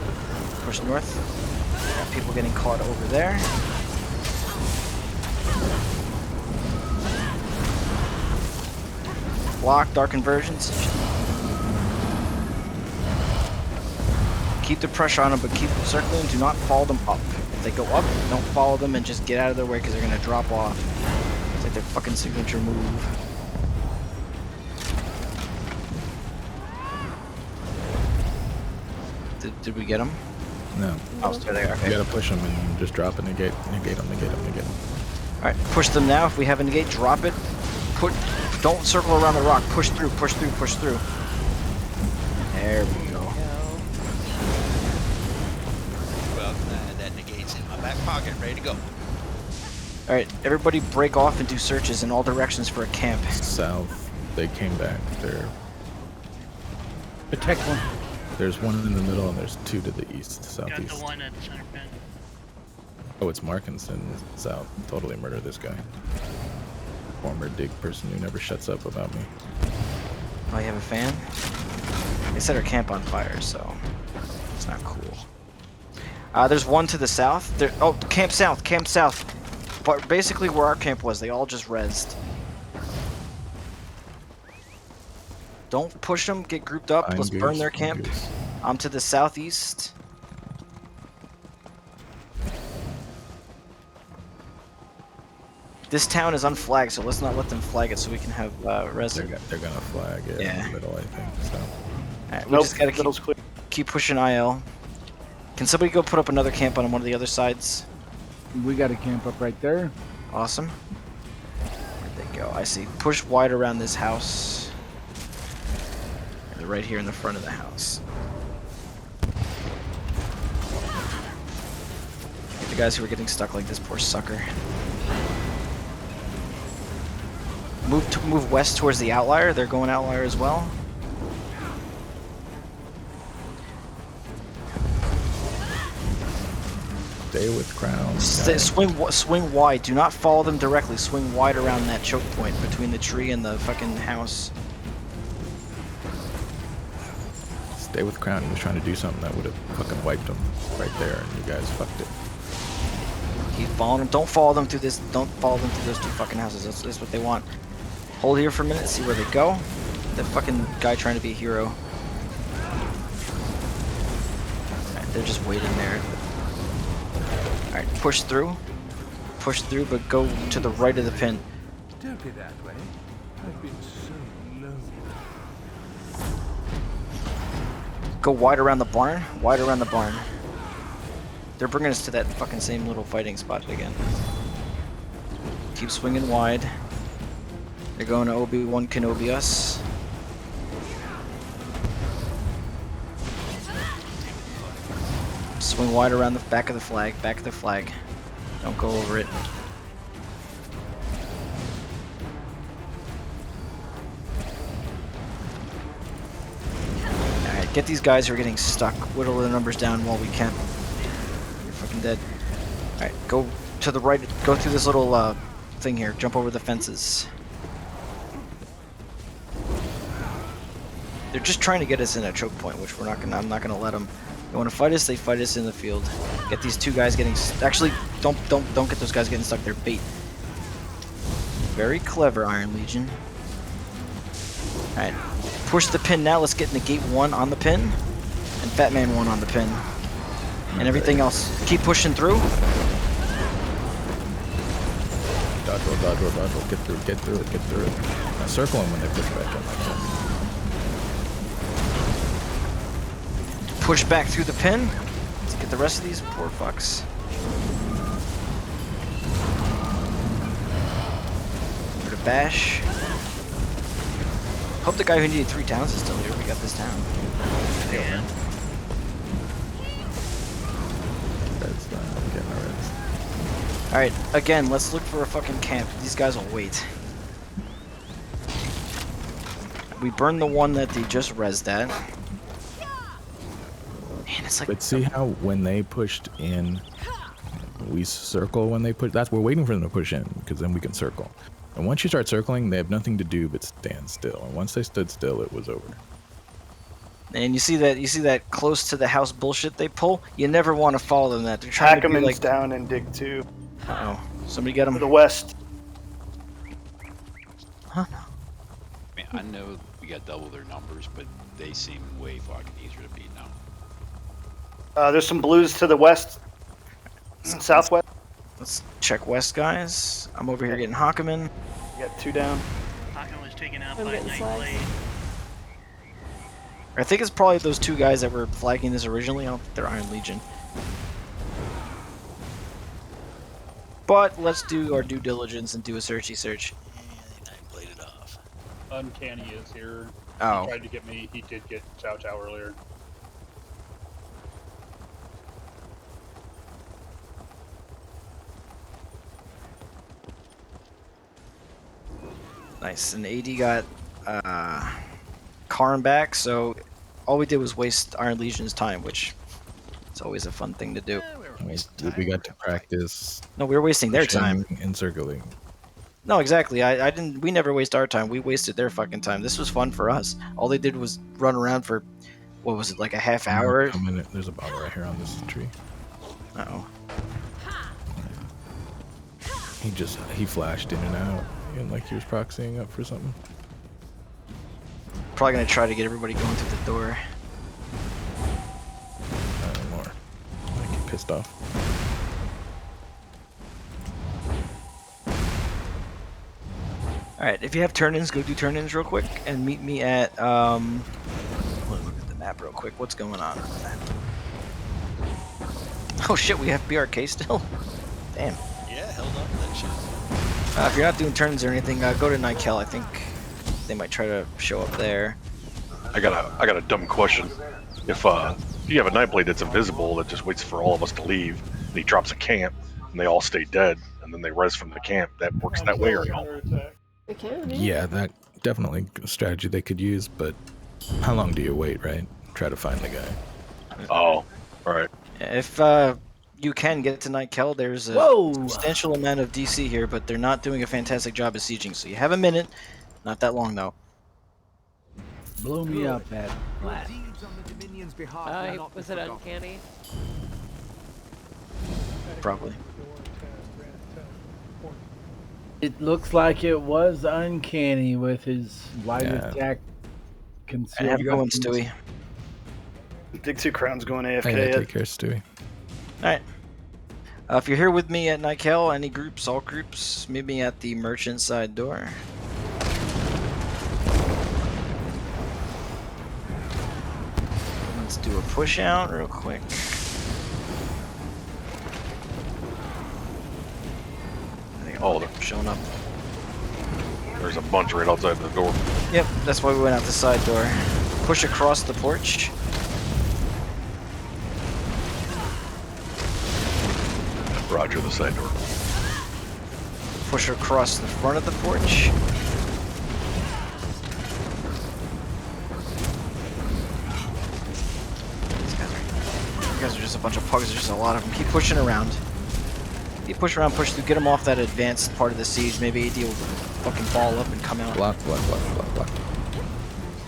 Got people getting caught over there. Block, dark convergence. Keep the pressure on them, but keep circling. Do not follow them up. If they go up, don't follow them and just get out of their way because they're going to drop off. It's like their fucking signature move. Did we get them? No. Oh, there they are. Okay. You gotta push them and just drop it. Negate them. Alright, push them now. If we have a negate, drop it. Don't circle around the rock. Push through. There we go. Well, that negates in my back pocket, ready to go. Alright, everybody break off and do searches in all directions for a camp. South. They came back. They're... Protect one. There's one in the middle and there's 2 to the east, Got southeast. the one at the center pin. Oh, it's Markinson south. Totally murder this guy. Former dig person who never shuts up about me. Oh, you have a fan? They set our camp on fire, so it's not cool. There's one to the south. Oh, camp south. But basically where our camp was, they all just rezzed. Don't push them, get grouped up. Let's burn their camp. I'm to the southeast. This town is unflagged, so let's not let them flag it so we can have res. They're gonna flag it in the middle, I think. So. Alright, we just gotta keep pushing IL. Can somebody go put up another camp on one of the other sides? We got a camp up right there. Awesome. Where'd they go? I see. Push wide around this house. And they're right here in the front of the house. Get the guys who are getting stuck like this poor sucker. Move west towards the outlier. They're going outlier as well. Stay with crown. Swing wide. Do not follow them directly. Swing wide around that choke point between the tree and the fucking house. Stay with crown. He was trying to do something that would have fucking wiped him right there, and you guys fucked it. Keep following them. Don't follow them through this. Don't follow them through those 2 fucking houses. That's what they want. Hold here for a minute. See where they go. That fucking guy trying to be a hero. Right, they're just waiting there. Alright, push through, but go to the right of the pin. Don't be that way. I've been so lonely. Go wide around the barn, They're bringing us to that fucking same little fighting spot again. Keep swinging wide. They're going to Obi-Wan Kenobi us. Swing wide around the back of the flag, Don't go over it. Alright, get these guys who are getting stuck. Whittle the numbers down while we can. You're fucking dead. Alright, go to the right, go through this little thing here. Jump over the fences. They're just trying to get us in a choke point, which I'm not gonna let them. They want to fight us, they fight us in the field. Get these 2 guys getting... Actually, don't get those guys getting stuck. They're bait. Very clever, Iron Legion. Alright, push the pin now. Let's get Negate 1 on the pin, and Fat Man 1 on the pin. And everything else. Keep pushing through. Dodge roll, dodge roll, dodge roll. Get through it, get through it, get through it. Now circle them when they push back in like that. Push back through the pin. Let's get the rest of these poor fucks. Go to bash. Hope the guy who needed 3 towns is still here. We got this town. Yeah. That's getting our reds. Alright, again, let's look for a fucking camp. These guys will wait. We burned the one that they just rezzed at. Man, it's like... But see how when they pushed in, we circle when they push. That's we're waiting for them to push in because then we can circle. And once you start circling, they have nothing to do but stand still. And once they stood still, it was over. And you see that close to the house bullshit they pull? You never want to follow them that. They're trying to be Hackerman's like... down in dig 2. Uh-oh. Somebody get him. To the west. Huh? Man, I know we got double their numbers, but they seem way fucking easier to beat now. There's some blues to the west and southwest. Let's check west, guys. I'm over here getting Hockerman. You got 2 down. Hawken was taken out I'm by getting Nightblade. I think it's probably those 2 guys that were flagging this originally. I don't think they're Iron Legion. But let's do our due diligence and do a searchy search. Nightblade it off. Uncanny is here. Oh. He tried to get me. He did get Chow Chow earlier. Nice. And AD got Karn back, so all we did was waste Iron Legion's time, which is always a fun thing to do. We got to practice. No, we were wasting their time. And circling. No, exactly. I didn't. We never waste our time. We wasted their fucking time. This was fun for us. All they did was run around for, what was it, like a half hour? There's a bottle right here on this tree. Uh-oh. He flashed in and out, and like he was proxying up for something. Probably gonna try to get everybody going through the door. Not anymore. I get pissed off. Alright, if you have turn-ins, go do turn-ins real quick, and meet me at, look at the map real quick. What's going on? Oh shit, we have BRK still? Damn. Yeah, held up that shit. If you're not doing turns or anything, go to Nykel. I think they might try to show up there. I got a dumb question. If you have a Nightblade that's invisible that just waits for all of us to leave, and he drops a camp, and they all stay dead, and then they res from the camp, that works that way or no? It can, Yeah, that definitely a strategy they could use, but how long do you wait, right? Try to find the guy. Oh, alright. If you can get to Nykel, there's a substantial amount of DC here, but they're not doing a fantastic job of sieging, so you have a minute. Not that long, though. Blow me up at flat. Was it uncanny? Probably. It looks like it was uncanny with his light attack. And have a good one, Stewie. Dig 2 Crown's going AFK. Hey, take care, Stewie. Alright. If you're here with me at Nykel, any groups, all groups, meet me at the merchant side door. Let's do a push out real quick. Oh, they're showing up. There's a bunch right outside the door. Yep, that's why we went out the side door. Push across the porch. Roger, the side door. Push across the front of the porch. You guys are just a bunch of pugs. There's just a lot of them. Keep pushing around. Keep pushing around, push through. Get them off that advanced part of the siege. Maybe AD will fucking ball up and come out. Block, block, block, block, block.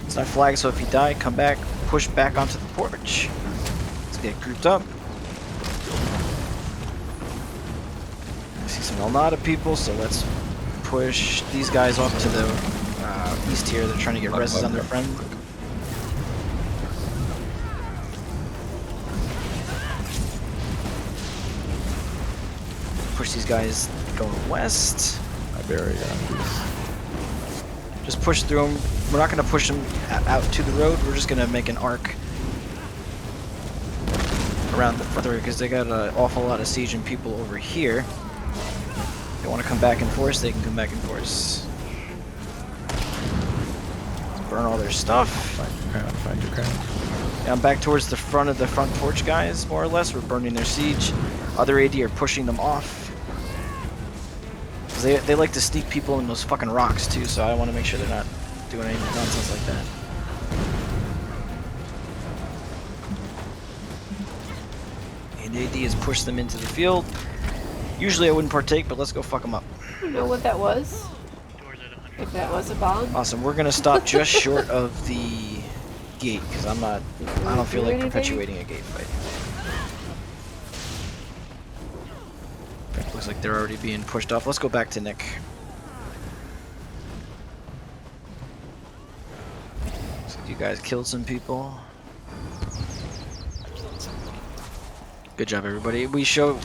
It's not flagged, so if you die, come back, push back onto the porch. Let's get grouped up. I see some Elnada people, so let's push these guys off to the east here. They're trying to get reses on their friend. Push these guys going west. I bury these. Just push through them. We're not going to push them out to the road. We're just going to make an arc around the front because they got an awful lot of siege and people over here. If they want to come back and force, they can come back and force. Burn all their stuff. Find your crown, find your crown. Yeah, I'm back towards the front of the front porch guys, more or less. We're burning their siege. Other AD are pushing them off. They like to sneak people in those fucking rocks too, so I want to make sure they're not doing any nonsense like that. And AD has pushed them into the field. Usually I wouldn't partake, but let's go fuck them up. I don't know what that was. If that was a bomb. Awesome. We're gonna stop just short of the gate because I don't feel like perpetuating a gate fight. Looks like they're already being pushed off. Let's go back to Nick. So you guys killed some people. Good job, everybody. We showed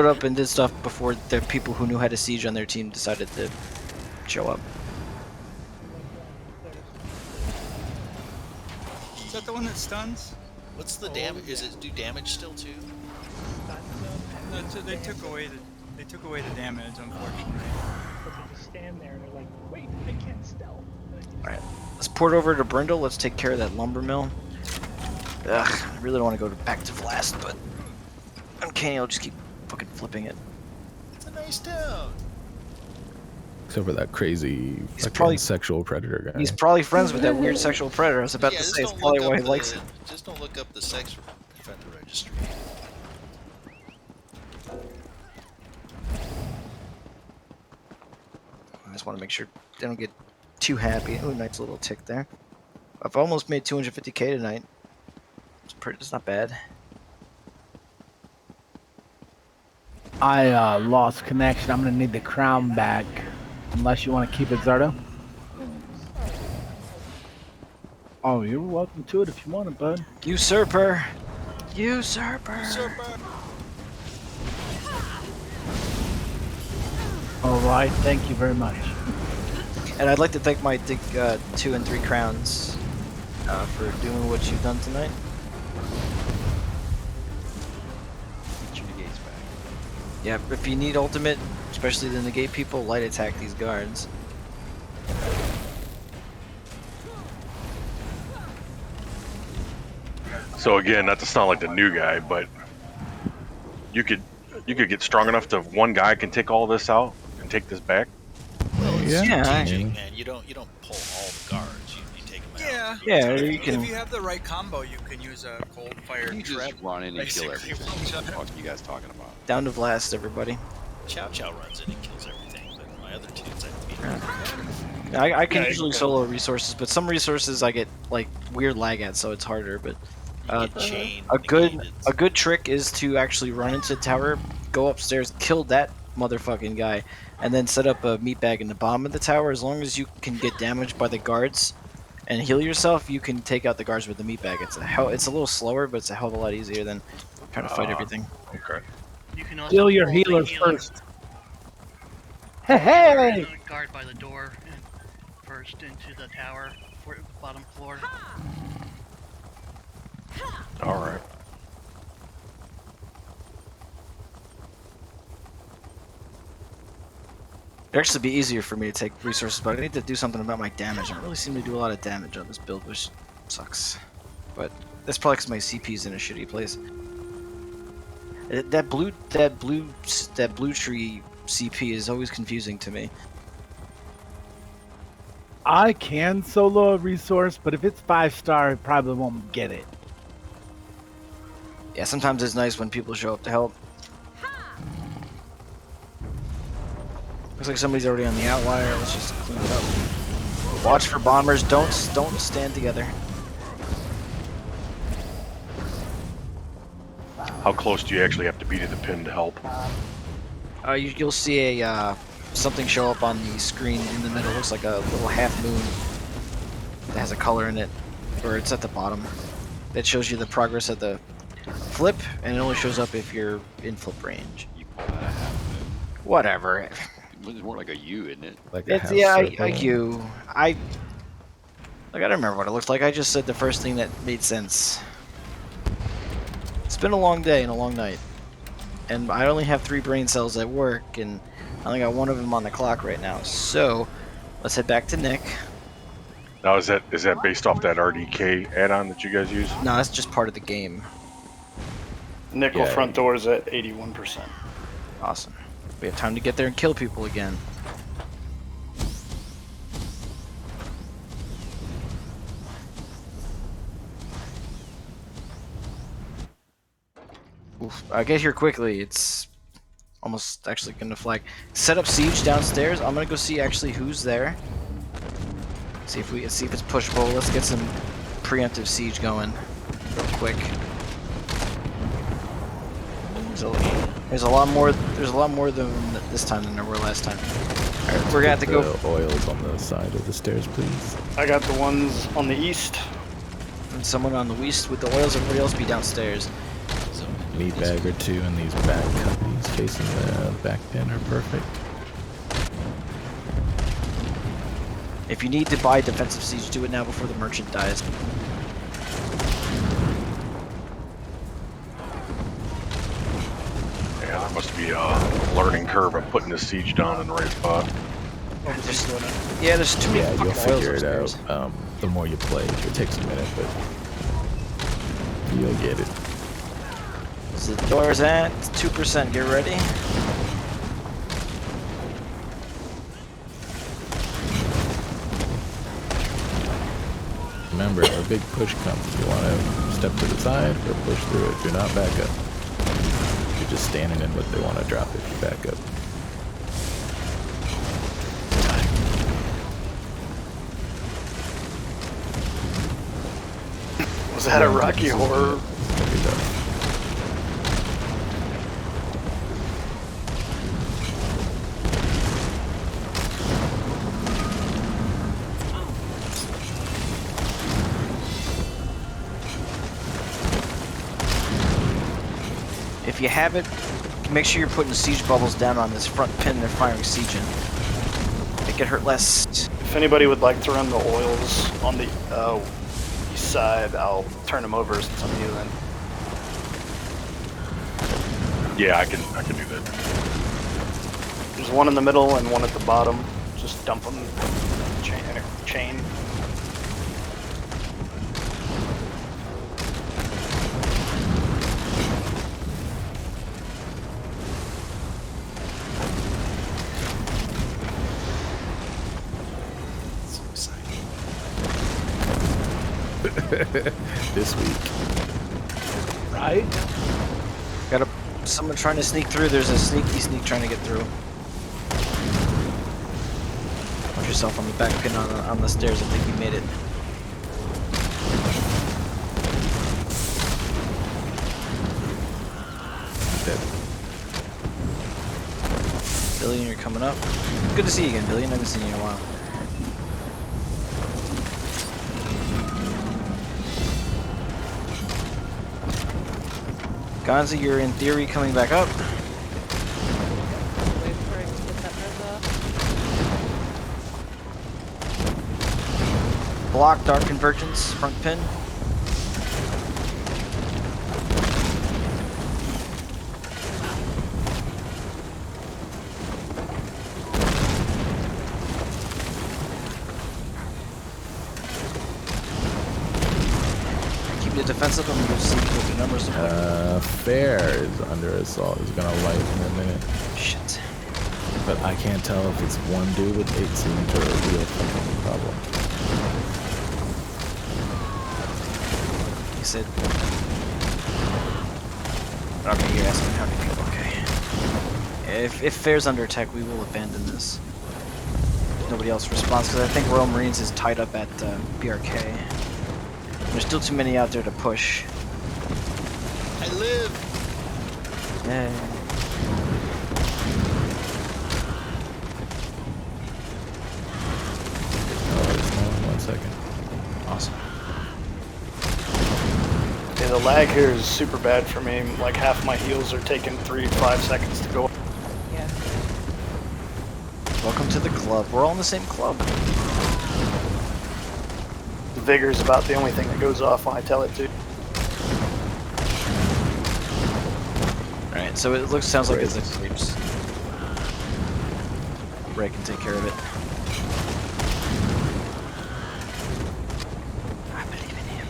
up and did stuff before the people who knew how to siege on their team decided to show up. Is that the one that stuns? What's the damage? Is it do damage still too? They took away the damage, unfortunately. But they just stand there and they're like, wait, I can't stealth. Alright, let's port over to Brindle. Let's take care of that lumber mill. Ugh, I really don't want to go back to Vlast, but Uncanny will just keep fucking flipping it. It's a nice town. Except for that crazy fucking sexual predator guy. He's probably friends with that weird sexual predator. I was about to say, it's probably why he likes it. Just don't look up the sex offender registry. I just want to make sure they don't get too happy. Oh, nice little tick there. I've almost made 250k tonight. It's not bad. I lost connection. I'm gonna need the crown back. Unless you want to keep it, Zardo. Oh, you're welcome to it if you want it, bud. Usurper! Usurper! Alright, thank you very much. And I'd like to thank my 2 and 3 crowns for doing what you've done tonight. Get your negates back. Yeah, if you need ultimate, especially the negate people, light attack these guards. So again, not to sound like the new guy, but you could get strong enough to one guy can take all this out and take this back. Well, it's Yeah. strategic, man. You don't pull all the guards. You take them out. Yeah, or you can. If you have the right combo, you can use a cold fire. You just run in and kill everything. What are you guys talking about? Down to Vlast, everybody. Chow Chow runs in and kills everything, but my other tunes I have to beat. I can usually solo resources, but some resources I get like weird lag at, so it's harder. But a good trick is to actually run into the tower, go upstairs, kill that motherfucking guy, and then set up a meat bag in the bottom of the tower. As long as you can get damaged by the guards and heal yourself, you can take out the guards with the meat bag. It's a little slower, but it's a hell of a lot easier than trying to fight everything. Okay. You can also Steal your pull the healers healer. first. Hey! Guard by the door and first into the tower, for bottom floor. All right. It'd actually be easier for me to take resources, but I need to do something about my damage. I don't really seem to do a lot of damage on this build, which sucks. But that's probably because my CP's in a shitty place. That blue tree CP is always confusing to me. I can solo a resource, but if it's 5-star, I probably won't get it. Yeah, sometimes it's nice when people show up to help. Looks like somebody's already on the outlier. Let's just clean it up. Watch for bombers. Don't stand together. How close do you actually have to be to the pin to help? You'll see a something show up on the screen in the middle. It looks like a little half moon that has a color in it, or it's at the bottom. That shows you the progress of the flip, and it only shows up if you're in flip range. You call that a half moon? Whatever. It's more like a U, isn't it? Like a It's half yeah, circle. I don't remember what it looked like. I just said the first thing that made sense. It's been a long day and a long night, and I only have 3 brain cells at work, and I only got 1 of them on the clock right now. So let's head back to Nick. Now is that based off that RDK add-on that you guys use? No, that's just part of the game. Nickel Yeah. front doors at 81%. Awesome. We have time to get there and kill people again. Oof. I get here quickly. It's almost actually gonna flag. Set up siege downstairs. I'm gonna go see actually who's there. See if it's pushable. Let's get some preemptive siege going real quick. There's a lot more. There's a lot more than this time than there were last time. All right, we're gonna have to go. The oils on the side of the stairs, please. I got the ones on the east. And someone on the east with the oils. Everybody else be downstairs. Meat bag or 2 in these back cubbies facing the back pin are perfect. If you need to buy defensive siege, do it now before the merchant dies. Yeah, there must be a learning curve of putting the siege down in the right spot. Yeah, there's too many Yeah, you'll fucking oils figure it upstairs. out. The more you play, it takes a minute, but you'll get it. So the door's at 2%. Get ready. Remember, if a big push comes, you want to step to the side or push through it. Do not back up. You're just standing in what they want to drop if you back up. Was that a Rocky Horror? If you have it, make sure you're putting siege bubbles down on this front pin they're firing siege in. Make it hurt less. If anybody would like to run the oils on the east side, I'll turn them over since I'm healing. Yeah, I can do that. There's one in the middle and one at the bottom. Just dump them in a chain. This week. Right? Got someone trying to sneak through. There's a sneaky sneak trying to get through. Watch yourself on the back pin on the stairs. I think you made it. Dead. Billion, you're coming up. Good to see you again, Billion. I haven't seen you in a while. Gonza, you're in theory coming back up. Wait for it to get that res off. Block, Dark Convergence, front pin. Keep it defensive and we'll see what the numbers look like. Fair is under assault. Is gonna light in a minute. Shit. But I can't tell if it's one dude with 8 scenes or a real fucking problem. He said. Okay, you're asking how many people. Okay. If Fair's under attack, we will abandon this. If nobody else responds, because I think Royal Marines is tied up at BRK. There's still too many out there to push. I live. Yeah. lag here is super bad for me. Like half my heals are taking 3 to 5 seconds to go. Yeah. Welcome to the club. We're all in the same club. Vigor's about the only thing that goes off when I tell it to. Alright, so it sounds like it's the creeps. Ray can take care of it. I believe in him.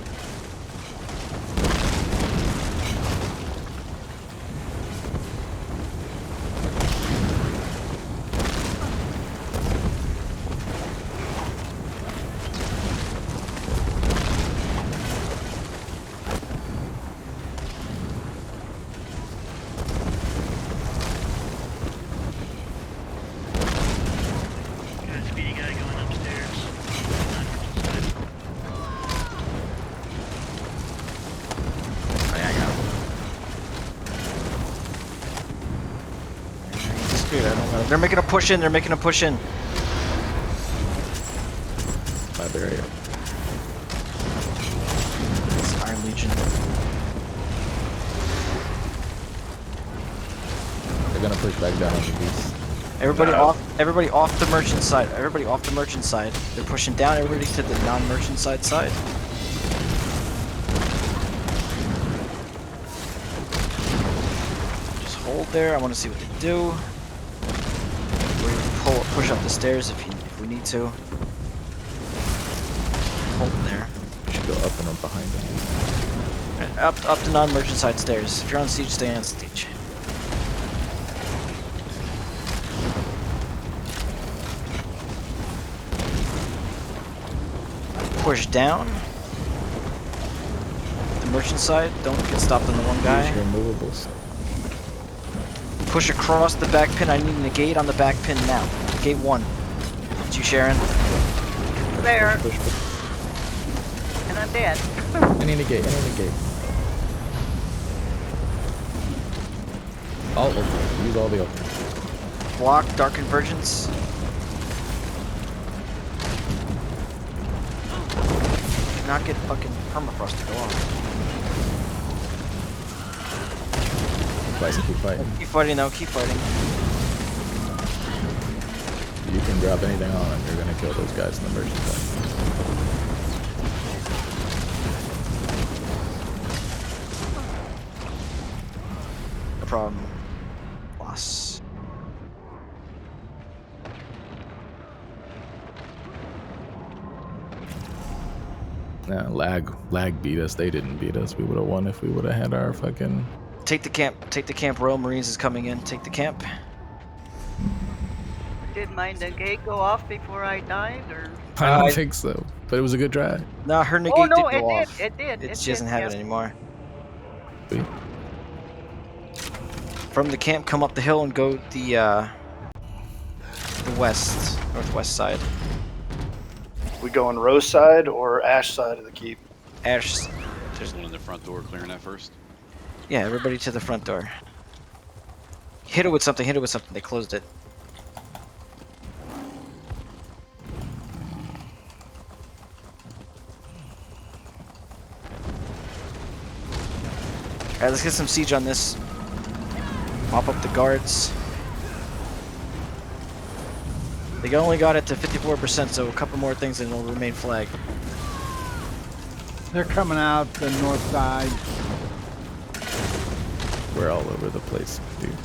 They're making a push in, they're making a push in. My barrier. It's Iron Legion. They're gonna push back down on the beast. Everybody off the merchant side. Everybody off the merchant side. They're pushing down everybody to the non-merchant side. Just hold there, I wanna see what they do. Push up the stairs if we need to. Hold there. We should go up and up behind them. Up the non-merchant side stairs. If you're on siege, stay on siege. Push down. The merchant side. Don't get stopped on the one guy. Use your movables. Push across the back pin. I need a negate on the back pin now. Negate 1. It's you, Sharon. There. Push. And I'm dead. Any negate. All open. Use all the open. Block Dark Convergence. Do not get fucking permafrost to go off. Keep fighting. Keep fighting though, keep fighting. You can drop anything on them, you're gonna kill those guys in the merchant side. No problem. Loss. Nah, lag beat us. They didn't beat us. We would have won if we would have had our fucking... Take the camp, Royal Marines is coming in. Take the camp. Did my negate go off before I died, or? I don't think so, but it was a good try. No, her negate Oh no, did go off. It did. She doesn't have it yeah. anymore. From the camp, come up the hill and go the northwest side. We going Rose side or Ash side of the keep? Ash. There's one in the front door, clearing that first. Yeah, everybody to the front door. Hit it with something, They closed it. Alright, let's get some siege on this. Mop up the guards. They only got it to 54%, so a couple more things and it'll remain flag. They're coming out the north side. We're all over the place, dude.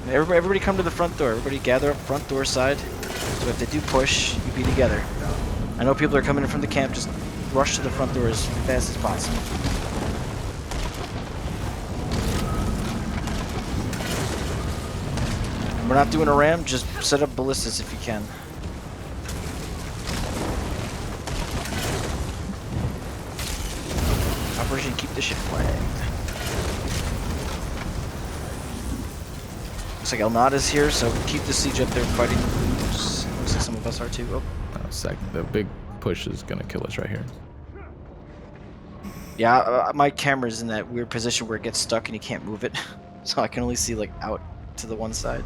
Everybody come to the front door. Everybody gather up front door side. So if they do push, you be together. I know people are coming in from the camp. Just rush to the front door as fast as possible. We're not doing a ram. Just set up ballistas if you can. Operation Keep the Ship flagged. Looks like El Nada's here, so keep the siege up there fighting. Looks like some of us are too. Oh. The big push is gonna kill us right here. Yeah, my camera's in that weird position where it gets stuck and you can't move it. So I can only see like out to the one side.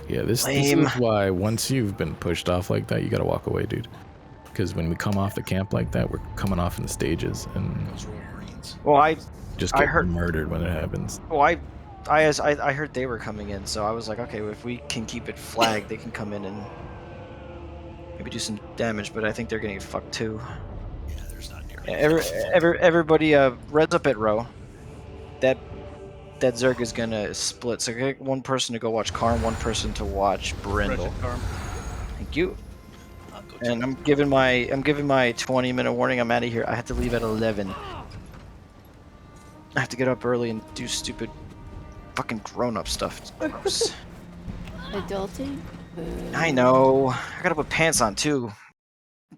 Yeah, this is why once you've been pushed off like that, you gotta walk away, dude. Because when we come off the camp like that, we're coming off in stages, and Well, I just I get heard murdered when it happens. well, I heard they were coming in, so I was like, okay, well, if we can keep it flagged, they can come in and maybe do some damage. But I think they're gonna get fucked too. Yeah, there's not nearly Everybody, res up at row. That Zerg is gonna split. So get one person to go watch Karn, one person to watch Brindle. Thank you. And I'm giving my 20-minute warning. I'm out of here. I have to leave at 11. I have to get up early and do stupid fucking grown-up stuff. It's gross. Adulting? I know. I gotta put pants on too.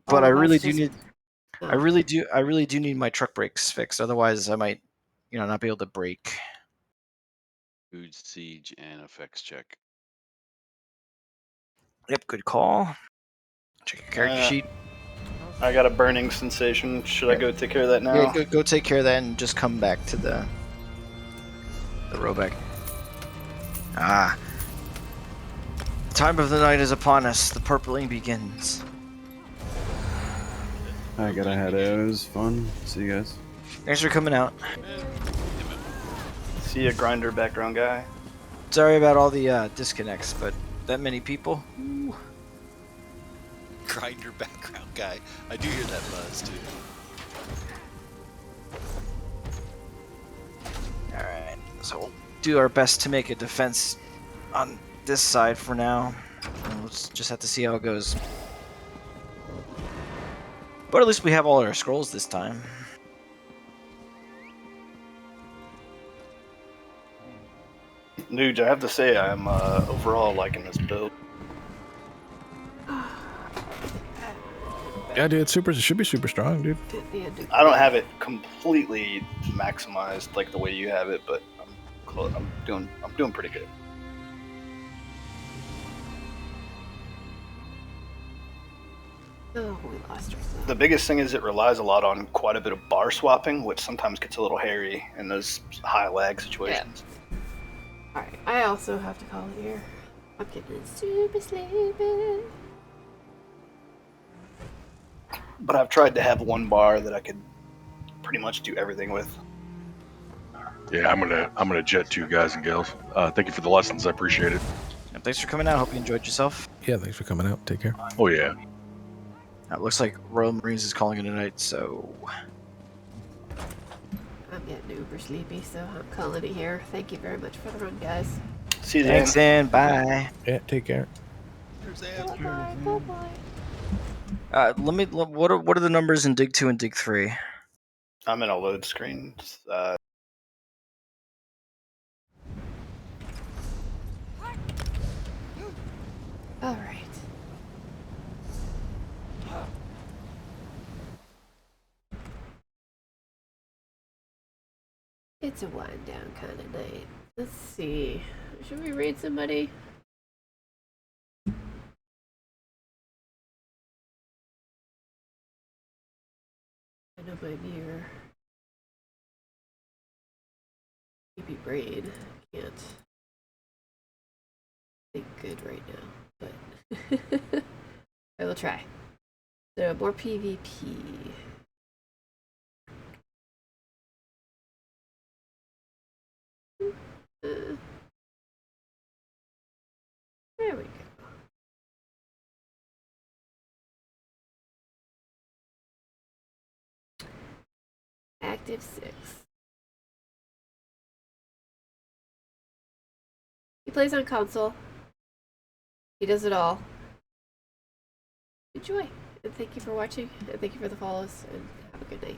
But Oh, I really that's do just- need I really do need my truck brakes fixed. Otherwise I might, not be able to brake. Food siege and effects check. Yep, good call. Check your character sheet. I got a burning sensation. Should I go take care of that now? Yeah, go take care of that and just come back to the rowback. Ah. The time of the night is upon us. The purpling begins. I gotta head out. It was fun. See you guys. Thanks for coming out. See a grinder background guy. Sorry about all the disconnects, but that many people. Ooh. Grinder background guy. I do hear that buzz too. Alright, so we'll do our best to make a defense on this side for now. And we'll just have to see how it goes. But at least we have all our scrolls this time. Dude, I have to say I'm overall liking this build. Yeah, dude, it should be super strong, dude. I don't have it completely maximized like the way you have it, but I'm close. I'm doing pretty good. Oh, we lost ourselves. The biggest thing is it relies a lot on quite a bit of bar swapping, which sometimes gets a little hairy in those high lag situations. Alright, I also have to call it here. I'm getting super sleepy. But I've tried to have one bar that I could pretty much do everything with. Yeah, I'm gonna jet to you guys and gals. Thank you for the lessons. I appreciate it. And thanks for coming out. Hope you enjoyed yourself. Yeah, thanks for coming out. Take care. Oh yeah. It looks like Royal Marines is calling it a night, so I'm getting uber sleepy, so I'm calling it here. Thank you very much for the run, guys. See you, thanks, Dan. Bye. Yeah, take care. Bye-bye. Bye-bye. What are the numbers in Dig 2 and Dig 3? I'm in a load screen. All right. It's a wind down kind of night. Let's see. Should we raid somebody? I know my mirror. Sleepy brain can't think good right now, but I will try. So more PvP. There we go. Active 6. He plays on console. He does it all. Enjoy. And thank you for watching. And thank you for the follows. And have a good night.